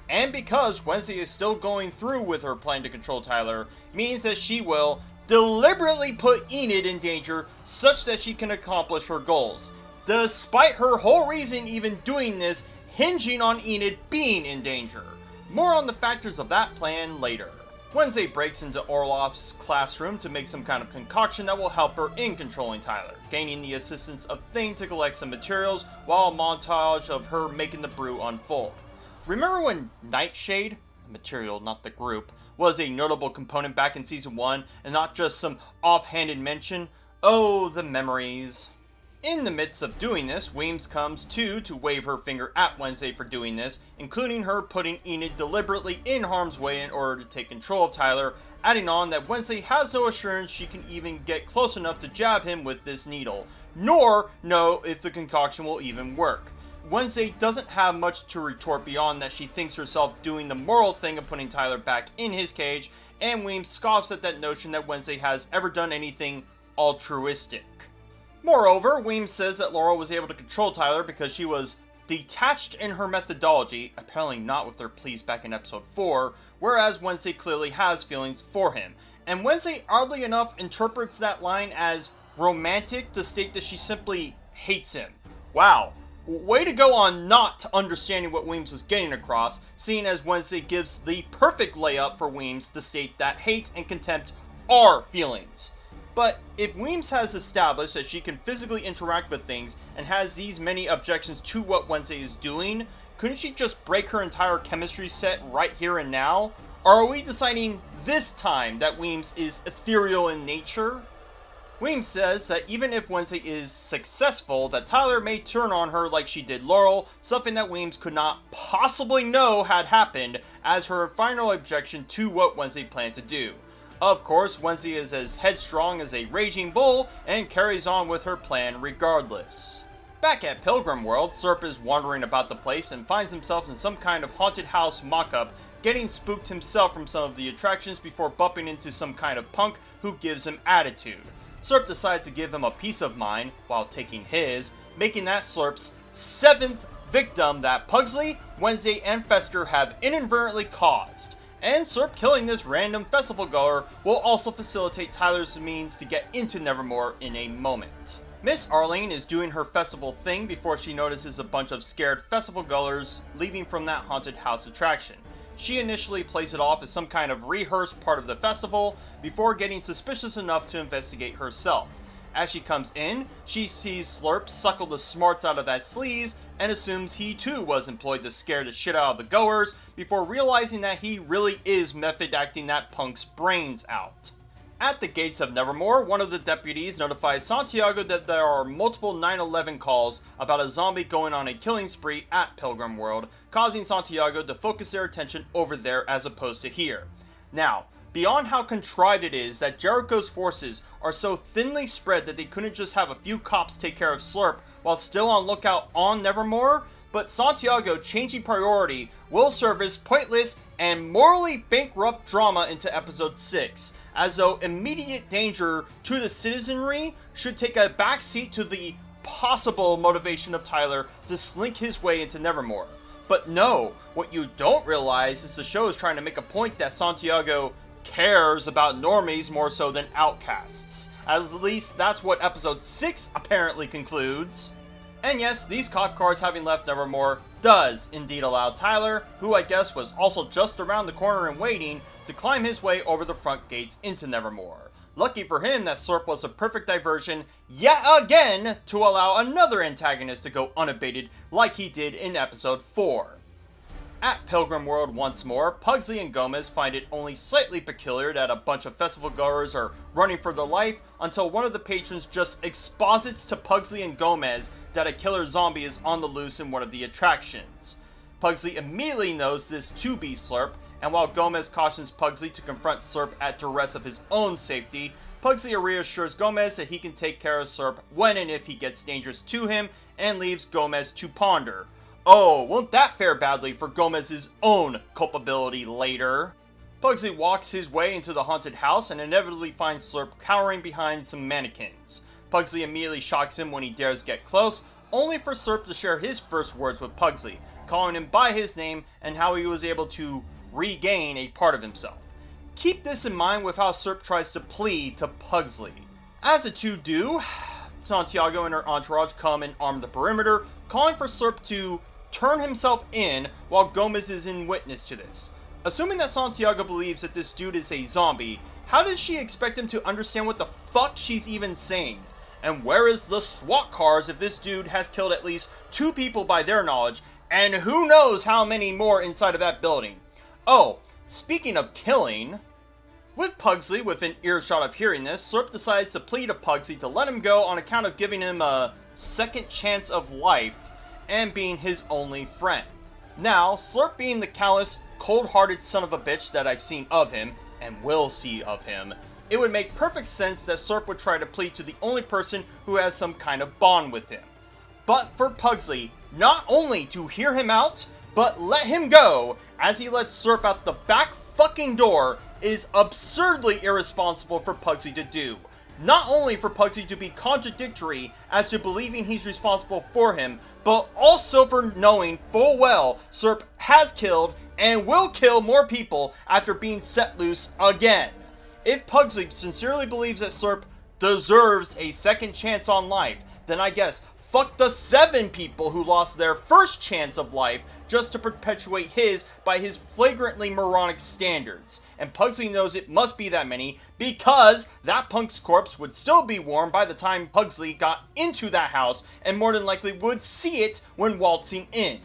And because Wednesday is still going through with her plan to control Tyler, means that she will deliberately put Enid in danger such that she can accomplish her goals, despite her whole reason even doing this hinging on Enid being in danger. More on the factors of that plan later. Wednesday breaks into Orloff's classroom to make some kind of concoction that will help her in controlling Tyler, gaining the assistance of Thing to collect some materials while a montage of her making the brew unfold. Remember when Nightshade, the material not the group, was a notable component back in Season 1 and not just some offhanded mention? Oh, the memories. In the midst of doing this, Weems comes to wave her finger at Wednesday for doing this, including her putting Enid deliberately in harm's way in order to take control of Tyler, adding on that Wednesday has no assurance she can even get close enough to jab him with this needle, nor know if the concoction will even work. Wednesday doesn't have much to retort beyond that she thinks herself doing the moral thing of putting Tyler back in his cage, and Weems scoffs at that notion that Wednesday has ever done anything altruistic. Moreover, Weems says that Laurel was able to control Tyler because she was detached in her methodology, apparently not with her pleas back in episode 4, whereas Wednesday clearly has feelings for him. And Wednesday, oddly enough, interprets that line as romantic to state that she simply hates him. Wow, way to go on not understanding what Weems was getting across, seeing as Wednesday gives the perfect layup for Weems to state that hate and contempt are feelings. But if Weems has established that she can physically interact with things and has these many objections to what Wednesday is doing, couldn't she just break her entire chemistry set right here and now? Or are we deciding this time that Weems is ethereal in nature? Weems says that even if Wednesday is successful, that Tyler may turn on her like she did Laurel, something that Weems could not possibly know had happened, as her final objection to what Wednesday planned to do. Of course, Wednesday is as headstrong as a raging bull and carries on with her plan regardless. Back at Pilgrim World, Serp is wandering about the place and finds himself in some kind of haunted house mock-up, getting spooked himself from some of the attractions before bumping into some kind of punk who gives him attitude. Serp decides to give him a piece of mind, while taking his, making that Slurp's 7th victim that Pugsley, Wednesday, and Fester have inadvertently caused. And Slurp killing this random festival goer will also facilitate Tyler's means to get into Nevermore in a moment. Miss Arlene is doing her festival thing before she notices a bunch of scared festival goers leaving from that haunted house attraction. She initially plays it off as some kind of rehearsed part of the festival before getting suspicious enough to investigate herself. As she comes in, she sees Slurp suckle the smarts out of that sleaze and assumes he too was employed to scare the shit out of the goers before realizing that he really is method acting that punk's brains out. At the gates of Nevermore, one of the deputies notifies Santiago that there are multiple 911 calls about a zombie going on a killing spree at Pilgrim World, causing Santiago to focus their attention over there as opposed to here. Now, beyond how contrived it is that Jericho's forces are so thinly spread that they couldn't just have a few cops take care of Slurp while still on lookout on Nevermore, but Santiago changing priority will serve as pointless and morally bankrupt drama into episode 6, as though immediate danger to the citizenry should take a backseat to the possible motivation of Tyler to slink his way into Nevermore. But no, what you don't realize is the show is trying to make a point that Santiago cares about normies more so than outcasts. At least that's what episode 6 apparently concludes. And yes, these cop cars having left Nevermore does indeed allow Tyler, who I guess was also just around the corner and waiting, to climb his way over the front gates into Nevermore. Lucky for him that Slurp was a perfect diversion yet again to allow another antagonist to go unabated like he did in episode 4. At Pilgrim World once more, Pugsley and Gomez find it only slightly peculiar that a bunch of festival goers are running for their life until one of the patrons just exposits to Pugsley and Gomez that a killer zombie is on the loose in one of the attractions. Pugsley immediately knows this to be Slurp, and while Gomez cautions Pugsley to confront Slurp at duress of his own safety, Pugsley reassures Gomez that he can take care of Slurp when and if he gets dangerous to him, and leaves Gomez to ponder. Oh, won't that fare badly for Gomez's own culpability later? Pugsley walks his way into the haunted house and inevitably finds Slurp cowering behind some mannequins. Pugsley immediately shocks him when he dares get close, only for Slurp to share his first words with Pugsley, calling him by his name and how he was able to regain a part of himself. Keep this in mind with how Slurp tries to plead to Pugsley. As the two do, Santiago and her entourage come and arm the perimeter, calling for Slurp to turn himself in while Gomez is in witness to this. Assuming that Santiago believes that this dude is a zombie, how does she expect him to understand what the fuck she's even saying? And where is the SWAT cars if this dude has killed at least 2 people by their knowledge, and who knows how many more inside of that building? Oh, speaking of killing, with Pugsley within earshot of hearing this, Slurp decides to plead to Pugsley to let him go on account of giving him a second chance of life and being his only friend. Now, Slurp being the callous, cold-hearted son of a bitch that I've seen of him, and will see of him, it would make perfect sense that Slurp would try to plead to the only person who has some kind of bond with him. But for Pugsley, not only to hear him out, but let him go, as he lets Slurp out the back fucking door, is absurdly irresponsible for Pugsley to do. Not only for Pugsley to be contradictory as to believing he's responsible for him, but also for knowing full well Slurp has killed and will kill more people after being set loose again. If Pugsley sincerely believes that Slurp deserves a second chance on life, then I guess fuck the 7 people who lost their first chance of life just to perpetuate his by his flagrantly moronic standards. And Pugsley knows it must be that many because that punk's corpse would still be warm by the time Pugsley got into that house and more than likely would see it when waltzing in.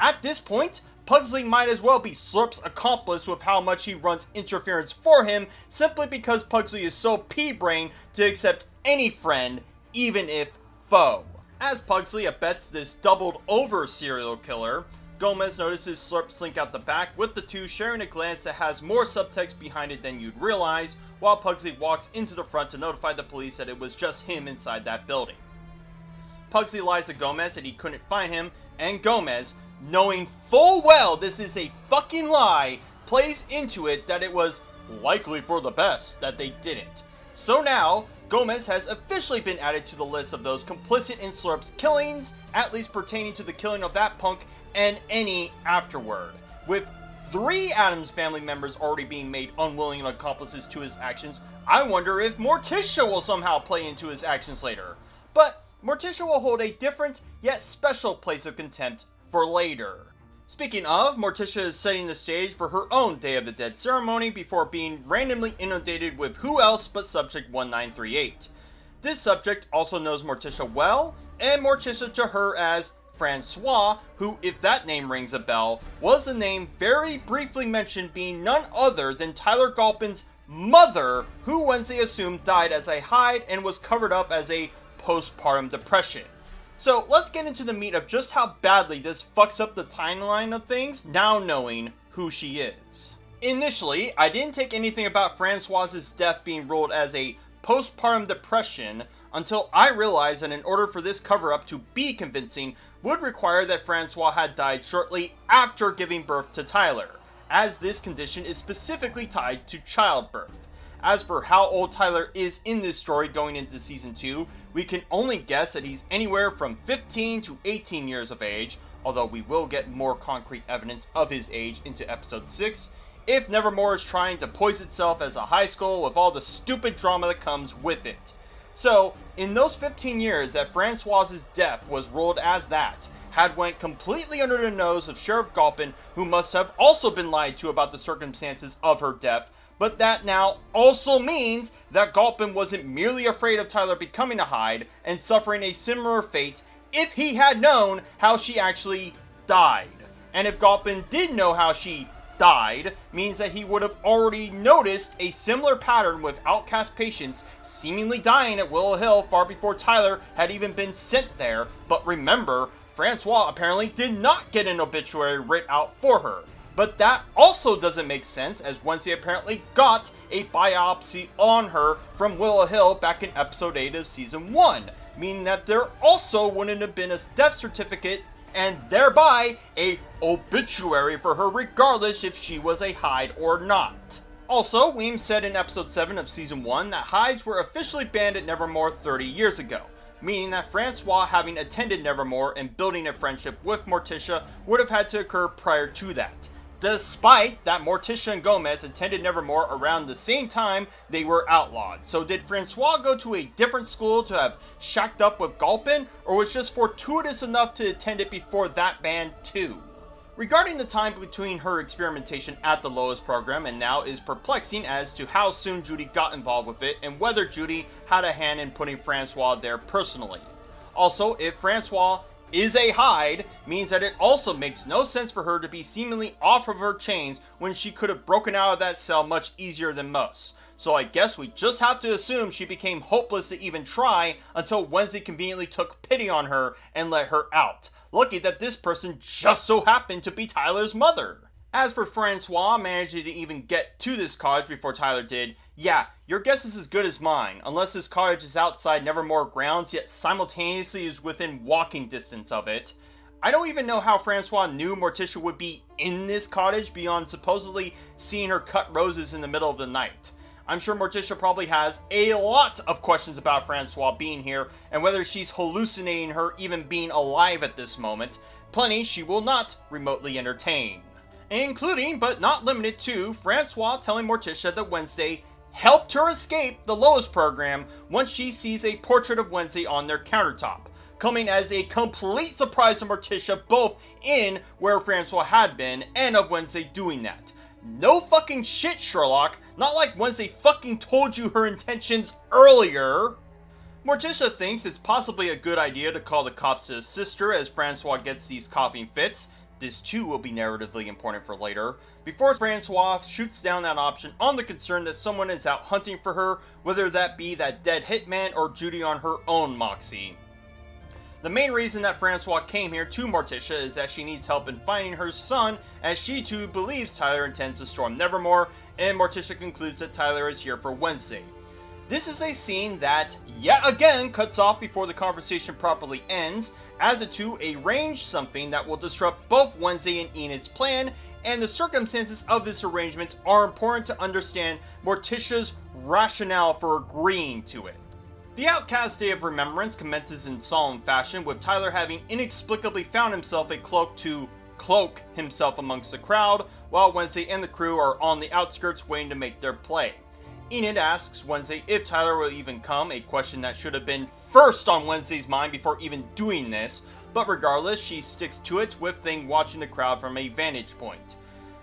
At this point, Pugsley might as well be Slurp's accomplice with how much he runs interference for him, simply because Pugsley is so pea-brained to accept any friend, even if foe. As Pugsley abets this doubled-over serial killer, Gomez notices Slurp slink out the back, with the two sharing a glance that has more subtext behind it than you'd realize, while Pugsley walks into the front to notify the police that it was just him inside that building. Pugsley lies to Gomez that he couldn't find him, and Gomez, knowing full well this is a fucking lie, plays into it that it was likely for the best that they didn't. So now, Gomez has officially been added to the list of those complicit in Slurp's killings, at least pertaining to the killing of that punk and any afterward. With 3 Addams family members already being made unwilling accomplices to his actions, I wonder if Morticia will somehow play into his actions later. But Morticia will hold a different, yet special place of contempt for later. Speaking of, Morticia is setting the stage for her own Day of the Dead ceremony before being randomly inundated with who else but Subject 1938. This subject also knows Morticia well, and Morticia to her as Francois, who, if that name rings a bell, was the name very briefly mentioned being none other than Tyler Galpin's mother, who Wednesday assumed died as a Hyde and was covered up as a postpartum depression. So let's get into the meat of just how badly this fucks up the timeline of things, now knowing who she is. Initially, I didn't take anything about Francois's death being ruled as a postpartum depression until I realized that in order for this cover-up to be convincing would require that Francois had died shortly after giving birth to Tyler, as this condition is specifically tied to childbirth. As for how old Tyler is in this story going into season 2, we can only guess that he's anywhere from 15 to 18 years of age, although we will get more concrete evidence of his age into episode 6, if Nevermore is trying to poise itself as a high school with all the stupid drama that comes with it. So, in those 15 years that Francois's death was ruled as that, had went completely under the nose of Sheriff Galpin, who must have also been lied to about the circumstances of her death, but that now also means that Galpin wasn't merely afraid of Tyler becoming a Hyde and suffering a similar fate if he had known how she actually died. And if Galpin did know how she died, means that he would have already noticed a similar pattern with outcast patients seemingly dying at Willow Hill far before Tyler had even been sent there. But remember, Francois apparently did not get an obituary writ out for her. But that also doesn't make sense, as Wednesday apparently got a biopsy on her from Willow Hill back in episode 8 of season 1, meaning that there also wouldn't have been a death certificate and thereby a obituary for her regardless if she was a Hyde or not. Also, Weems said in episode 7 of season 1 that Hydes were officially banned at Nevermore 30 years ago, meaning that Francois having attended Nevermore and building a friendship with Morticia would have had to occur prior to that. Despite that Morticia and Gomez attended Nevermore around the same time they were outlawed. So did Francois go to a different school to have shacked up with Galpin, or was just fortuitous enough to attend it before that ban too? Regarding the time between her experimentation at the Lois program and now is perplexing as to how soon Judy got involved with it and whether Judy had a hand in putting Francois there personally. Also, if Francois is a Hyde, means that it also makes no sense for her to be seemingly off of her chains when she could have broken out of that cell much easier than most. So I guess we just have to assume she became hopeless to even try until Wednesday conveniently took pity on her and let her out. Lucky that this person just so happened to be Tyler's mother. As for Francois managing to even get to this cottage before Tyler did, yeah, your guess is as good as mine, unless this cottage is outside Nevermore grounds yet simultaneously is within walking distance of it. I don't even know how Francois knew Morticia would be in this cottage beyond supposedly seeing her cut roses in the middle of the night. I'm sure Morticia probably has a lot of questions about Francois being here and whether she's hallucinating her even being alive at this moment. Plenty she will not remotely entertain. Including, but not limited to, Francois telling Morticia that Wednesday helped her escape the Lois program once she sees a portrait of Wednesday on their countertop, coming as a complete surprise to Morticia both in where Francois had been and of Wednesday doing that. No fucking shit, Sherlock, not like Wednesday fucking told you her intentions earlier. Morticia thinks it's possibly a good idea to call the cops to his sister as Francois gets these coughing fits. This too will be narratively important for later, before Francois shoots down that option on the concern that someone is out hunting for her, whether that be that dead hitman or Judy on her own moxie. The main reason that Francois came here to Morticia is that she needs help in finding her son, as she too believes Tyler intends to storm Nevermore, and Morticia concludes that Tyler is here for Wednesday. This is a scene that, yet again, cuts off before the conversation properly ends, as the two arrange something that will disrupt both Wednesday and Enid's plan, and the circumstances of this arrangement are important to understand Morticia's rationale for agreeing to it. The Outcast Day of Remembrance commences in solemn fashion, with Tyler having inexplicably found himself a cloak to cloak himself amongst the crowd, while Wednesday and the crew are on the outskirts waiting to make their play. Enid asks Wednesday if Tyler will even come, a question that should have been first on Wednesday's mind before even doing this, but regardless, she sticks to it, with Thing watching the crowd from a vantage point.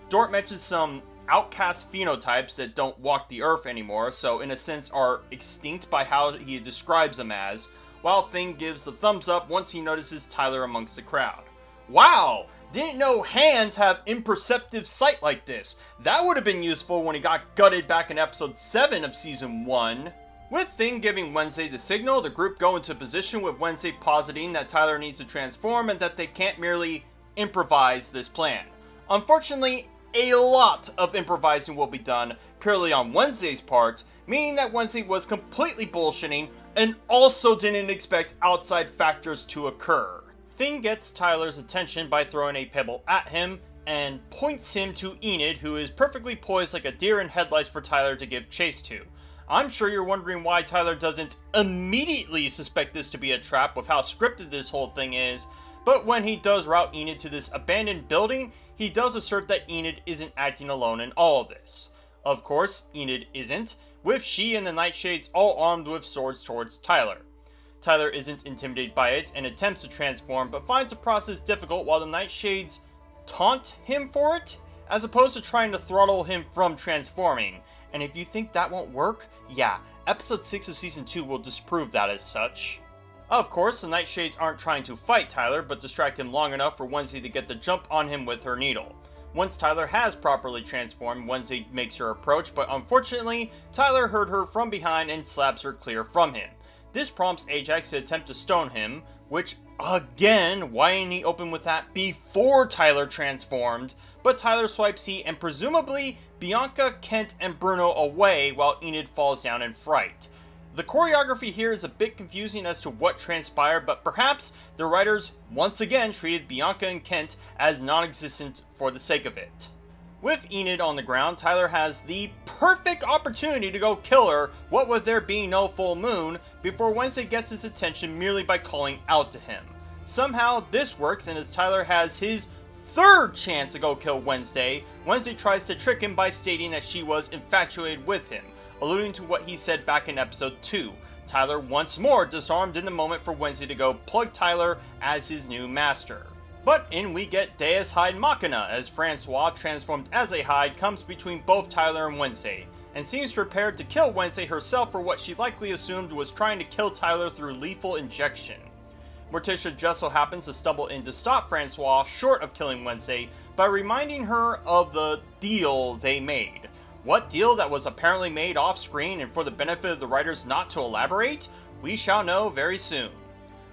Dort mentions some outcast phenotypes that don't walk the earth anymore, so in a sense are extinct by how he describes them as, while Thing gives the thumbs up once he notices Tyler amongst the crowd. Wow! Didn't know hands have imperceptive sight like this. That would have been useful when he got gutted back in episode 7 of season 1. With Thing giving Wednesday the signal, the group go into position, with Wednesday positing that Tyler needs to transform and that they can't merely improvise this plan. Unfortunately, a lot of improvising will be done purely on Wednesday's part, meaning that Wednesday was completely bullshitting and also didn't expect outside factors to occur. Thing gets Tyler's attention by throwing a pebble at him and points him to Enid, who is perfectly poised like a deer in headlights for Tyler to give chase to. I'm sure you're wondering why Tyler doesn't immediately suspect this to be a trap with how scripted this whole thing is, but when he does route Enid to this abandoned building, he does assert that Enid isn't acting alone in all of this. Of course, Enid isn't, with she and the Nightshades all armed with swords towards Tyler. Tyler isn't intimidated by it and attempts to transform, but finds the process difficult while the Nightshades taunt him for it, as opposed to trying to throttle him from transforming. And if you think that won't work, yeah, episode 6 of season 2 will disprove that as such. Of course, the Nightshades aren't trying to fight Tyler, but distract him long enough for Wednesday to get the jump on him with her needle. Once Tyler has properly transformed, Wednesday makes her approach, but unfortunately, Tyler heard her from behind and slaps her clear from him. This prompts Ajax to attempt to stone him, which, again, why didn't he open with that before Tyler transformed? But Tyler swipes he and presumably Bianca, Kent, and Bruno away while Enid falls down in fright. The choreography here is a bit confusing as to what transpired, but perhaps the writers once again treated Bianca and Kent as non-existent for the sake of it. With Enid on the ground, Tyler has the perfect opportunity to go kill her, what with there being no full moon, before Wednesday gets his attention merely by calling out to him. Somehow this works, and as Tyler has his third chance to go kill Wednesday, Wednesday tries to trick him by stating that she was infatuated with him, alluding to what he said back in episode 2. Tyler once more disarmed in the moment for Wednesday to go plug Tyler as his new master. But in we get Deus Hyde Machina, as Francois, transformed as a Hyde, comes between both Tyler and Wednesday, and seems prepared to kill Wednesday herself for what she likely assumed was trying to kill Tyler through lethal injection. Morticia just so happens to stumble in to stop Francois short of killing Wednesday by reminding her of the deal they made. What deal that was apparently made off screen and for the benefit of the writers not to elaborate? We shall know very soon.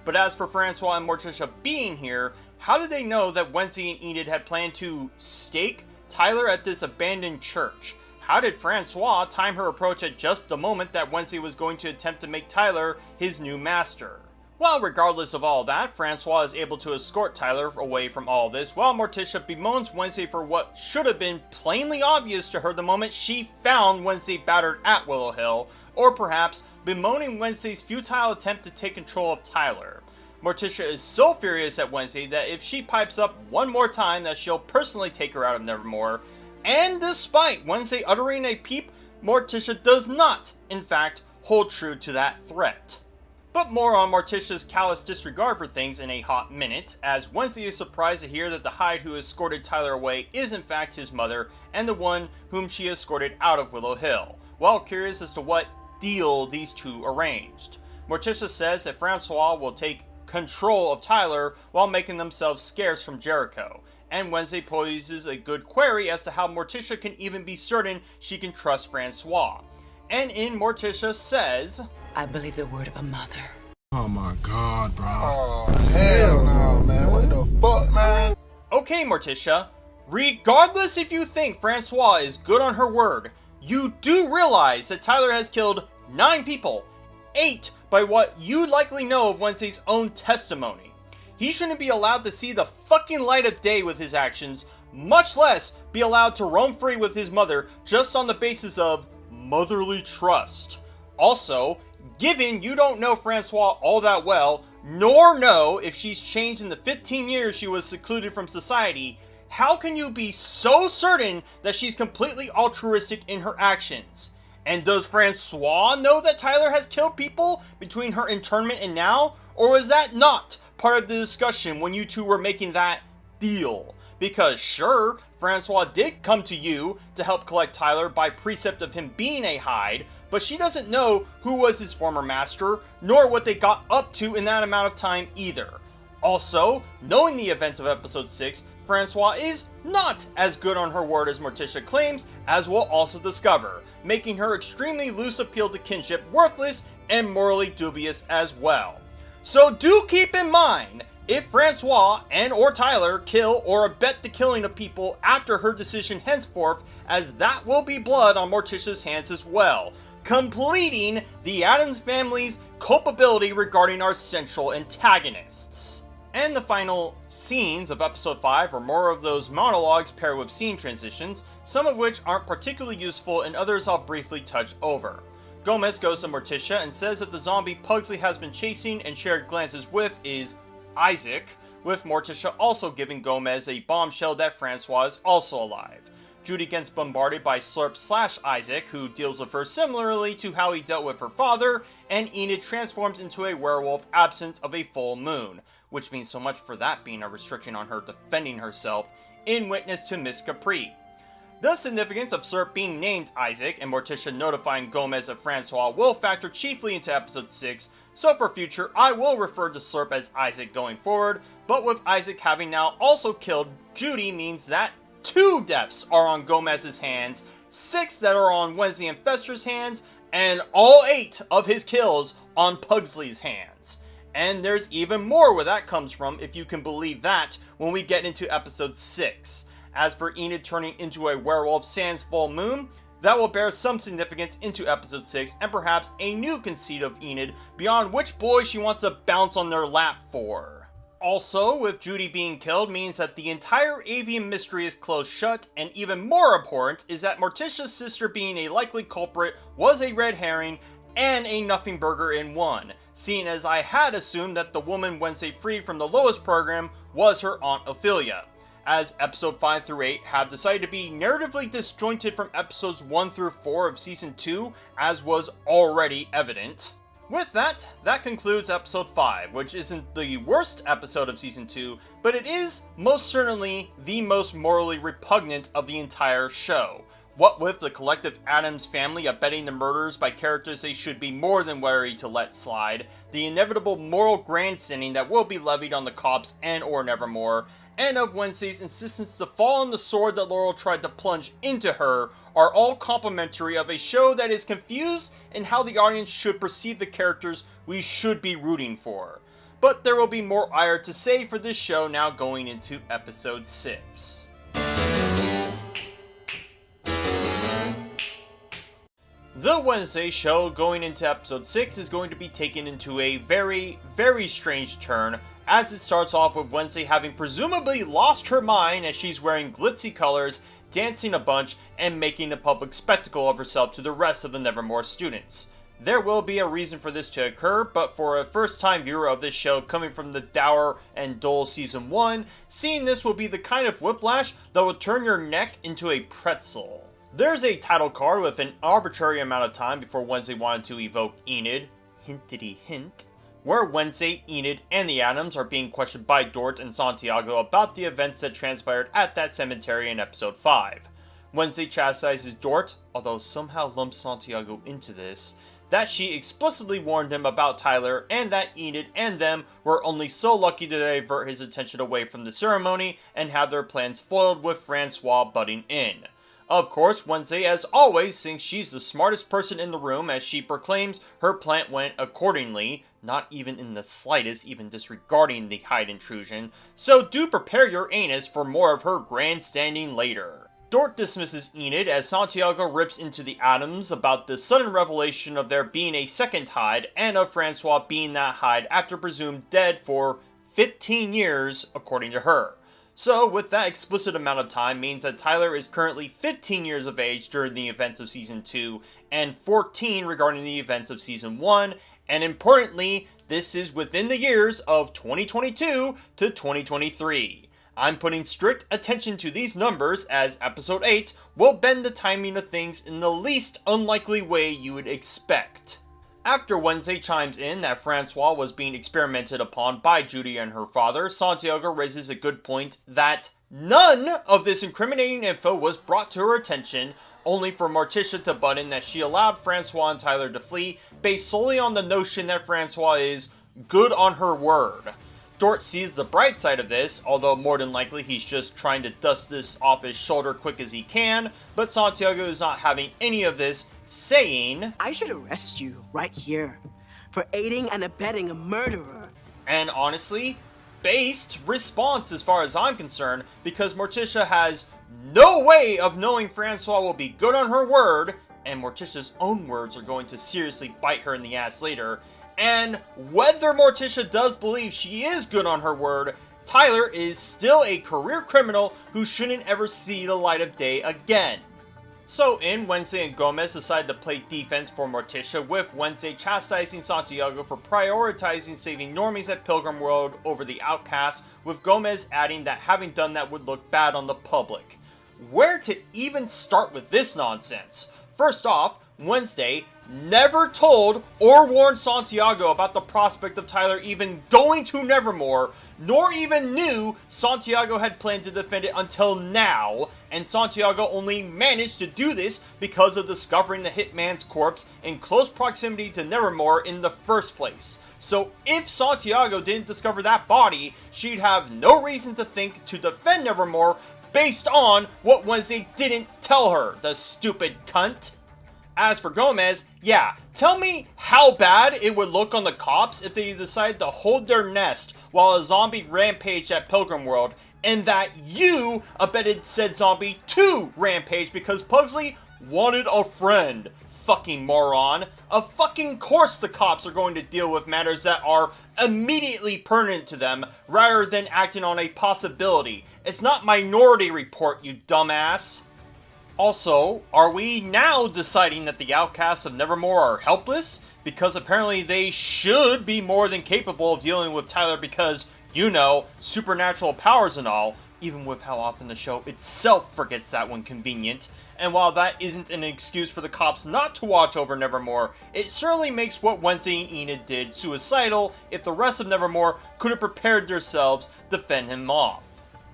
But as for Francois and Morticia being here, how did they know that Wednesday and Enid had planned to stake Tyler at this abandoned church? How did Francois time her approach at just the moment that Wednesday was going to attempt to make Tyler his new master? Well, regardless of all that, Francois is able to escort Tyler away from all this, while Morticia bemoans Wednesday for what should have been plainly obvious to her the moment she found Wednesday battered at Willow Hill, or perhaps bemoaning Wednesday's futile attempt to take control of Tyler. Morticia is so furious at Wednesday that if she pipes up one more time that she'll personally take her out of Nevermore, and despite Wednesday uttering a peep, Morticia does not, in fact, hold true to that threat. But more on Morticia's callous disregard for things in a hot minute, as Wednesday is surprised to hear that the Hyde who escorted Tyler away is in fact his mother, and the one whom she escorted out of Willow Hill, well curious as to what deal these two arranged. Morticia says that Francois will take control of Tyler while making themselves scarce from Jericho, and Wednesday poses a good query as to how Morticia can even be certain she can trust Francois. And in Morticia says, I believe the word of a mother. Oh my god, bro. Oh, hell no, man. What the fuck, man? Okay, Morticia, regardless if you think Francois is good on her word, you do realize that Tyler has killed 9 people, 8 by what you likely know of Wednesday's own testimony. He shouldn't be allowed to see the fucking light of day with his actions, much less be allowed to roam free with his mother just on the basis of motherly trust. Also, given you don't know Francois all that well, nor know if she's changed in the 15 years she was secluded from society, how can you be so certain that she's completely altruistic in her actions? And does Francois know that Tyler has killed people between her internment and now? Or was that not part of the discussion when you two were making that deal? Because sure, Francois did come to you to help collect Tyler by precept of him being a Hyde, but she doesn't know who was his former master, nor what they got up to in that amount of time either. Also, knowing the events of episode 6, Francois is not as good on her word as Morticia claims, as we'll also discover, making her extremely loose appeal to kinship worthless and morally dubious as well. So do keep in mind, if Francois and or Tyler kill or abet the killing of people after her decision henceforth, as that will be blood on Morticia's hands as well, completing the Addams family's culpability regarding our central antagonists. And the final scenes of episode 5 are more of those monologues paired with scene transitions, some of which aren't particularly useful and others I'll briefly touch over. Gomez goes to Morticia and says that the zombie Pugsley has been chasing and shared glances with is Isaac, with Morticia also giving Gomez a bombshell that Francois is also alive. Judy gets bombarded by Slurp/Isaac, who deals with her similarly to how he dealt with her father, and Enid transforms into a werewolf absent of a full moon, which means so much for that being a restriction on her defending herself in witness to Miss Capri. The significance of Slurp being named Isaac and Morticia notifying Gomez of Francois will factor chiefly into episode 6, so for future I will refer to Slurp as Isaac going forward, but with Isaac having now also killed Judy means that 2 deaths are on Gomez's hands, 6 that are on Wednesday and Fester's hands, and all 8 of his kills on Pugsley's hands. And there's even more where that comes from, if you can believe that, when we get into episode 6. As for Enid turning into a werewolf sans full moon, that will bear some significance into episode 6, and perhaps a new conceit of Enid beyond which boy she wants to bounce on their lap for. Also, with Judy being killed means that the entire avian mystery is closed shut, and even more abhorrent is that Morticia's sister being a likely culprit was a red herring and a nothing burger in one, seeing as I had assumed that the woman Wednesday freed from the Lois program was her Aunt Ophelia, as episode 5 through 8 have decided to be narratively disjointed from episodes 1 through 4 of season 2, as was already evident. With that, that concludes episode 5, which isn't the worst episode of season 2, but it is most certainly the most morally repugnant of the entire show. What with the collective Addams family abetting the murders by characters they should be more than wary to let slide, the inevitable moral grandstanding that will be levied on the cops and or Nevermore, and of Wednesday's insistence to fall on the sword that Laurel tried to plunge into her, are all complimentary of a show that is confused in how the audience should perceive the characters we should be rooting for. But there will be more ire to say for this show now going into episode 6. The Wednesday show going into episode 6 is going to be taken into a very, very strange turn, as it starts off with Wednesday having presumably lost her mind as she's wearing glitzy colors, dancing a bunch, and making a public spectacle of herself to the rest of the Nevermore students. There will be a reason for this to occur, but for a first-time viewer of this show coming from the dour and dull season 1, seeing this will be the kind of whiplash that will turn your neck into a pretzel. There's a title card with an arbitrary amount of time before Wednesday wanted to evoke Enid, hintity hint, where Wednesday, Enid, and the Addams are being questioned by Dort and Santiago about the events that transpired at that cemetery in episode 5. Wednesday chastises Dort, although somehow lumps Santiago into this, that she explicitly warned him about Tyler and that Enid and them were only so lucky to divert his attention away from the ceremony and have their plans foiled with Francois butting in. Of course, Wednesday, as always, thinks she's the smartest person in the room as she proclaims her plan went accordingly, not even in the slightest even disregarding the Hyde intrusion, so do prepare your anus for more of her grandstanding later. Dort dismisses Enid as Santiago rips into the Addams about the sudden revelation of there being a second Hyde and of Francois being that Hyde after presumed dead for 15 years, according to her. So, with that explicit amount of time means that Tyler is currently 15 years of age during the events of Season 2, and 14 regarding the events of Season 1, and importantly, this is within the years of 2022 to 2023. I'm putting strict attention to these numbers as Episode 8 will bend the timing of things in the least unlikely way you would expect. After Wednesday chimes in that Francois was being experimented upon by Judy and her father, Santiago raises a good point that none of this incriminating info was brought to her attention, only for Morticia to butt in that she allowed Francois and Tyler to flee based solely on the notion that Francois is good on her word. Dort sees the bright side of this, although more than likely he's just trying to dust this off his shoulder quick as he can, but Santiago is not having any of this, saying, I should arrest you right here for aiding and abetting a murderer. And honestly, based response as far as I'm concerned, because Morticia has no way of knowing Francois will be good on her word, and Morticia's own words are going to seriously bite her in the ass later. And whether Morticia does believe she is good on her word, Tyler is still a career criminal who shouldn't ever see the light of day again. So in, Wednesday and Gomez decide to play defense for Morticia, with Wednesday chastising Santiago for prioritizing saving normies at Pilgrim World over the outcasts, with Gomez adding that having done that would look bad on the public. Where to even start with this nonsense? First off, Wednesday never told or warned Santiago about the prospect of Tyler even going to Nevermore, nor even knew Santiago had planned to defend it until now, and Santiago only managed to do this because of discovering the hitman's corpse in close proximity to Nevermore in the first place. So if Santiago didn't discover that body, she'd have no reason to think to defend Nevermore based on what Wednesday didn't tell her, the stupid cunt. As for Gomez, yeah, tell me how bad it would look on the cops if they decided to hold their nest while a zombie rampaged at Pilgrim World, and that you abetted said zombie to rampage because Pugsley wanted a friend. Fucking moron. Of fucking course the cops are going to deal with matters that are immediately pertinent to them rather than acting on a possibility. It's not Minority Report, you dumbass. Also, are we now deciding that the outcasts of Nevermore are helpless? Because apparently they should be more than capable of dealing with Tyler because, you know, supernatural powers and all, even with how often the show itself forgets that when convenient. And while that isn't an excuse for the cops not to watch over Nevermore, it certainly makes what Wednesday and Enid did suicidal if the rest of Nevermore could have prepared themselves to fend him off.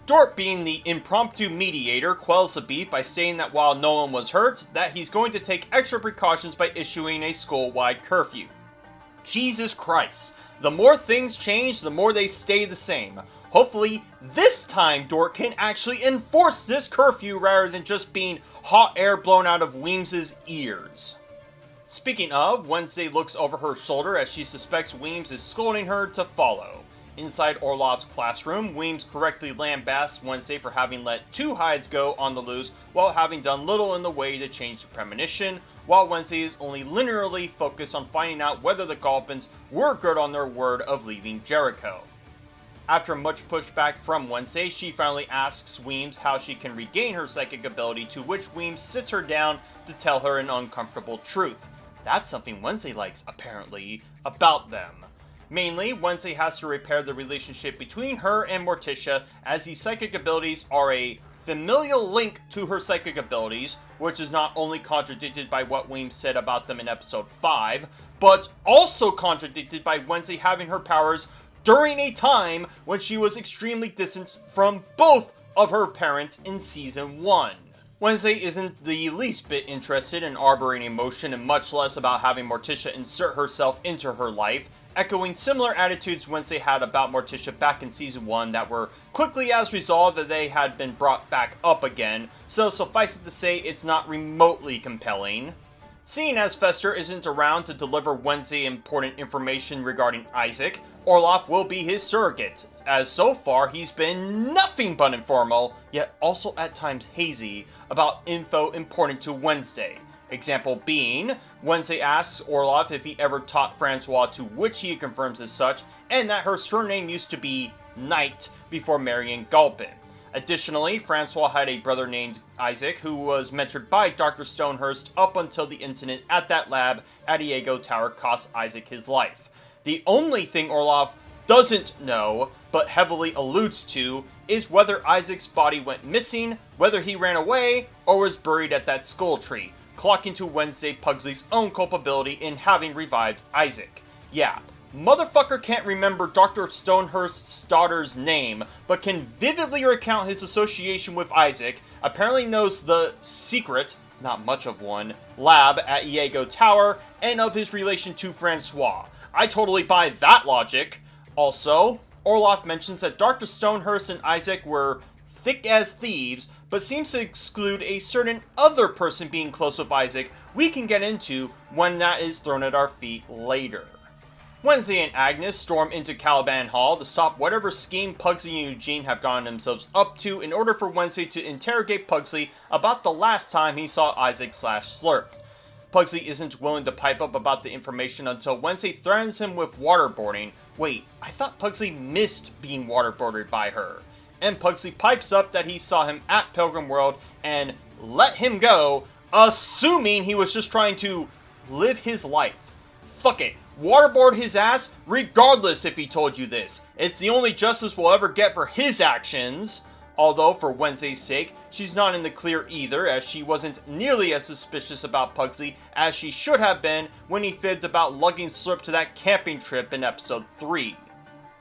Dort, being the impromptu mediator, quells the beef by stating that while no one was hurt, that he's going to take extra precautions by issuing a school-wide curfew. Jesus Christ. The more things change, the more they stay the same. Hopefully, this time Dort can actually enforce this curfew rather than just being hot air blown out of Weems's ears. Speaking of, Wednesday looks over her shoulder as she suspects Weems is scolding her to follow. Inside Orlov's classroom, Weems correctly lambasts Wednesday for having let two Hydes go on the loose while having done little in the way to change the premonition, while Wednesday is only linearly focused on finding out whether the Galpins were good on their word of leaving Jericho. After much pushback from Wednesday, she finally asks Weems how she can regain her psychic ability, to which Weems sits her down to tell her an uncomfortable truth. That's something Wednesday likes, apparently, about them. Mainly, Wednesday has to repair the relationship between her and Morticia, as these psychic abilities are a familial link to her psychic abilities, which is not only contradicted by what Weems said about them in episode 5, but also contradicted by Wednesday having her powers during a time when she was extremely distant from both of her parents in season 1. Wednesday isn't the least bit interested in harboring emotion, and much less about having Morticia insert herself into her life, echoing similar attitudes Wednesday had about Morticia back in season 1 that were quickly as resolved that they had been brought back up again, so suffice it to say it's not remotely compelling. Seeing as Fester isn't around to deliver Wednesday important information regarding Isaac, Orlov will be his surrogate, as so far he's been nothing but informal, yet also at times hazy, about info important to Wednesday. Example being, Wednesday asks Orlov if he ever taught Francois, to which he confirms as such, and that her surname used to be Knight before marrying Galpin. Additionally, Francois had a brother named Isaac who was mentored by Dr. Stonehurst up until the incident at that lab at AIO Tower cost Isaac his life. The only thing Orloff doesn't know, but heavily alludes to, is whether Isaac's body went missing, whether he ran away, or was buried at that skull tree, clocking to Wednesday Pugsley's own culpability in having revived Isaac. Yeah, motherfucker can't remember Dr. Stonehurst's daughter's name, but can vividly recount his association with Isaac, apparently knows the secret, not much of one, lab at AIO Tower, and of his relation to Francois. I totally buy that logic. Also, Orloff mentions that Dr. Stonehurst and Isaac were thick as thieves, but seems to exclude a certain other person being close with Isaac we can get into when that is thrown at our feet later. Wednesday and Agnes storm into Caliban Hall to stop whatever scheme Pugsley and Eugene have gotten themselves up to in order for Wednesday to interrogate Pugsley about the last time he saw Isaac/Slurp. Pugsley isn't willing to pipe up about the information until Wednesday threatens him with waterboarding. Wait, I thought Pugsley missed being waterboarded by her. And Pugsley pipes up that he saw him at Pilgrim World and let him go, assuming he was just trying to live his life. Fuck it. Waterboard his ass, regardless if he told you this. It's the only justice we'll ever get for his actions. Although, for Wednesday's sake, she's not in the clear either, as she wasn't nearly as suspicious about Pugsley as she should have been when he fibbed about lugging Slurp to that camping trip in episode 3.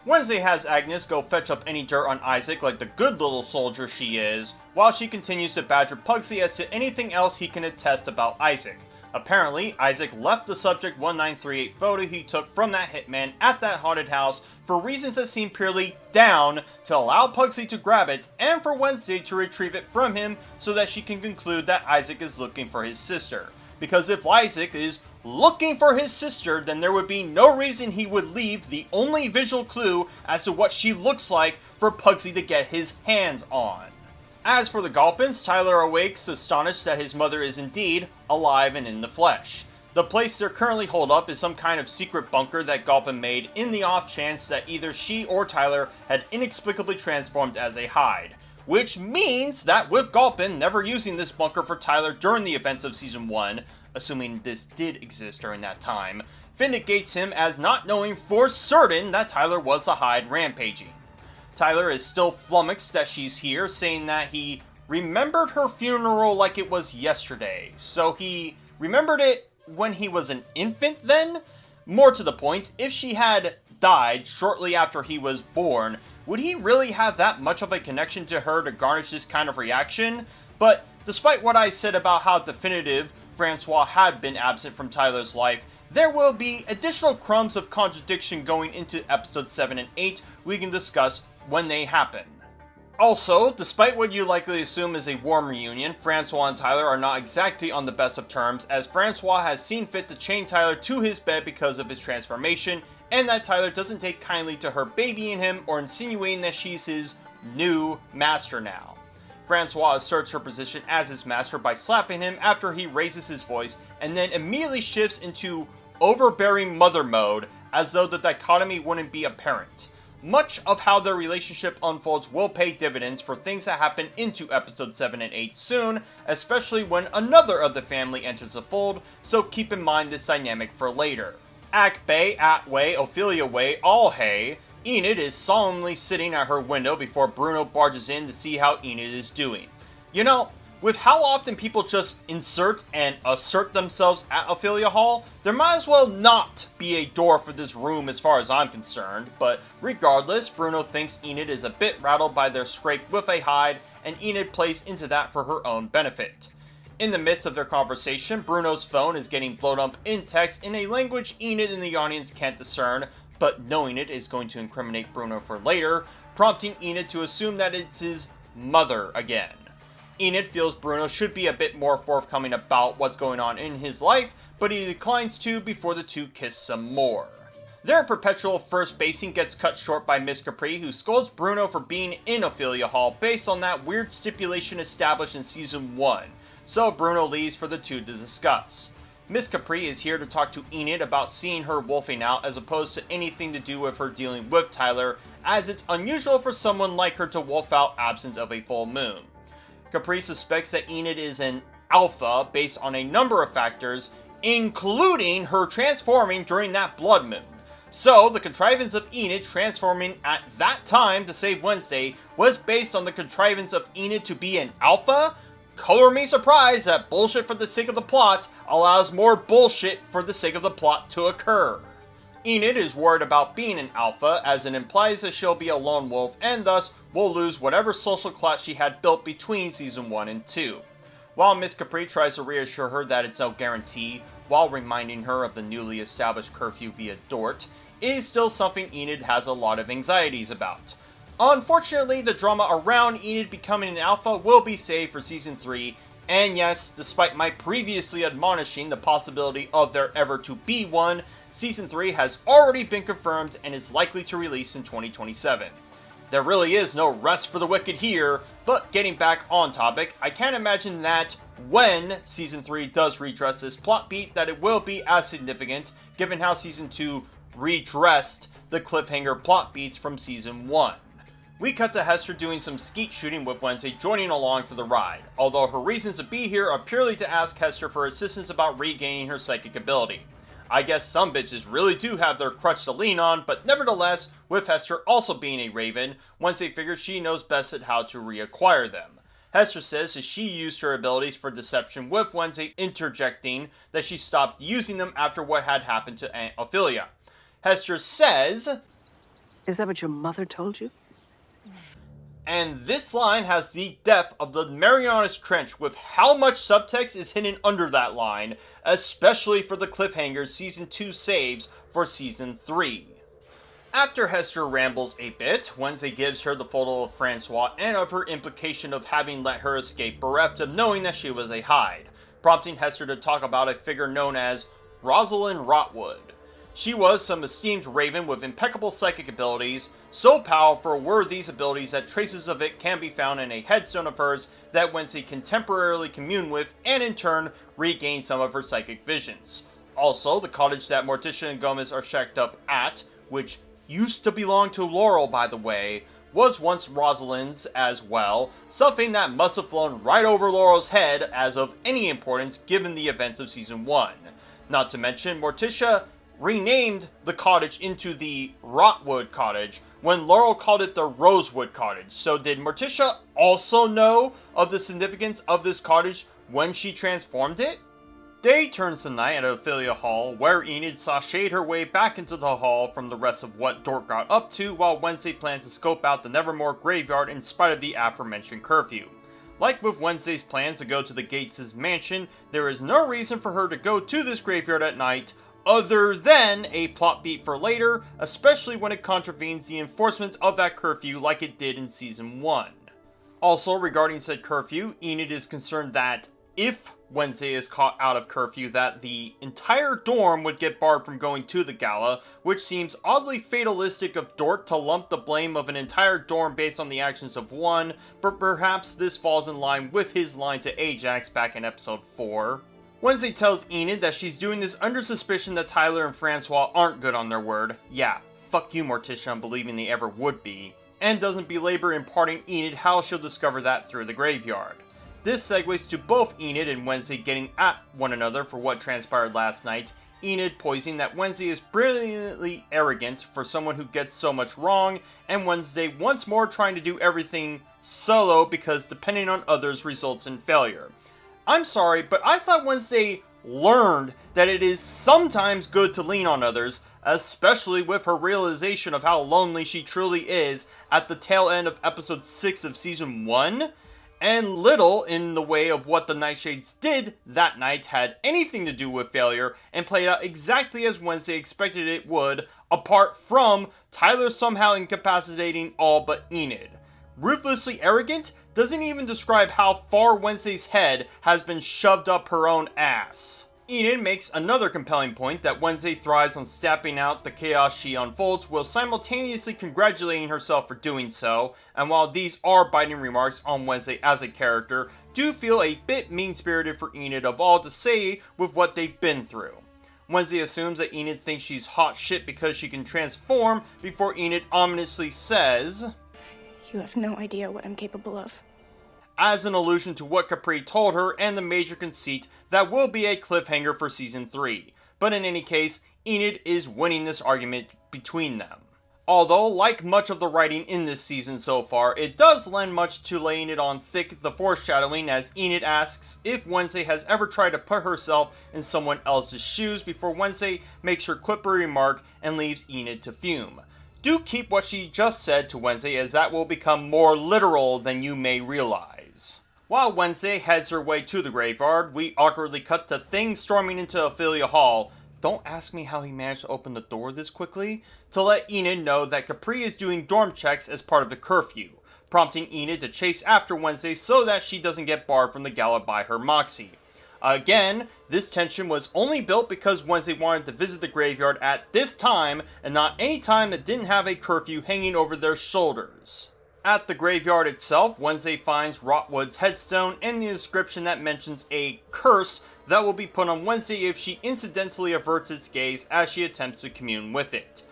Wednesday has Agnes go fetch up any dirt on Isaac like the good little soldier she is, while she continues to badger Pugsley as to anything else he can attest about Isaac. Apparently, Isaac left the Subject 1938 photo he took from that hitman at that haunted house for reasons that seem purely down to allow Pugsley to grab it and for Wednesday to retrieve it from him so that she can conclude that Isaac is looking for his sister. Because if Isaac is looking for his sister, then there would be no reason he would leave the only visual clue as to what she looks like for Pugsley to get his hands on. As for the Galpins, Tyler awakes astonished that his mother is indeed alive and in the flesh. The place they're currently holed up is some kind of secret bunker that Galpin made in the off chance that either she or Tyler had inexplicably transformed as a Hyde. Which means that with Galpin never using this bunker for Tyler during the events of Season 1, assuming this did exist during that time, vindicates him as not knowing for certain that Tyler was the Hyde rampaging. Tyler is still flummoxed that she's here, saying that he remembered her funeral like it was yesterday. So he remembered it when he was an infant then? More to the point, if she had died shortly after he was born, would he really have that much of a connection to her to garnish this kind of reaction? But despite what I said about how definitive Francois had been absent from Tyler's life, there will be additional crumbs of contradiction going into episodes 7 and 8 we can discuss when they happen. Also, despite what you likely assume is a warm reunion, Francois and Tyler are not exactly on the best of terms, as Francois has seen fit to chain Tyler to his bed because of his transformation, and that Tyler doesn't take kindly to her babying him or insinuating that she's his new master now. Francois asserts her position as his master by slapping him after he raises his voice, and then immediately shifts into overbearing mother mode, as though the dichotomy wouldn't be apparent. Much of how their relationship unfolds will pay dividends for things that happen into episodes 7 and 8 soon, especially when another of the family enters the fold, so keep in mind this dynamic for later. Akbay, Atway, Ophelia Way, all hay, Enid is solemnly sitting at her window before Bruno barges in to see how Enid is doing. You know, with how often people just insert and assert themselves at Ophelia Hall, there might as well not be a door for this room as far as I'm concerned, but regardless, Bruno thinks Enid is a bit rattled by their scrape with a Hyde, and Enid plays into that for her own benefit. In the midst of their conversation, Bruno's phone is getting blown up in text in a language Enid and the audience can't discern, but knowing it is going to incriminate Bruno for later, prompting Enid to assume that it's his mother again. Enid feels Bruno should be a bit more forthcoming about what's going on in his life, but he declines to before the two kiss some more. Their perpetual first basing gets cut short by Miss Capri, who scolds Bruno for being in Ophelia Hall based on that weird stipulation established in Season 1, so Bruno leaves for the two to discuss. Miss Capri is here to talk to Enid about seeing her wolfing out as opposed to anything to do with her dealing with Tyler, as it's unusual for someone like her to wolf out absent of a full moon. Capri suspects that Enid is an alpha based on a number of factors, including her transforming during that blood moon. So, the contrivance of Enid transforming at that time to save Wednesday was based on the contrivance of Enid to be an alpha? Color me surprised that bullshit for the sake of the plot allows more bullshit for the sake of the plot to occur. Enid is worried about being an alpha, as it implies that she'll be a lone wolf and thus will lose whatever social clout she had built between season 1 and 2. While Miss Capri tries to reassure her that it's no guarantee, while reminding her of the newly established curfew via Dort, it is still something Enid has a lot of anxieties about. Unfortunately, the drama around Enid becoming an alpha will be saved for season 3, and yes, despite my previously admonishing the possibility of there ever to be one, season 3 has already been confirmed and is likely to release in 2027. There really is no rest for the wicked here, but getting back on topic, I can't imagine that when season 3 does redress this plot beat that it will be as significant, given how season 2 redressed the cliffhanger plot beats from season 1. We cut to Hester doing some skeet shooting with Wednesday joining along for the ride, although her reasons to be here are purely to ask Hester for assistance about regaining her psychic ability. I guess some bitches really do have their crutch to lean on, but nevertheless, with Hester also being a Raven, Wednesday figures she knows best at how to reacquire them. Hester says that she used her abilities for deception, with Wednesday interjecting that she stopped using them after what had happened to Aunt Ophelia. Hester says, "Is that what your mother told you?" And this line has the depth of the Marianas Trench with how much subtext is hidden under that line, especially for the cliffhangers season 2 saves for season 3. After Hester rambles a bit, Wednesday gives her the photo of Francois and of her implication of having let her escape bereft of knowing that she was a Hyde, prompting Hester to talk about a figure known as Rosalind Rotwood. She was some esteemed raven with impeccable psychic abilities, so powerful were these abilities that traces of it can be found in a headstone of hers that Wednesday can temporarily commune with and in turn regain some of her psychic visions. Also, the cottage that Morticia and Gomez are shacked up at, which used to belong to Laurel by the way, was once Rosalind's as well, something that must have flown right over Laurel's head as of any importance given the events of season 1. Not to mention, Morticia renamed the cottage into the Rotwood Cottage when Laurel called it the Rosewood Cottage. So did Morticia also know of the significance of this cottage when she transformed it? Day turns to night at Ophelia Hall, where Enid sashayed her way back into the hall from the rest of what Dort got up to, while Wednesday plans to scope out the Nevermore graveyard in spite of the aforementioned curfew. Like with Wednesday's plans to go to the Gates' mansion, there is no reason for her to go to this graveyard at night, other than a plot beat for later, especially when it contravenes the enforcement of that curfew like it did in season 1. Also, regarding said curfew, Enid is concerned that if Wednesday is caught out of curfew, that the entire dorm would get barred from going to the gala, which seems oddly fatalistic of Dort to lump the blame of an entire dorm based on the actions of one, but perhaps this falls in line with his line to Ajax back in episode 4. Wednesday tells Enid that she's doing this under suspicion that Tyler and Francois aren't good on their word. Yeah, fuck you Morticia on believing they ever would be. And doesn't belabor imparting Enid how she'll discover that through the graveyard. This segues to both Enid and Wednesday getting at one another for what transpired last night, Enid poising that Wednesday is brilliantly arrogant for someone who gets so much wrong, and Wednesday once more trying to do everything solo because depending on others results in failure. I'm sorry, but I thought Wednesday learned that it is sometimes good to lean on others, especially with her realization of how lonely she truly is at the tail end of episode 6 of season 1, and little in the way of what the Nightshades did that night had anything to do with failure and played out exactly as Wednesday expected it would, apart from Tyler somehow incapacitating all but Enid. Ruthlessly arrogant doesn't even describe how far Wednesday's head has been shoved up her own ass. Enid makes another compelling point that Wednesday thrives on stamping out the chaos she unfolds while simultaneously congratulating herself for doing so, and while these are biting remarks on Wednesday as a character, do feel a bit mean-spirited for Enid of all to say with what they've been through. Wednesday assumes that Enid thinks she's hot shit because she can transform before Enid ominously says, "You have no idea what I'm capable of." As an allusion to what Capri told her and the major conceit that will be a cliffhanger for season 3. But in any case, Enid is winning this argument between them. Although, like much of the writing in this season so far, it does lend much to laying it on thick the foreshadowing as Enid asks if Wednesday has ever tried to put herself in someone else's shoes before Wednesday makes her quippery remark and leaves Enid to fume. Do keep what she just said to Wednesday, as that will become more literal than you may realize. While Wednesday heads her way to the graveyard, we awkwardly cut to Thing storming into Ophelia Hall. Don't ask me how he managed to open the door this quickly, to let Enid know that Capri is doing dorm checks as part of the curfew, prompting Enid to chase after Wednesday so that she doesn't get barred from the gala by her Moxie. Again, this tension was only built because Wednesday wanted to visit the graveyard at this time and not any time that didn't have a curfew hanging over their shoulders. At the graveyard itself, Wednesday finds Rotwood's headstone and the inscription that mentions a curse that will be put on Wednesday if she incidentally averts its gaze as she attempts to commune with it.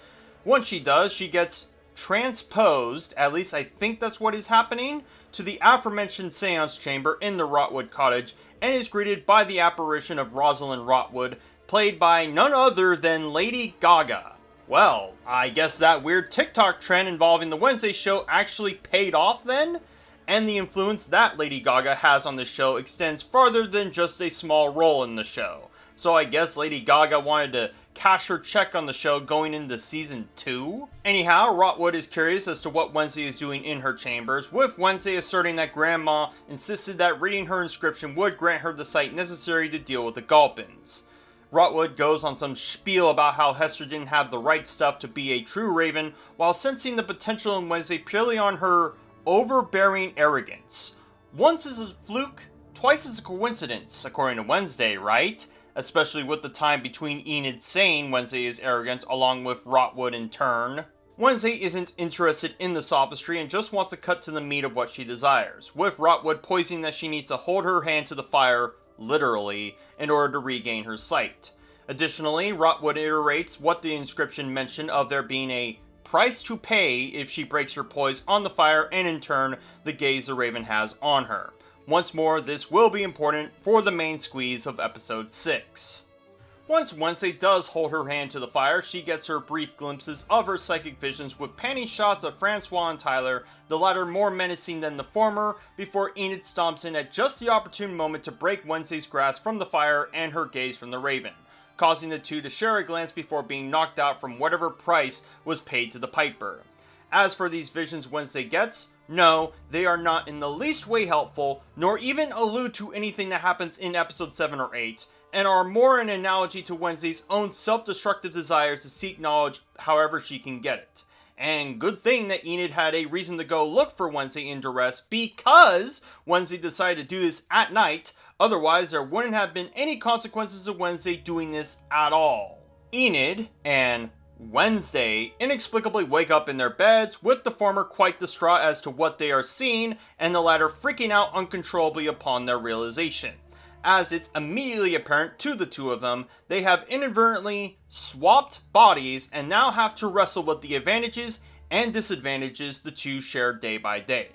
Once she does, she gets transposed, at least I think that's what is happening, to the aforementioned seance chamber in the Rotwood cottage and is greeted by the apparition of Rosalind Rotwood, played by none other than Lady Gaga. Well, I guess that weird TikTok trend involving the Wednesday show actually paid off then? And the influence that Lady Gaga has on the show extends farther than just a small role in the show. So I guess Lady Gaga wanted to cash her check on the show going into season 2? Anyhow, Rotwood is curious as to what Wednesday is doing in her chambers, with Wednesday asserting that Grandma insisted that reading her inscription would grant her the sight necessary to deal with the Gulpins. Rotwood goes on some spiel about how Hester didn't have the right stuff to be a true Raven, while sensing the potential in Wednesday purely on her overbearing arrogance. Once is a fluke, twice is a coincidence, according to Wednesday, right? Especially with the time between Enid saying Wednesday is arrogant, along with Rotwood in turn. Wednesday isn't interested in the sophistry and just wants to cut to the meat of what she desires, with Rotwood poising that she needs to hold her hand to the fire, literally, in order to regain her sight. Additionally, Rotwood iterates what the inscription mentioned of there being a price to pay if she breaks her poise on the fire and in turn the gaze the Raven has on her. Once more, this will be important for the main squeeze of episode 6. Once Wednesday does hold her hand to the fire, she gets her brief glimpses of her psychic visions with panning shots of Francois and Tyler, the latter more menacing than the former, before Enid stomps in at just the opportune moment to break Wednesday's grasp from the fire and her gaze from the Raven, causing the two to share a glance before being knocked out from whatever price was paid to the Piper. As for these visions Wednesday gets, no, they are not in the least way helpful, nor even allude to anything that happens in episode 7 or 8, and are more an analogy to Wednesday's own self-destructive desires to seek knowledge however she can get it. And good thing that Enid had a reason to go look for Wednesday in duress, because Wednesday decided to do this at night, otherwise there wouldn't have been any consequences of Wednesday doing this at all. Enid and Wednesday inexplicably wake up in their beds, with the former quite distraught as to what they are seeing, and the latter freaking out uncontrollably upon their realization. As it's immediately apparent to the two of them, they have inadvertently swapped bodies and now have to wrestle with the advantages and disadvantages the two share day by day.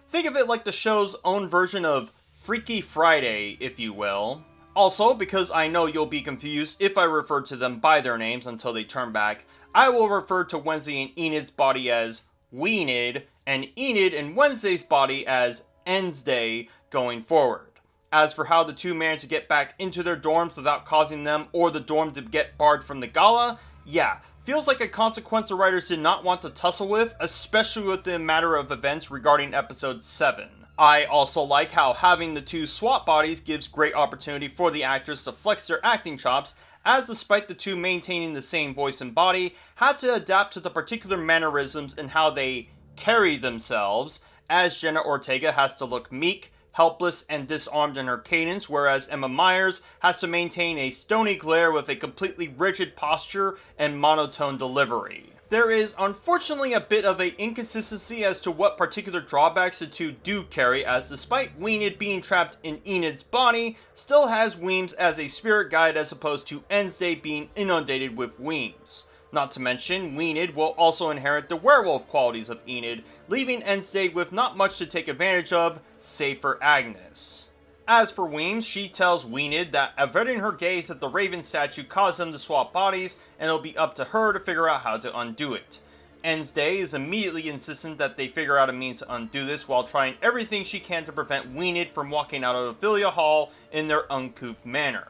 Think of it like the show's own version of Freaky Friday, if you will. Also, because I know you'll be confused if I refer to them by their names until they turn back, I will refer to Wednesday and Enid's body as Weenid, and Enid and Wednesday's body as Ensday going forward. As for how the two managed to get back into their dorms without causing them or the dorm to get barred from the gala, yeah, feels like a consequence the writers did not want to tussle with, especially with the matter of events regarding episode 7. I also like how having the two swap bodies gives great opportunity for the actors to flex their acting chops, as despite the two maintaining the same voice and body, had to adapt to the particular mannerisms and how they carry themselves, as Jenna Ortega has to look meek, helpless and disarmed in her cadence, whereas Emma Myers has to maintain a stony glare with a completely rigid posture and monotone delivery. There is unfortunately a bit of an inconsistency as to what particular drawbacks the two do carry, as despite Enid being trapped in Enid's body, still has Weems as a spirit guide as opposed to Wednesday being inundated with Weems. Not to mention, Enid will also inherit the werewolf qualities of Enid, leaving Wednesday with not much to take advantage of, save for Agnes. As for Weems, she tells Enid that averting her gaze at the Raven statue caused them to swap bodies, and it'll be up to her to figure out how to undo it. Wednesday is immediately insistent that they figure out a means to undo this while trying everything she can to prevent Enid from walking out of Ophelia Hall in their uncouth manner.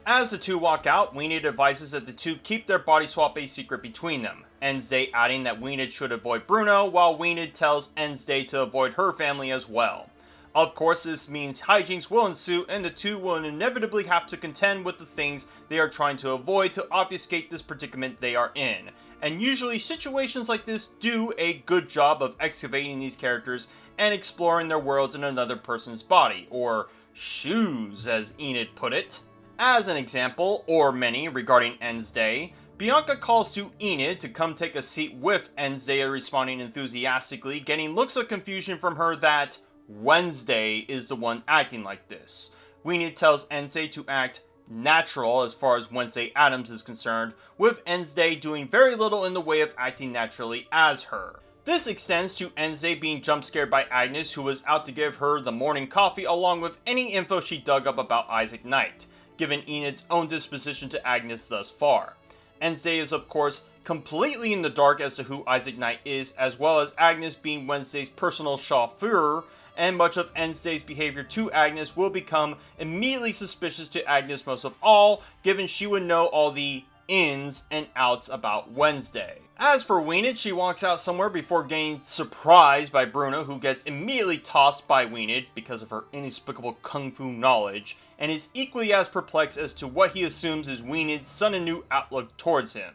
As the two walk out, Enid advises that the two keep their body swap a secret between them, Wednesday adding that Enid should avoid Bruno, while Enid tells Wednesday to avoid her family as well. Of course, this means hijinks will ensue, and the two will inevitably have to contend with the things they are trying to avoid to obfuscate this predicament they are in. And usually situations like this do a good job of excavating these characters and exploring their worlds in another person's body, or shoes as Enid put it. As an example, or many, regarding Wednesday, Bianca calls to Enid to come take a seat with Wednesday responding enthusiastically, getting looks of confusion from her that Wednesday is the one acting like this. Enid tells Wednesday to act natural as far as Wednesday Addams is concerned, with Wednesday doing very little in the way of acting naturally as her. This extends to Wednesday being jump scared by Agnes, who was out to give her the morning coffee along with any info she dug up about Isaac Knight, given Enid's own disposition to Agnes thus far. Wednesday is of course completely in the dark as to who Isaac Knight is, as well as Agnes being Wednesday's personal chauffeur, and much of Wednesday's behavior to Agnes will become immediately suspicious to Agnes most of all, given she would know all the ins and outs about Wednesday. As for Enid, she walks out somewhere before getting surprised by Bruno, who gets immediately tossed by Enid because of her inexplicable kung fu knowledge, and is equally as perplexed as to what he assumes is Enid's sudden new outlook towards him.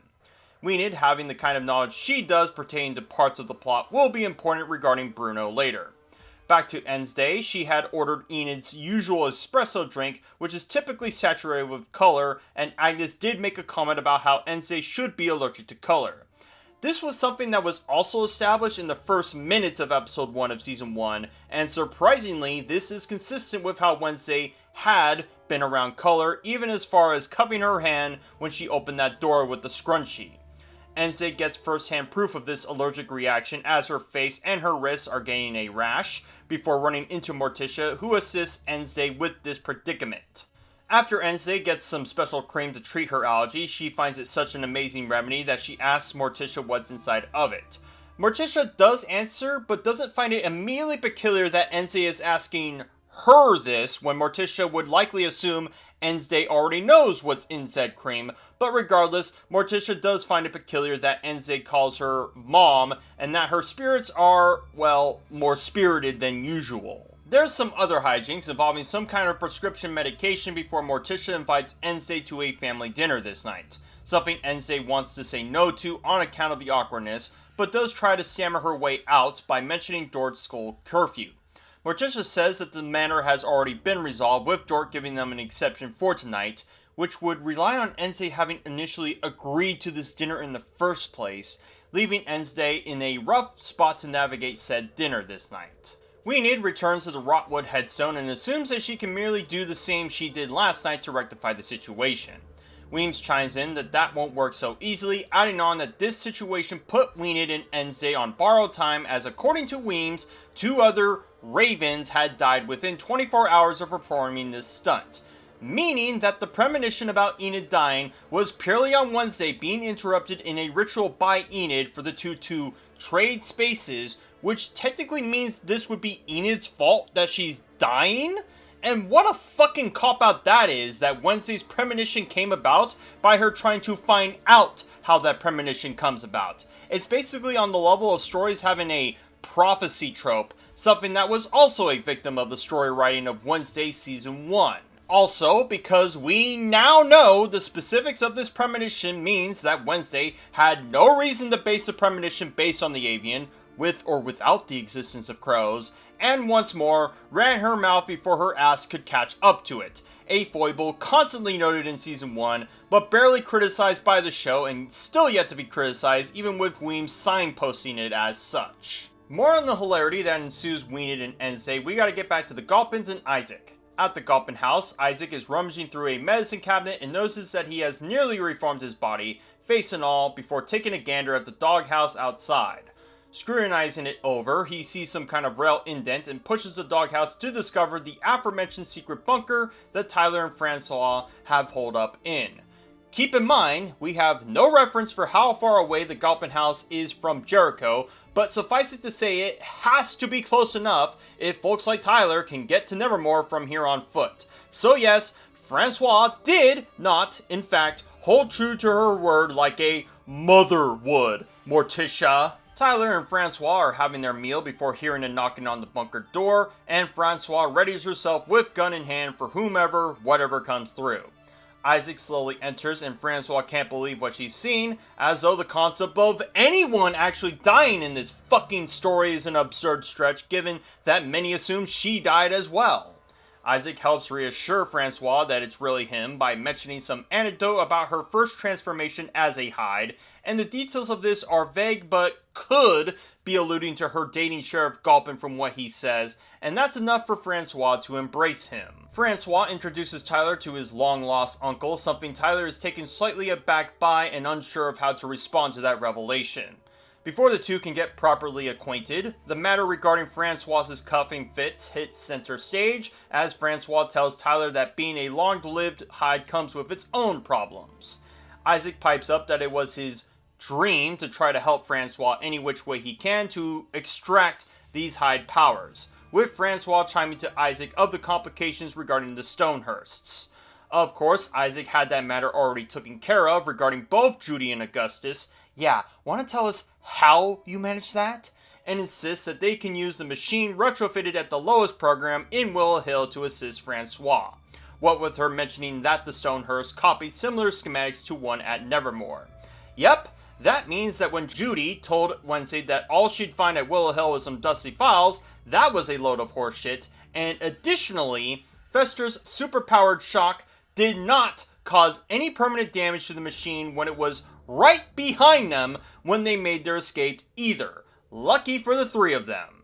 Enid, having the kind of knowledge she does pertaining to parts of the plot, will be important regarding Bruno later. Back to Wednesday, she had ordered Enid's usual espresso drink, which is typically saturated with color, and Agnes did make a comment about how Wednesday should be allergic to color. This was something that was also established in the first minutes of episode 1 of season 1, and surprisingly, this is consistent with how Wednesday had been around color, even as far as cupping her hand when she opened that door with the scrunchie. Wednesday gets first-hand proof of this allergic reaction as her face and her wrists are gaining a rash, before running into Morticia, who assists Wednesday with this predicament. After Wednesday gets some special cream to treat her allergy, she finds it such an amazing remedy that she asks Morticia what's inside of it. Morticia does answer, but doesn't find it immediately peculiar that Wednesday is asking her this, when Morticia would likely assume Wednesday already knows what's in said cream, but regardless, Morticia does find it peculiar that Wednesday calls her mom, and that her spirits are, well, more spirited than usual. There's some other hijinks involving some kind of prescription medication before Morticia invites Wednesday to a family dinner this night, something Wednesday wants to say no to on account of the awkwardness, but does try to stammer her way out by mentioning Dort's school curfew. Morticia says that the matter has already been resolved, with Dort giving them an exception for tonight, which would rely on Wednesday having initially agreed to this dinner in the first place, leaving Wednesday in a rough spot to navigate said dinner this night. Enid returns to the Rotwood headstone and assumes that she can merely do the same she did last night to rectify the situation. Weems chimes in that won't work so easily, adding on that this situation put Enid and Wednesday on borrowed time, as according to Weems, 2 other Ravens had died within 24 hours of performing this stunt, meaning that the premonition about Enid dying was purely on Wednesday being interrupted in a ritual by Enid for the two to trade spaces, which technically means this would be Enid's fault that she's dying? And what a fucking cop-out that is, that Wednesday's premonition came about by her trying to find out how that premonition comes about. It's basically on the level of stories having a prophecy trope, something that was also a victim of the story writing of Wednesday Season 1. Also, because we now know the specifics of this premonition means that Wednesday had no reason to base the premonition based on the avian, with or without the existence of crows, and once more ran her mouth before her ass could catch up to it. A foible constantly noted in Season 1, but barely criticized by the show and still yet to be criticized even with Weems signposting it as such. More on the hilarity that ensues Weenid and Wednesday, we gotta get back to the Gulpins and Isaac. At the Gulpin house, Isaac is rummaging through a medicine cabinet and notices that he has nearly reformed his body, face and all, before taking a gander at the doghouse outside. Scrutinizing it over, he sees some kind of rail indent and pushes the doghouse to discover the aforementioned secret bunker that Tyler and Francois have holed up in. Keep in mind, we have no reference for how far away the Gulpin house is from Jericho, but suffice it to say it has to be close enough if folks like Tyler can get to Nevermore from here on foot. So yes, Francois did not, in fact, hold true to her word like a mother would. Morticia. Tyler and Francois are having their meal before hearing a knocking on the bunker door, and Francois readies herself with gun in hand for whomever, whatever comes through. Isaac slowly enters and Francois can't believe what she's seen, as though the concept of anyone actually dying in this fucking story is an absurd stretch given that many assume she died as well. Isaac helps reassure Francois that it's really him by mentioning some anecdote about her first transformation as a Hyde, and the details of this are vague but could be alluding to her dating Sheriff Gulpin from what he says, and that's enough for Francois to embrace him. Francois introduces Tyler to his long-lost uncle, something Tyler is taken slightly aback by and unsure of how to respond to that revelation. Before the two can get properly acquainted, the matter regarding Francois's cuffing fits hits center stage, as Francois tells Tyler that being a long-lived Hyde comes with its own problems. Isaac pipes up that it was his dream to try to help Francois any which way he can to extract these Hyde powers, with Francois chiming to Isaac of the complications regarding the Stonehursts. Of course, Isaac had that matter already taken care of regarding both Judy and Augustus. Yeah, want to tell us how you managed that? And insists that they can use the machine retrofitted at the Lois program in Willow Hill to assist Francois. What with her mentioning that the Stonehurst copied similar schematics to one at Nevermore. Yep, that means that when Judy told Wednesday that all she'd find at Willow Hill was some dusty files, that was a load of horseshit, and additionally, Fester's superpowered shock did not cause any permanent damage to the machine when it was right behind them when they made their escape either. Lucky for the three of them.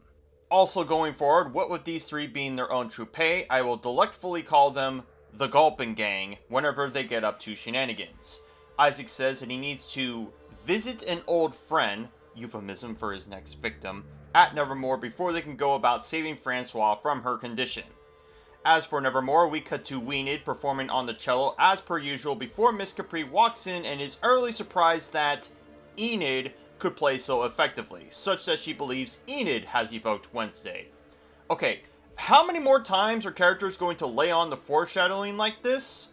Also going forward, what with these three being their own troupe, I will delectfully call them the Gulpin Gang whenever they get up to shenanigans. Isaac says that he needs to visit an old friend, euphemism for his next victim, at Nevermore before they can go about saving Francois from her condition. As for Nevermore, we cut to Weenid performing on the cello as per usual before Miss Capri walks in and is utterly surprised that Enid could play so effectively, such that she believes Enid has evoked Wednesday. Okay, how many more times are characters going to lay on the foreshadowing like this?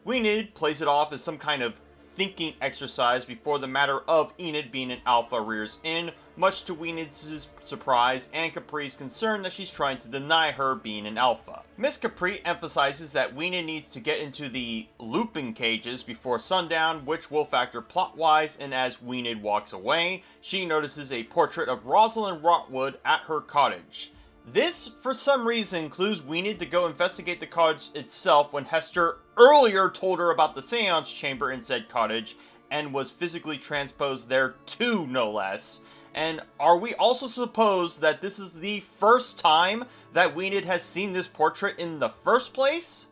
Weenid plays it off as some kind of thinking exercise before the matter of Enid being an alpha rears in, much to Weanid's surprise and Capri's concern that she's trying to deny her being an alpha. Miss Capri emphasizes that Weanid needs to get into the looping cages before sundown, which will factor plot-wise, and as Weanid walks away, she notices a portrait of Rosalind Rotwood at her cottage. This, for some reason, clues Weanid to go investigate the cottage itself when Hester earlier told her about the seance chamber in said cottage and was physically transposed there too, no less. And are we also supposed that this is the first time that Weanid has seen this portrait in the first place?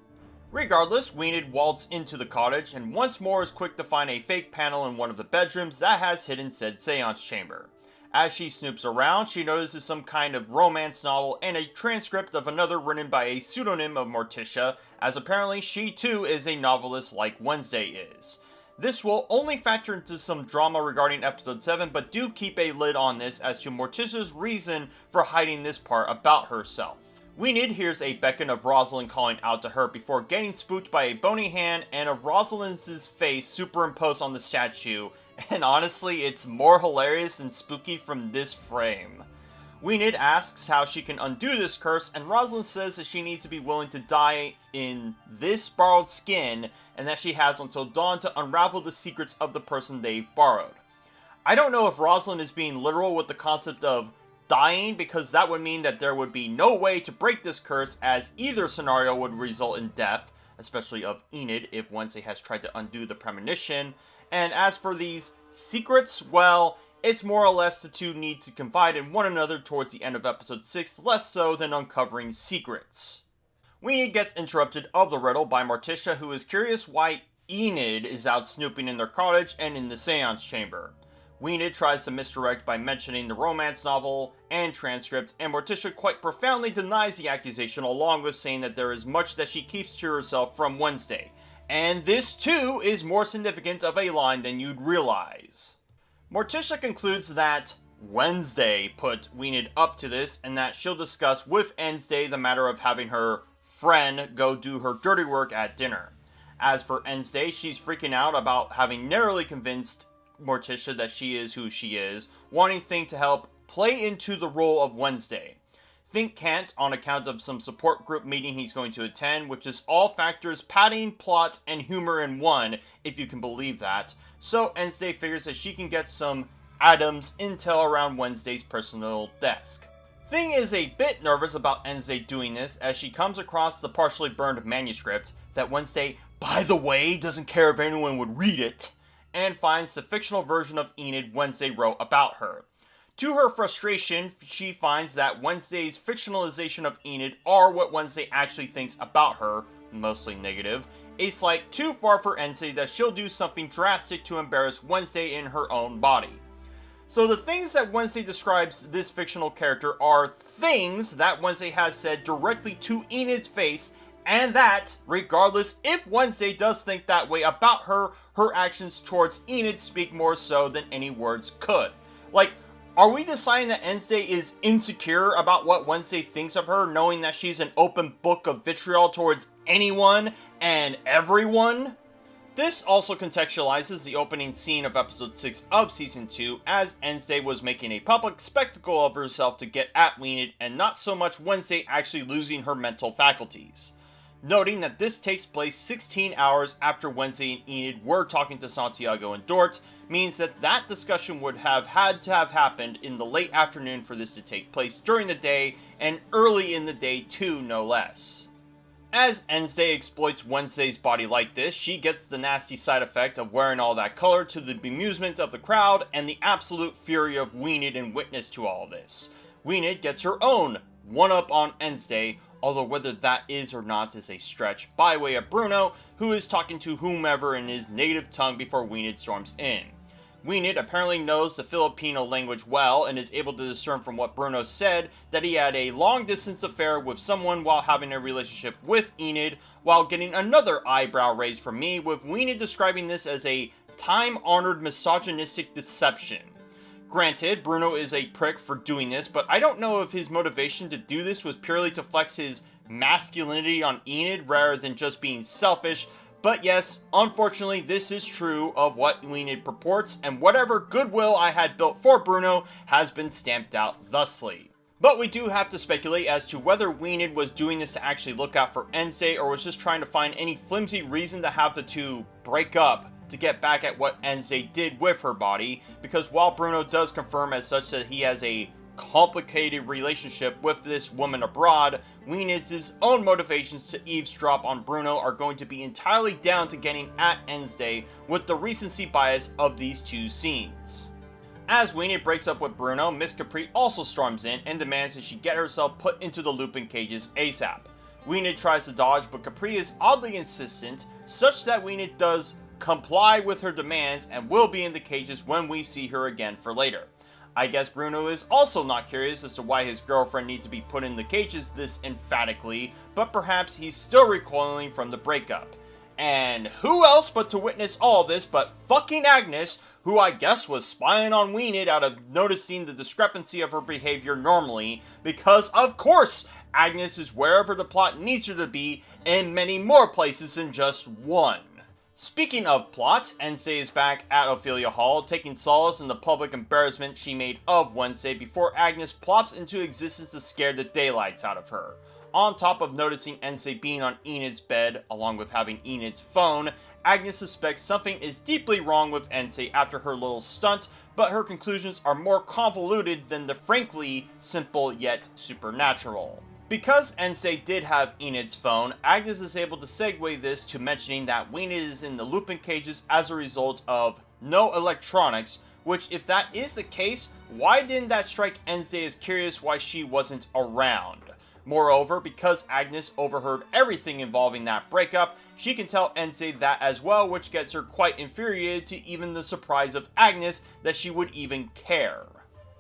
Regardless, Weanid waltzes into the cottage and once more is quick to find a fake panel in one of the bedrooms that has hidden said seance chamber. As she snoops around, she notices some kind of romance novel and a transcript of another written by a pseudonym of Morticia, as apparently she too is a novelist like Wednesday is. This will only factor into some drama regarding episode 7, but do keep a lid on this as to Morticia's reason for hiding this part about herself. Weanid hears a beckon of Rosalind calling out to her before getting spooked by a bony hand and of Rosalind's face superimposed on the statue, and honestly, it's more hilarious than spooky from this frame. Weanid asks how she can undo this curse, and Rosalind says that she needs to be willing to die in this borrowed skin, and that she has until dawn to unravel the secrets of the person they've borrowed. I don't know if Rosalind is being literal with the concept of dying, because that would mean that there would be no way to break this curse, as either scenario would result in death, especially of Enid if Wednesday has tried to undo the premonition. And as for these secrets, well, it's more or less the two need to confide in one another towards the end of episode 6, less so than uncovering secrets. Weenie gets interrupted of the riddle by Morticia, who is curious why Enid is out snooping in their cottage and in the seance chamber. Weenie tries to misdirect by mentioning the romance novel and transcript, and Morticia quite profoundly denies the accusation, along with saying that there is much that she keeps to herself from Wednesday. And this too is more significant of a line than you'd realize. Morticia concludes that Wednesday put Weenie up to this, and that she'll discuss with Wednesday the matter of having her friend go do her dirty work at dinner. As for Wednesday, she's freaking out about having narrowly convinced Morticia that she is who she is, wanting Think to help play into the role of Wednesday. Think can't on account of some support group meeting he's going to attend, which is all factors padding, plot, and humor in one, if you can believe that. So Wednesday figures that she can get some Adams intel around Wednesday's personal desk. Thing is a bit nervous about Wednesday doing this, as she comes across the partially burned manuscript that Wednesday, by the way, doesn't care if anyone would read it, and finds the fictional version of Enid Wednesday wrote about her. To her frustration, she finds that Wednesday's fictionalization of Enid are what Wednesday actually thinks about her, mostly negative, a slight too far for Wednesday that she'll do something drastic to embarrass Wednesday in her own body. So the things that Wednesday describes this fictional character are things that Wednesday has said directly to Enid's face, and that, regardless if Wednesday does think that way about her, her actions towards Enid speak more so than any words could. Like, are we deciding that Wednesday is insecure about what Wednesday thinks of her, knowing that she's an open book of vitriol towards anyone and everyone? This also contextualizes the opening scene of episode 6 of season 2, as Wednesday was making a public spectacle of herself to get at Enid, and not so much Wednesday actually losing her mental faculties. Noting that this takes place 16 hours after Wednesday and Enid were talking to Santiago and Dort, means that that discussion would have had to have happened in the late afternoon for this to take place during the day, and early in the day too, no less. As Wednesday exploits Wednesday's body like this, she gets the nasty side effect of wearing all that color to the bemusement of the crowd and the absolute fury of Enid in witness to all this. Enid gets her own one-up on Wednesday, although whether that is or not is a stretch, by way of Bruno, who is talking to whomever in his native tongue before Enid storms in. Enid apparently knows the Filipino language well, and is able to discern from what Bruno said that he had a long-distance affair with someone while having a relationship with Enid, while getting another eyebrow raised from me, with Enid describing this as a time-honored misogynistic deception. Granted, Bruno is a prick for doing this, but I don't know if his motivation to do this was purely to flex his masculinity on Enid rather than just being selfish. But yes, unfortunately, this is true of what Enid purports, and whatever goodwill I had built for Bruno has been stamped out thusly. But we do have to speculate as to whether Enid was doing this to actually look out for Wednesday, or was just trying to find any flimsy reason to have the two break up to get back at what Wednesday did with her body, because while Bruno does confirm as such that he has a complicated relationship with this woman abroad, Enid's own motivations to eavesdrop on Bruno are going to be entirely down to getting at Wednesday with the recency bias of these two scenes. As Enid breaks up with Bruno, Miss Capri also storms in and demands that she get herself put into the looping cages ASAP. Enid tries to dodge, but Capri is oddly insistent, such that Enid does comply with her demands and will be in the cages when we see her again for later. I guess Bruno is also not curious as to why his girlfriend needs to be put in the cages this emphatically, but perhaps he's still recoiling from the breakup. And who else but to witness all this but fucking Agnes, who I guess was spying on Enid out of noticing the discrepancy of her behavior normally, because of course Agnes is wherever the plot needs her to be, in many more places than just one. Speaking of plot, Wednesday is back at Ophelia Hall, taking solace in the public embarrassment she made of Wednesday before Agnes plops into existence to scare the daylights out of her. On top of noticing Wednesday being on Enid's bed, along with having Enid's phone, Agnes suspects something is deeply wrong with Ensei after her little stunt, but her conclusions are more convoluted than the frankly simple yet supernatural. Because Ensei did have Enid's phone, Agnes is able to segue this to mentioning that Enid is in the looping cages as a result of no electronics, which if that is the case, why didn't that strike Ensei as curious why she wasn't around? Moreover, because Agnes overheard everything involving that breakup, she can tell Ensei that as well, which gets her quite infuriated to even the surprise of Agnes that she would even care.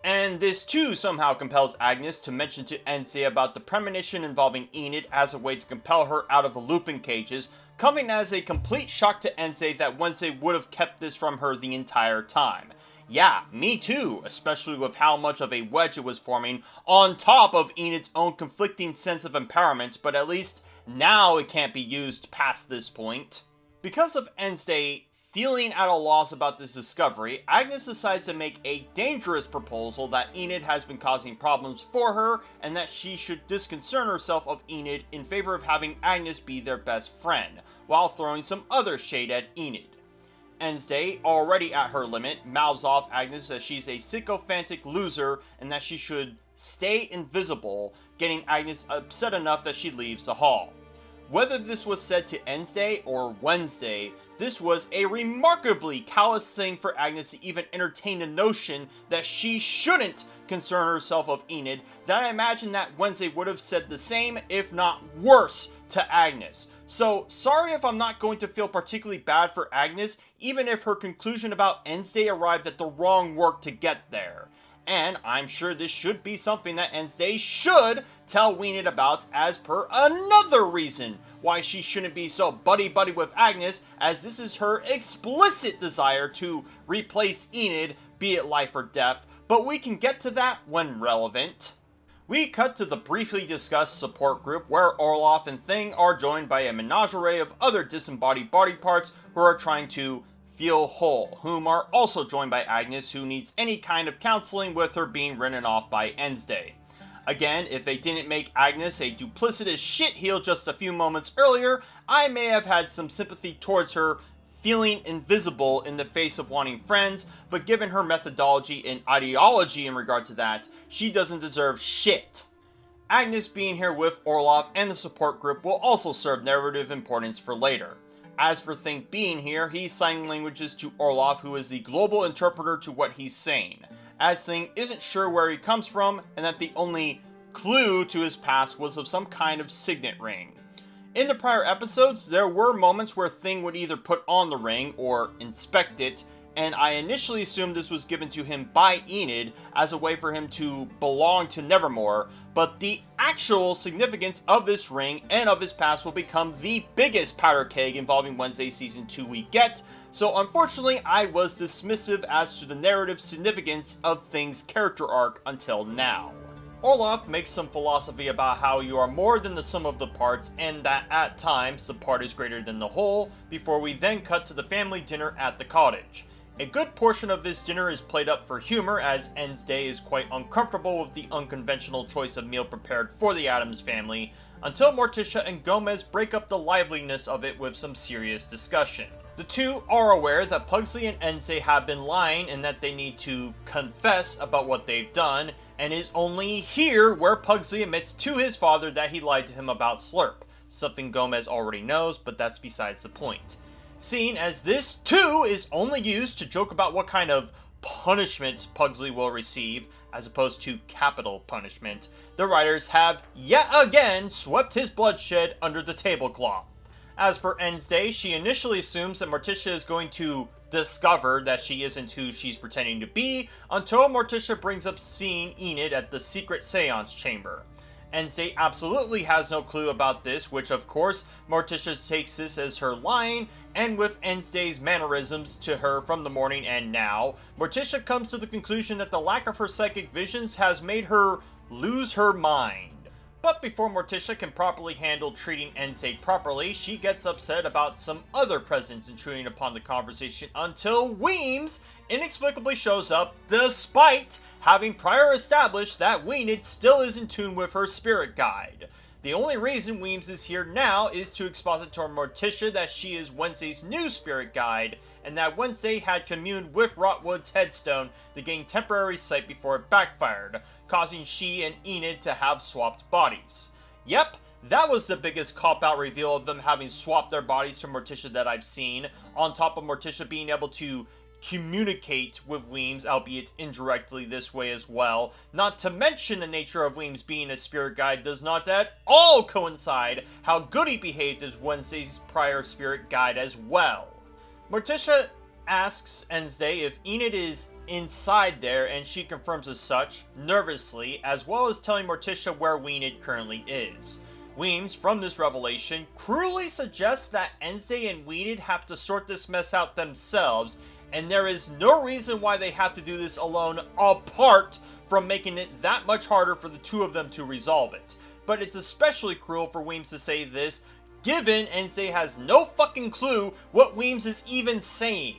And this too somehow compels Agnes to mention to Ensei about the premonition involving Enid as a way to compel her out of the looping cages, coming as a complete shock to Ensei that Wednesday would have kept this from her the entire time. Yeah, me too, especially with how much of a wedge it was forming on top of Enid's own conflicting sense of empowerment, but at least now it can't be used past this point. Because of Ensei feeling at a loss about this discovery, Agnes decides to make a dangerous proposal that Enid has been causing problems for her and that she should disconcern herself of Enid in favor of having Agnes be their best friend, while throwing some other shade at Enid. Ensei, already at her limit, mouths off Agnes that she's a sycophantic loser and that she should stay invisible, getting Agnes upset enough that she leaves the hall. Whether this was said to Ensei or Wednesday, this was a remarkably callous thing for Agnes to even entertain the notion that she shouldn't concern herself of Enid, that I imagine that Wednesday would have said the same, if not worse, to Agnes. So, sorry if I'm not going to feel particularly bad for Agnes, even if her conclusion about Ensei arrived at the wrong work to get there. And I'm sure this should be something that Ensei should tell Enid about, as per another reason why she shouldn't be so buddy-buddy with Agnes, as this is her explicit desire to replace Enid, be it life or death, but we can get to that when relevant. We cut to the briefly discussed support group where Orloff and Thing are joined by a menagerie of other disembodied body parts who are trying to feel whole, whom are also joined by Agnes, who needs any kind of counseling with her being written off by Ensei. Again, if they didn't make Agnes a duplicitous shitheel just a few moments earlier, I may have had some sympathy towards her feeling invisible in the face of wanting friends, but given her methodology and ideology in regard to that, she doesn't deserve shit. Agnes being here with Orloff and the support group will also serve narrative importance for later. As for Thing being here, he sign languages to Orloff, who is the global interpreter to what he's saying, as Thing isn't sure where he comes from, and that the only clue to his past was of some kind of signet ring. In the prior episodes, there were moments where Thing would either put on the ring or inspect it, and I initially assumed this was given to him by Enid as a way for him to belong to Nevermore, but the actual significance of this ring and of his past will become the biggest powder keg involving Wednesday Season 2 we get, so unfortunately I was dismissive as to the narrative significance of Thing's character arc until now. Orloff makes some philosophy about how you are more than the sum of the parts and that at times the part is greater than the whole, before we then cut to the family dinner at the cottage. A good portion of this dinner is played up for humor, as Ensei is quite uncomfortable with the unconventional choice of meal prepared for the Addams family, until Morticia and Gomez break up the liveliness of it with some serious discussion. The two are aware that Pugsley and Ensei have been lying and that they need to confess about what they've done, and is only here where Pugsley admits to his father that he lied to him about Slurp, something Gomez already knows, but that's besides the point. Seeing as this too is only used to joke about what kind of punishment Pugsley will receive, as opposed to capital punishment, the writers have yet again swept his bloodshed under the tablecloth. As for Ensei, she initially assumes that Morticia is going to discover that she isn't who she's pretending to be, until Morticia brings up seeing Enid at the secret seance chamber. Ensei absolutely has no clue about this, which of course Morticia takes this as her lying, and with Ensei's mannerisms to her from the morning and now, Morticia comes to the conclusion that the lack of her psychic visions has made her lose her mind. But before Morticia can properly handle treating Ensei properly, she gets upset about some other presence intruding upon the conversation until Weems inexplicably shows up, despite having prior established that Enid still is in tune with her spirit guide. The only reason Weems is here now is to exposit to Morticia that she is Wednesday's new spirit guide, and that Wednesday had communed with Rotwood's headstone to gain temporary sight before it backfired, causing she and Enid to have swapped bodies. Yep, that was the biggest cop-out reveal of them having swapped their bodies to Morticia that I've seen, on top of Morticia being able to communicate with Weems, albeit indirectly this way as well. Not to mention the nature of Weems being a spirit guide does not at all coincide how good he behaved as Wednesday's prior spirit guide as well. Morticia asks Wednesday if Enid is inside there, and she confirms as such, nervously, as well as telling Morticia where Enid currently is. Weems, from this revelation, cruelly suggests that Wednesday and Enid have to sort this mess out themselves, and there is no reason why they have to do this alone, apart from making it that much harder for the two of them to resolve it. But it's especially cruel for Weems to say this, given Wednesday has no fucking clue what Weems is even saying.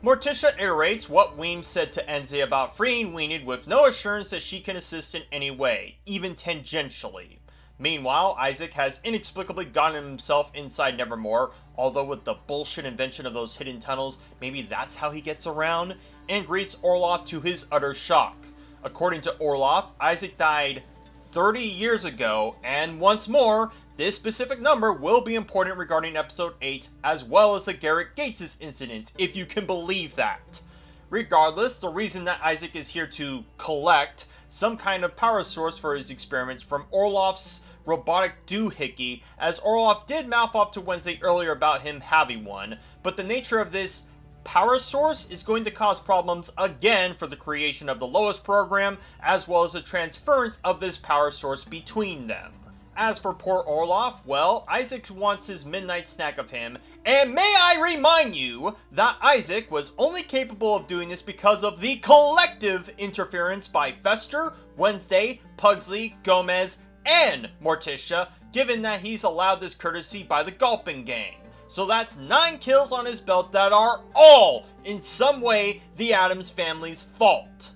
Morticia iterates what Weems said to Wednesday about freeing Enid with no assurance that she can assist in any way, even tangentially. Meanwhile, Isaac has inexplicably gotten himself inside Nevermore, although with the bullshit invention of those hidden tunnels, maybe that's how he gets around, and greets Orloff to his utter shock. According to Orloff, Isaac died 30 years ago, and once more, this specific number will be important regarding episode 8, as well as the Garrett Gates' incident, if you can believe that. Regardless, the reason that Isaac is here to collect some kind of power source for his experiments from Orloff's robotic doohickey, as Orloff did mouth off to Wednesday earlier about him having one, but the nature of this power source is going to cause problems again for the creation of the Lois program, as well as the transference of this power source between them. As for poor Orloff, well, Isaac wants his midnight snack of him, and may I remind you that Isaac was only capable of doing this because of the collective interference by Fester, Wednesday, Pugsley, Gomez, and Morticia, given that he's allowed this courtesy by the Gulpin Gang. So that's 9 kills on his belt that are all, in some way, the Addams family's fault.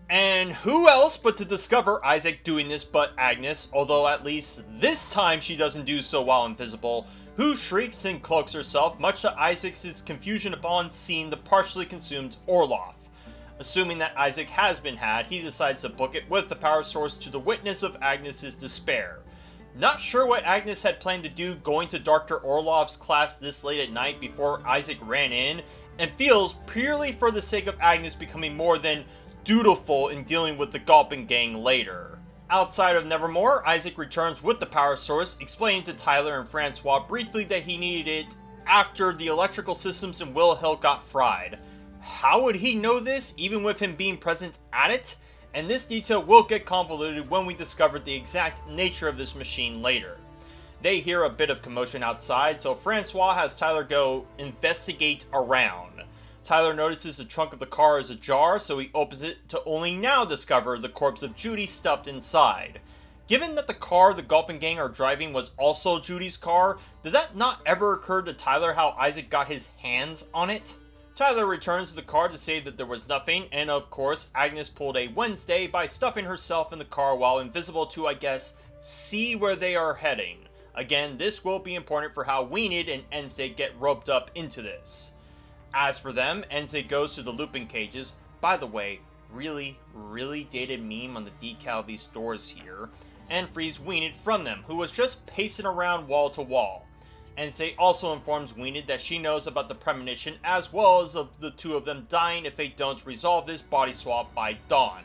And who else but to discover Isaac doing this but Agnes, although at least this time she doesn't do so while invisible, who shrieks and cloaks herself, much to Isaac's confusion upon seeing the partially consumed Orloff. Assuming that Isaac has been had, he decides to book it with the power source to the witness of Agnes's despair. Not sure what Agnes had planned to do going to Dr. Orloff's class this late at night before Isaac ran in, and feels purely for the sake of Agnes becoming more than dutiful in dealing with the Gulpin Gang later. Outside of Nevermore, Isaac returns with the power source, explaining to Tyler and Francois briefly that he needed it after the electrical systems in Willow Hill got fried. How would he know this, even with him being present at it? And this detail will get convoluted when we discover the exact nature of this machine later. They hear a bit of commotion outside, so Francois has Tyler go investigate around. Tyler notices the trunk of the car is ajar, so he opens it to only now discover the corpse of Judy stuffed inside. Given that the car the Gulpin Gang are driving was also Judy's car, did that not ever occur to Tyler how Isaac got his hands on it? Tyler returns to the car to say that there was nothing, and of course, Agnes pulled a Wednesday by stuffing herself in the car while invisible to, I guess, see where they are heading. Again, this will be important for how Enid and Wednesday get roped up into this. As for them, Wednesday goes to the looping cages. By the way, really dated meme on the decal of these doors here, and frees Enid from them, who was just pacing around wall to wall. Wednesday also informs Enid that she knows about the premonition, as well as of the two of them dying if they don't resolve this body swap by dawn.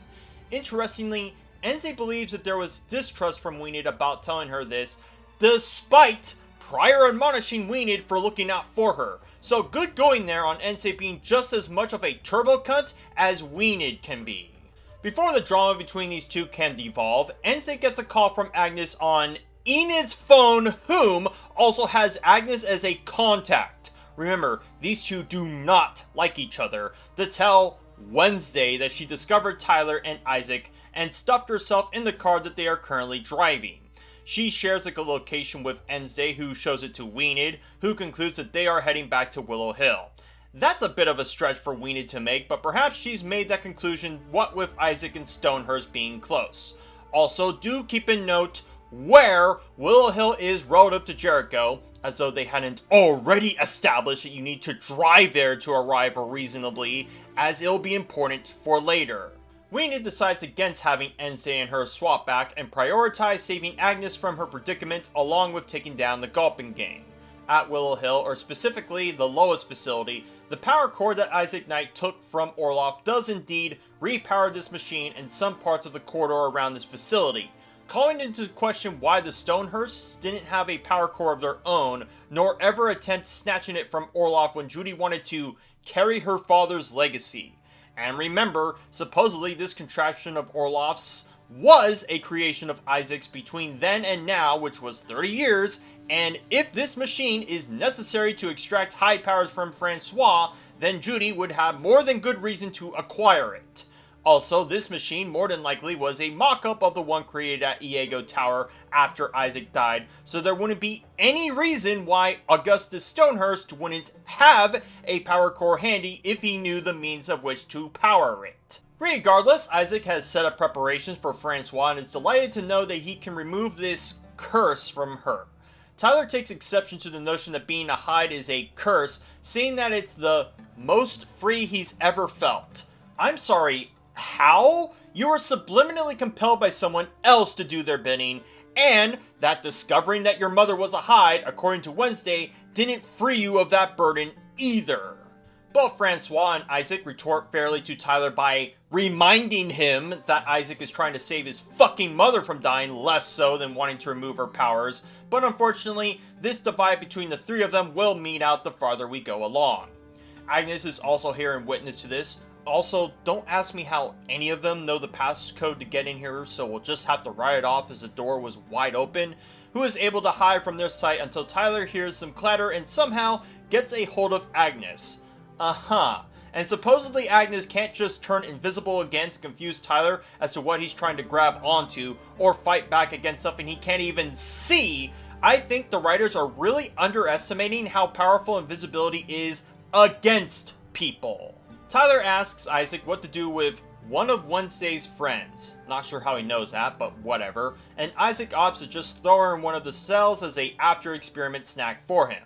Interestingly, Wednesday believes that there was distrust from Enid about telling her this, despite prior admonishing Enid for looking out for her. So good going there on Wednesday being just as much of a turbo cunt as Enid can be. Before the drama between these two can devolve, Wednesday gets a call from Agnes on Enid's phone, whom also has Agnes as a contact. Remember, these two do not like each other, to tell Wednesday that she discovered Tyler and Isaac and stuffed herself in the car that they are currently driving. She shares a location with Wednesday, who shows it to Enid, who concludes that they are heading back to Willow Hill. That's a bit of a stretch for Enid to make, but perhaps she's made that conclusion what with Isaac and Stonehurst being close. Also, do keep in note, where Willow Hill is relative to Jericho, as though they hadn't already established that you need to drive there to arrive reasonably, as it'll be important for later. Weena decides against having Wednesday and her swap back and prioritize saving Agnes from her predicament along with taking down the Gulpin gang. At Willow Hill, or specifically the lowest facility, the power core that Isaac Knight took from Orloff does indeed repower this machine and some parts of the corridor around this facility, calling into question why the Stonehursts didn't have a power core of their own, nor ever attempt snatching it from Orloff when Judy wanted to carry her father's legacy. And remember, supposedly this contraption of Orloff's was a creation of Isaac's between then and now, which was 30 years, and if this machine is necessary to extract Hyde powers from Francois, then Judy would have more than good reason to acquire it. Also, this machine more than likely was a mock-up of the one created at AIO Tower after Isaac died, so there wouldn't be any reason why Augustus Stonehurst wouldn't have a power core handy if he knew the means of which to power it. Regardless, Isaac has set up preparations for Francois and is delighted to know that he can remove this curse from her. Tyler takes exception to the notion that being a Hyde is a curse, saying that it's the most free he's ever felt. I'm sorry, how? You were subliminally compelled by someone else to do their bidding, and that discovering that your mother was a Hyde, according to Wednesday, didn't free you of that burden either. Both Francois and Isaac retort fairly to Tyler by reminding him that Isaac is trying to save his fucking mother from dying, less so than wanting to remove her powers, but unfortunately, this divide between the three of them will meet out the farther we go along. Agnes is also here and witness to this. Also, don't ask me how any of them know the passcode to get in here, so we'll just have to write it off as the door was wide open, who is able to hide from their sight until Tyler hears some clatter and somehow gets a hold of Agnes. And supposedly Agnes can't just turn invisible again to confuse Tyler as to what he's trying to grab onto, or fight back against something he can't even see. I think the writers are really underestimating how powerful invisibility is against people. Tyler asks Isaac what to do with one of Wednesday's friends. Not sure how he knows that, but whatever. And Isaac opts to just throw her in one of the cells as a after-experiment snack for him.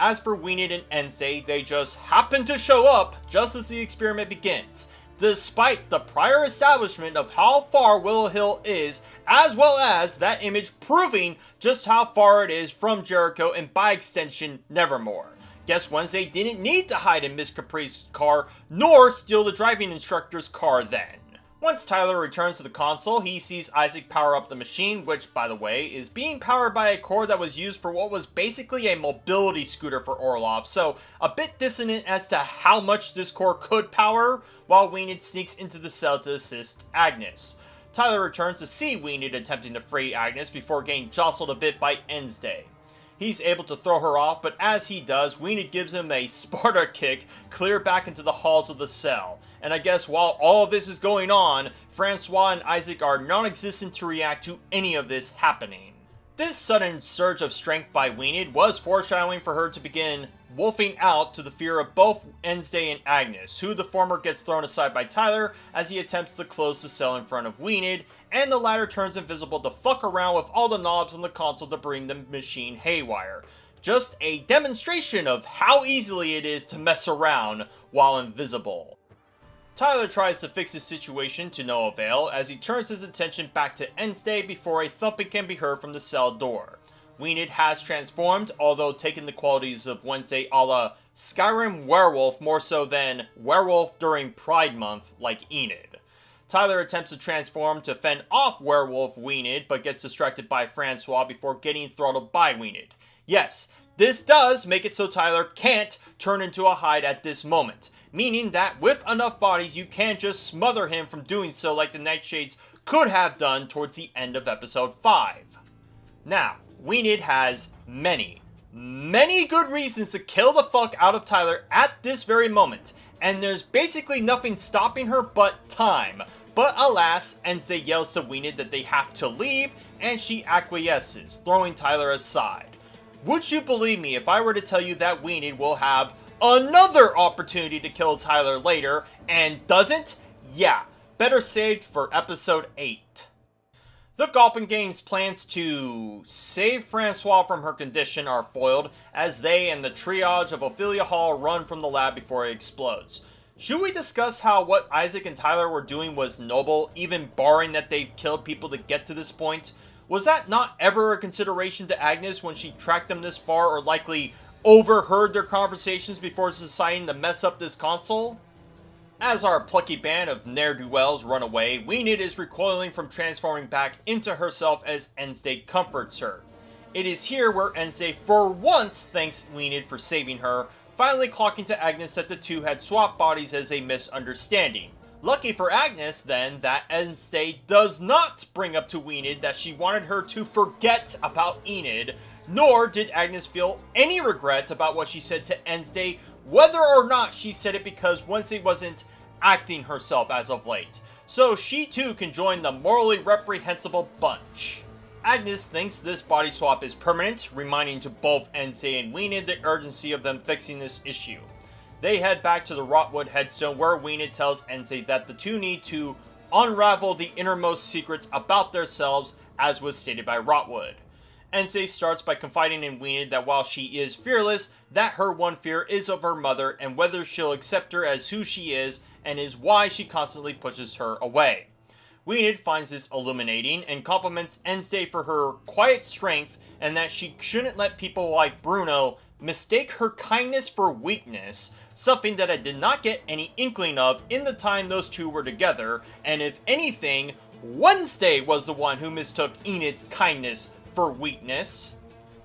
As for Weena and Wednesday, they just happen to show up just as the experiment begins, despite the prior establishment of how far Willow Hill is, as well as that image proving just how far it is from Jericho and by extension, Nevermore. Guess Wednesday didn't need to hide in Miss Capri's car, nor steal the driving instructor's car then. Once Tyler returns to the console, he sees Isaac power up the machine, which, by the way, is being powered by a core that was used for what was basically a mobility scooter for Orloff, so a bit dissonant as to how much this core could power, while Weena sneaks into the cell to assist Agnes. Tyler returns to see Weena attempting to free Agnes before getting jostled a bit by Wednesday. He's able to throw her off, but as he does, Weena gives him a Sparta kick clear back into the halls of the cell. And I guess while all of this is going on, Francois and Isaac are non-existent to react to any of this happening. This sudden surge of strength by Weena was foreshadowing for her to begin wolfing out to the fear of both Wednesday and Agnes, who the former gets thrown aside by Tyler as he attempts to close the cell in front of Weena, and the latter turns invisible to fuck around with all the knobs on the console to bring the machine haywire. Just a demonstration of how easily it is to mess around while invisible. Tyler tries to fix his situation to no avail as he turns his attention back to Wednesday before a thumping can be heard from the cell door. Weena has transformed, although taking the qualities of Wednesday a la Skyrim werewolf more so than werewolf during Pride Month like Enid. Tyler attempts to transform to fend off werewolf Weena, but gets distracted by Francois before getting throttled by Weena. Yes, this does make it so Tyler can't turn into a Hyde at this moment, meaning that with enough bodies you can't just smother him from doing so like the Nightshades could have done towards the end of episode 5. Now, Weena has many good reasons to kill the fuck out of Tyler at this very moment, and there's basically nothing stopping her but time. But alas, Wednesday yells to Weena that they have to leave, and she acquiesces, throwing Tyler aside. Would you believe me if I were to tell you that Weena will have another opportunity to kill Tyler later, and doesn't? Yeah, better saved for episode 8. The Galpin Gang's plans to save Francois from her condition are foiled as they and the triage of Ophelia Hall run from the lab before it explodes. Should we discuss how what Isaac and Tyler were doing was noble, even barring that they've killed people to get to this point? Was that not ever a consideration to Agnes when she tracked them this far, or likely overheard their conversations before deciding to mess up this console? As our plucky band of ne'er-do-wells run away, Enid is recoiling from transforming back into herself as Wednesday comforts her. It is here where Wednesday for once thanks Enid for saving her, finally clocking to Agnes that the two had swapped bodies as a misunderstanding. Lucky for Agnes, then, that Wednesday does not bring up to Enid that she wanted her to forget about Enid, nor did Agnes feel any regret about what she said to Wednesday, whether or not she said it because Wednesday wasn't acting herself as of late. So she too can join the morally reprehensible bunch. Agnes thinks this body swap is permanent, reminding to both Wednesday and Enid the urgency of them fixing this issue. They head back to the Rotwood headstone where Enid tells Wednesday that the two need to unravel the innermost secrets about themselves, as was stated by Rotwood. Wednesday starts by confiding in Enid that while she is fearless, that her one fear is of her mother and whether she'll accept her as who she is, and is why she constantly pushes her away. Enid finds this illuminating and compliments Wednesday for her quiet strength and that she shouldn't let people like Bruno mistake her kindness for weakness, something that I did not get any inkling of in the time those two were together, and if anything, Wednesday was the one who mistook Enid's kindness for weakness.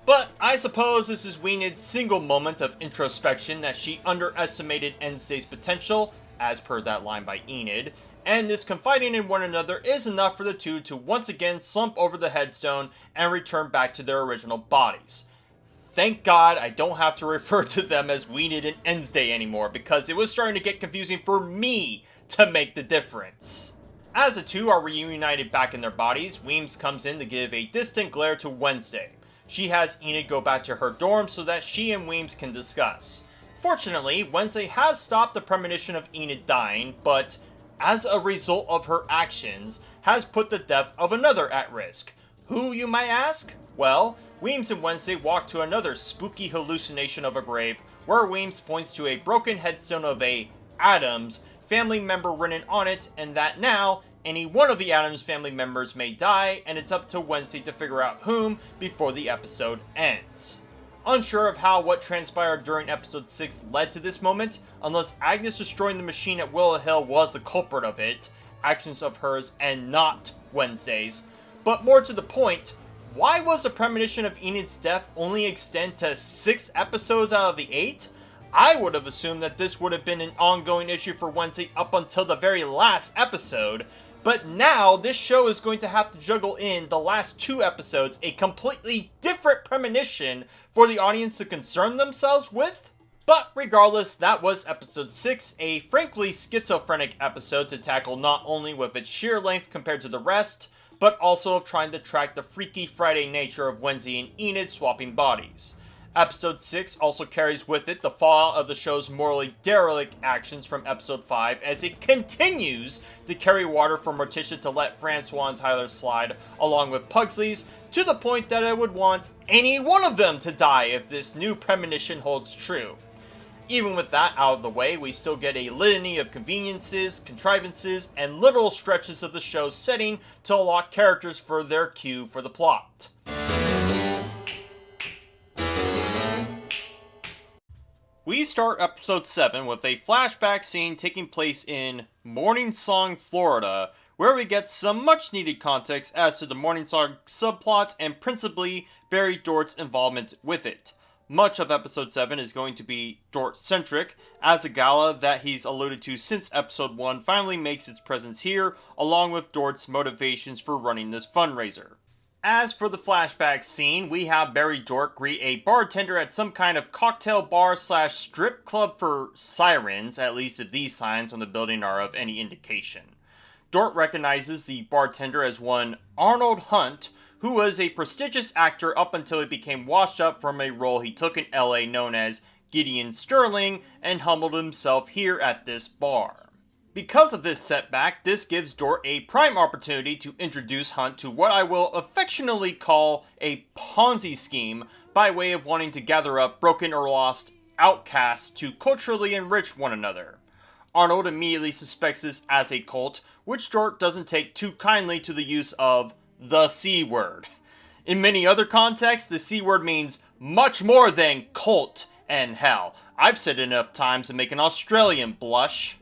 But I suppose this is Enid's single moment of introspection that she underestimated Wednesday's potential, as per that line by Enid, and this confiding in one another is enough for the two to once again slump over the headstone and return back to their original bodies. Thank God I don't have to refer to them as Enid and Wednesday anymore, because it was starting to get confusing for me to make the difference. As the two are reunited back in their bodies, Weems comes in to give a distant glare to Wednesday. She has Enid go back to her dorm so that she and Weems can discuss. Fortunately, Wednesday has stopped the premonition of Enid dying, but as a result of her actions, has put the death of another at risk. Who, you might ask? Well, Weems and Wednesday walk to another spooky hallucination of a grave, where Weems points to a broken headstone of a Addams family member written on it, and that now, any one of the Addams family members may die, and it's up to Wednesday to figure out whom before the episode ends. Unsure of how what transpired during episode 6 led to this moment, unless Agnes destroying the machine at Willow Hill was the culprit of it, actions of hers and not Wednesday's. But more to the point, why was the premonition of Enid's death only extend to 6 episodes out of the 8? I would have assumed that this would have been an ongoing issue for Wednesday up until the very last episode, but now this show is going to have to juggle in the last 2 episodes a completely different premonition for the audience to concern themselves with? But regardless, that was episode 6, a frankly schizophrenic episode to tackle not only with its sheer length compared to the rest, but also of trying to track the Freaky Friday nature of Wednesday and Enid swapping bodies. Episode 6 also carries with it the fallout of the show's morally derelict actions from episode 5 as it continues to carry water for Morticia to let Francois and Tyler slide along with Pugsley's, to the point that I would want any one of them to die if this new premonition holds true. Even with that out of the way, we still get a litany of conveniences, contrivances, and literal stretches of the show's setting to unlock characters for their cue for the plot. We start episode 7 with a flashback scene taking place in Morning Song, Florida, where we get some much needed context as to the Morning Song subplot and principally Barry Dort's involvement with it. Much of episode 7 is going to be Dort-centric, as a gala that he's alluded to since episode 1 finally makes its presence here, along with Dort's motivations for running this fundraiser. As for the flashback scene, we have Barry Dort greet a bartender at some kind of cocktail bar / strip club for sirens, at least if these signs on the building are of any indication. Dort recognizes the bartender as one Arnold Hunt, who was a prestigious actor up until he became washed up from a role he took in LA known as Gideon Sterling, and humbled himself here at this bar. Because of this setback, this gives Dort a prime opportunity to introduce Hunt to what I will affectionately call a Ponzi scheme by way of wanting to gather up broken or lost outcasts to culturally enrich one another. Arnold immediately suspects this as a cult, which Dort doesn't take too kindly to the use of the C word. In many other contexts, the C word means much more than cult and hell. I've said it enough times to make an Australian blush.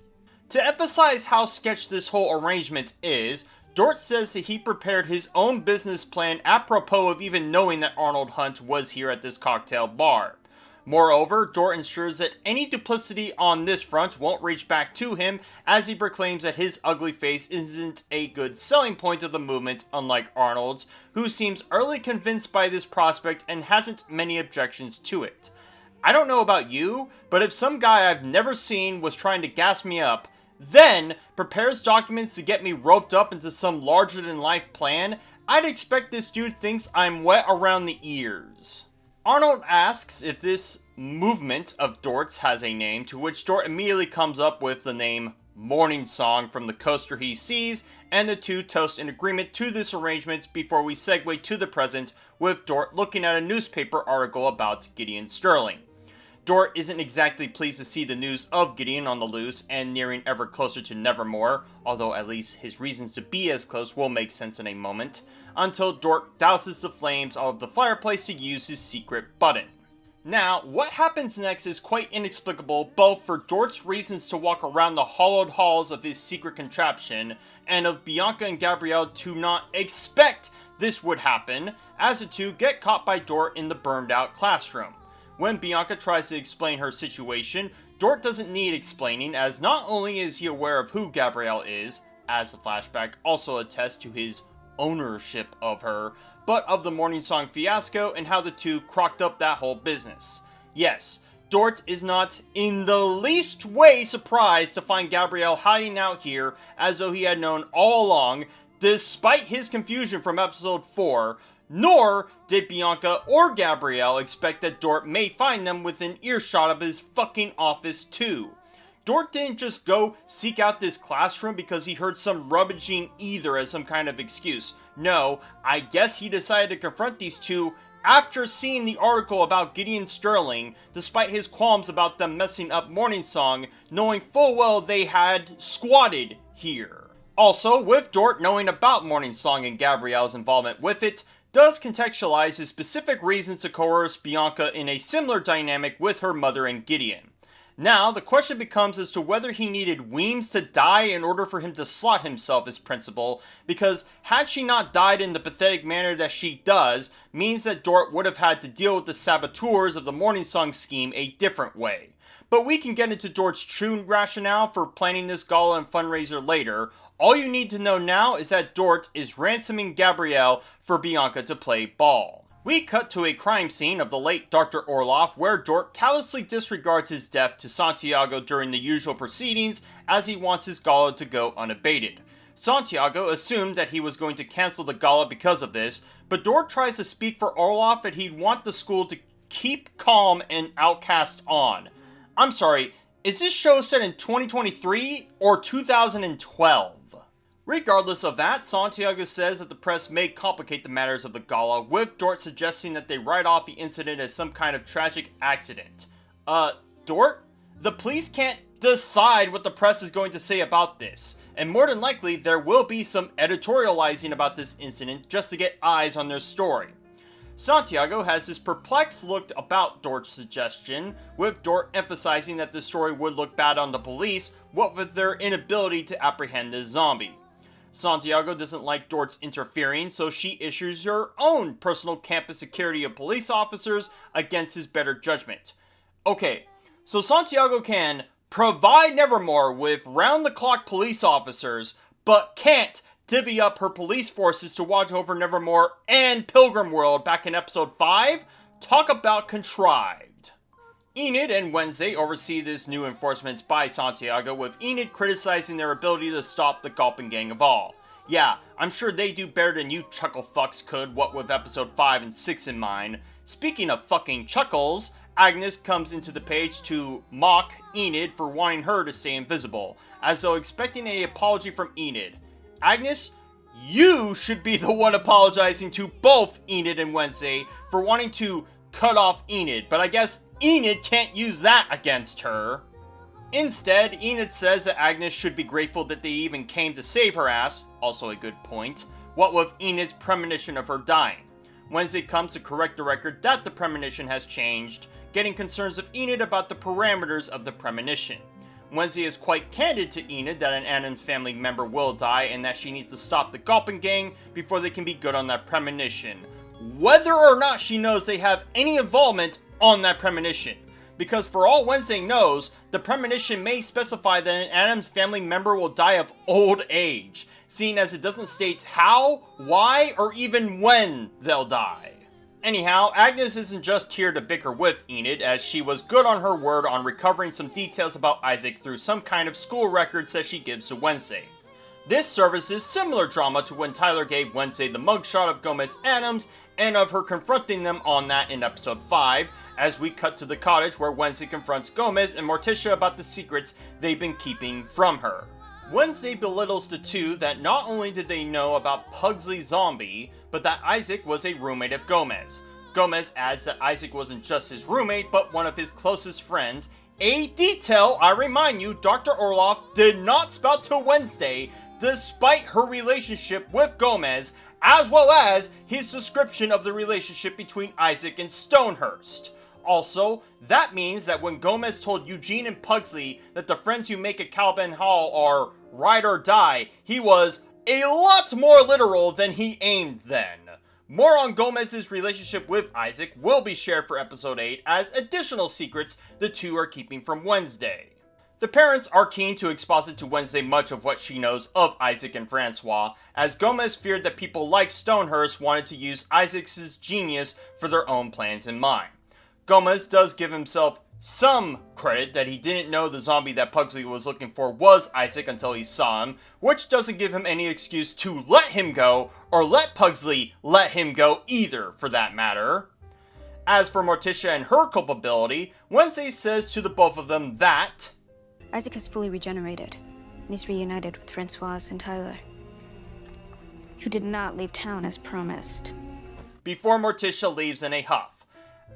To emphasize how sketch this whole arrangement is, Dort says that he prepared his own business plan apropos of even knowing that Arnold Hunt was here at this cocktail bar. Moreover, Dort ensures that any duplicity on this front won't reach back to him, as he proclaims that his ugly face isn't a good selling point of the movement, unlike Arnold's, who seems utterly convinced by this prospect and hasn't many objections to it. I don't know about you, but if some guy I've never seen was trying to gas me up, then prepares documents to get me roped up into some larger-than-life plan, I'd expect this dude thinks I'm wet around the ears. Arnold asks if this movement of Dort's has a name, to which Dort immediately comes up with the name Morning Song from the coaster he sees, and the two toast in agreement to this arrangement before we segue to the present, with Dort looking at a newspaper article about Gideon Sterling. Dort isn't exactly pleased to see the news of Gideon on the loose and nearing ever closer to Nevermore, although at least his reasons to be as close will make sense in a moment, until Dort douses the flames of the fireplace to use his secret button. Now, what happens next is quite inexplicable both for Dort's reasons to walk around the hollowed halls of his secret contraption, and of Bianca and Gabrielle to not expect this would happen, as the two get caught by Dort in the burned out classroom. When Bianca tries to explain her situation, Dort doesn't need explaining, as not only is he aware of who Gabrielle is, as the flashback also attests to his ownership of her, but of the Morning Song fiasco and how the two crocked up that whole business. Yes, Dort is not in the least way surprised to find Gabrielle hiding out here as though he had known all along, despite his confusion from episode 4, nor did Bianca or Gabrielle expect that Dort may find them within earshot of his fucking office too. Dort didn't just go seek out this classroom because he heard some rummaging either as some kind of excuse. No, I guess he decided to confront these two after seeing the article about Gideon Sterling, despite his qualms about them messing up Morning Song, knowing full well they had squatted here. Also, with Dort knowing about Morning Song and Gabrielle's involvement with it, does contextualize his specific reasons to coerce Bianca in a similar dynamic with her mother and Gideon. Now, the question becomes as to whether he needed Weems to die in order for him to slot himself as principal, because had she not died in the pathetic manner that she does, means that Dort would have had to deal with the saboteurs of the Morning Song scheme a different way. But we can get into Dort's true rationale for planning this gala and fundraiser later. All you need to know now is that Dort is ransoming Gabrielle for Bianca to play ball. We cut to a crime scene of the late Dr. Orloff, where Dort callously disregards his death to Santiago during the usual proceedings, as he wants his gala to go unabated. Santiago assumed that he was going to cancel the gala because of this, but Dort tries to speak for Orloff that he'd want the school to keep calm and outcast on. I'm sorry, is this show set in 2023 or 2012? Regardless of that, Santiago says that the press may complicate the matters of the gala, with Dort suggesting that they write off the incident as some kind of tragic accident. Dort? The police can't decide what the press is going to say about this, and more than likely there will be some editorializing about this incident just to get eyes on their story. Santiago has this perplexed look about Dort's suggestion, with Dort emphasizing that the story would look bad on the police, what with their inability to apprehend this zombie. Santiago doesn't like Dort's interfering, so she issues her own personal campus security of police officers against his better judgment. Okay, so Santiago can provide Nevermore with round-the-clock police officers, but can't divvy up her police forces to watch over Nevermore and Pilgrim World back in episode 5? Talk about contrived. Enid and Wednesday oversee this new enforcement by Santiago, with Enid criticizing their ability to stop the Gulpin Gang of all. Yeah, I'm sure they do better than you chuckle fucks could, what with episode 5 and 6 in mind. Speaking of fucking chuckles, Agnes comes into the page to mock Enid for wanting her to stay invisible, as though expecting an apology from Enid. Agnes, you should be the one apologizing to both Enid and Wednesday for wanting to cut off Enid, but I guess Enid can't use that against her. Instead, Enid says that Agnes should be grateful that they even came to save her ass, also a good point, what with Enid's premonition of her dying. Wednesday comes to correct the record that the premonition has changed, getting concerns of Enid about the parameters of the premonition. Wednesday is quite candid to Enid that an Adams family member will die and that she needs to stop the Gulpin gang before they can be good on that premonition, whether or not she knows they have any involvement on that premonition. Because for all Wednesday knows, the premonition may specify that an Adams family member will die of old age, seeing as it doesn't state how, why, or even when they'll die. Anyhow, Agnes isn't just here to bicker with Enid, as she was good on her word on recovering some details about Isaac through some kind of school records that she gives to Wednesday. This services similar drama to when Tyler gave Wednesday the mugshot of Gomez Adams, and of her confronting them on that in episode 5, as we cut to the cottage where Wednesday confronts Gomez and Morticia about the secrets they've been keeping from her. Wednesday belittles the two that not only did they know about Pugsley Zombie, but that Isaac was a roommate of Gomez. Gomez adds that Isaac wasn't just his roommate, but one of his closest friends, a detail, I remind you, Dr. Orloff did not spout to Wednesday, despite her relationship with Gomez, as well as his description of the relationship between Isaac and Stonehurst. Also, that means that when Gomez told Eugene and Pugsley that the friends you make at Caliban Hall are ride or die, he was a lot more literal than he aimed then. More on Gomez's relationship with Isaac will be shared for episode 8 as additional secrets the two are keeping from Wednesday. The parents are keen to exposit to Wednesday much of what she knows of Isaac and Francois, as Gomez feared that people like Stonehurst wanted to use Isaac's genius for their own plans in mind. Gomez does give himself some credit that he didn't know the zombie that Pugsley was looking for was Isaac until he saw him, which doesn't give him any excuse to let him go, or let Pugsley let him go either, for that matter. As for Morticia and her culpability, Wednesday says to the both of them that Isaac has fully regenerated, and he's reunited with Francoise and Tyler, who did not leave town as promised. Before Morticia leaves in a huff.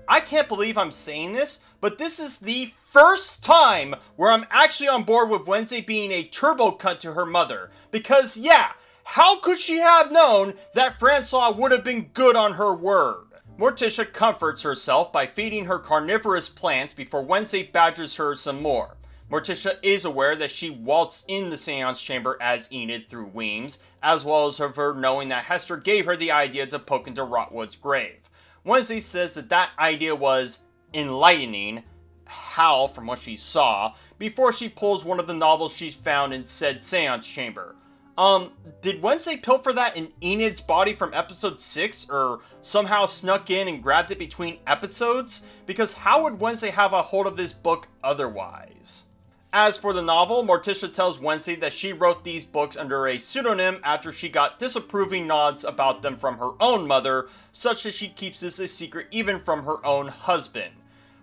I can't believe I'm saying this, but this is the first time where I'm actually on board with Wednesday being a turbo cunt to her mother. Because yeah, how could she have known that Francois would have been good on her word? Morticia comforts herself by feeding her carnivorous plants before Wednesday badgers her some more. Morticia is aware that she waltzed in the seance chamber as Enid through Weems, as well as of her knowing that Hester gave her the idea to poke into Rotwood's grave. Wednesday says that that idea was enlightening, how from what she saw, before she pulls one of the novels she found in said seance chamber. Did Wednesday pilfer that in Enid's body from episode 6, or somehow snuck in and grabbed it between episodes? Because how would Wednesday have a hold of this book otherwise? As for the novel, Morticia tells Wednesday that she wrote these books under a pseudonym after she got disapproving nods about them from her own mother, such that she keeps this a secret even from her own husband.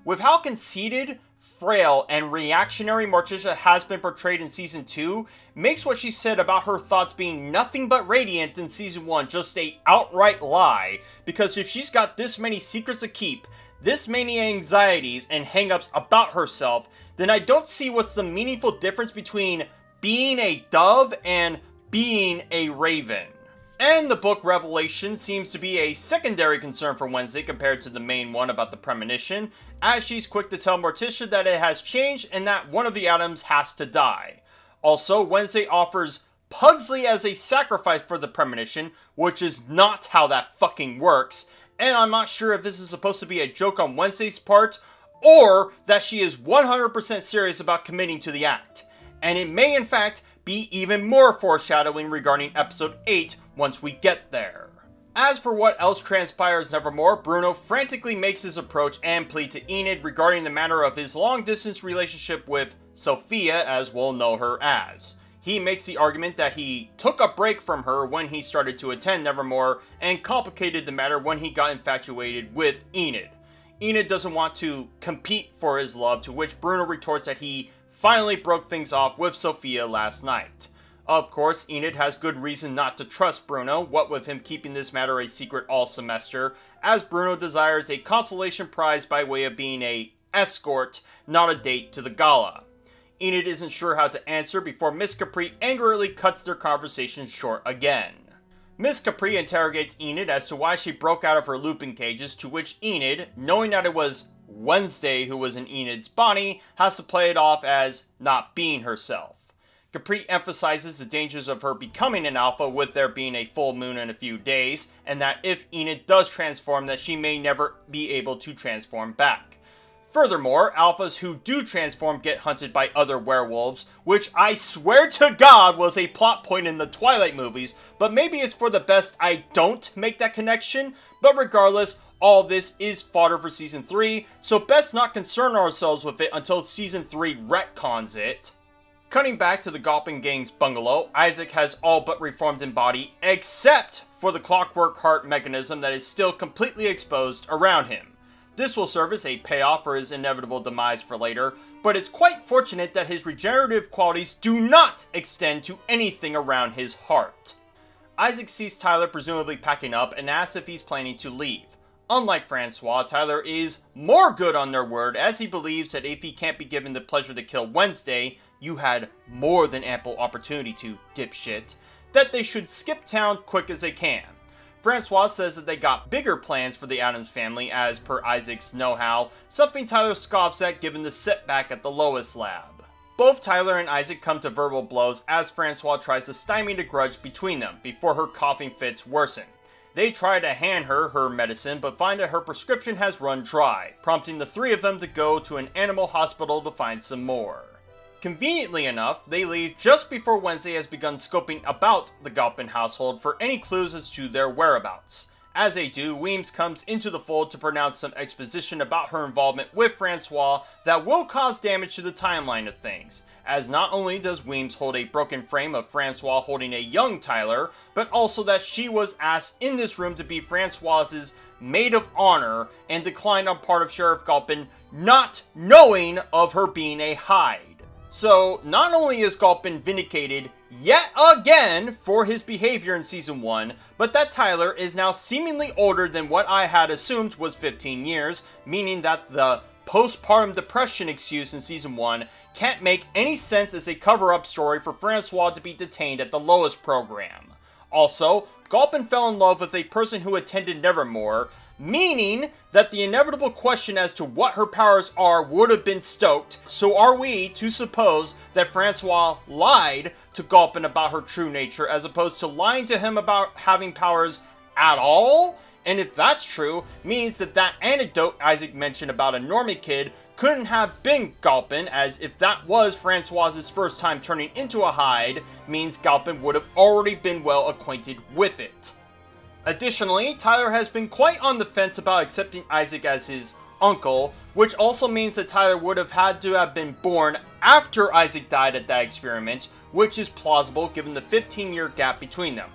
With how conceited, frail, and reactionary Morticia has been portrayed in Season 2, makes what she said about her thoughts being nothing but radiant in Season 1 just a outright lie, because if she's got this many secrets to keep, this many anxieties and hang-ups about herself, then I don't see what's the meaningful difference between being a dove and being a raven. And the book Revelation seems to be a secondary concern for Wednesday compared to the main one about the premonition, as she's quick to tell Morticia that it has changed and that one of the Adams has to die. Also, Wednesday offers Pugsley as a sacrifice for the premonition, which is not how that fucking works, and I'm not sure if this is supposed to be a joke on Wednesday's part, or that she is 100% serious about committing to the act. And it may in fact be even more foreshadowing regarding episode 8 once we get there. As for what else transpires Nevermore, Bruno frantically makes his approach and plea to Enid regarding the matter of his long-distance relationship with Sophia, as we'll know her as. He makes the argument that he took a break from her when he started to attend Nevermore and complicated the matter when he got infatuated with Enid. Enid doesn't want to compete for his love, to which Bruno retorts that he finally broke things off with Sophia last night. Of course, Enid has good reason not to trust Bruno, what with him keeping this matter a secret all semester, as Bruno desires a consolation prize by way of being a escort, not a date to the gala. Enid isn't sure how to answer before Miss Capri angrily cuts their conversation short again. Miss Capri interrogates Enid as to why she broke out of her looping cages, to which Enid, knowing that it was Wednesday who was in Enid's body, has to play it off as not being herself. Capri emphasizes the dangers of her becoming an alpha with there being a full moon in a few days, and that if Enid does transform, that she may never be able to transform back. Furthermore, alphas who do transform get hunted by other werewolves, which I swear to God was a plot point in the Twilight movies, but maybe it's for the best I don't make that connection. But regardless, all this is fodder for Season 3, so best not concern ourselves with it until Season 3 retcons it. Cutting back to the Gulpin Gang's bungalow, Isaac has all but reformed in body, except for the clockwork heart mechanism that is still completely exposed around him. This will serve as a payoff for his inevitable demise for later, but it's quite fortunate that his regenerative qualities do not extend to anything around his heart. Isaac sees Tyler presumably packing up and asks if he's planning to leave. Unlike Francois, Tyler is more good on their word, as he believes that if he can't be given the pleasure to kill Wednesday, you had more than ample opportunity to, dipshit, that they should skip town quick as they can. Francois says that they got bigger plans for the Addams family as per Isaac's know-how, something Tyler scoffs at given the setback at the Lois lab. Both Tyler and Isaac come to verbal blows as Francois tries to stymie the grudge between them before her coughing fits worsen. They try to hand her medicine but find that her prescription has run dry, prompting the three of them to go to an animal hospital to find some more. Conveniently enough, they leave just before Wednesday has begun scoping about the Gulpin household for any clues as to their whereabouts. As they do, Weems comes into the fold to pronounce some exposition about her involvement with Francois that will cause damage to the timeline of things, as not only does Weems hold a broken frame of Francois holding a young Tyler, but also that she was asked in this room to be Francois's maid of honor and declined on part of Sheriff Gulpin not knowing of her being a Hyde. So, not only is Gulpin vindicated yet again for his behavior in Season 1, but that Tyler is now seemingly older than what I had assumed was 15 years, meaning that the postpartum depression excuse in Season 1 can't make any sense as a cover-up story for Francois to be detained at the Lois program. Also, Gulpin fell in love with a person who attended Nevermore, meaning that the inevitable question as to what her powers are would have been stoked, so are we to suppose that Francois lied to Gulpin about her true nature as opposed to lying to him about having powers at all? And if that's true, means that that anecdote Isaac mentioned about a normie kid couldn't have been Gulpin, as if that was Francois's first time turning into a Hyde, means Gulpin would have already been well acquainted with it. Additionally, Tyler has been quite on the fence about accepting Isaac as his uncle, which also means that Tyler would have had to have been born after Isaac died at that experiment, which is plausible given the 15-year gap between them.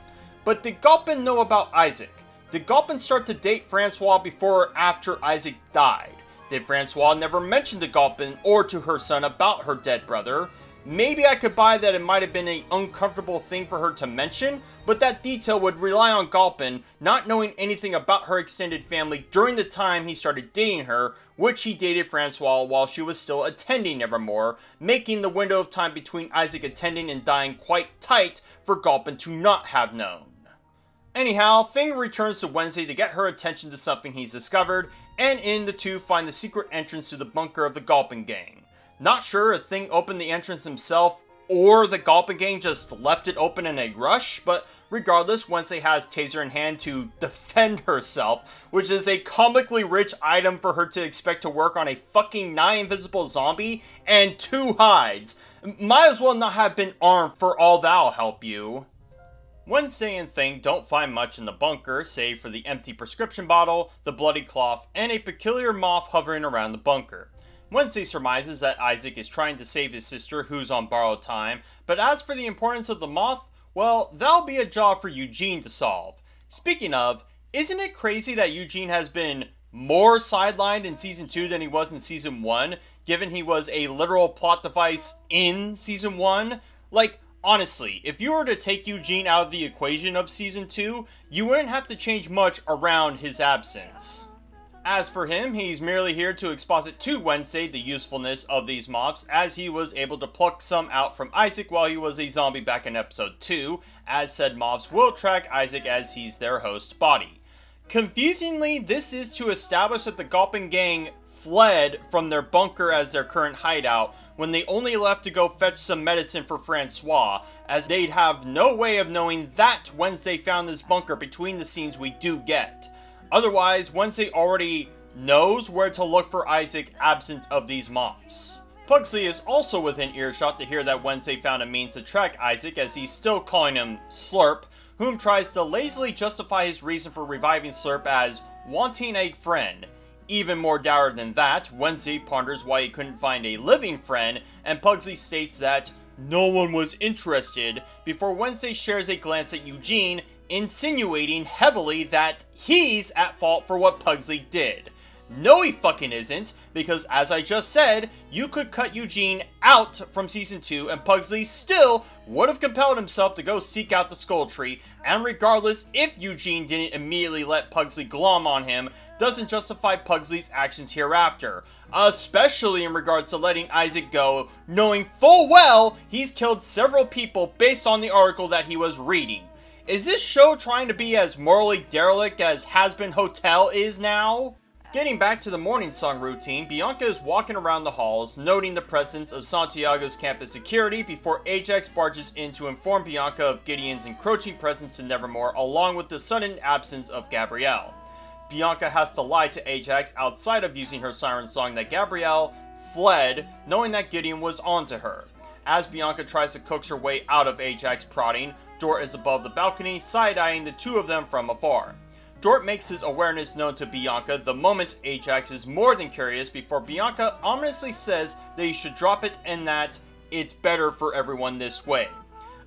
But did Gulpin know about Isaac? Did Gulpin start to date Francois before or after Isaac died? Did Francois never mention to Gulpin or to her son about her dead brother? Maybe I could buy that it might have been an uncomfortable thing for her to mention, but that detail would rely on Gulpin not knowing anything about her extended family during the time he started dating her, which he dated Francois while she was still attending Nevermore, making the window of time between Isaac attending and dying quite tight for Gulpin to not have known. Anyhow, Thing returns to Wednesday to get her attention to something he's discovered, and in the two find the secret entrance to the bunker of the Gulpin Gang. Not sure if Thing opened the entrance himself, or the Gulpin Gang just left it open in a rush, but regardless, Wednesday has Taser in hand to defend herself, which is a comically rich item for her to expect to work on a fucking nigh invisible zombie and 2 Hydes. Might as well not have been armed for all that'll help you. Wednesday and Thing don't find much in the bunker, save for the empty prescription bottle, the bloody cloth, and a peculiar moth hovering around the bunker. Wednesday surmises that Isaac is trying to save his sister, who's on borrowed time, but as for the importance of the moth, well, that'll be a job for Eugene to solve. Speaking of, isn't it crazy that Eugene has been more sidelined in Season 2 than he was in Season 1, given he was a literal plot device in Season 1. Like, honestly, if you were to take Eugene out of the equation of Season 2, you wouldn't have to change much around his absence. As for him, he's merely here to exposit to Wednesday the usefulness of these moths, as he was able to pluck some out from Isaac while he was a zombie back in episode 2, as said moths will track Isaac as he's their host body. Confusingly, this is to establish that the Gulpin gang fled from their bunker as their current hideout when they only left to go fetch some medicine for Francois, as they'd have no way of knowing that Wednesday found this bunker between the scenes we do get. Otherwise, Wednesday already knows where to look for Isaac absent of these moths. Pugsley is also within earshot to hear that Wednesday found a means to track Isaac, as he's still calling him Slurp, whom tries to lazily justify his reason for reviving Slurp as wanting a friend. Even more dour than that, Wednesday ponders why he couldn't find a living friend, and Pugsley states that no one was interested, before Wednesday shares a glance at Eugene, insinuating heavily that he's at fault for what Pugsley did. No, he fucking isn't, because as I just said, you could cut Eugene out from Season 2 and Pugsley still would have compelled himself to go seek out the Skull Tree, and regardless if Eugene didn't immediately let Pugsley glom on him, doesn't justify Pugsley's actions hereafter, especially in regards to letting Isaac go, knowing full well he's killed several people based on the article that he was reading. Is this show trying to be as morally derelict as Has-Been Hotel is now? Getting back to the morning song routine, Bianca is walking around the halls, noting the presence of Santiago's campus security before Ajax barges in to inform Bianca of Gideon's encroaching presence in Nevermore, along with the sudden absence of Gabrielle. Bianca has to lie to Ajax outside of using her siren song that Gabrielle fled, knowing that Gideon was onto her. As Bianca tries to coax her way out of Ajax prodding, Dort is above the balcony, side-eyeing the two of them from afar. Dort makes his awareness known to Bianca the moment Ajax is more than curious, before Bianca ominously says that he should drop it and that it's better for everyone this way.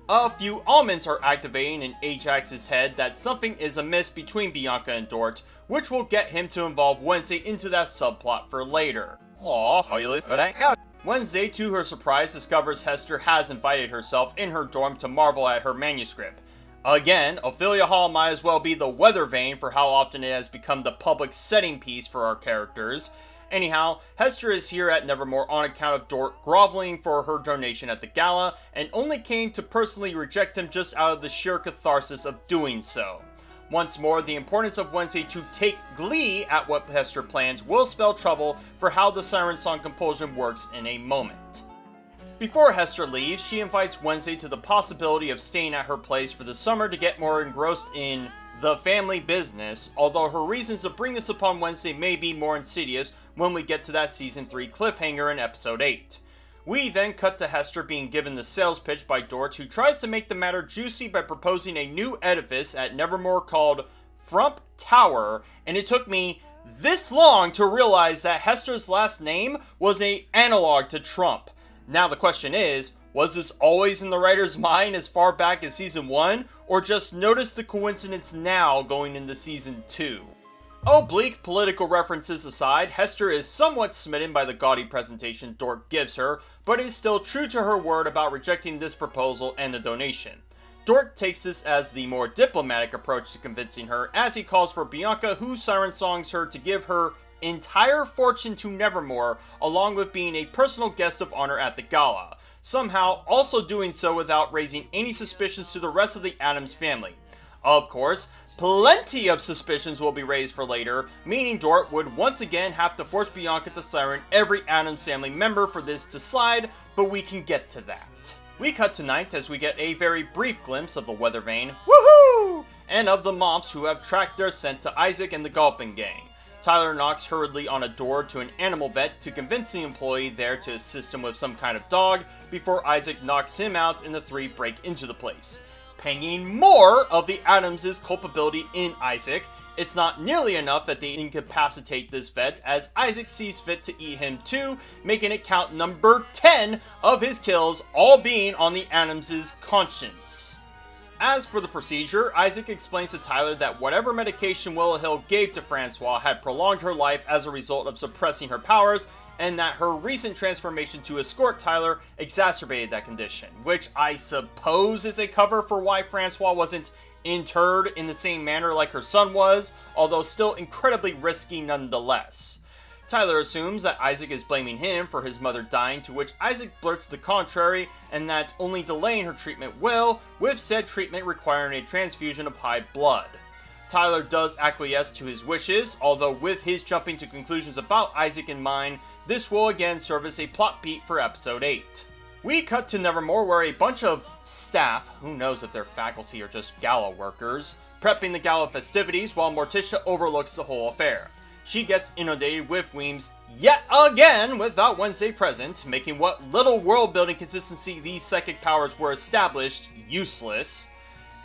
A few almonds are activating in Ajax's head that something is amiss between Bianca and Dort, which will get him to involve Wednesday into that subplot for later. Aw, how you live for that? Wednesday, to her surprise, discovers Hester has invited herself in her dorm to marvel at her manuscript. Again, Ophelia Hall might as well be the weather vane for how often it has become the public setting piece for our characters. Anyhow, Hester is here at Nevermore on account of Dort groveling for her donation at the gala, and only came to personally reject him just out of the sheer catharsis of doing so. Once more, the importance of Wednesday to take glee at what Hester plans will spell trouble for how the siren song compulsion works in a moment. Before Hester leaves, she invites Wednesday to the possibility of staying at her place for the summer to get more engrossed in the family business, although her reasons to bring this upon Wednesday may be more insidious when we get to that Season 3 cliffhanger in Episode 8. We then cut to Hester being given the sales pitch by Dort, who tries to make the matter juicy by proposing a new edifice at Nevermore called Frump Tower, and it took me this long to realize that Hester's last name was an analog to Trump. Now the question is, was this always in the writer's mind as far back as Season 1, or just notice the coincidence now going into Season 2? Oblique political references aside, Hester is somewhat smitten by the gaudy presentation Dort gives her, but is still true to her word about rejecting this proposal and the donation. Dort takes this as the more diplomatic approach to convincing her, as he calls for Bianca, who siren songs her, to give her entire fortune to Nevermore, along with being a personal guest of honor at the gala, somehow also doing so without raising any suspicions to the rest of the Addams family. Of course, plenty of suspicions will be raised for later, meaning Dort would once again have to force Bianca to siren every Addams family member for this to slide, but we can get to that. We cut to night as we get a very brief glimpse of the weather vane, woohoo, and of the moths who have tracked their scent to Isaac and the Gulpin gang. Tyler knocks hurriedly on a door to an animal vet to convince the employee there to assist him with some kind of dog, before Isaac knocks him out and the three break into the place. Panging more of the Addams' culpability in Isaac, it's not nearly enough that they incapacitate this vet, as Isaac sees fit to eat him too, making it count number 10 of his kills, all being on the Addams' conscience. As for the procedure, Isaac explains to Tyler that whatever medication Willow Hill gave to Francois had prolonged her life as a result of suppressing her powers, and that her recent transformation to escort Tyler exacerbated that condition, which I suppose is a cover for why Francois wasn't interred in the same manner like her son was, although still incredibly risky nonetheless. Tyler assumes that Isaac is blaming him for his mother dying, to which Isaac blurts the contrary, and that only delaying her treatment will, with said treatment requiring a transfusion of Hyde blood. Tyler does acquiesce to his wishes, although with his jumping to conclusions about Isaac in mind, this will again serve as a plot beat for episode 8. We cut to Nevermore, where a bunch of staff, who knows if they're faculty or just gala workers, prepping the gala festivities while Morticia overlooks the whole affair. She gets inundated with Weems yet again without Wednesday present, making what little world-building consistency these psychic powers were established useless.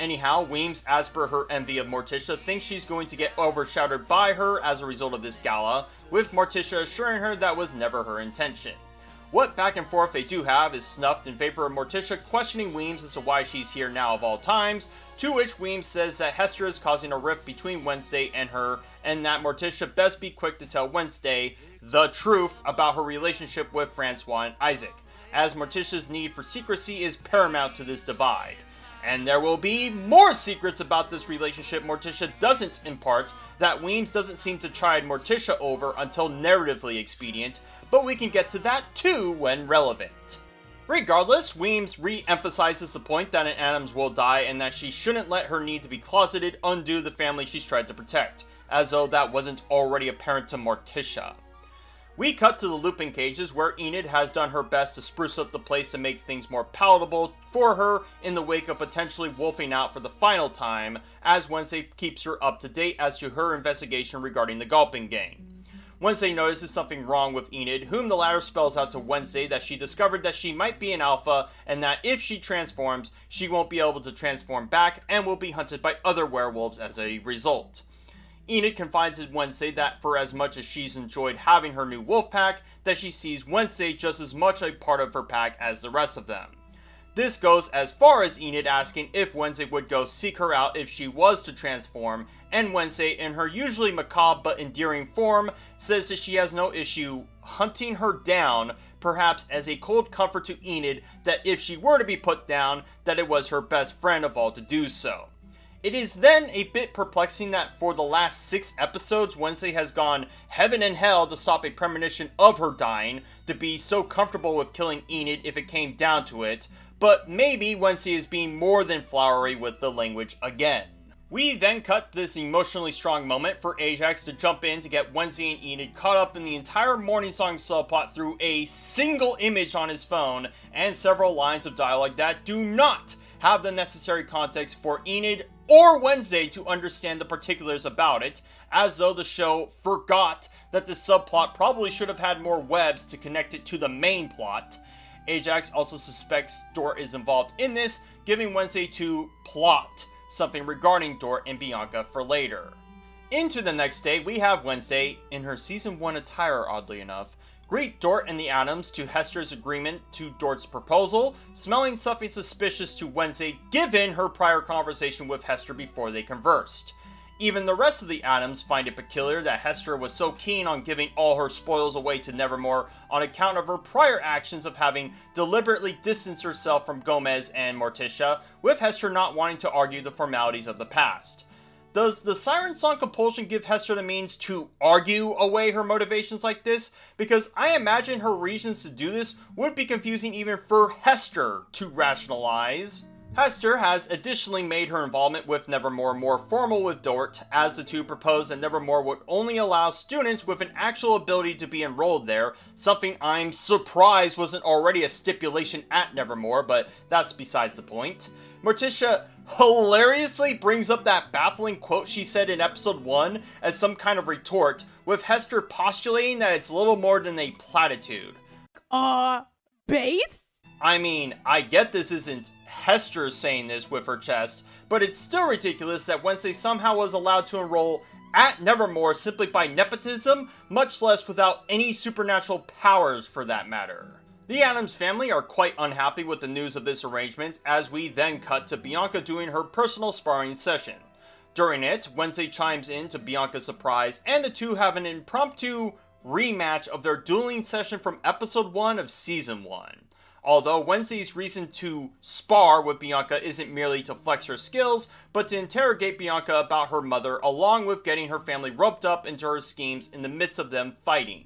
Anyhow, Weems, as per her envy of Morticia, thinks she's going to get overshadowed by her as a result of this gala, with Morticia assuring her that was never her intention. What back and forth they do have is snuffed in favor of Morticia questioning Weems as to why she's here now of all times, to which Weems says that Hester is causing a rift between Wednesday and her, and that Morticia best be quick to tell Wednesday the truth about her relationship with Francois and Isaac, as Morticia's need for secrecy is paramount to this divide. And there will be more secrets about this relationship Morticia doesn't impart that Weems doesn't seem to chide Morticia over until narratively expedient, but we can get to that too when relevant. Regardless, Weems re-emphasizes the point that an Adams will die and that she shouldn't let her need to be closeted undo the family she's tried to protect, as though that wasn't already apparent to Morticia. We cut to the looping cages, where Enid has done her best to spruce up the place to make things more palatable for her in the wake of potentially wolfing out for the final time, as Wednesday keeps her up to date as to her investigation regarding the Gulping Gang. Wednesday notices something wrong with Enid, whom the latter spells out to Wednesday that she discovered that she might be an alpha, and that if she transforms, she won't be able to transform back and will be hunted by other werewolves as a result. Enid confides in Wednesday that for as much as she's enjoyed having her new wolf pack, that she sees Wednesday just as much a part of her pack as the rest of them. This goes as far as Enid asking if Wednesday would go seek her out if she was to transform, and Wednesday, in her usually macabre but endearing form, says that she has no issue hunting her down, perhaps as a cold comfort to Enid that if she were to be put down, that it was her best friend of all to do so. It is then a bit perplexing that for the last 6 episodes, Wednesday has gone heaven and hell to stop a premonition of her dying, to be so comfortable with killing Enid if it came down to it, but maybe Wednesday is being more than flowery with the language again. We then cut this emotionally strong moment for Ajax to jump in to get Wednesday and Enid caught up in the entire Morning Song subplot through a single image on his phone and several lines of dialogue that do not have the necessary context for Enid or Wednesday to understand the particulars about it, as though the show forgot that the subplot probably should have had more webs to connect it to the main plot. Ajax also suspects Dort is involved in this, giving Wednesday to plot something regarding Dort and Bianca for later. Into the next day, we have Wednesday, in her season 1 attire oddly enough, greet Dort and the Adams to Hester's agreement to Dort's proposal, smelling something suspicious to Wednesday given her prior conversation with Hester before they conversed. Even the rest of the Adams find it peculiar that Hester was so keen on giving all her spoils away to Nevermore on account of her prior actions of having deliberately distanced herself from Gomez and Morticia, with Hester not wanting to argue the formalities of the past. Does the Siren Song compulsion give Hester the means to argue away her motivations like this? Because I imagine her reasons to do this would be confusing even for Hester to rationalize. Hester has additionally made her involvement with Nevermore more formal with Dort, as the two proposed that Nevermore would only allow students with an actual ability to be enrolled there, something I'm surprised wasn't already a stipulation at Nevermore, but that's besides the point. Morticia hilariously brings up that baffling quote she said in episode 1 as some kind of retort, with Hester postulating that it's little more than a platitude. Base? I mean, I get this isn't Hester saying this with her chest, but it's still ridiculous that Wednesday somehow was allowed to enroll at Nevermore simply by nepotism, much less without any supernatural powers for that matter. The Addams family are quite unhappy with the news of this arrangement, as we then cut to Bianca doing her personal sparring session. During it, Wednesday chimes in to Bianca's surprise, and the two have an impromptu rematch of their dueling session from episode 1 of season 1. Although Wednesday's reason to spar with Bianca isn't merely to flex her skills, but to interrogate Bianca about her mother, along with getting her family roped up into her schemes in the midst of them fighting.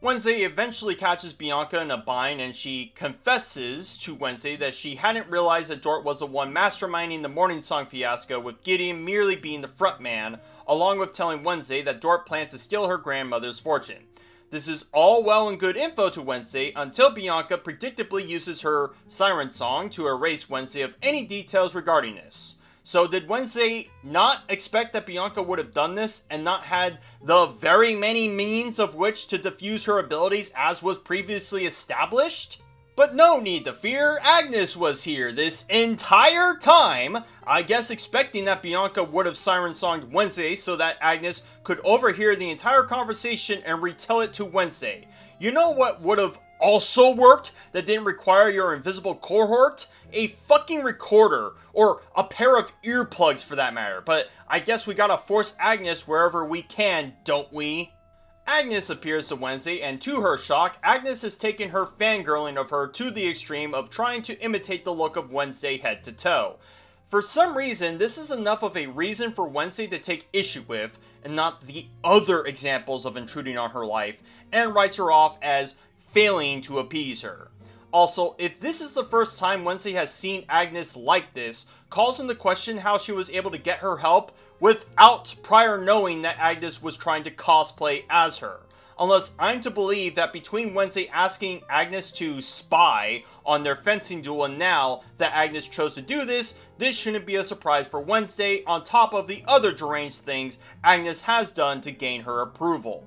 Wednesday eventually catches Bianca in a bind, and she confesses to Wednesday that she hadn't realized that Dort was the one masterminding the morning song fiasco, with Gideon merely being the front man, along with telling Wednesday that Dort plans to steal her grandmother's fortune. This is all well and good info to Wednesday until Bianca predictably uses her siren song to erase Wednesday of any details regarding this. So did Wednesday not expect that Bianca would have done this and not had the very many means of which to diffuse her abilities as was previously established? But no need to fear, Agnes was here this entire time, I guess expecting that Bianca would have siren-songed Wednesday so that Agnes could overhear the entire conversation and retell it to Wednesday. You know what would have also worked that didn't require your invisible cohort? A fucking recorder, or a pair of earplugs for that matter, but I guess we gotta force Agnes wherever we can, don't we? Agnes appears to Wednesday, and to her shock, Agnes has taken her fangirling of her to the extreme of trying to imitate the look of Wednesday head to toe. For some reason, this is enough of a reason for Wednesday to take issue with, and not the other examples of intruding on her life, and writes her off as failing to appease her. Also, if this is the first time Wednesday has seen Agnes like this, calls into question how she was able to get her help without prior knowing that Agnes was trying to cosplay as her. Unless I'm to believe that between Wednesday asking Agnes to spy on their fencing duel and now that Agnes chose to do this, this shouldn't be a surprise for Wednesday on top of the other deranged things Agnes has done to gain her approval.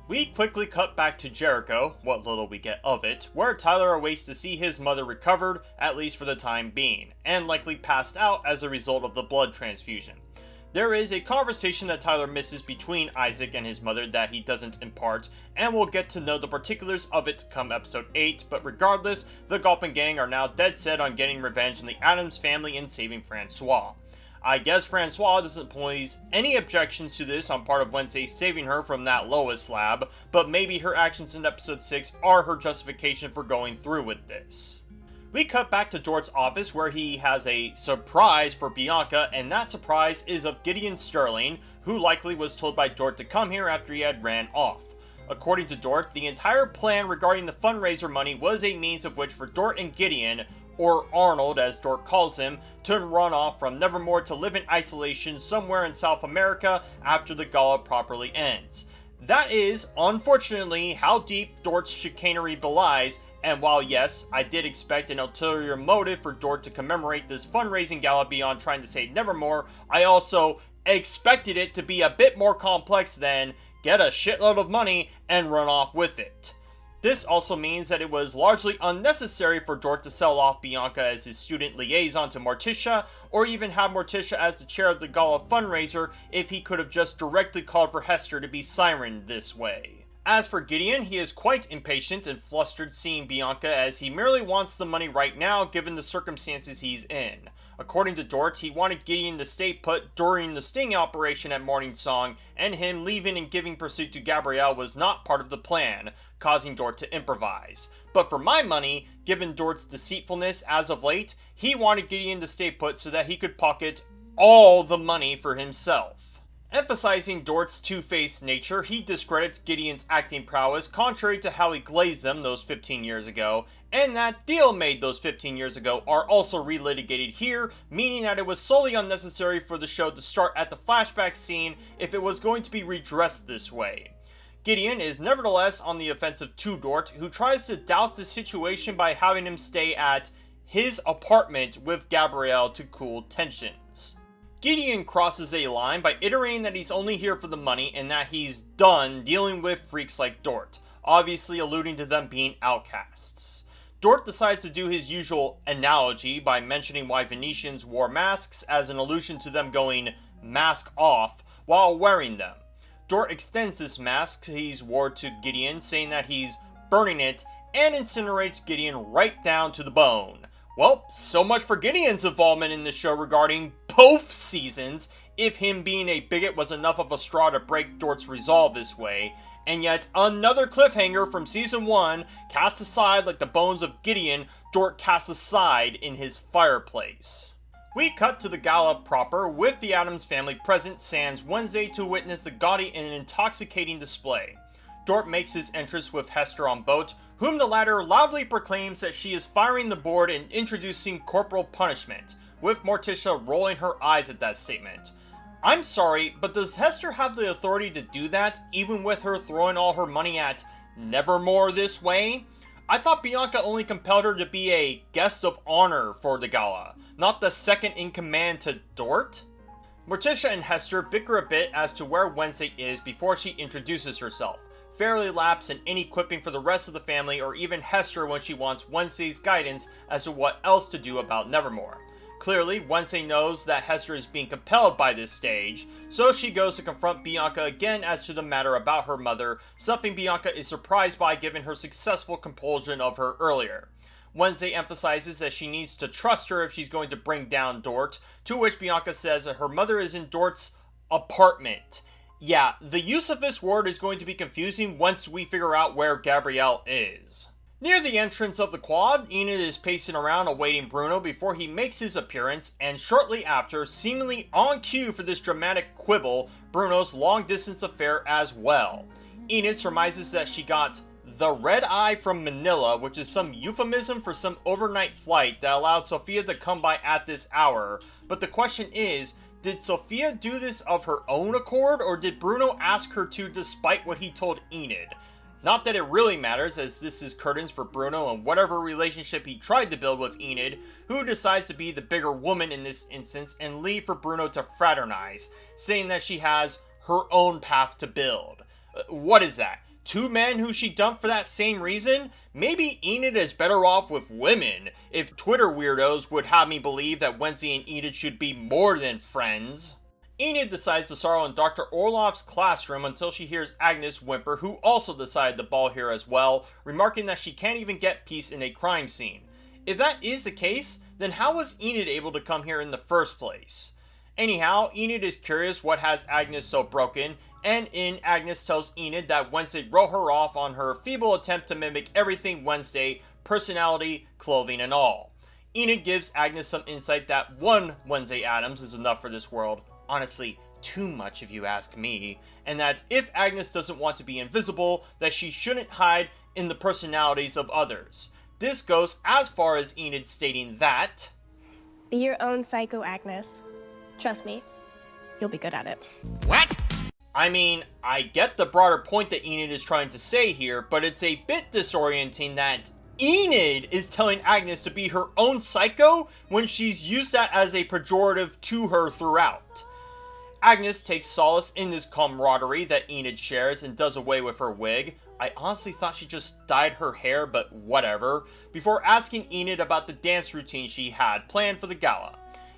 We quickly cut back to Jericho, what little we get of it, where Tyler awaits to see his mother recovered, at least for the time being, and likely passed out as a result of the blood transfusion. There is a conversation that Tyler misses between Isaac and his mother that he doesn't impart, and we'll get to know the particulars of it come episode 8, but regardless, the Gulpin gang are now dead set on getting revenge on the Addams family and saving Francois. I guess Francois doesn't pose any objections to this on part of Wednesday saving her from that Lois lab, but maybe her actions in episode 6 are her justification for going through with this. We cut back to Dort's office where he has a surprise for Bianca, and that surprise is of Gideon Sterling, who likely was told by Dort to come here after he had ran off. According to Dort, the entire plan regarding the fundraiser money was a means of which for Dort and Gideon, or Arnold as Dort calls him, to run off from Nevermore to live in isolation somewhere in South America after the gala properly ends. That is, unfortunately, how deep Dort's chicanery belies, and while yes, I did expect an ulterior motive for Dort to commemorate this fundraising gala beyond trying to save Nevermore, I also expected it to be a bit more complex than get a shitload of money and run off with it. This also means that it was largely unnecessary for Dort to sell off Bianca as his student liaison to Morticia, or even have Morticia as the chair of the gala fundraiser if he could have just directly called for Hester to be sirened this way. As for Gideon, he is quite impatient and flustered seeing Bianca as he merely wants the money right now given the circumstances he's in. According to Dort, he wanted Gideon to stay put during the sting operation at Morning Song, and him leaving and giving pursuit to Gabrielle was not part of the plan, causing Dort to improvise. But for my money, given Dort's deceitfulness as of late, he wanted Gideon to stay put so that he could pocket all the money for himself. Emphasizing Dort's two-faced nature, he discredits Gideon's acting prowess contrary to how he glazed them those 15 years ago, and that deal made those 15 years ago are also relitigated here, meaning that it was solely unnecessary for the show to start at the flashback scene if it was going to be redressed this way. Gideon is nevertheless on the offensive to Dort, who tries to douse the situation by having him stay at his apartment with Gabrielle to cool tensions. Gideon crosses a line by iterating that he's only here for the money and that he's done dealing with freaks like Dort, obviously alluding to them being outcasts. Dort decides to do his usual analogy by mentioning why Venetians wore masks as an allusion to them going mask off while wearing them. Dort extends this mask he's wore to Gideon, saying that he's burning it and incinerates Gideon right down to the bone. Well, so much for Gideon's involvement in the show regarding both seasons, if him being a bigot was enough of a straw to break Dort's resolve this way. And yet another cliffhanger from season 1, cast aside like the bones of Gideon, Dort cast aside in his fireplace. We cut to the gala proper with the Addams family present sans Wednesday to witness the gaudy and intoxicating display. Dort makes his entrance with Hester on boat, whom the latter loudly proclaims that she is firing the board and introducing corporal punishment, with Morticia rolling her eyes at that statement. I'm sorry, but does Hester have the authority to do that, even with her throwing all her money at Nevermore this way? I thought Bianca only compelled her to be a guest of honor for the gala, not the second in command to Dort? Morticia and Hester bicker a bit as to where Wednesday is before she introduces herself, fairly lapse in any quipping for the rest of the family or even Hester when she wants Wednesday's guidance as to what else to do about Nevermore. Clearly, Wednesday knows that Hester is being compelled by this stage, so she goes to confront Bianca again as to the matter about her mother, something Bianca is surprised by given her successful compulsion of her earlier. Wednesday emphasizes that she needs to trust her if she's going to bring down Dort, to which Bianca says that her mother is in Dort's apartment. Yeah, the use of this word is going to be confusing once we figure out where Gabrielle is. Near the entrance of the quad, Enid is pacing around awaiting Bruno before he makes his appearance, and shortly after, seemingly on cue for this dramatic quibble, Bruno's long-distance affair as well. Enid surmises that she got the red eye from Manila, which is some euphemism for some overnight flight that allowed Sophia to come by at this hour, but the question is, did Sophia do this of her own accord, or did Bruno ask her to despite what he told Enid? Not that it really matters, as this is curtains for Bruno and whatever relationship he tried to build with Enid, who decides to be the bigger woman in this instance and leave for Bruno to fraternize, saying that she has her own path to build. What is that? Two men who she dumped for that same reason? Maybe Enid is better off with women, if Twitter weirdos would have me believe that Wednesday and Enid should be more than friends. Enid decides to sorrow in Dr. Orloff's classroom until she hears Agnes whimper, who also decided to ball here as well, remarking that she can't even get peace in a crime scene. If that is the case, then how was Enid able to come here in the first place? Anyhow, Enid is curious what has Agnes so broken, and Agnes tells Enid that Wednesday wrote her off on her feeble attempt to mimic everything Wednesday, personality, clothing, and all. Enid gives Agnes some insight that one Wednesday Addams is enough for this world. Honestly, too much if you ask me, and that if Agnes doesn't want to be invisible, that she shouldn't hide in the personalities of others. This goes as far as Enid stating that, Be your own psycho, Agnes. Trust me, you'll be good at it. What? I mean, I get the broader point that Enid is trying to say here, but it's a bit disorienting that Enid is telling Agnes to be her own psycho when she's used that as a pejorative to her throughout. Agnes takes solace in this camaraderie that Enid shares and does away with her wig. I honestly thought she just dyed her hair, but whatever, before asking Enid about the dance routine she had planned for the gala.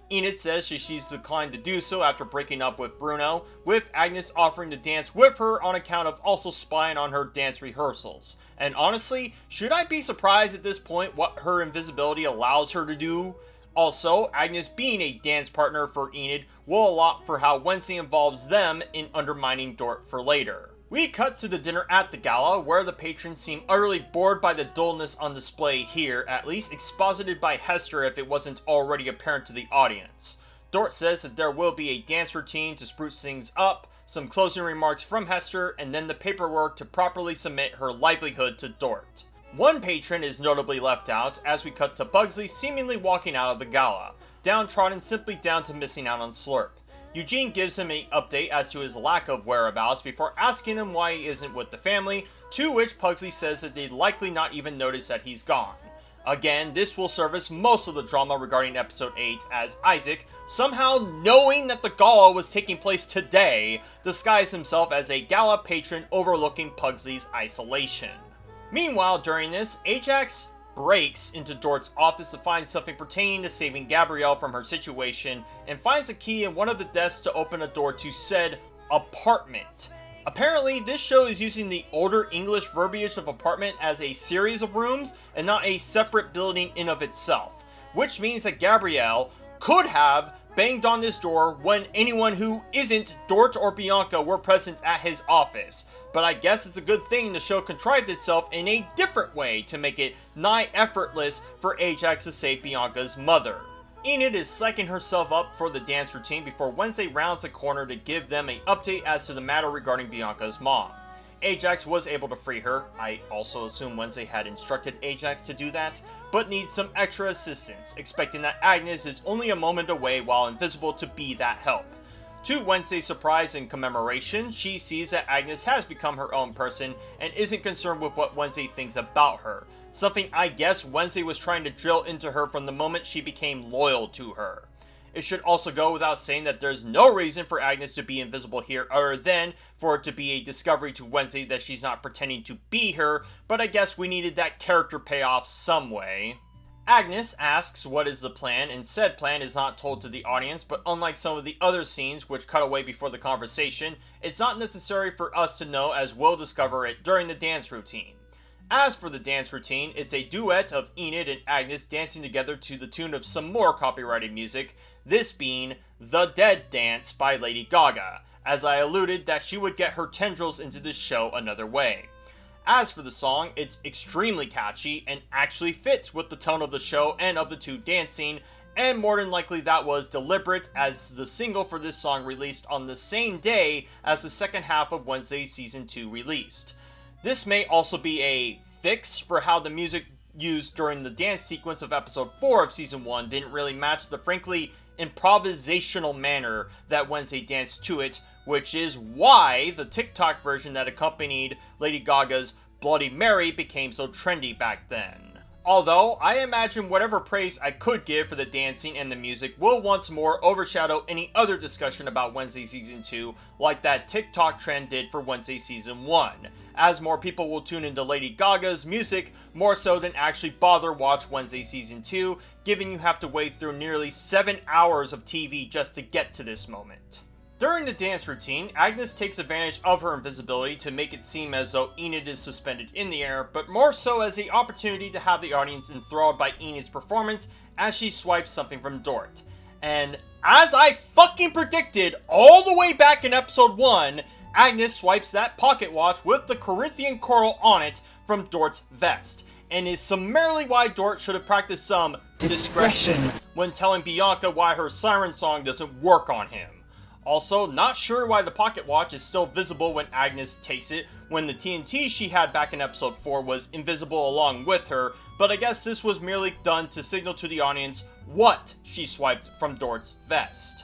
Enid says she's declined to do so after breaking up with Bruno, with Agnes offering to dance with her on account of also spying on her dance rehearsals. And honestly, should I be surprised at this point what her invisibility allows her to do? Also, Agnes being a dance partner for Enid will allot for how Wednesday involves them in undermining Dort for later. We cut to the dinner at the gala, where the patrons seem utterly bored by the dullness on display here, at least exposited by Hester if it wasn't already apparent to the audience. Dort says that there will be a dance routine to spruce things up, some closing remarks from Hester, and then the paperwork to properly submit her livelihood to Dort. One patron is notably left out, as we cut to Bugsley seemingly walking out of the gala, downtrodden simply down to missing out on Slurp. Eugene gives him an update as to his lack of whereabouts before asking him why he isn't with the family, to which Pugsley says that they'd likely not even notice that he's gone. Again, this will service most of the drama regarding episode 8, as Isaac, somehow knowing that the gala was taking place today, disguised himself as a gala patron overlooking Pugsley's isolation. Meanwhile, during this, Ajax breaks into Dort's office to find something pertaining to saving Gabrielle from her situation, and finds a key in one of the desks to open a door to said apartment. Apparently, this show is using the older English verbiage of apartment as a series of rooms and not a separate building in of itself, which means that Gabrielle could have banged on this door when anyone who isn't Dort or Bianca were present at his office. But I guess it's a good thing the show contrived itself in a different way to make it nigh effortless for Ajax to save Bianca's mother. Enid is psyching herself up for the dance routine before Wednesday rounds the corner to give them an update as to the matter regarding Bianca's mom. Ajax was able to free her. I also assume Wednesday had instructed Ajax to do that, but needs some extra assistance, expecting that Agnes is only a moment away while invisible to be that help. To Wednesday's surprise and commemoration, she sees that Agnes has become her own person and isn't concerned with what Wednesday thinks about her, something I guess Wednesday was trying to drill into her from the moment she became loyal to her. It should also go without saying that there's no reason for Agnes to be invisible here other than for it to be a discovery to Wednesday that she's not pretending to be her, but I guess we needed that character payoff some way. Agnes asks what is the plan, and said plan is not told to the audience, but unlike some of the other scenes which cut away before the conversation, it's not necessary for us to know as we'll discover it during the dance routine. As for the dance routine, it's a duet of Enid and Agnes dancing together to the tune of some more copyrighted music, this being The Dead Dance by Lady Gaga, as I alluded that she would get her tendrils into this show another way. As for the song, it's extremely catchy and actually fits with the tone of the show and of the two dancing, and more than likely that was deliberate as the single for this song released on the same day as the second half of Wednesday Season 2 released. This may also be a fix for how the music used during the dance sequence of episode 4 of Season 1 didn't really match the frankly improvisational manner that Wednesday danced to it, which is why the TikTok version that accompanied Lady Gaga's Bloody Mary became so trendy back then. Although, I imagine whatever praise I could give for the dancing and the music will once more overshadow any other discussion about Wednesday Season 2, like that TikTok trend did for Wednesday Season 1, as more people will tune into Lady Gaga's music more so than actually bother watch Wednesday Season 2, given you have to wait through nearly 7 hours of TV just to get to this moment. During the dance routine, Agnes takes advantage of her invisibility to make it seem as though Enid is suspended in the air, but more so as the opportunity to have the audience enthralled by Enid's performance as she swipes something from Dort. And as I fucking predicted all the way back in episode 1, Agnes swipes that pocket watch with the Corinthian coral on it from Dort's vest, and is summarily why Dort should have practiced some discretion when telling Bianca why her siren song doesn't work on him. Also, not sure why the pocket watch is still visible when Agnes takes it, when the TNT she had back in episode 4 was invisible along with her, but I guess this was merely done to signal to the audience what she swiped from Dort's vest.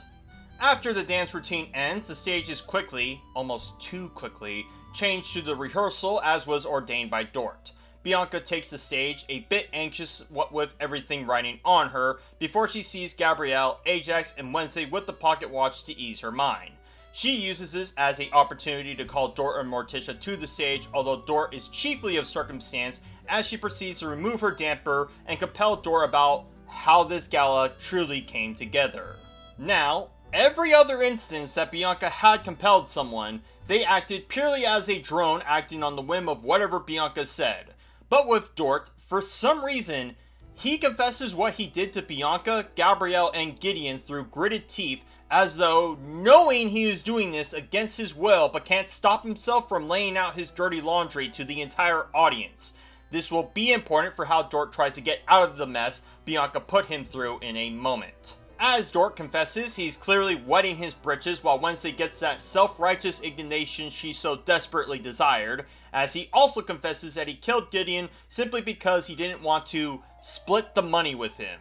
After the dance routine ends, the stage is quickly, almost too quickly, changed to the rehearsal as was ordained by Dort. Bianca takes the stage, a bit anxious what with everything riding on her, before she sees Gabrielle, Ajax, and Wednesday with the pocket watch to ease her mind. She uses this as an opportunity to call Dort and Morticia to the stage, although Dort is chiefly of circumstance as she proceeds to remove her damper and compel Dort about how this gala truly came together. Now, every other instance that Bianca had compelled someone, they acted purely as a drone acting on the whim of whatever Bianca said. But with Dort, for some reason, he confesses what he did to Bianca, Gabrielle, and Gideon through gritted teeth, as though knowing he is doing this against his will but can't stop himself from laying out his dirty laundry to the entire audience. This will be important for how Dort tries to get out of the mess Bianca put him through in a moment. As Dort confesses, he's clearly wetting his britches while Wednesday gets that self-righteous indignation she so desperately desired, as he also confesses that he killed Gideon simply because he didn't want to split the money with him.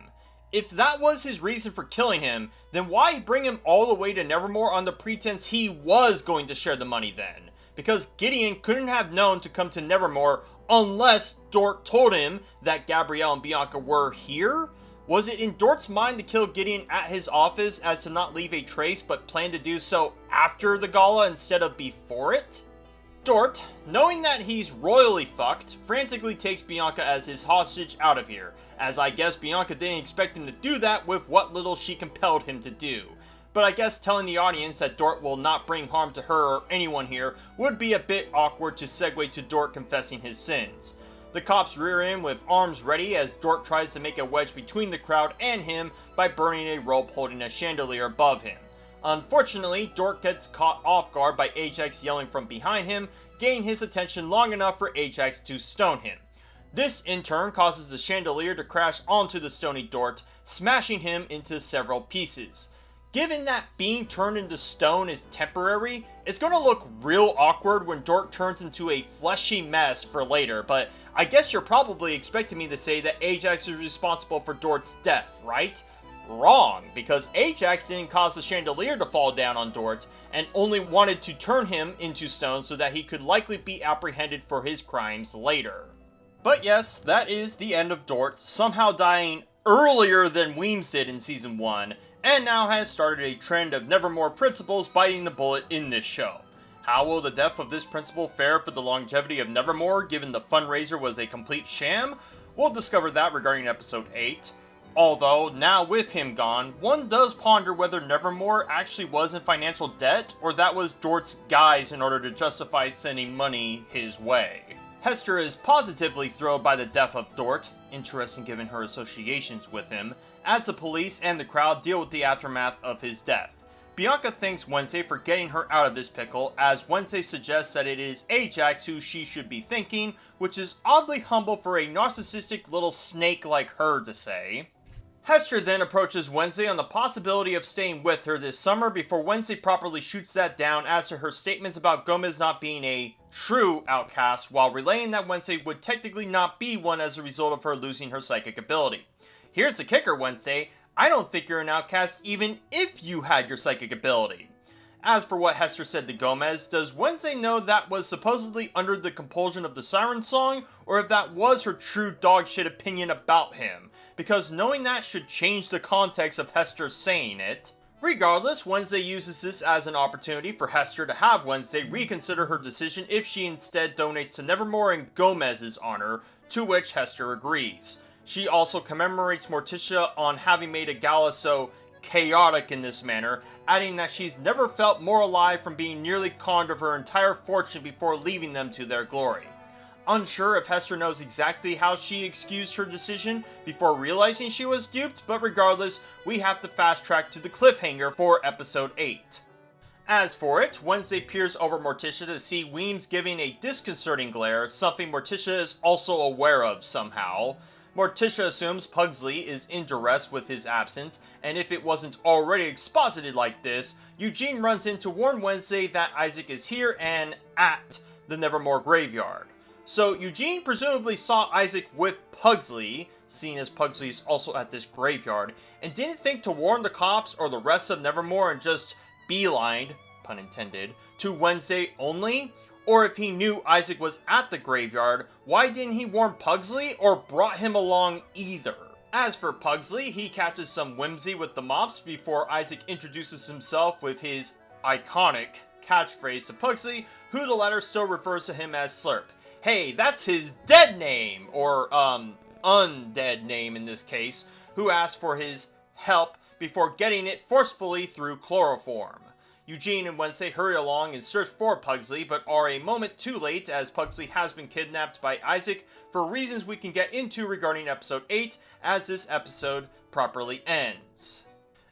If that was his reason for killing him, then why bring him all the way to Nevermore on the pretense he was going to share the money then? Because Gideon couldn't have known to come to Nevermore unless Dort told him that Gabrielle and Bianca were here? Was it in Dort's mind to kill Gideon at his office as to not leave a trace but plan to do so after the gala instead of before it? Dort, knowing that he's royally fucked, frantically takes Bianca as his hostage out of here, as I guess Bianca didn't expect him to do that with what little she compelled him to do. but I guess telling the audience that Dort will not bring harm to her or anyone here would be a bit awkward to segue to Dort confessing his sins. The cops rear in with arms ready as Dort tries to make a wedge between the crowd and him by burning a rope holding a chandelier above him. Unfortunately, Dort gets caught off guard by Ajax yelling from behind him, gaining his attention long enough for Ajax to stone him. This in turn causes the chandelier to crash onto the stony Dort, smashing him into several pieces. Given that being turned into stone is temporary, it's going to look real awkward when Dort turns into a fleshy mess for later, but I guess you're probably expecting me to say that Ajax is responsible for Dort's death, right? Wrong, because Ajax didn't cause the chandelier to fall down on Dort, and only wanted to turn him into stone so that he could likely be apprehended for his crimes later. But yes, that is the end of Dort, somehow dying earlier than Weems did in Season 1, and now has started a trend of Nevermore principals biting the bullet in this show. How will the death of this principal fare for the longevity of Nevermore, given the fundraiser was a complete sham? We'll discover that regarding Episode 8. Although, now with him gone, one does ponder whether Nevermore actually was in financial debt, or that was Dort's guise in order to justify sending money his way. Hester is positively thrilled by the death of Dort, interesting given her associations with him, as the police and the crowd deal with the aftermath of his death. Bianca thanks Wednesday for getting her out of this pickle, as Wednesday suggests that it is Ajax who she should be thanking, which is oddly humble for a narcissistic little snake like her to say. Hester then approaches Wednesday on the possibility of staying with her this summer before Wednesday properly shoots that down as to her statements about Gomez not being a true outcast, while relaying that Wednesday would technically not be one as a result of her losing her psychic ability. Here's the kicker, Wednesday. I don't think you're an outcast even if you had your psychic ability. As for what Hester said to Gomez, does Wednesday know that was supposedly under the compulsion of the Siren Song, or if that was her true dogshit opinion about him? Because knowing that should change the context of Hester saying it. Regardless, Wednesday uses this as an opportunity for Hester to have Wednesday reconsider her decision if she instead donates to Nevermore in Gomez's honor, to which Hester agrees. She also commemorates Morticia on having made a gala so chaotic in this manner, adding that she's never felt more alive from being nearly conned of her entire fortune before leaving them to their glory. Unsure if Hester knows exactly how she excused her decision before realizing she was duped, but regardless, we have to fast track to the cliffhanger for Episode 8. As for it, Wednesday peers over Morticia to see Weems giving a disconcerting glare, something Morticia is also aware of somehow. Morticia assumes Pugsley is in duress with his absence, and if it wasn't already exposited like this, Eugene runs in to warn Wednesday that Isaac is here and at the Nevermore graveyard. So Eugene presumably saw Isaac with Pugsley, seeing as Pugsley is also at this graveyard, and didn't think to warn the cops or the rest of Nevermore and just beelined, pun intended, to Wednesday only? Or if he knew Isaac was at the graveyard, why didn't he warn Pugsley or brought him along either? As for Pugsley, he catches some whimsy with the mops before Isaac introduces himself with his iconic catchphrase to Pugsley, who the latter still refers to him as Slurp. Hey, that's his dead name, or undead name in this case, who asked for his help before getting it forcefully through chloroform. Eugene and Wednesday hurry along and search for Pugsley, but are a moment too late as Pugsley has been kidnapped by Isaac for reasons we can get into regarding Episode 8 as this episode properly ends.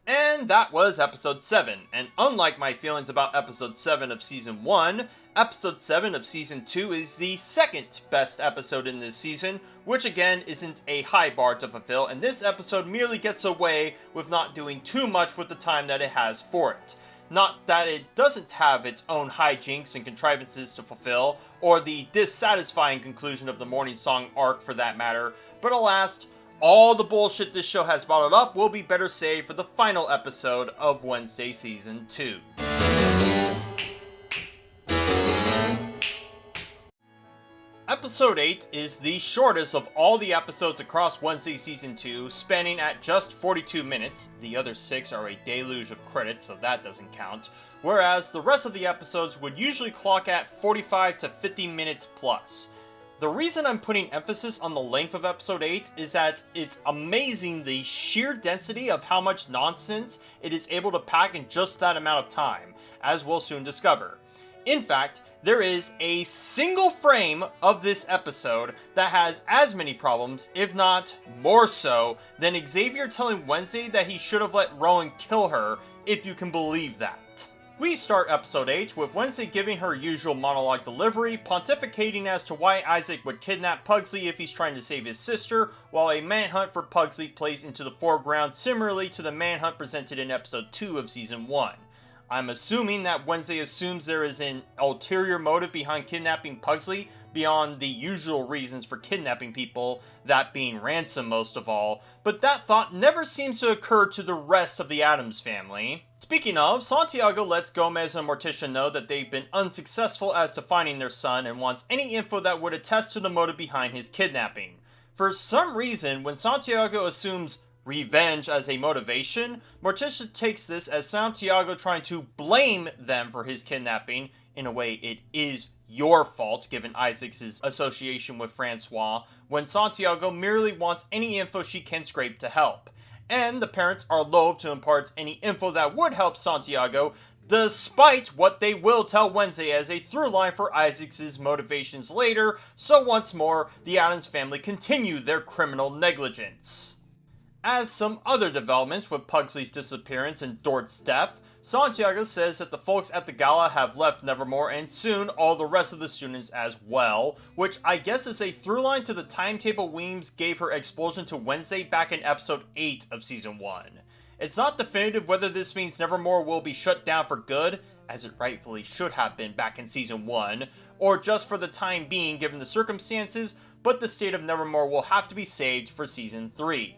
And that was Episode 7, and unlike my feelings about Episode 7 of Season 1, Episode 7 of Season 2 is the second best episode in this season, which again isn't a high bar to fulfill, and this episode merely gets away with not doing too much with the time that it has for it. Not that it doesn't have its own hijinks and contrivances to fulfill, or the dissatisfying conclusion of the Morning Song arc for that matter, but alas, all the bullshit this show has bottled up will be better saved for the final episode of Wednesday Season 2. Episode 8 is the shortest of all the episodes across Wednesday Season 2, spanning at just 42 minutes. The other 6 are a deluge of credits, so that doesn't count. Whereas the rest of the episodes would usually clock at 45 to 50 minutes plus. The reason I'm putting emphasis on the length of episode 8 is that it's amazing the sheer density of how much nonsense it is able to pack in just that amount of time, as we'll soon discover. In fact, there is a single frame of this episode that has as many problems, if not more so, than Xavier telling Wednesday that he should have let Rowan kill her, if you can believe that. We start episode 8 with Wednesday giving her usual monologue delivery, pontificating as to why Isaac would kidnap Pugsley if he's trying to save his sister, while a manhunt for Pugsley plays into the foreground similarly to the manhunt presented in episode 2 of season 1. I'm assuming that Wednesday assumes there is an ulterior motive behind kidnapping Pugsley beyond the usual reasons for kidnapping people, that being ransom most of all, but that thought never seems to occur to the rest of the Addams family. Speaking of, Santiago lets Gomez and Morticia know that they've been unsuccessful as to finding their son and wants any info that would attest to the motive behind his kidnapping. For some reason, when Santiago assumes revenge as a motivation, Morticia takes this as Santiago trying to blame them for his kidnapping. In a way, it is your fault given Isaac's association with Francois, when Santiago merely wants any info she can scrape to help. And the parents are loath to impart any info that would help Santiago, despite what they will tell Wednesday as a through line for Isaac's motivations later, so once more, the Addams family continue their criminal negligence. As some other developments with Pugsley's disappearance and Dort's death, Santiago says that the folks at the gala have left Nevermore and soon all the rest of the students as well, which I guess is a through line to the timetable Weems gave her expulsion to Wednesday back in episode 8 of season 1. It's not definitive whether this means Nevermore will be shut down for good, as it rightfully should have been back in season 1, or just for the time being given the circumstances, but the state of Nevermore will have to be saved for season 3.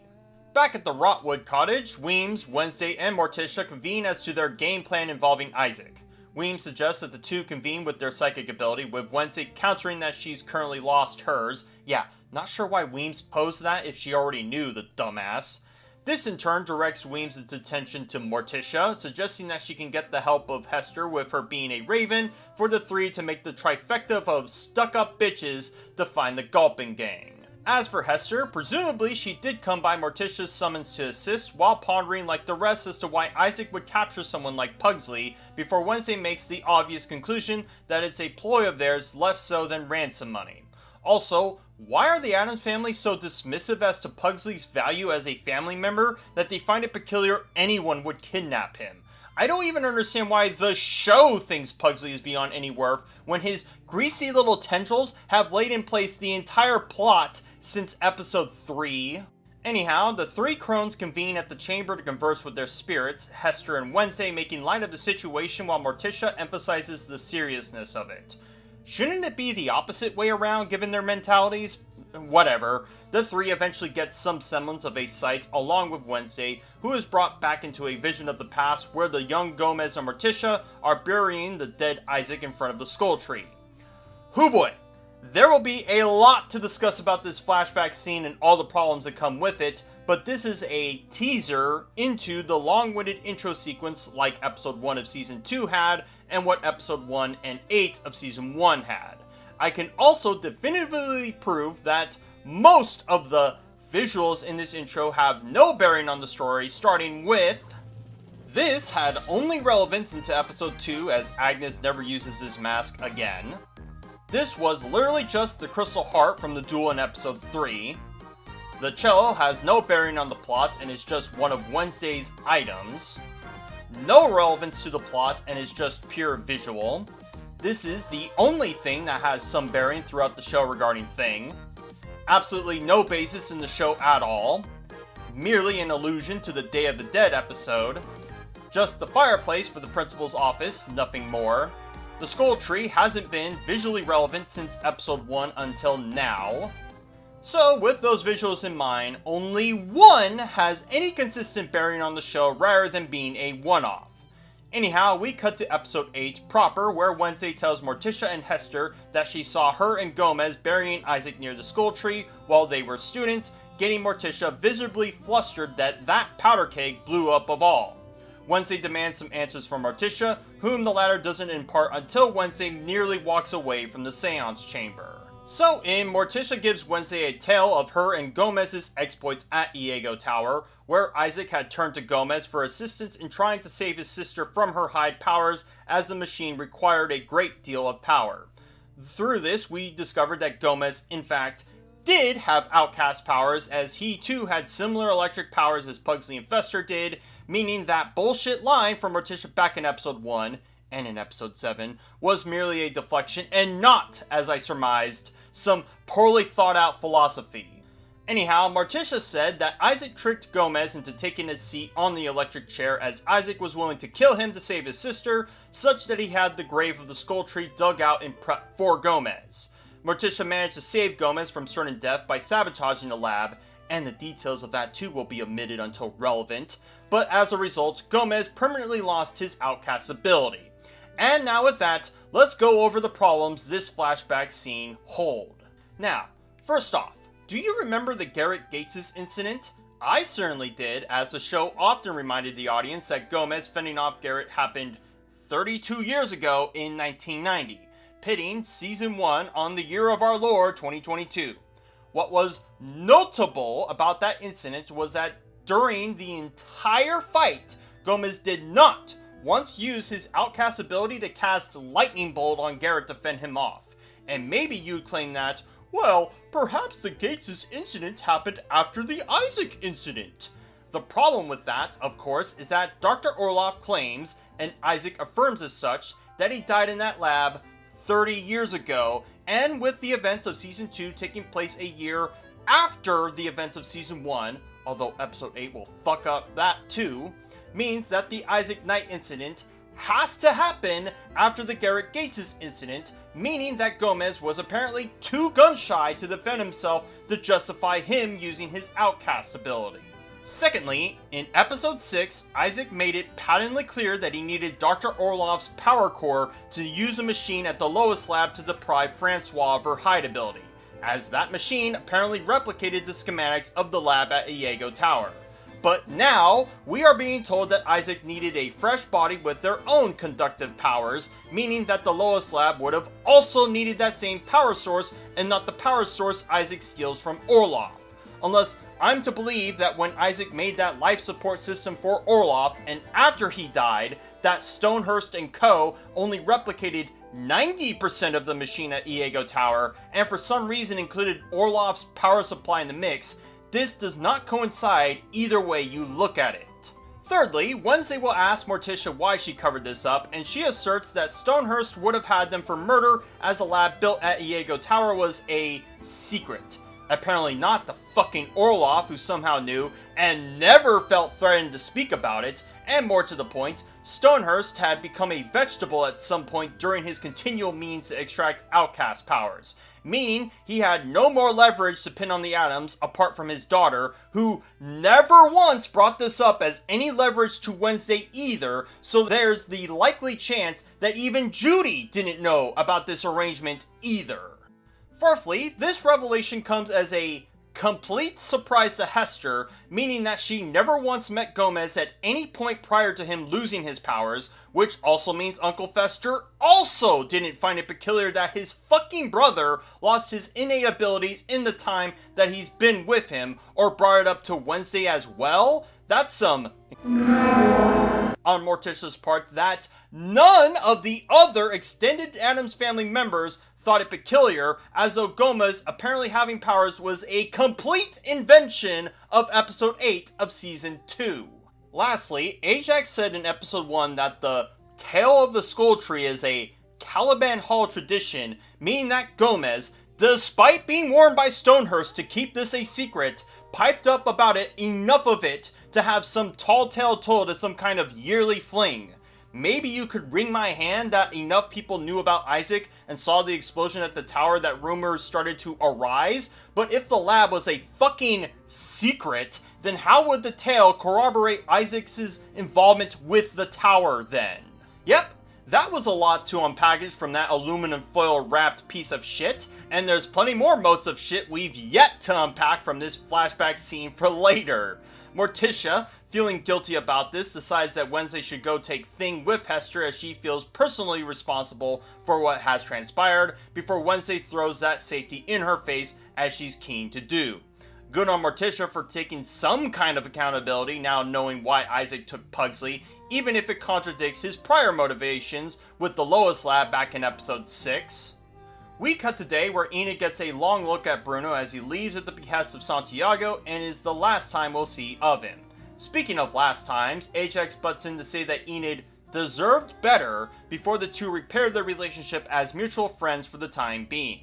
Back at the Rotwood cottage, Weems, Wednesday, and Morticia convene as to their game plan involving Isaac. Weems suggests that the two convene with their psychic ability, with Wednesday countering that she's currently lost hers. Yeah, not sure why Weems posed that if she already knew, the dumbass. This in turn directs Weems' attention to Morticia, suggesting that she can get the help of Hester with her being a raven for the three to make the trifecta of stuck-up bitches to find the Gulping Gang. As for Hester, presumably she did come by Morticia's summons to assist while pondering like the rest as to why Isaac would capture someone like Pugsley before Wednesday makes the obvious conclusion that it's a ploy of theirs less so than ransom money. Also, why are the Addams family so dismissive as to Pugsley's value as a family member that they find it peculiar anyone would kidnap him? I don't even understand why the show thinks Pugsley is beyond any worth when his greasy little tendrils have laid in place the entire plot since episode 3. Anyhow, the three crones convene at the chamber to converse with their spirits, Hester and Wednesday making light of the situation while Morticia emphasizes the seriousness of it. Shouldn't it be the opposite way around given their mentalities? Whatever. The three eventually get some semblance of a sight along with Wednesday, who is brought back into a vision of the past where the young Gomez and Morticia are burying the dead Isaac in front of the skull tree. Hoo boy! There will be a lot to discuss about this flashback scene and all the problems that come with it, but this is a teaser into the long-winded intro sequence like episode 1 of season 2 had, and what episode 1 and 8 of season 1 had. I can also definitively prove that most of the visuals in this intro have no bearing on the story, starting with... This had only relevance into episode 2 as Agnes never uses this mask again. This was literally just the crystal heart from the duel in episode 3. The cello has no bearing on the plot and is just one of Wednesday's items. No relevance to the plot and is just pure visual. This is the only thing that has some bearing throughout the show regarding Thing. Absolutely no basis in the show at all. Merely an allusion to the Day of the Dead episode. Just the fireplace for the principal's office, nothing more. The skull tree hasn't been visually relevant since episode 1 until now. So, with those visuals in mind, only one has any consistent bearing on the show rather than being a one-off. Anyhow, we cut to episode 8 proper, where Wednesday tells Morticia and Hester that she saw her and Gomez burying Isaac near the skull tree while they were students, getting Morticia visibly flustered that powder keg blew up of all. Wednesday demands some answers from Morticia, whom the latter doesn't impart until Wednesday nearly walks away from the seance chamber. So in Morticia Gives Wednesday a tale of her and Gomez's exploits at AIO Tower, where Isaac had turned to Gomez for assistance in trying to save his sister from her Hyde powers, as the machine required a great deal of power. Through this, we discovered that Gomez, in fact, did have outcast powers, as he too had similar electric powers as Pugsley and Fester did, meaning that bullshit line from Morticia back in episode 1, and in episode 7, was merely a deflection and not, as I surmised, some poorly thought out philosophy. Anyhow, Morticia said that Isaac tricked Gomez into taking a seat on the electric chair, as Isaac was willing to kill him to save his sister, such that he had the grave of the Skull Tree dug out in prep for Gomez. Morticia managed to save Gomez from certain death by sabotaging the lab, and the details of that too will be omitted until relevant, but as a result, Gomez permanently lost his outcast ability. And now with that, let's go over the problems this flashback scene hold. Now, first off, do you remember the Garrett Gates' incident? I certainly did, as the show often reminded the audience that Gomez fending off Garrett happened 32 years ago in 1990. Pitting Season 1 on the year of our Lord 2022. What was notable about that incident was that during the entire fight, Gomez did not once use his outcast ability to cast Lightning Bolt on Garrett to fend him off. And maybe you'd claim that, well, perhaps the Gates' incident happened after the Isaac incident. The problem with that, of course, is that Dr. Orloff claims, and Isaac affirms as such, that he died in that lab 30 years ago, and with the events of Season 2 taking place a year after the events of Season 1, although Episode 8 will fuck up that too, means that the Isaac Knight incident has to happen after the Garrett Gates' incident, meaning that Gomez was apparently too gun-shy to defend himself to justify him using his outcast ability. Secondly, in episode 6, Isaac made it patently clear that he needed Dr. Orloff's power core to use the machine at the Lois lab to deprive Francois of her Hyde ability, as that machine apparently replicated the schematics of the lab at AIO Tower. But now, we are being told that Isaac needed a fresh body with their own conductive powers, meaning that the Lois lab would have also needed that same power source and not the power source Isaac steals from Orloff. Unless I'm to believe that when Isaac made that life support system for Orloff, and after he died, that Stonehurst and co. only replicated 90% of the machine at AIO Tower, and for some reason included Orloff's power supply in the mix, this does not coincide either way you look at it. Thirdly, Wednesday will ask Morticia why she covered this up, and she asserts that Stonehurst would have had them for murder as the lab built at AIO Tower was a secret. Apparently not the fucking Orloff, who somehow knew and never felt threatened to speak about it, and more to the point, Stonehurst had become a vegetable at some point during his continual means to extract outcast powers, meaning he had no more leverage to pin on the Atoms apart from his daughter, who never once brought this up as any leverage to Wednesday either, so there's the likely chance that even Judy didn't know about this arrangement either. Fourthly, this revelation comes as a complete surprise to Hester, meaning that she never once met Gomez at any point prior to him losing his powers, which also means Uncle Fester also didn't find it peculiar that his fucking brother lost his innate abilities in the time that he's been with him, or brought it up to Wednesday as well. That's some on Morticia's part that none of the other extended Addams family members thought it peculiar, as though Gomez apparently having powers was a complete invention of episode 8 of season 2. Lastly, Ajax said in episode 1 that the Tale of the Skull Tree is a Caliban Hall tradition, meaning that Gomez, despite being warned by Stonehurst to keep this a secret, piped up about it enough of it to have some tall tale told as some kind of yearly fling. Maybe you could wring my hand that enough people knew about Isaac and saw the explosion at the tower that rumors started to arise, but if the lab was a fucking secret, then how would the tale corroborate Isaac's involvement with the tower then? Yep, That was a lot to unpackage from that aluminum foil wrapped piece of shit, and there's plenty more motes of shit we've yet to unpack from this flashback scene for later. Morticia, feeling guilty about this, decides that Wednesday should go take Thing with Hester as she feels personally responsible for what has transpired, before Wednesday throws that safety in her face as she's keen to do. Good on Morticia for taking some kind of accountability now knowing why Isaac took Pugsley, even if it contradicts his prior motivations with the Lois Lab back in episode 6. We cut today where Enid gets a long look at Bruno as he leaves at the behest of Santiago and is the last time we'll see of him. Speaking of last times, Ajax butts in to say that Enid deserved better before the two repaired their relationship as mutual friends for the time being.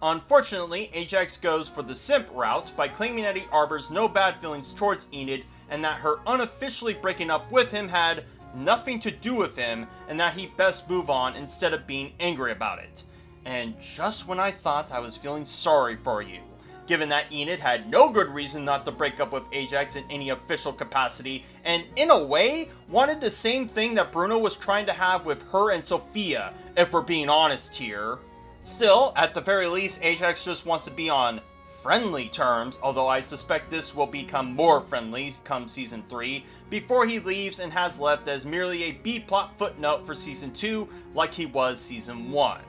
Unfortunately, Ajax goes for the simp route by claiming that he harbors no bad feelings towards Enid and that her unofficially breaking up with him had nothing to do with him and that he best move on instead of being angry about it. And just when I thought I was feeling sorry for you, given that Enid had no good reason not to break up with Ajax in any official capacity, and in a way, wanted the same thing that Bruno was trying to have with her and Sophia, if we're being honest here. Still, at the very least, Ajax just wants to be on friendly terms, although I suspect this will become more friendly come Season 3, before he leaves and has left as merely a B-plot footnote for Season 2, like he was Season 1.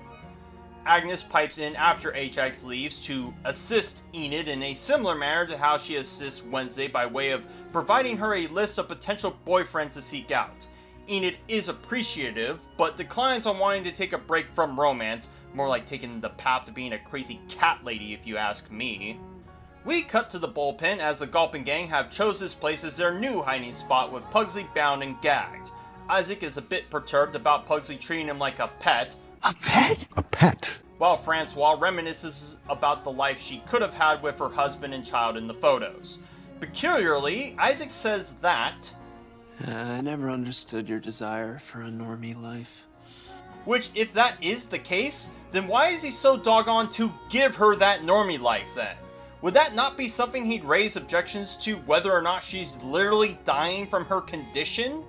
Agnes pipes in after Ajax leaves to assist Enid in a similar manner to how she assists Wednesday by way of providing her a list of potential boyfriends to seek out. Enid is appreciative, but declines on wanting to take a break from romance, more like taking the path to being a crazy cat lady if you ask me. We cut to the bullpen as the Gulpin gang have chose this place as their new hiding spot with Pugsley bound and gagged. Isaac is a bit perturbed about Pugsley treating him like a pet. A pet? A pet. While Francois reminisces about the life she could have had with her husband and child in the photos. Peculiarly, Isaac says that I never understood your desire for a normie life. Which, if that is the case, then why is he so doggone to give her that normie life then? Would that not be something he'd raise objections to whether or not she's literally dying from her condition?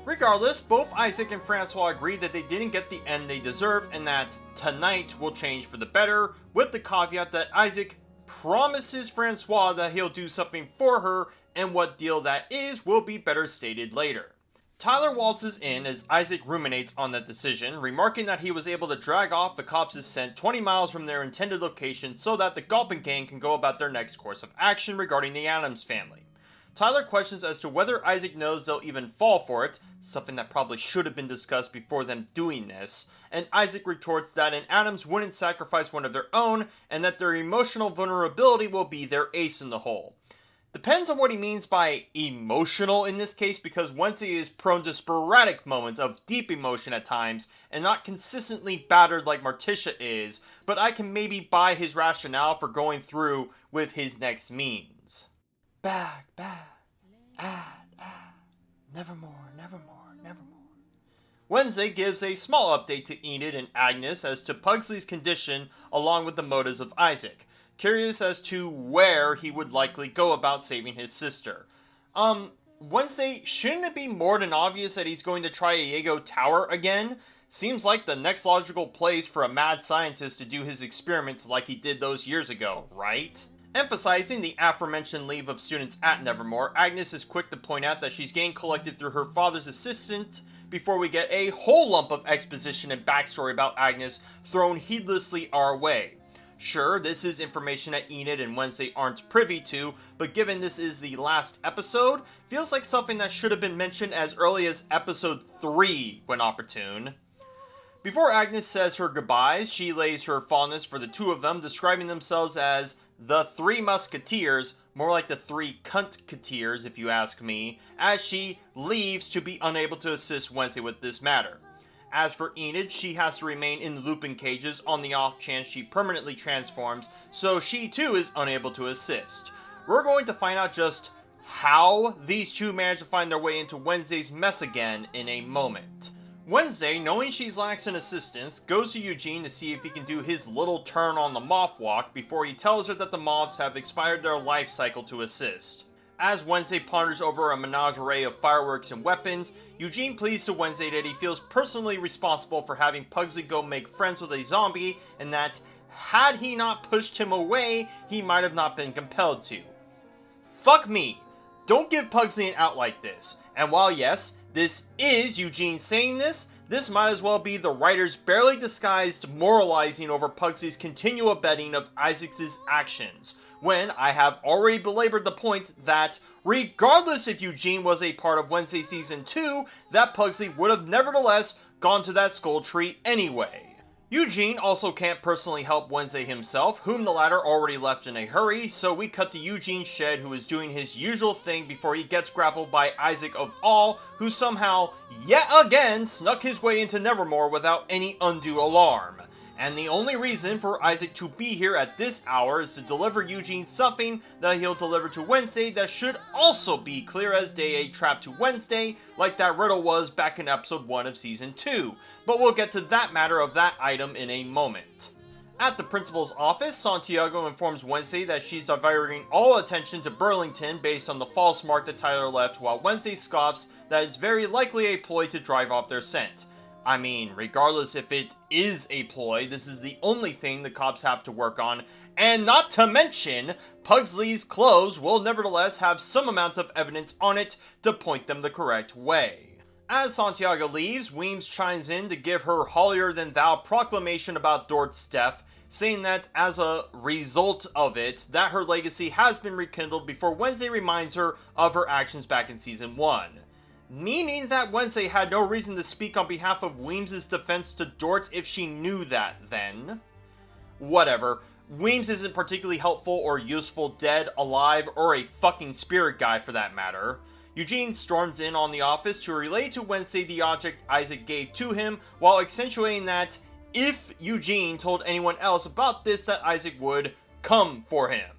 Regardless, both Isaac and Francois agree that they didn't get the end they deserve and that tonight will change for the better, with the caveat that Isaac promises Francois that he'll do something for her, and what deal that is will be better stated later. Tyler waltzes in as Isaac ruminates on that decision, remarking that he was able to drag off the cops' scent 20 miles from their intended location so that the Gulpin gang can go about their next course of action regarding the Addams family. Tyler questions as to whether Isaac knows they'll even fall for it, something that probably should have been discussed before them doing this, and Isaac retorts that an Addams wouldn't sacrifice one of their own, and that their emotional vulnerability will be their ace in the hole. Depends on what he means by emotional in this case, because Wednesday is prone to sporadic moments of deep emotion at times, and not consistently battered like Morticia is, but I can maybe buy his rationale for going through with his next means. Back, add, nevermore, nevermore, nevermore. Wednesday gives a small update to Enid and Agnes as to Pugsley's condition along with the motives of Isaac, curious as to where he would likely go about saving his sister. Wednesday, shouldn't it be more than obvious that he's going to try AIO Tower again? Seems like the next logical place for a mad scientist to do his experiments like he did those years ago, right? Emphasizing the aforementioned leave of students at Nevermore, Agnes is quick to point out that she's getting collected through her father's assistant before we get a whole lump of exposition and backstory about Agnes thrown heedlessly our way. Sure, this is information that Enid and Wednesday aren't privy to, but given this is the last episode, feels like something that should have been mentioned as early as episode 3 when opportune. Before Agnes says her goodbyes, she lays her fondness for the two of them, describing themselves as the Three Musketeers, more like the Three Cunt-keteers if you ask me, as she leaves to be unable to assist Wednesday with this matter. As for Enid, she has to remain in the looping cages on the off chance she permanently transforms, so she too is unable to assist. We're going to find out just how these two manage to find their way into Wednesday's mess again in a moment. Wednesday, knowing she's lacks in assistance, goes to Eugene to see if he can do his little turn on the moth walk before he tells her that the moths have expired their life cycle to assist. As Wednesday ponders over a menagerie of fireworks and weapons, Eugene pleads to Wednesday that he feels personally responsible for having Pugsley go make friends with a zombie, and that had he not pushed him away, he might have not been compelled to. Fuck me! Don't give Pugsley an out like this. And while yes, this is Eugene saying this might as well be the writer's barely disguised moralizing over Pugsley's continual abetting of Isaac's actions, when I have already belabored the point that, regardless if Eugene was a part of Wednesday Season 2, that Pugsley would have nevertheless gone to that skull tree anyway. Eugene also can't personally help Wednesday himself, whom the latter already left in a hurry, so we cut to Eugene's shed, who is doing his usual thing before he gets grappled by Isaac of all, who somehow, yet again, snuck his way into Nevermore without any undue alarm. And the only reason for Isaac to be here at this hour is to deliver Eugene something that he'll deliver to Wednesday that should also be clear as day a trap to Wednesday, like that riddle was back in episode 1 of season 2, but we'll get to that matter of that item in a moment. At the principal's office, Santiago informs Wednesday that she's diverting all attention to Burlington based on the false mark that Tyler left, while Wednesday scoffs that it's very likely a ploy to drive off their scent. I mean, regardless if it is a ploy, this is the only thing the cops have to work on, and not to mention, Pugsley's clothes will nevertheless have some amount of evidence on it to point them the correct way. As Santiago leaves, Weems chimes in to give her holier-than-thou proclamation about Dort's death, saying that as a result of it, that her legacy has been rekindled before Wednesday reminds her of her actions back in Season 1. Meaning that Wednesday had no reason to speak on behalf of Weems' defense to Dort if she knew that then. Whatever. Weems isn't particularly helpful or useful dead, alive, or a fucking spirit guy for that matter. Eugene storms in on the office to relay to Wednesday the object Isaac gave to him, while accentuating that if Eugene told anyone else about this, that Isaac would come for him.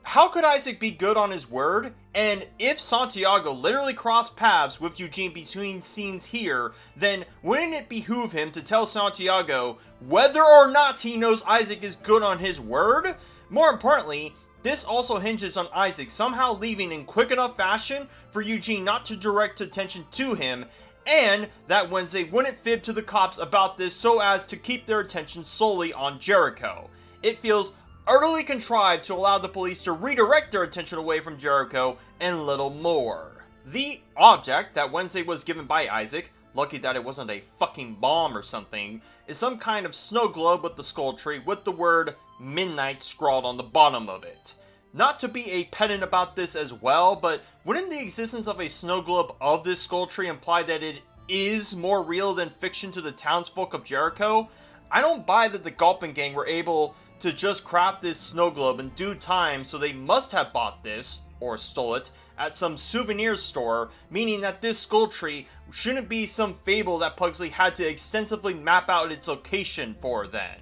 How could Isaac be good on his word? And if Santiago literally crossed paths with Eugene between scenes here, then wouldn't it behoove him to tell Santiago whether or not he knows Isaac is good on his word? More importantly, this also hinges on Isaac somehow leaving in quick enough fashion for Eugene not to direct attention to him, and that Wednesday wouldn't fib to the cops about this so as to keep their attention solely on Jericho. It feels utterly contrived to allow the police to redirect their attention away from Jericho and little more. The object that Wednesday was given by Isaac, lucky that it wasn't a fucking bomb or something, is some kind of snow globe with the skull tree with the word midnight scrawled on the bottom of it. Not to be a pedant about this as well, but wouldn't the existence of a snow globe of this skull tree imply that it is more real than fiction to the townsfolk of Jericho? I don't buy that the Gulpin gang were able to just craft this snow globe in due time, so they must have bought this, or stole it, at some souvenir store, meaning that this skull tree shouldn't be some fable that Pugsley had to extensively map out its location for then.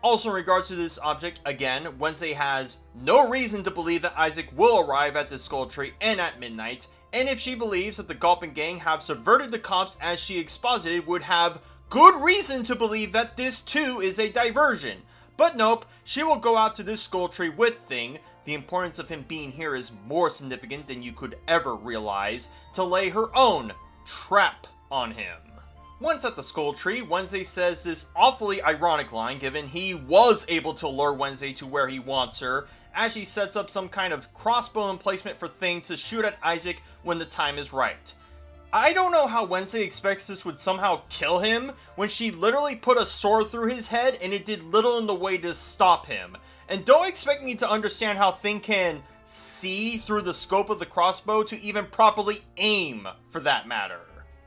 Also in regards to this object, again, Wednesday has no reason to believe that Isaac will arrive at the skull tree and at midnight, and if she believes that the Gulpin gang have subverted the cops as she exposited, would have good reason to believe that this too is a diversion. But nope, she will go out to this skull tree with Thing, the importance of him being here is more significant than you could ever realize, to lay her own trap on him. Once at the skull tree, Wednesday says this awfully ironic line given he was able to lure Wednesday to where he wants her, as she sets up some kind of crossbow emplacement for Thing to shoot at Isaac when the time is right. I don't know how Wednesday expects this would somehow kill him when she literally put a sword through his head and it did little in the way to stop him. And don't expect me to understand how Thing can see through the scope of the crossbow to even properly aim, for that matter.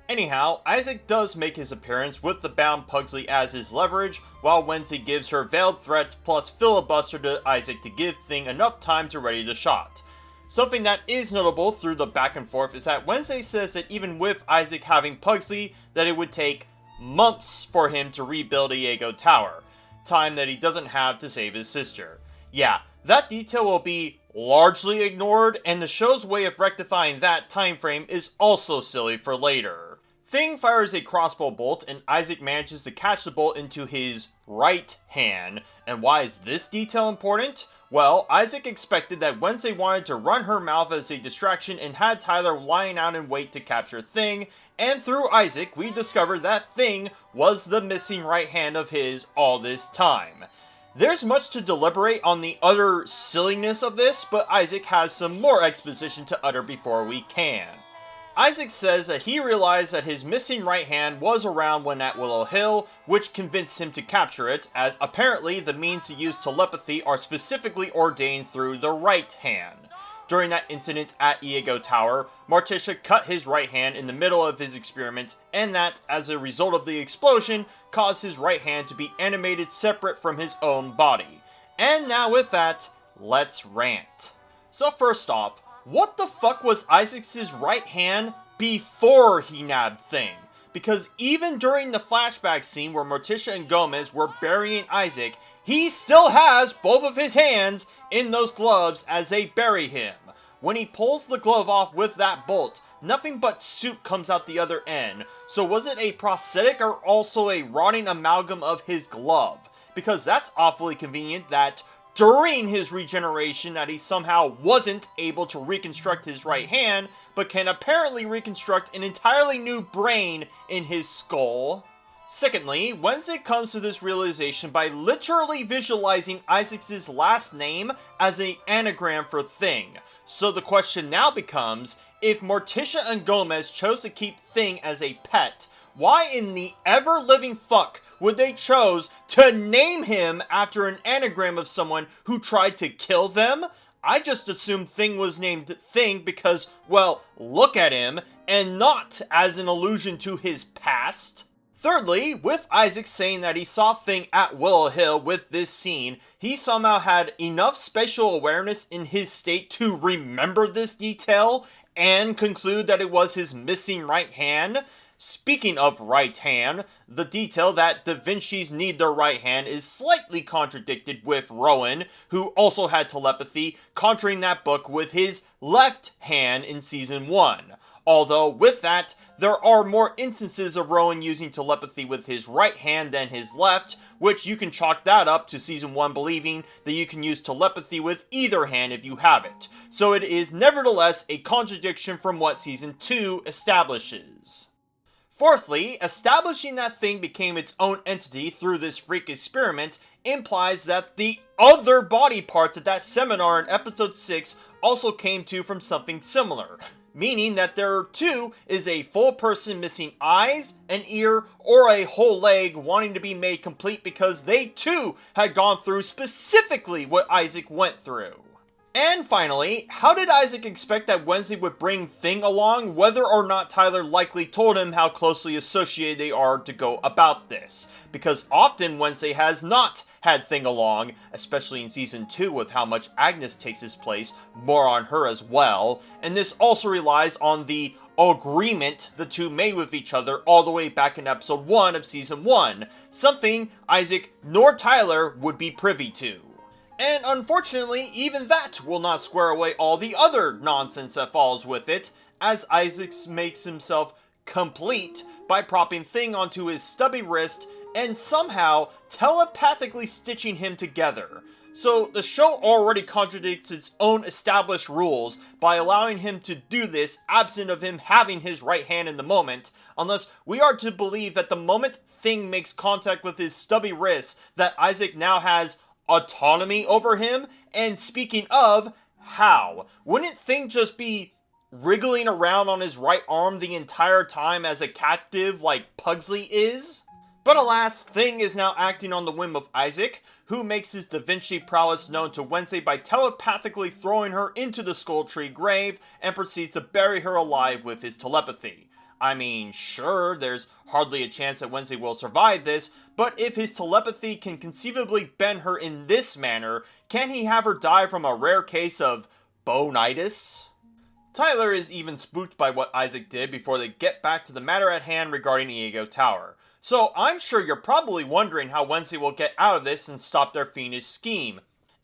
Anyhow, Isaac does make his appearance with the bound Pugsley as his leverage, while Wednesday gives her veiled threats plus filibuster to Isaac to give Thing enough time to ready the shot. Something that is notable through the back and forth is that Wednesday says that even with Isaac having Pugsley, that it would take months for him to rebuild AIO Tower, time that he doesn't have to save his sister. Yeah, that detail will be largely ignored, and the show's way of rectifying that time frame is also silly for later. Thing fires a crossbow bolt, and Isaac manages to catch the bolt into his right hand. And why is this detail important? Well, Isaac expected that Wednesday wanted to run her mouth as a distraction and had Tyler lying out in wait to capture Thing, and through Isaac, we discovered that Thing was the missing right hand of his all this time. There's much to deliberate on the utter silliness of this, but Isaac has some more exposition to utter before we can. Isaac says that he realized that his missing right hand was around when at Willow Hill, which convinced him to capture it, as apparently the means to use telepathy are specifically ordained through the right hand. During that incident at AIO Tower, Morticia cut his right hand in the middle of his experiment, and that, as a result of the explosion, caused his right hand to be animated separate from his own body. And now with that, let's rant. So first off, what the fuck was Isaac's right hand before he nabbed Thing? Because even during the flashback scene where Morticia and Gomez were burying Isaac, he still has both of his hands in those gloves as they bury him. When he pulls the glove off with that bolt, nothing but soup comes out the other end. So was it a prosthetic or also a rotting amalgam of his glove? Because that's awfully convenient that during his regeneration that he somehow wasn't able to reconstruct his right hand, but can apparently reconstruct an entirely new brain in his skull. Secondly, Wednesday comes to this realization by literally visualizing Isaac's last name as an anagram for Thing. So the question now becomes, if Morticia and Gomez chose to keep Thing as a pet, why in the ever-living fuck would they chose to name him after an anagram of someone who tried to kill them? I just assumed Thing was named Thing because, well, look at him, and not as an allusion to his past. Thirdly, with Isaac saying that he saw Thing at Willow Hill with this scene, he somehow had enough spatial awareness in his state to remember this detail and conclude that it was his missing right hand. Speaking of right hand, the detail that Da Vinci's need their right hand is slightly contradicted with Rowan, who also had telepathy, conjuring that book with his left hand in Season 1. Although, with that, there are more instances of Rowan using telepathy with his right hand than his left, which you can chalk that up to Season 1 believing that you can use telepathy with either hand if you have it. So it is nevertheless a contradiction from what Season 2 establishes. Fourthly, establishing that Thing became its own entity through this freak experiment implies that the other body parts at that seminar in episode 6 also came to from something similar. Meaning that there too is a full person missing eyes, an ear, or a whole leg wanting to be made complete because they too had gone through specifically what Isaac went through. And finally, how did Isaac expect that Wednesday would bring Thing along, whether or not Tyler likely told him how closely associated they are to go about this? Because often Wednesday has not had Thing along, especially in Season 2 with how much Agnes takes his place, more on her as well, and this also relies on the agreement the two made with each other all the way back in Episode 1 of Season 1, something Isaac nor Tyler would be privy to. And unfortunately, even that will not square away all the other nonsense that follows with it, as Isaac makes himself complete by propping Thing onto his stubby wrist and somehow telepathically stitching him together. So the show already contradicts its own established rules by allowing him to do this absent of him having his right hand in the moment, unless we are to believe that the moment Thing makes contact with his stubby wrist that Isaac now has autonomy over him. And speaking of, how? Wouldn't Thing just be wriggling around on his right arm the entire time as a captive like Pugsley is? But alas, Thing is now acting on the whim of Isaac, who makes his Da Vinci prowess known to Wednesday by telepathically throwing her into the Skull Tree grave and proceeds to bury her alive with his telepathy. I mean, sure, there's hardly a chance that Wednesday will survive this, but if his telepathy can conceivably bend her in this manner, can he have her die from a rare case of bonitis? Tyler is even spooked by what Isaac did before they get back to the matter at hand regarding AIO Tower. So I'm sure you're probably wondering how Wednesday will get out of this and stop their fiendish scheme.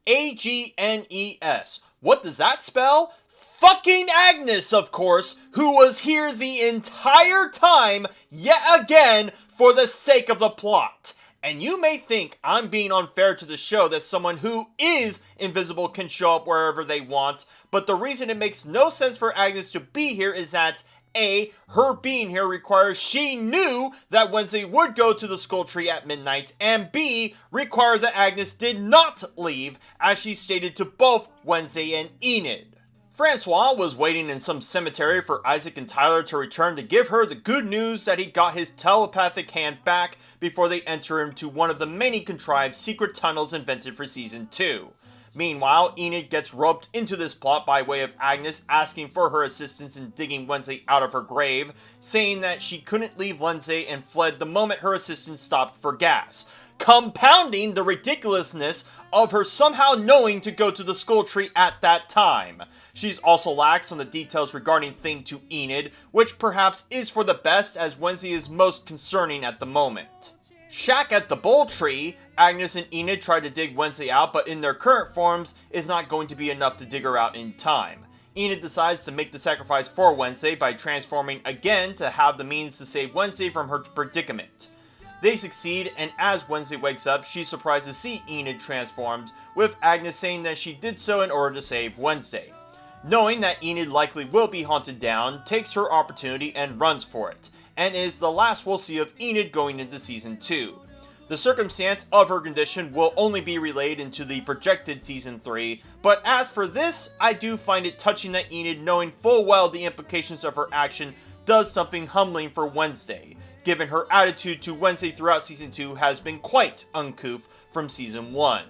Agnes. What does that spell? Fucking Agnes, of course, who was here the entire time, yet again, for the sake of the plot. And you may think I'm being unfair to the show that someone who is invisible can show up wherever they want, but the reason it makes no sense for Agnes to be here is that A, her being here requires she knew that Wednesday would go to the Skull Tree at midnight, and B, require that Agnes did not leave, as she stated to both Wednesday and Enid. Francois was waiting in some cemetery for Isaac and Tyler to return to give her the good news that he got his telepathic hand back before they enter him to one of the many contrived secret tunnels invented for Season 2. Meanwhile, Enid gets roped into this plot by way of Agnes asking for her assistance in digging Wednesday out of her grave, saying that she couldn't leave Wednesday and fled the moment her assistant stopped for gas, compounding the ridiculousness of her somehow knowing to go to the Skull Tree at that time. She's also lax on the details regarding Thing to Enid, which perhaps is for the best as Wednesday is most concerning at the moment. Shack at the Bull Tree, Agnes and Enid try to dig Wednesday out, but in their current forms is not going to be enough to dig her out in time. Enid decides to make the sacrifice for Wednesday by transforming again to have the means to save Wednesday from her predicament. They succeed, and as Wednesday wakes up, she's surprised to see Enid transformed, with Agnes saying that she did so in order to save Wednesday. Knowing that Enid likely will be hunted down, takes her opportunity and runs for it, and is the last we'll see of Enid going into Season 2. The circumstance of her condition will only be relayed into the projected Season 3, but as for this, I do find it touching that Enid, knowing full well the implications of her action, does something humbling for Wednesday, given her attitude to Wednesday throughout Season 2 has been quite uncouth from Season 1.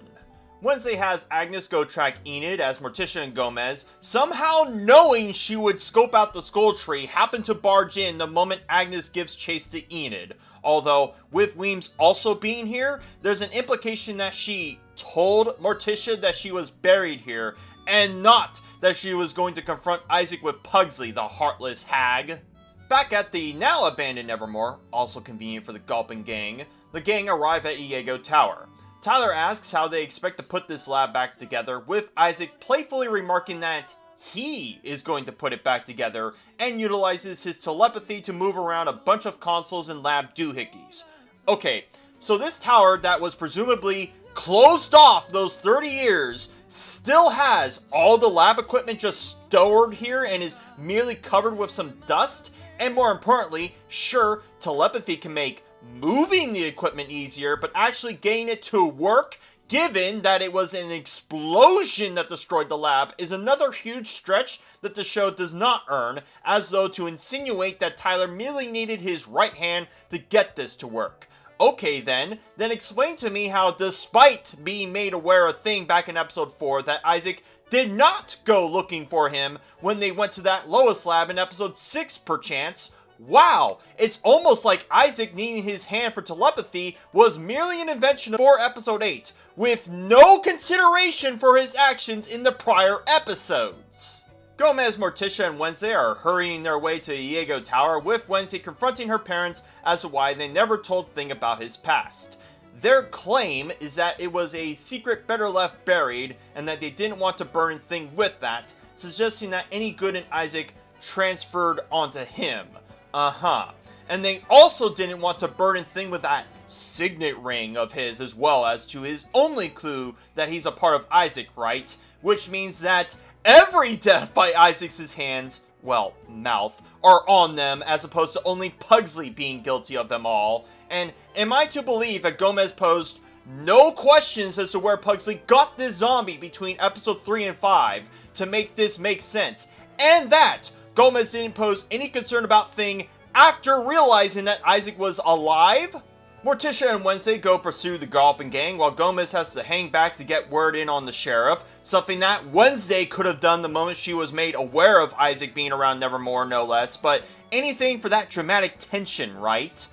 Wednesday has Agnes go track Enid as Morticia and Gomez, somehow knowing she would scope out the Skull Tree, happen to barge in the moment Agnes gives chase to Enid. Although, with Weems also being here, there's an implication that she told Morticia that she was buried here, and not that she was going to confront Isaac with Pugsley, the heartless hag. Back at the now abandoned Nevermore, also convenient for the Gulpin gang, the gang arrive at AIO Tower. Tyler asks how they expect to put this lab back together, with Isaac playfully remarking that he is going to put it back together and utilizes his telepathy to move around a bunch of consoles and lab doohickeys. Okay, so this tower that was presumably closed off those 30 years still has all the lab equipment just stored here and is merely covered with some dust? And more importantly, sure, telepathy can make moving the equipment easier, but actually getting it to work, given that it was an explosion that destroyed the lab, is another huge stretch that the show does not earn, as though to insinuate that Tyler merely needed his right hand to get this to work. Okay then explain to me how, despite being made aware of Thing back in episode 4, that Isaac did not go looking for him when they went to that Lois lab in episode 6 perchance. Wow, it's almost like Isaac needing his hand for telepathy was merely an invention for episode 8, with no consideration for his actions in the prior episodes. Gomez, Morticia, and Wednesday are hurrying their way to AIO Tower, with Wednesday confronting her parents as to why they never told Thing about his past. Their claim is that it was a secret better left buried, and that they didn't want to burn Thing with that, suggesting that any good in Isaac transferred onto him. And they also didn't want to burden Thing with that signet ring of his, as well as to his only clue that he's a part of Isaac, right? Which means that every death by Isaac's hands, well, mouth, are on them, as opposed to only Pugsley being guilty of them all. And am I to believe that Gomez posed no questions as to where Pugsley got this zombie between episode 3 and 5 to make this make sense, and that Gomez didn't pose any concern about Thing after realizing that Isaac was alive? Morticia and Wednesday go pursue the Gulpin gang, while Gomez has to hang back to get word in on the sheriff, something that Wednesday could have done the moment she was made aware of Isaac being around Nevermore, no less, but anything for that dramatic tension, right?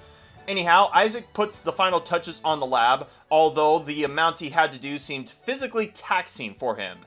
Anyhow, Isaac puts the final touches on the lab, although the amount he had to do seemed physically taxing for him.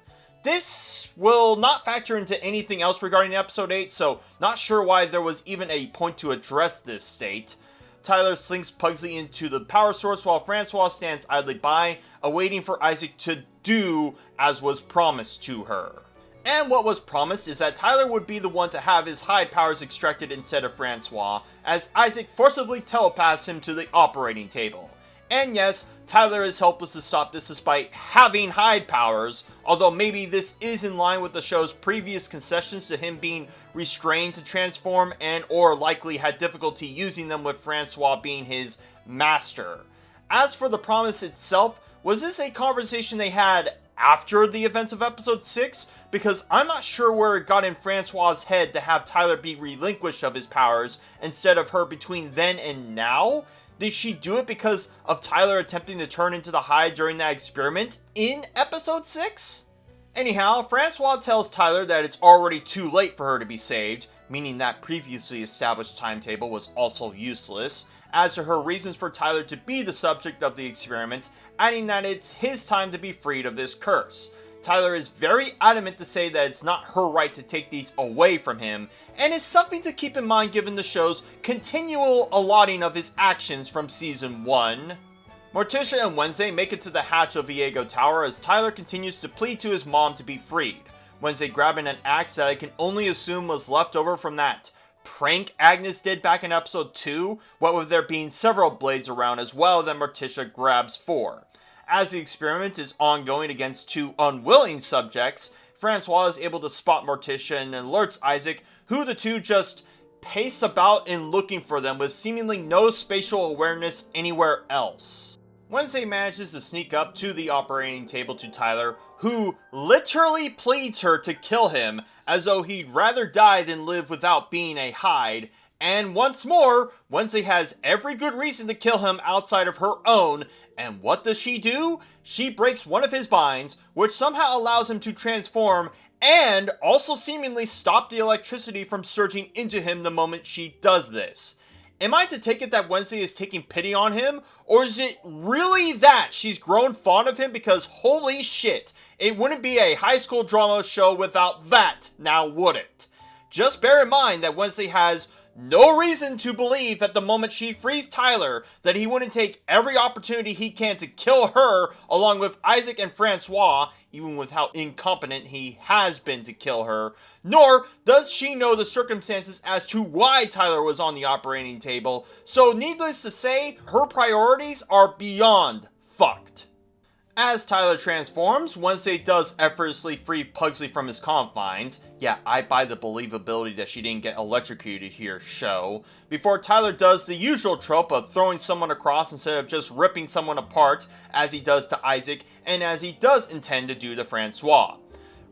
This will not factor into anything else regarding episode 8, so not sure why there was even a point to address this state. Tyler slinks Pugsley into the power source while Francois stands idly by, awaiting for Isaac to do as was promised to her. And what was promised is that Tyler would be the one to have his Hyde powers extracted instead of Francois, as Isaac forcibly telepaths him to the operating table. And yes, Tyler is helpless to stop this despite having Hyde powers, although maybe this is in line with the show's previous concessions to him being restrained to transform and or likely had difficulty using them with Francois being his master. As for the promise itself, was this a conversation they had after the events of episode 6? Because I'm not sure where it got in Francois' head to have Tyler be relinquished of his powers instead of her between then and now. Did she do it because of Tyler attempting to turn into the Hyde during that experiment in episode 6? Anyhow, Francois tells Tyler that it's already too late for her to be saved, meaning that previously established timetable was also useless. As to her reasons for Tyler to be the subject of the experiment, adding that it's his time to be freed of this curse. Tyler is very adamant to say that it's not her right to take these away from him, and is something to keep in mind given the show's continual allotting of his actions from season 1. Morticia and Wednesday make it to the hatch of the AIO Tower as Tyler continues to plead to his mom to be freed. Wednesday grabbing an axe that I can only assume was left over from that prank Agnes did back in episode 2, what with there being several blades around as well that Morticia grabs for. As the experiment is ongoing against two unwilling subjects, Francois is able to spot Morticia and alerts Isaac, who the two just pace about in looking for them with seemingly no spatial awareness anywhere else. Wednesday manages to sneak up to the operating table to Tyler, who literally pleads her to kill him as though he'd rather die than live without being a Hyde. And once more, Wednesday has every good reason to kill him outside of her own, and what does she do? She breaks one of his binds, which somehow allows him to transform, and also seemingly stop the electricity from surging into him the moment she does this. Am I to take it that Wednesday is taking pity on him, or is it really that she's grown fond of him because holy shit, it wouldn't be a high school drama show without that, now would it? Just bear in mind that Wednesday has no reason to believe that the moment she frees Tyler that he wouldn't take every opportunity he can to kill her along with Isaac and Francois, even with how incompetent he has been to kill her, nor does she know the circumstances as to why Tyler was on the operating table, so needless to say, her priorities are beyond fucked. As Tyler transforms, Wednesday does effortlessly free Pugsley from his confines. Yeah, I buy the believability that she didn't get electrocuted here, show. Before Tyler does the usual trope of throwing someone across instead of just ripping someone apart, as he does to Isaac, and as he does intend to do to Francois.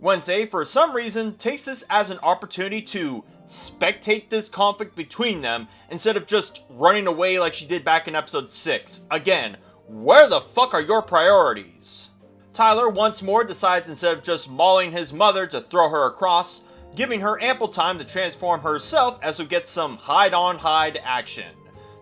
Wednesday, for some reason, takes this as an opportunity to spectate this conflict between them, instead of just running away like she did back in episode 6. Again, where the fuck are your priorities? Tyler once more decides instead of just mauling his mother to throw her across, giving her ample time to transform herself as we get some Hyde-on-Hyde action.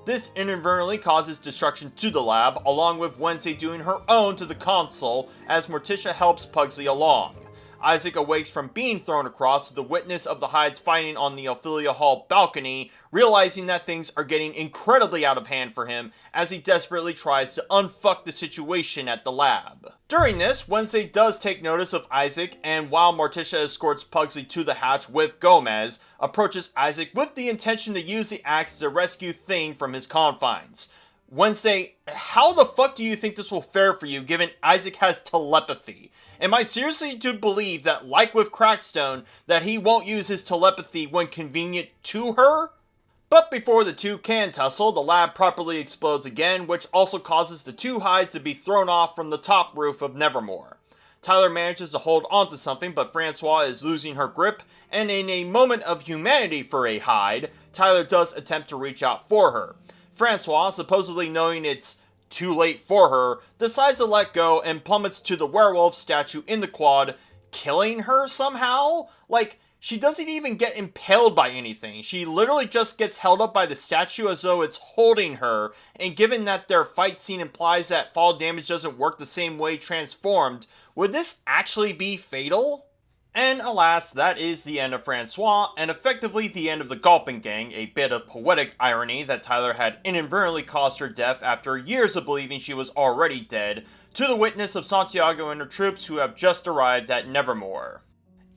This inadvertently causes destruction to the lab, along with Wednesday doing her own to the console as Morticia helps Pugsley along. Isaac awakes from being thrown across to the witness of the Hydes fighting on the Ophelia Hall balcony, realizing that things are getting incredibly out of hand for him as he desperately tries to unfuck the situation at the lab. During this, Wednesday does take notice of Isaac, and while Morticia escorts Pugsley to the hatch with Gomez, approaches Isaac with the intention to use the axe to rescue Thane from his confines. Wednesday, how the fuck do you think this will fare for you given Isaac has telepathy? Am I seriously to believe that, like with Crackstone, that he won't use his telepathy when convenient to her? But before the two can tussle, the lab properly explodes again, which also causes the two Hydes to be thrown off from the top roof of Nevermore. Tyler manages to hold onto something, but Francois is losing her grip, and in a moment of humanity for a Hyde, Tyler does attempt to reach out for her. Francois, supposedly knowing it's too late for her, decides to let go and plummets to the werewolf statue in the quad, killing her somehow? Like, she doesn't even get impaled by anything. She literally just gets held up by the statue as though it's holding her, and given that their fight scene implies that fall damage doesn't work the same way transformed, would this actually be fatal? And alas, that is the end of Francois, and effectively the end of the Gulpin Gang, a bit of poetic irony that Tyler had inadvertently caused her death after years of believing she was already dead, to the witness of Santiago and her troops who have just arrived at Nevermore.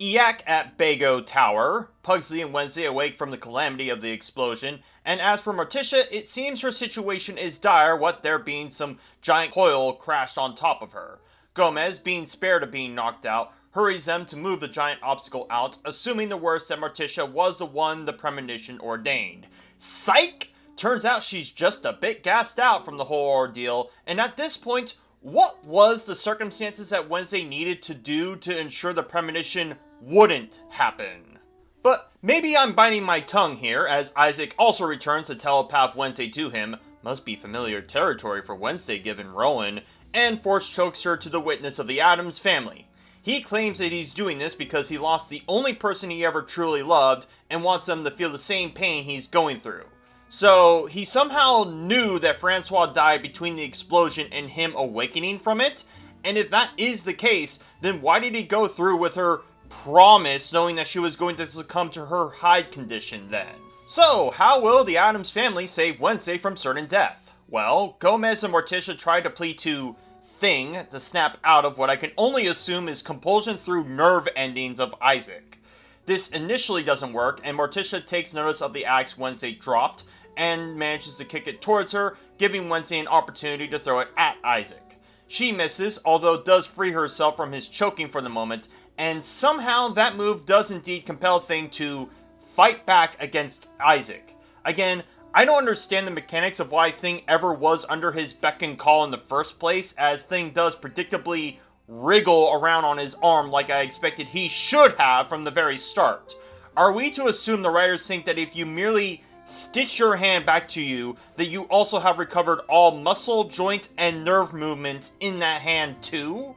Eyak at Bago Tower. Pugsley and Wednesday awake from the calamity of the explosion, and as for Morticia, it seems her situation is dire, what there being some giant coil crashed on top of her. Gomez, being spared of being knocked out, hurries them to move the giant obstacle out, assuming the worst that Morticia was the one the premonition ordained. Psych! Turns out she's just a bit gassed out from the whole ordeal, and at this point, what was the circumstances that Wednesday needed to do to ensure the premonition wouldn't happen? But maybe I'm biting my tongue here, as Isaac also returns to telepath Wednesday to him, must be familiar territory for Wednesday given Rowan, and force chokes her to the witness of the Addams family. He claims that he's doing this because he lost the only person he ever truly loved, and wants them to feel the same pain he's going through. So, he somehow knew that Francois died between the explosion and him awakening from it, and if that is the case, then why did he go through with her promise knowing that she was going to succumb to her Hyde condition then? So, how will the Addams family save Wednesday from certain death? Well, Gomez and Morticia tried to plead to Thing to snap out of what I can only assume is compulsion through nerve endings of Isaac. This initially doesn't work, and Morticia takes notice of the axe Wednesday dropped, and manages to kick it towards her, giving Wednesday an opportunity to throw it at Isaac. She misses, although does free herself from his choking for the moment, and somehow that move does indeed compel Thing to fight back against Isaac. Again, I don't understand the mechanics of why Thing ever was under his beck and call in the first place, as Thing does predictably wriggle around on his arm like I expected he should have from the very start. Are we to assume the writers think that if you merely stitch your hand back to you, that you also have recovered all muscle, joint, and nerve movements in that hand too?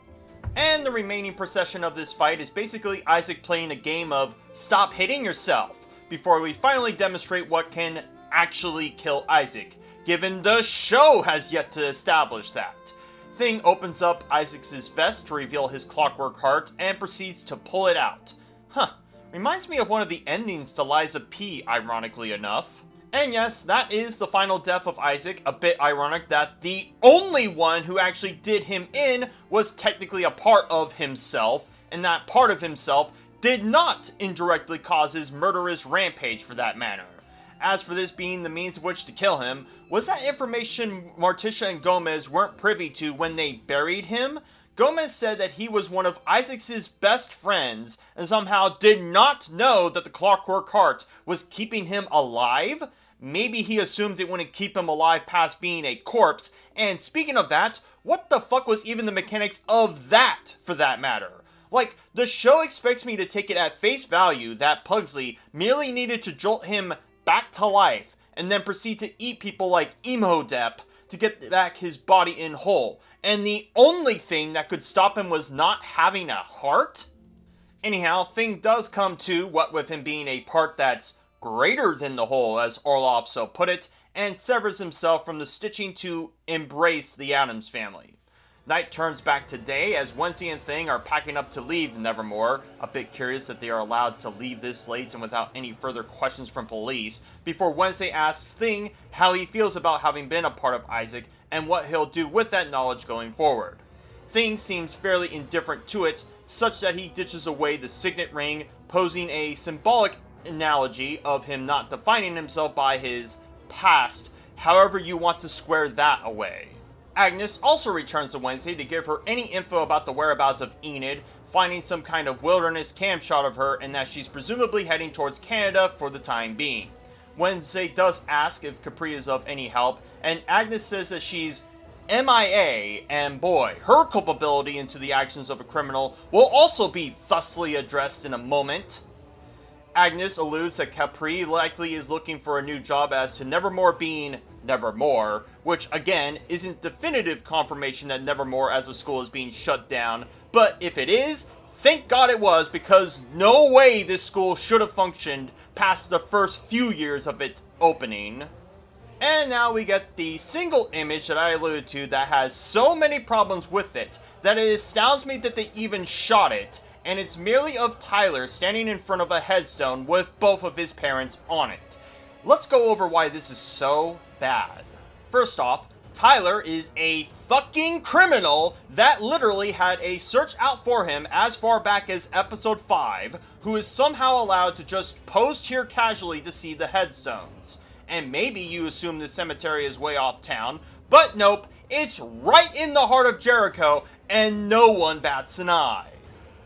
And the remaining procession of this fight is basically Isaac playing a game of stop hitting yourself, before we finally demonstrate what can actually kill Isaac, given the show has yet to establish that. Thing opens up Isaac's vest to reveal his clockwork heart, and proceeds to pull it out. Reminds me of one of the endings to Liza P, ironically enough. And yes, that is the final death of Isaac, a bit ironic that the only one who actually did him in was technically a part of himself, and that part of himself did not indirectly cause his murderous rampage for that matter. As for this being the means of which to kill him, was that information Morticia and Gomez weren't privy to when they buried him? Gomez said that he was one of Isaac's best friends, and somehow did not know that the clockwork heart was keeping him alive? Maybe he assumed it wouldn't keep him alive past being a corpse, and speaking of that, what the fuck was even the mechanics of that, for that matter? Like, the show expects me to take it at face value that Pugsley merely needed to jolt him back to life, and then proceed to eat people like Imhotep to get back his body in whole, and the only thing that could stop him was not having a heart? Anyhow, Thing does come to, what with him being a part that's greater than the whole, as Orloff so put it, and severs himself from the stitching to embrace the Addams family. Night turns back to day as Wednesday and Thing are packing up to leave Nevermore, a bit curious that they are allowed to leave this late and without any further questions from police, before Wednesday asks Thing how he feels about having been a part of Isaac and what he'll do with that knowledge going forward. Thing seems fairly indifferent to it, such that he ditches away the signet ring, posing a symbolic analogy of him not defining himself by his past, however you want to square that away. Agnes also returns to Wednesday to give her any info about the whereabouts of Enid, finding some kind of wilderness cam shot of her and that she's presumably heading towards Canada for the time being. Wednesday does ask if Capri is of any help, and Agnes says that she's MIA, and boy, her culpability into the actions of a criminal will also be thusly addressed in a moment. Agnes alludes that Capri likely is looking for a new job as to Nevermore being Nevermore, which again isn't definitive confirmation that Nevermore as a school is being shut down, but if it is, thank God it was, because no way this school should have functioned past the first few years of its opening. And now we get the single image that I alluded to that has so many problems with it that it astounds me that they even shot it, and it's merely of Tyler standing in front of a headstone with both of his parents on it. Let's go over why this is so bad. First off, Tyler is a fucking criminal that literally had a search out for him as far back as episode 5, who is somehow allowed to just post here casually to see the headstones. And maybe you assume the cemetery is way off town, but nope, it's right in the heart of Jericho, and no one bats an eye.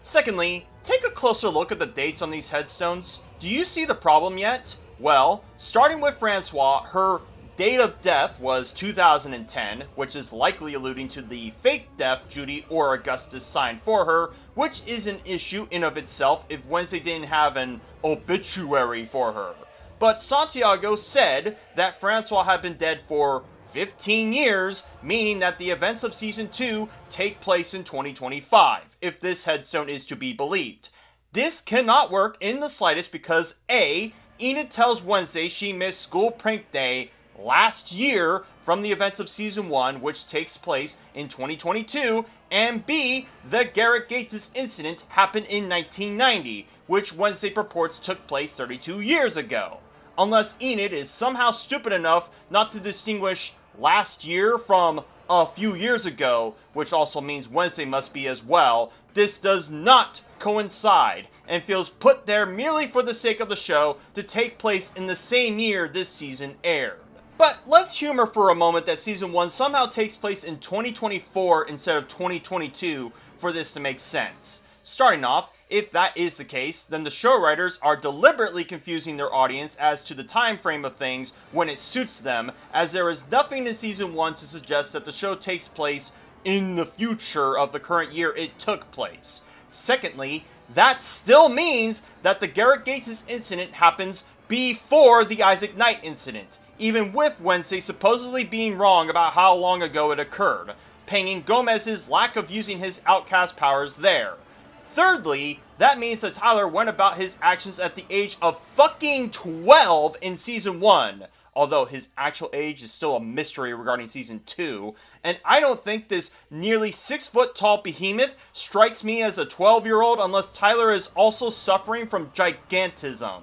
Secondly, take a closer look at the dates on these headstones. Do you see the problem yet? Well, starting with Francois, her date of death was 2010, which is likely alluding to the fake death Judy or Augustus signed for her, which is an issue in of itself if Wednesday didn't have an obituary for her. But Santiago said that Francois had been dead for 15 years, meaning that the events of Season 2 take place in 2025, if this headstone is to be believed. This cannot work in the slightest because A, Enid tells Wednesday she missed school prank day last year from the events of Season 1, which takes place in 2022, and B, the Garrett Gates' incident happened in 1990, which Wednesday purports took place 32 years ago. Unless Enid is somehow stupid enough not to distinguish last year from a few years ago, which also means Wednesday must be as well, this does not coincide and feels put there merely for the sake of the show to take place in the same year this season aired. But let's humor for a moment that Season 1 somehow takes place in 2024 instead of 2022 for this to make sense. Starting off, if that is the case, then the show writers are deliberately confusing their audience as to the time frame of things when it suits them, as there is nothing in Season 1 to suggest that the show takes place in the future of the current year it took place. Secondly, that still means that the Garrett Gates incident happens before the Isaac Knight incident, even with Wednesday supposedly being wrong about how long ago it occurred, pinging Gomez's lack of using his outcast powers there. Thirdly, that means that Tyler went about his actions at the age of fucking 12 in Season 1, although his actual age is still a mystery regarding Season 2, and I don't think this nearly 6-foot-tall behemoth strikes me as a 12-year-old unless Tyler is also suffering from gigantism.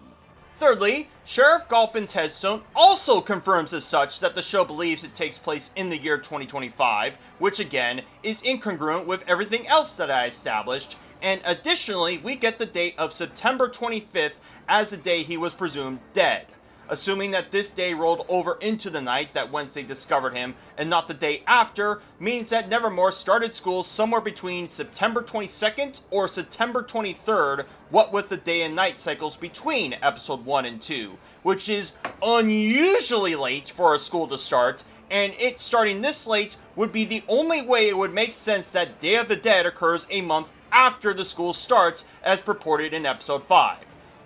Thirdly, Sheriff Galpin's headstone also confirms as such that the show believes it takes place in the year 2025, which again is incongruent with everything else that I established, and additionally we get the date of September 25th as the day he was presumed dead. Assuming that this day rolled over into the night that Wednesday discovered him and not the day after, means that Nevermore started school somewhere between September 22nd or September 23rd, what with the day and night cycles between episode 1 and 2, which is unusually late for a school to start, and it starting this late would be the only way it would make sense that Day of the Dead occurs a month after the school starts as purported in episode 5.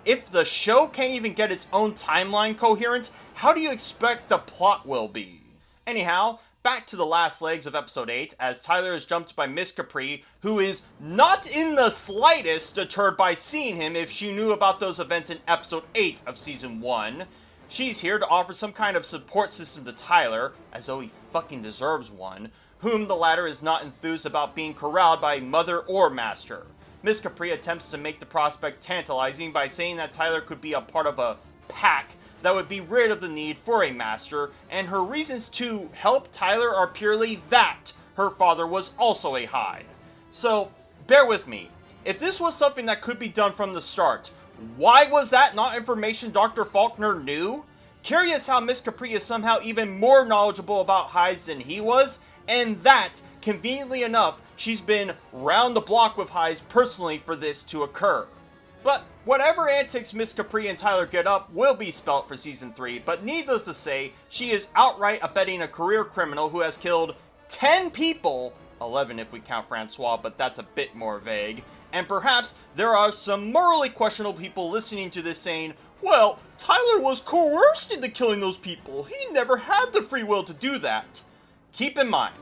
If the show can't even get its own timeline coherent, how do you expect the plot will be? Anyhow, back to the last legs of episode 8, as Tyler is jumped by Miss Capri, who is not in the slightest deterred by seeing him if she knew about those events in episode 8 of season 1. She's here to offer some kind of support system to Tyler, as though he fucking deserves one, whom the latter is not enthused about being corralled by mother or master. Miss Capri attempts to make the prospect tantalizing by saying that Tyler could be a part of a pack that would be rid of the need for a master, and her reasons to help Tyler are purely that her father was also a Hyde. So, bear with me. If this was something that could be done from the start, why was that not information Dr. Faulkner knew? Curious how Miss Capri is somehow even more knowledgeable about Hydes than he was, and that, conveniently enough, she's been round the block with Hydes personally for this to occur. But whatever antics Miss Capri and Tyler get up will be spelt for season 3, but needless to say, she is outright abetting a career criminal who has killed 10 people, 11 if we count Francois, but that's a bit more vague, and perhaps there are some morally questionable people listening to this saying, well, Tyler was coerced into killing those people, he never had the free will to do that. Keep in mind,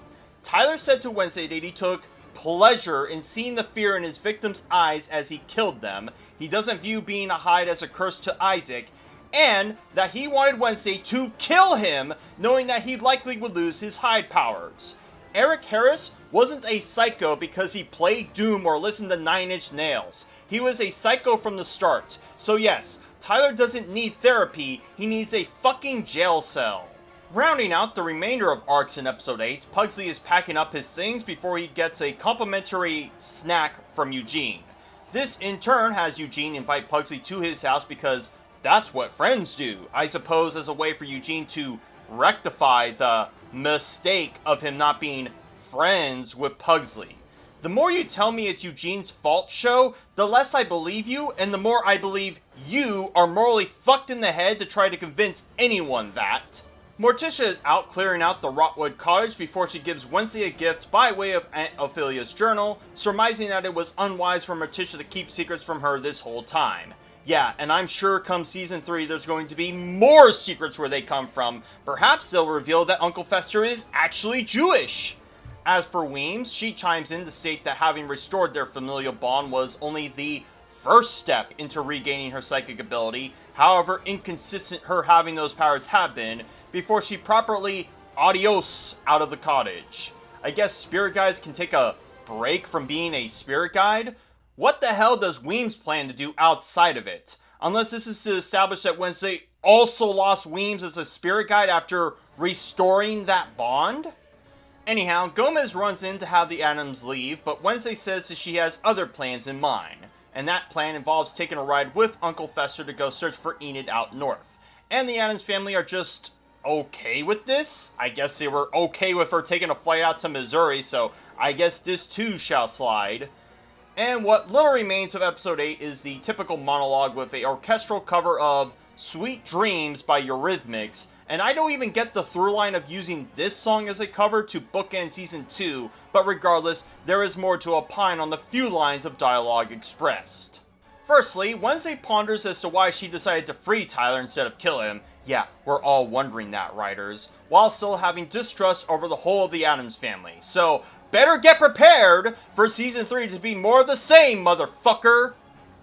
Tyler said to Wednesday that he took pleasure in seeing the fear in his victims' eyes as he killed them. He doesn't view being a Hyde as a curse to Isaac, and that he wanted Wednesday to kill him, knowing that he likely would lose his Hyde powers. Eric Harris wasn't a psycho because he played Doom or listened to Nine Inch Nails. He was a psycho from the start. So yes, Tyler doesn't need therapy, he needs a fucking jail cell. Rounding out the remainder of arcs in episode 8, Pugsley is packing up his things before he gets a complimentary snack from Eugene. This in turn has Eugene invite Pugsley to his house because that's what friends do, I suppose as a way for Eugene to rectify the mistake of him not being friends with Pugsley. The more you tell me it's Eugene's fault, show, the less I believe you, and the more I believe you are morally fucked in the head to try to convince anyone that. Morticia is out clearing out the Rotwood cottage before she gives Wednesday a gift by way of Aunt Ophelia's journal, surmising that it was unwise for Morticia to keep secrets from her this whole time. Yeah, and I'm sure come season 3 there's going to be more secrets where they come from. Perhaps they'll reveal that Uncle Fester is actually Jewish. As for Weems, she chimes in to state that having restored their familial bond was only the first step into regaining her psychic ability, however inconsistent her having those powers have been, before she properly adios out of the cottage. I guess spirit guides can take a break from being a spirit guide? What the hell does Weems plan to do outside of it? Unless this is to establish that Wednesday also lost Weems as a spirit guide after restoring that bond? Anyhow, Gomez runs in to have the Adams leave, but Wednesday says that she has other plans in mind, and that plan involves taking a ride with Uncle Fester to go search for Enid out north. And the Adams family are just okay with this? I guess they were okay with her taking a flight out to Missouri, so I guess this too shall slide. And what little remains of episode 8 is the typical monologue with a orchestral cover of Sweet Dreams by Eurythmics, and I don't even get the through line of using this song as a cover to bookend season 2, but regardless, there is more to opine on the few lines of dialogue expressed. Firstly, Wednesday ponders as to why she decided to free Tyler instead of kill him. Yeah, we're all wondering that, writers, while still having distrust over the whole of the Addams family. So, better get prepared for season 3 to be more of the same, motherfucker!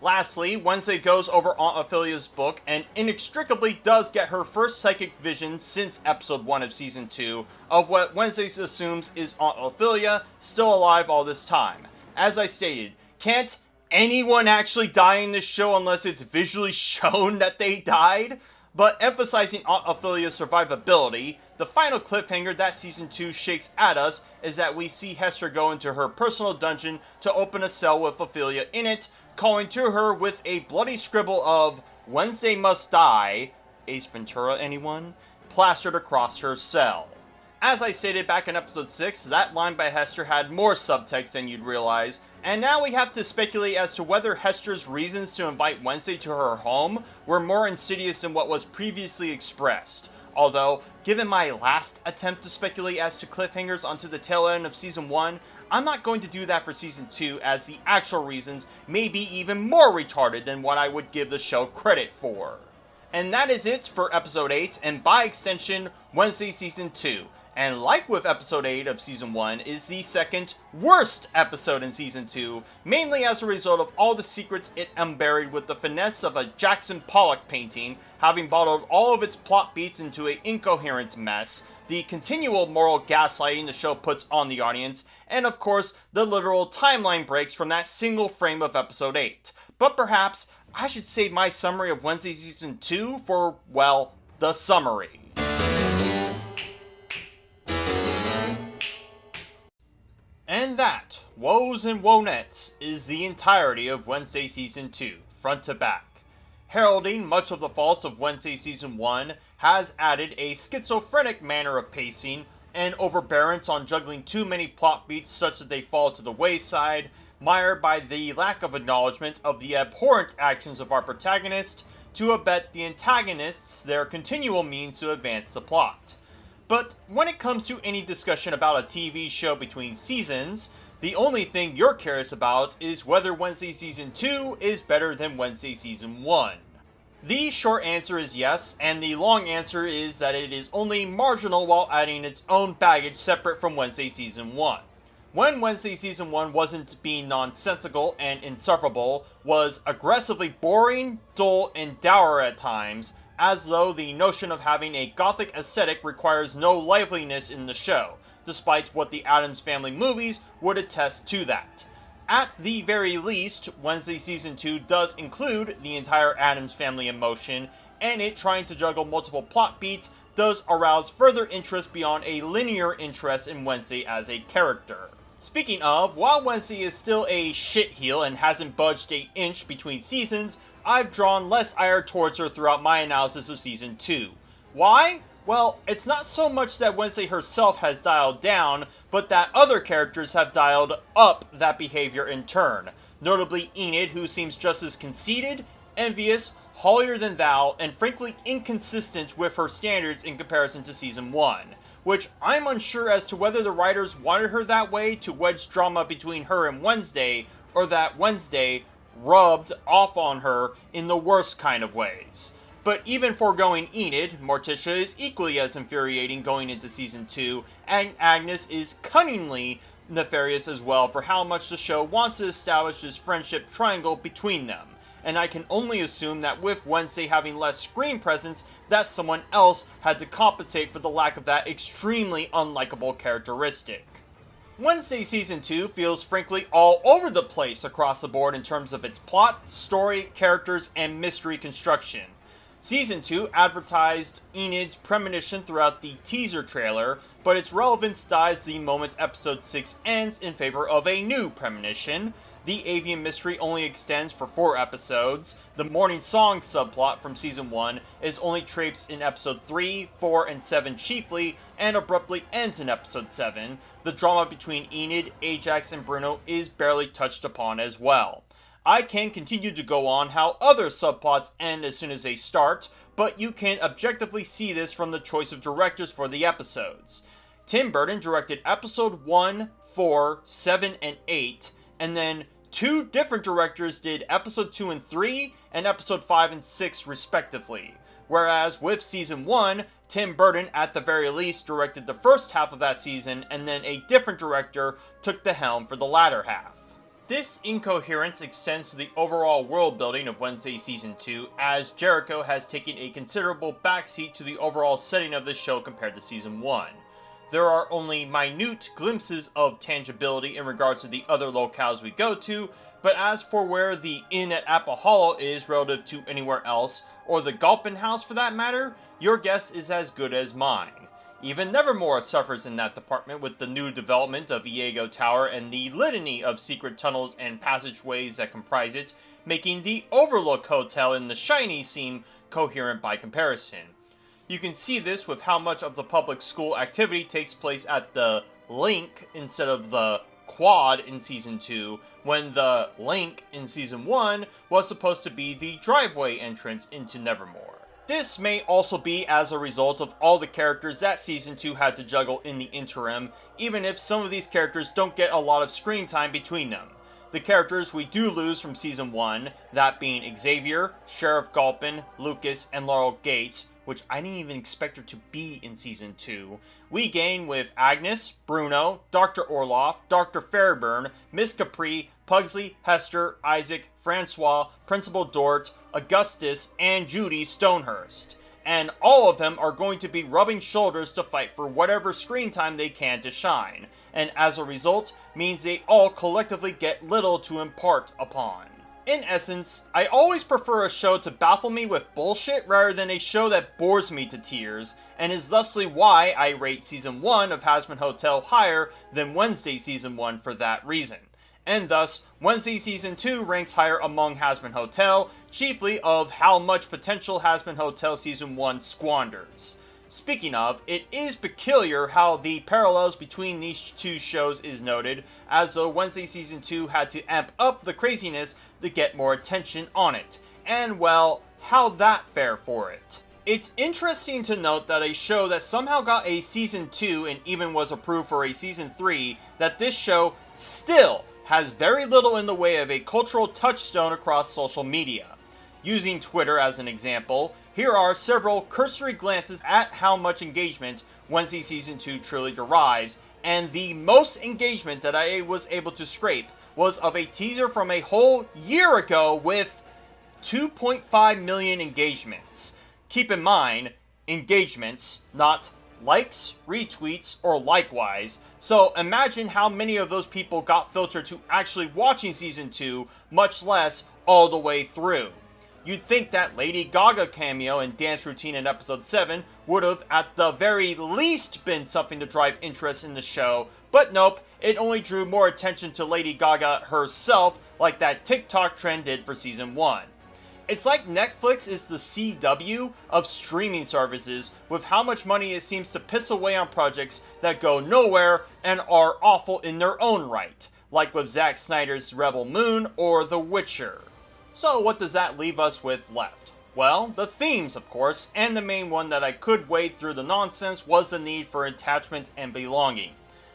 Lastly, Wednesday goes over Aunt Ophelia's book and inextricably does get her first psychic vision since episode 1 of season 2 of what Wednesday assumes is Aunt Ophelia still alive all this time. As I stated, can't anyone actually die in this show unless it's visually shown that they died? But emphasizing Aunt Ophelia's survivability, the final cliffhanger that season 2 shakes at us is that we see Hester go into her personal dungeon to open a cell with Ophelia in it, calling to her with a bloody scribble of Wednesday must die, Ace Ventura anyone, plastered across her cell. As I stated back in episode 6, that line by Hester had more subtext than you'd realize, and now we have to speculate as to whether Hester's reasons to invite Wednesday to her home were more insidious than what was previously expressed. Although, given my last attempt to speculate as to cliffhangers onto the tail end of season 1, I'm not going to do that for season 2 as the actual reasons may be even more retarded than what I would give the show credit for. And that is it for episode 8, and by extension, Wednesday season 2. And like with episode 8 of season 1, is the second worst episode in season 2, mainly as a result of all the secrets it unburied with the finesse of a Jackson Pollock painting, having bottled all of its plot beats into an incoherent mess, the continual moral gaslighting the show puts on the audience, and of course, the literal timeline breaks from that single frame of episode 8. But perhaps, I should save my summary of Wednesday season 2 for, well, the summary. And that, Woes and Wonettes, is the entirety of Wednesday Season 2, front to back. Heralding much of the faults of Wednesday Season 1 has added a schizophrenic manner of pacing, an overbearance on juggling too many plot beats such that they fall to the wayside, mired by the lack of acknowledgement of the abhorrent actions of our protagonist, to abet the antagonists their continual means to advance the plot. But when it comes to any discussion about a TV show between seasons, the only thing you're curious about is whether Wednesday Season 2 is better than Wednesday Season 1. The short answer is yes, and the long answer is that it is only marginal while adding its own baggage separate from Wednesday Season 1. When Wednesday Season 1 wasn't being nonsensical and insufferable, was aggressively boring, dull, and dour at times, as though the notion of having a gothic aesthetic requires no liveliness in the show, despite what the Addams Family movies would attest to that. At the very least, Wednesday Season 2 does include the entire Addams Family in motion, and it trying to juggle multiple plot beats does arouse further interest beyond a linear interest in Wednesday as a character. Speaking of, while Wednesday is still a shitheel and hasn't budged an inch between seasons, I've drawn less ire towards her throughout my analysis of Season 2. Why? Well, it's not so much that Wednesday herself has dialed down, but that other characters have dialed up that behavior in turn. Notably Enid, who seems just as conceited, envious, holier-than-thou, and frankly inconsistent with her standards in comparison to Season 1. Which I'm unsure as to whether the writers wanted her that way to wedge drama between her and Wednesday, or that Wednesday rubbed off on her in the worst kind of ways. But even foregoing Enid, Morticia is equally as infuriating going into Season 2, and Agnes is cunningly nefarious as well for how much the show wants to establish this friendship triangle between them. And I can only assume that with Wednesday having less screen presence, that someone else had to compensate for the lack of that extremely unlikable characteristic. Wednesday Season 2 feels frankly all over the place across the board in terms of its plot, story, characters, and mystery construction. Season 2 advertised Enid's premonition throughout the teaser trailer, but its relevance dies the moment episode 6 ends in favor of a new premonition. The avian mystery only extends for 4 episodes. The morning song subplot from Season 1 is only traipsed in episode 3, 4, and 7 chiefly, and abruptly ends in episode 7. The drama between Enid, Ajax, and Bruno is barely touched upon as well. I can continue to go on how other subplots end as soon as they start, but you can objectively see this from the choice of directors for the episodes. Tim Burton directed episode 1, 4, 7, and 8, and then 2 different directors did episode 2 and 3, and episode 5 and 6 respectively. Whereas with Season 1, Tim Burton at the very least directed the first half of that season, and then a different director took the helm for the latter half. This incoherence extends to the overall world building of Wednesday Season 2, as Jericho has taken a considerable backseat to the overall setting of the show compared to Season 1. There are only minute glimpses of tangibility in regards to the other locales we go to, but as for where the inn at Apple Hollow is relative to anywhere else, or the Gulpin House for that matter, your guess is as good as mine. Even Nevermore suffers in that department with the new development of AIO Tower and the litany of secret tunnels and passageways that comprise it, making the Overlook Hotel in The Shiny seem coherent by comparison. You can see this with how much of the public school activity takes place at the Link instead of the Quad in Season 2, when the Link in Season 1 was supposed to be the driveway entrance into Nevermore. This may also be as a result of all the characters that Season 2 had to juggle in the interim, even if some of these characters don't get a lot of screen time between them. The characters we do lose from Season 1, that being Xavier, Sheriff Gulpin, Lucas, and Laurel Gates, which I didn't even expect her to be in Season 2, we gain with Agnes, Bruno, Dr. Orloff, Dr. Fairburn, Miss Capri, Pugsley, Hester, Isaac, Francois, Principal Dort, Augustus, and Judy Stonehurst. And all of them are going to be rubbing shoulders to fight for whatever screen time they can to shine, and as a result, means they all collectively get little to impart upon. In essence, I always prefer a show to baffle me with bullshit rather than a show that bores me to tears, and is thusly why I rate Season 1 of Hazbin Hotel higher than Wednesday Season 1 for that reason. And thus, Wednesday Season 2 ranks higher among Hazbin Hotel, chiefly of how much potential Hazbin Hotel Season 1 squanders. Speaking of, it is peculiar how the parallels between these two shows is noted, as though Wednesday Season 2 had to amp up the craziness to get more attention on it, and well, how that fare for it. It's interesting to note that a show that somehow got a Season 2 and even was approved for a Season 3, that this show still has very little in the way of a cultural touchstone across social media. Using Twitter as an example, here are several cursory glances at how much engagement Wednesday Season 2 truly derives, and the most engagement that I was able to scrape was of a teaser from a whole year ago with 2.5 million engagements. Keep in mind, engagements, not likes, retweets, or likewise, so imagine how many of those people got filtered to actually watching Season 2, much less all the way through. You'd think that Lady Gaga cameo and dance routine in episode 7 would have at the very least been something to drive interest in the show, but nope, it only drew more attention to Lady Gaga herself like that TikTok trend did for season 1. It's like Netflix is the CW of streaming services with how much money it seems to piss away on projects that go nowhere and are awful in their own right, like with Zack Snyder's Rebel Moon or The Witcher. So what does that leave us with left? Well, the themes, of course, and the main one that I could wade through the nonsense was the need for attachment and belonging.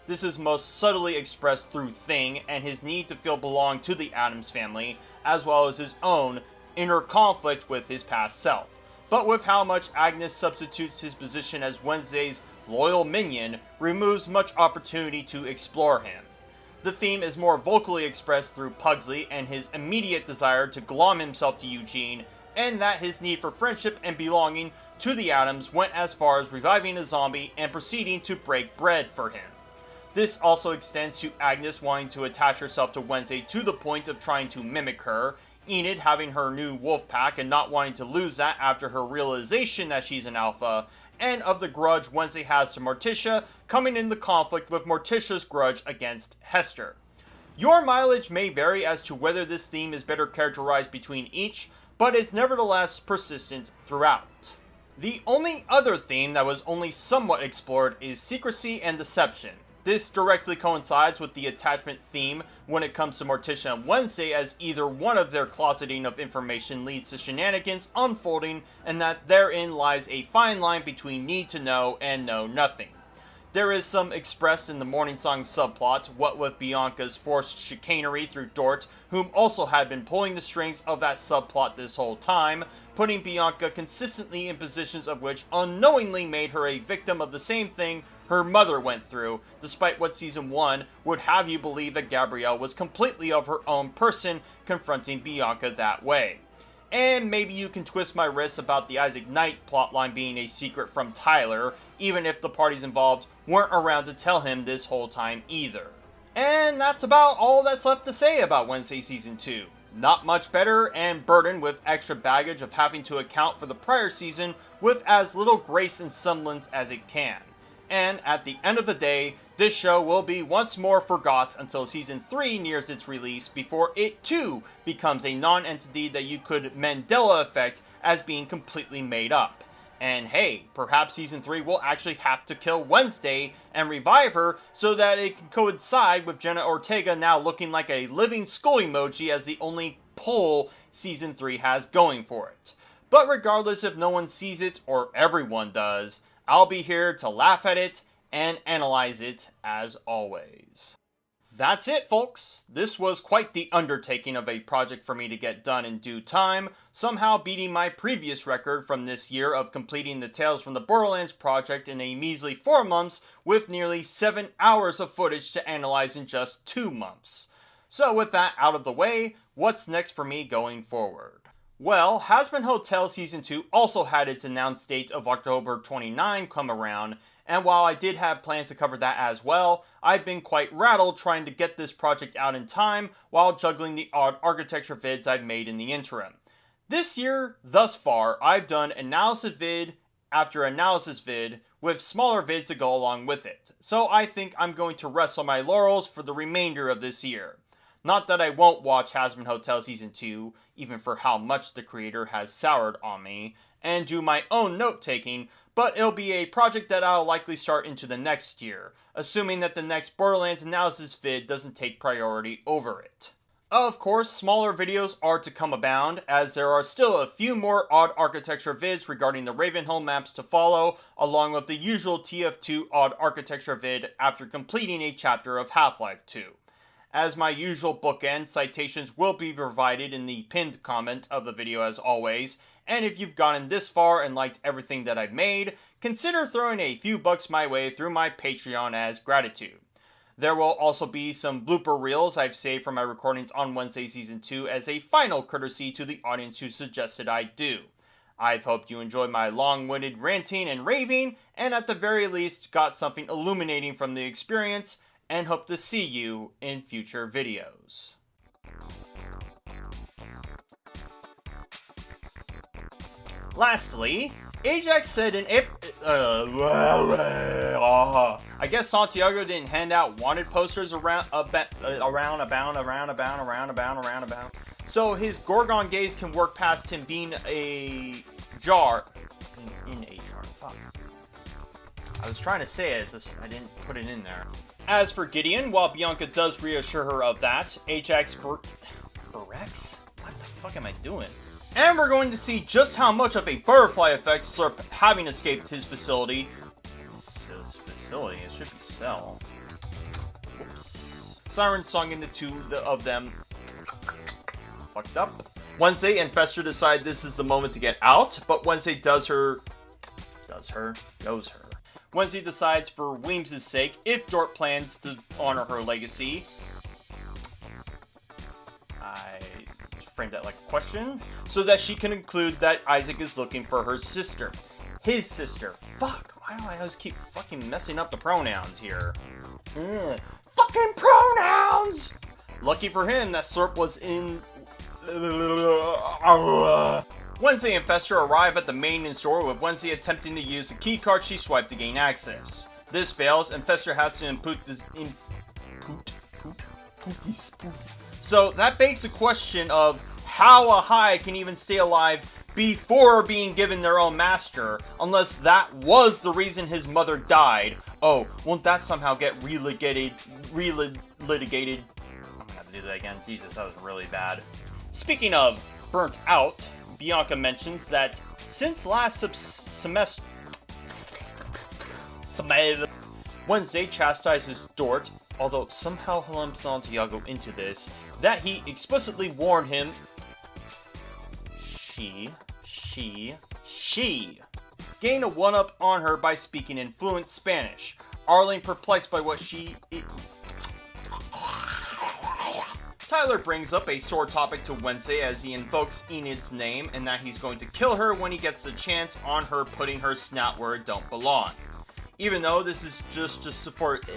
This is most subtly expressed through Thing and his need to feel belong to the Addams family, as well as his own inner conflict with his past self. But with how much Agnes substitutes his position as Wednesday's loyal minion, removes much opportunity to explore him. The theme is more vocally expressed through Pugsley and his immediate desire to glom himself to Eugene, and that his need for friendship and belonging to the Addams went as far as reviving a zombie and proceeding to break bread for him. This also extends to Agnes wanting to attach herself to Wednesday to the point of trying to mimic her, Enid having her new wolf pack and not wanting to lose that after her realization that she's an alpha, and of the grudge Wednesday has to Morticia coming into conflict with Morticia's grudge against Hester. Your mileage may vary as to whether this theme is better characterized between each, but is nevertheless persistent throughout. The only other theme that was only somewhat explored is secrecy and deception. This directly coincides with the attachment theme when it comes to Morticia and Wednesday, as either one of their closeting of information leads to shenanigans unfolding, and that therein lies a fine line between need to know and know nothing. There is some expressed in the Morning Song subplot, what with Bianca's forced chicanery through Dort, whom also had been pulling the strings of that subplot this whole time, putting Bianca consistently in positions of which unknowingly made her a victim of the same thing her mother went through, despite what season 1 would have you believe that Gabrielle was completely of her own person confronting Bianca that way. And maybe you can twist my wrists about the Isaac Knight plotline being a secret from Tyler, even if the parties involved weren't around to tell him this whole time either. And that's about all that's left to say about Wednesday Season 2. Not much better, and burdened with extra baggage of having to account for the prior season with as little grace and semblance as it can. And at the end of the day, this show will be once more forgot until Season 3 nears its release, before it too becomes a non-entity that you could Mandela effect as being completely made up. And hey, perhaps Season 3 will actually have to kill Wednesday and revive her so that it can coincide with Jenna Ortega now looking like a living skull emoji as the only pull Season 3 has going for it. But regardless if no one sees it or everyone does, I'll be here to laugh at it and analyze it as always. That's it, folks. This was quite the undertaking of a project for me to get done in due time, somehow beating my previous record from this year of completing the Tales from the Borderlands project in a measly 4 months with nearly 7 hours of footage to analyze in just 2 months. So with that out of the way, what's next for me going forward? Well, Hazbin Hotel Season 2 also had its announced date of October 29 come around, and while I did have plans to cover that as well, I've been quite rattled trying to get this project out in time while juggling the odd architecture vids I've made in the interim. This year, thus far, I've done analysis vid after analysis vid with smaller vids to go along with it, so I think I'm going to rest on my laurels for the remainder of this year. Not that I won't watch Hazbin Hotel Season 2, even for how much the creator has soured on me, and do my own note-taking, but it'll be a project that I'll likely start into the next year, assuming that the next Borderlands analysis vid doesn't take priority over it. Of course, smaller videos are to come abound, as there are still a few more odd architecture vids regarding the Ravenholm maps to follow, along with the usual TF2 odd architecture vid after completing a chapter of Half-Life 2. As my usual bookend, citations will be provided in the pinned comment of the video as always, and if you've gotten this far and liked everything that I've made, consider throwing a few bucks my way through my Patreon as gratitude. There will also be some blooper reels I've saved from my recordings on Wednesday Season 2 as a final courtesy to the audience who suggested I do. I've hoped you enjoyed my long-winded ranting and raving, and at the very least got something illuminating from the experience, and hope to see you in future videos. Lastly, Ajax said in I guess Santiago didn't hand out wanted posters around. So his Gorgon gaze can work past him being a jar. In a jar. Fuck. I was trying to say it, I didn't put it in there. As for Gideon, while Bianca does reassure her of that, Ajax Berex? What the fuck am I doing? And we're going to see just how much of a butterfly effect Slurp having escaped his facility. His facility? It should be cell. Whoops. Siren sung into two of them. Fucked up. Wednesday and Fester decide this is the moment to get out, but Wednesday goes her. Wednesday decides for Weems' sake, if Dort plans to honor her legacy. I framed that like a question, so that she can conclude that Isaac is looking for her sister. His sister. Fuck, why do I always keep fucking messing up the pronouns here? Fucking pronouns! Lucky for him that Slurp was in... Wednesday and Fester arrive at the main store with Wednesday attempting to use the keycard she swiped to gain access. This fails, and Fester has to input this So that begs the question of how a Hyde can even stay alive before being given their own master, unless that was the reason his mother died. Oh, won't that somehow get relitigated? I'm gonna have to do that again. Jesus, that was really bad. Speaking of burnt out, Bianca mentions that since last semester, Wednesday chastises Dort, although somehow lumps Santiago into this, that he explicitly warned him she gain a one-up on her by speaking in fluent Spanish. Arlene perplexed by what Tyler brings up a sore topic to Wednesday as he invokes Enid's name and that he's going to kill her when he gets the chance on her putting her snout where it don't belong. Even though this is just to support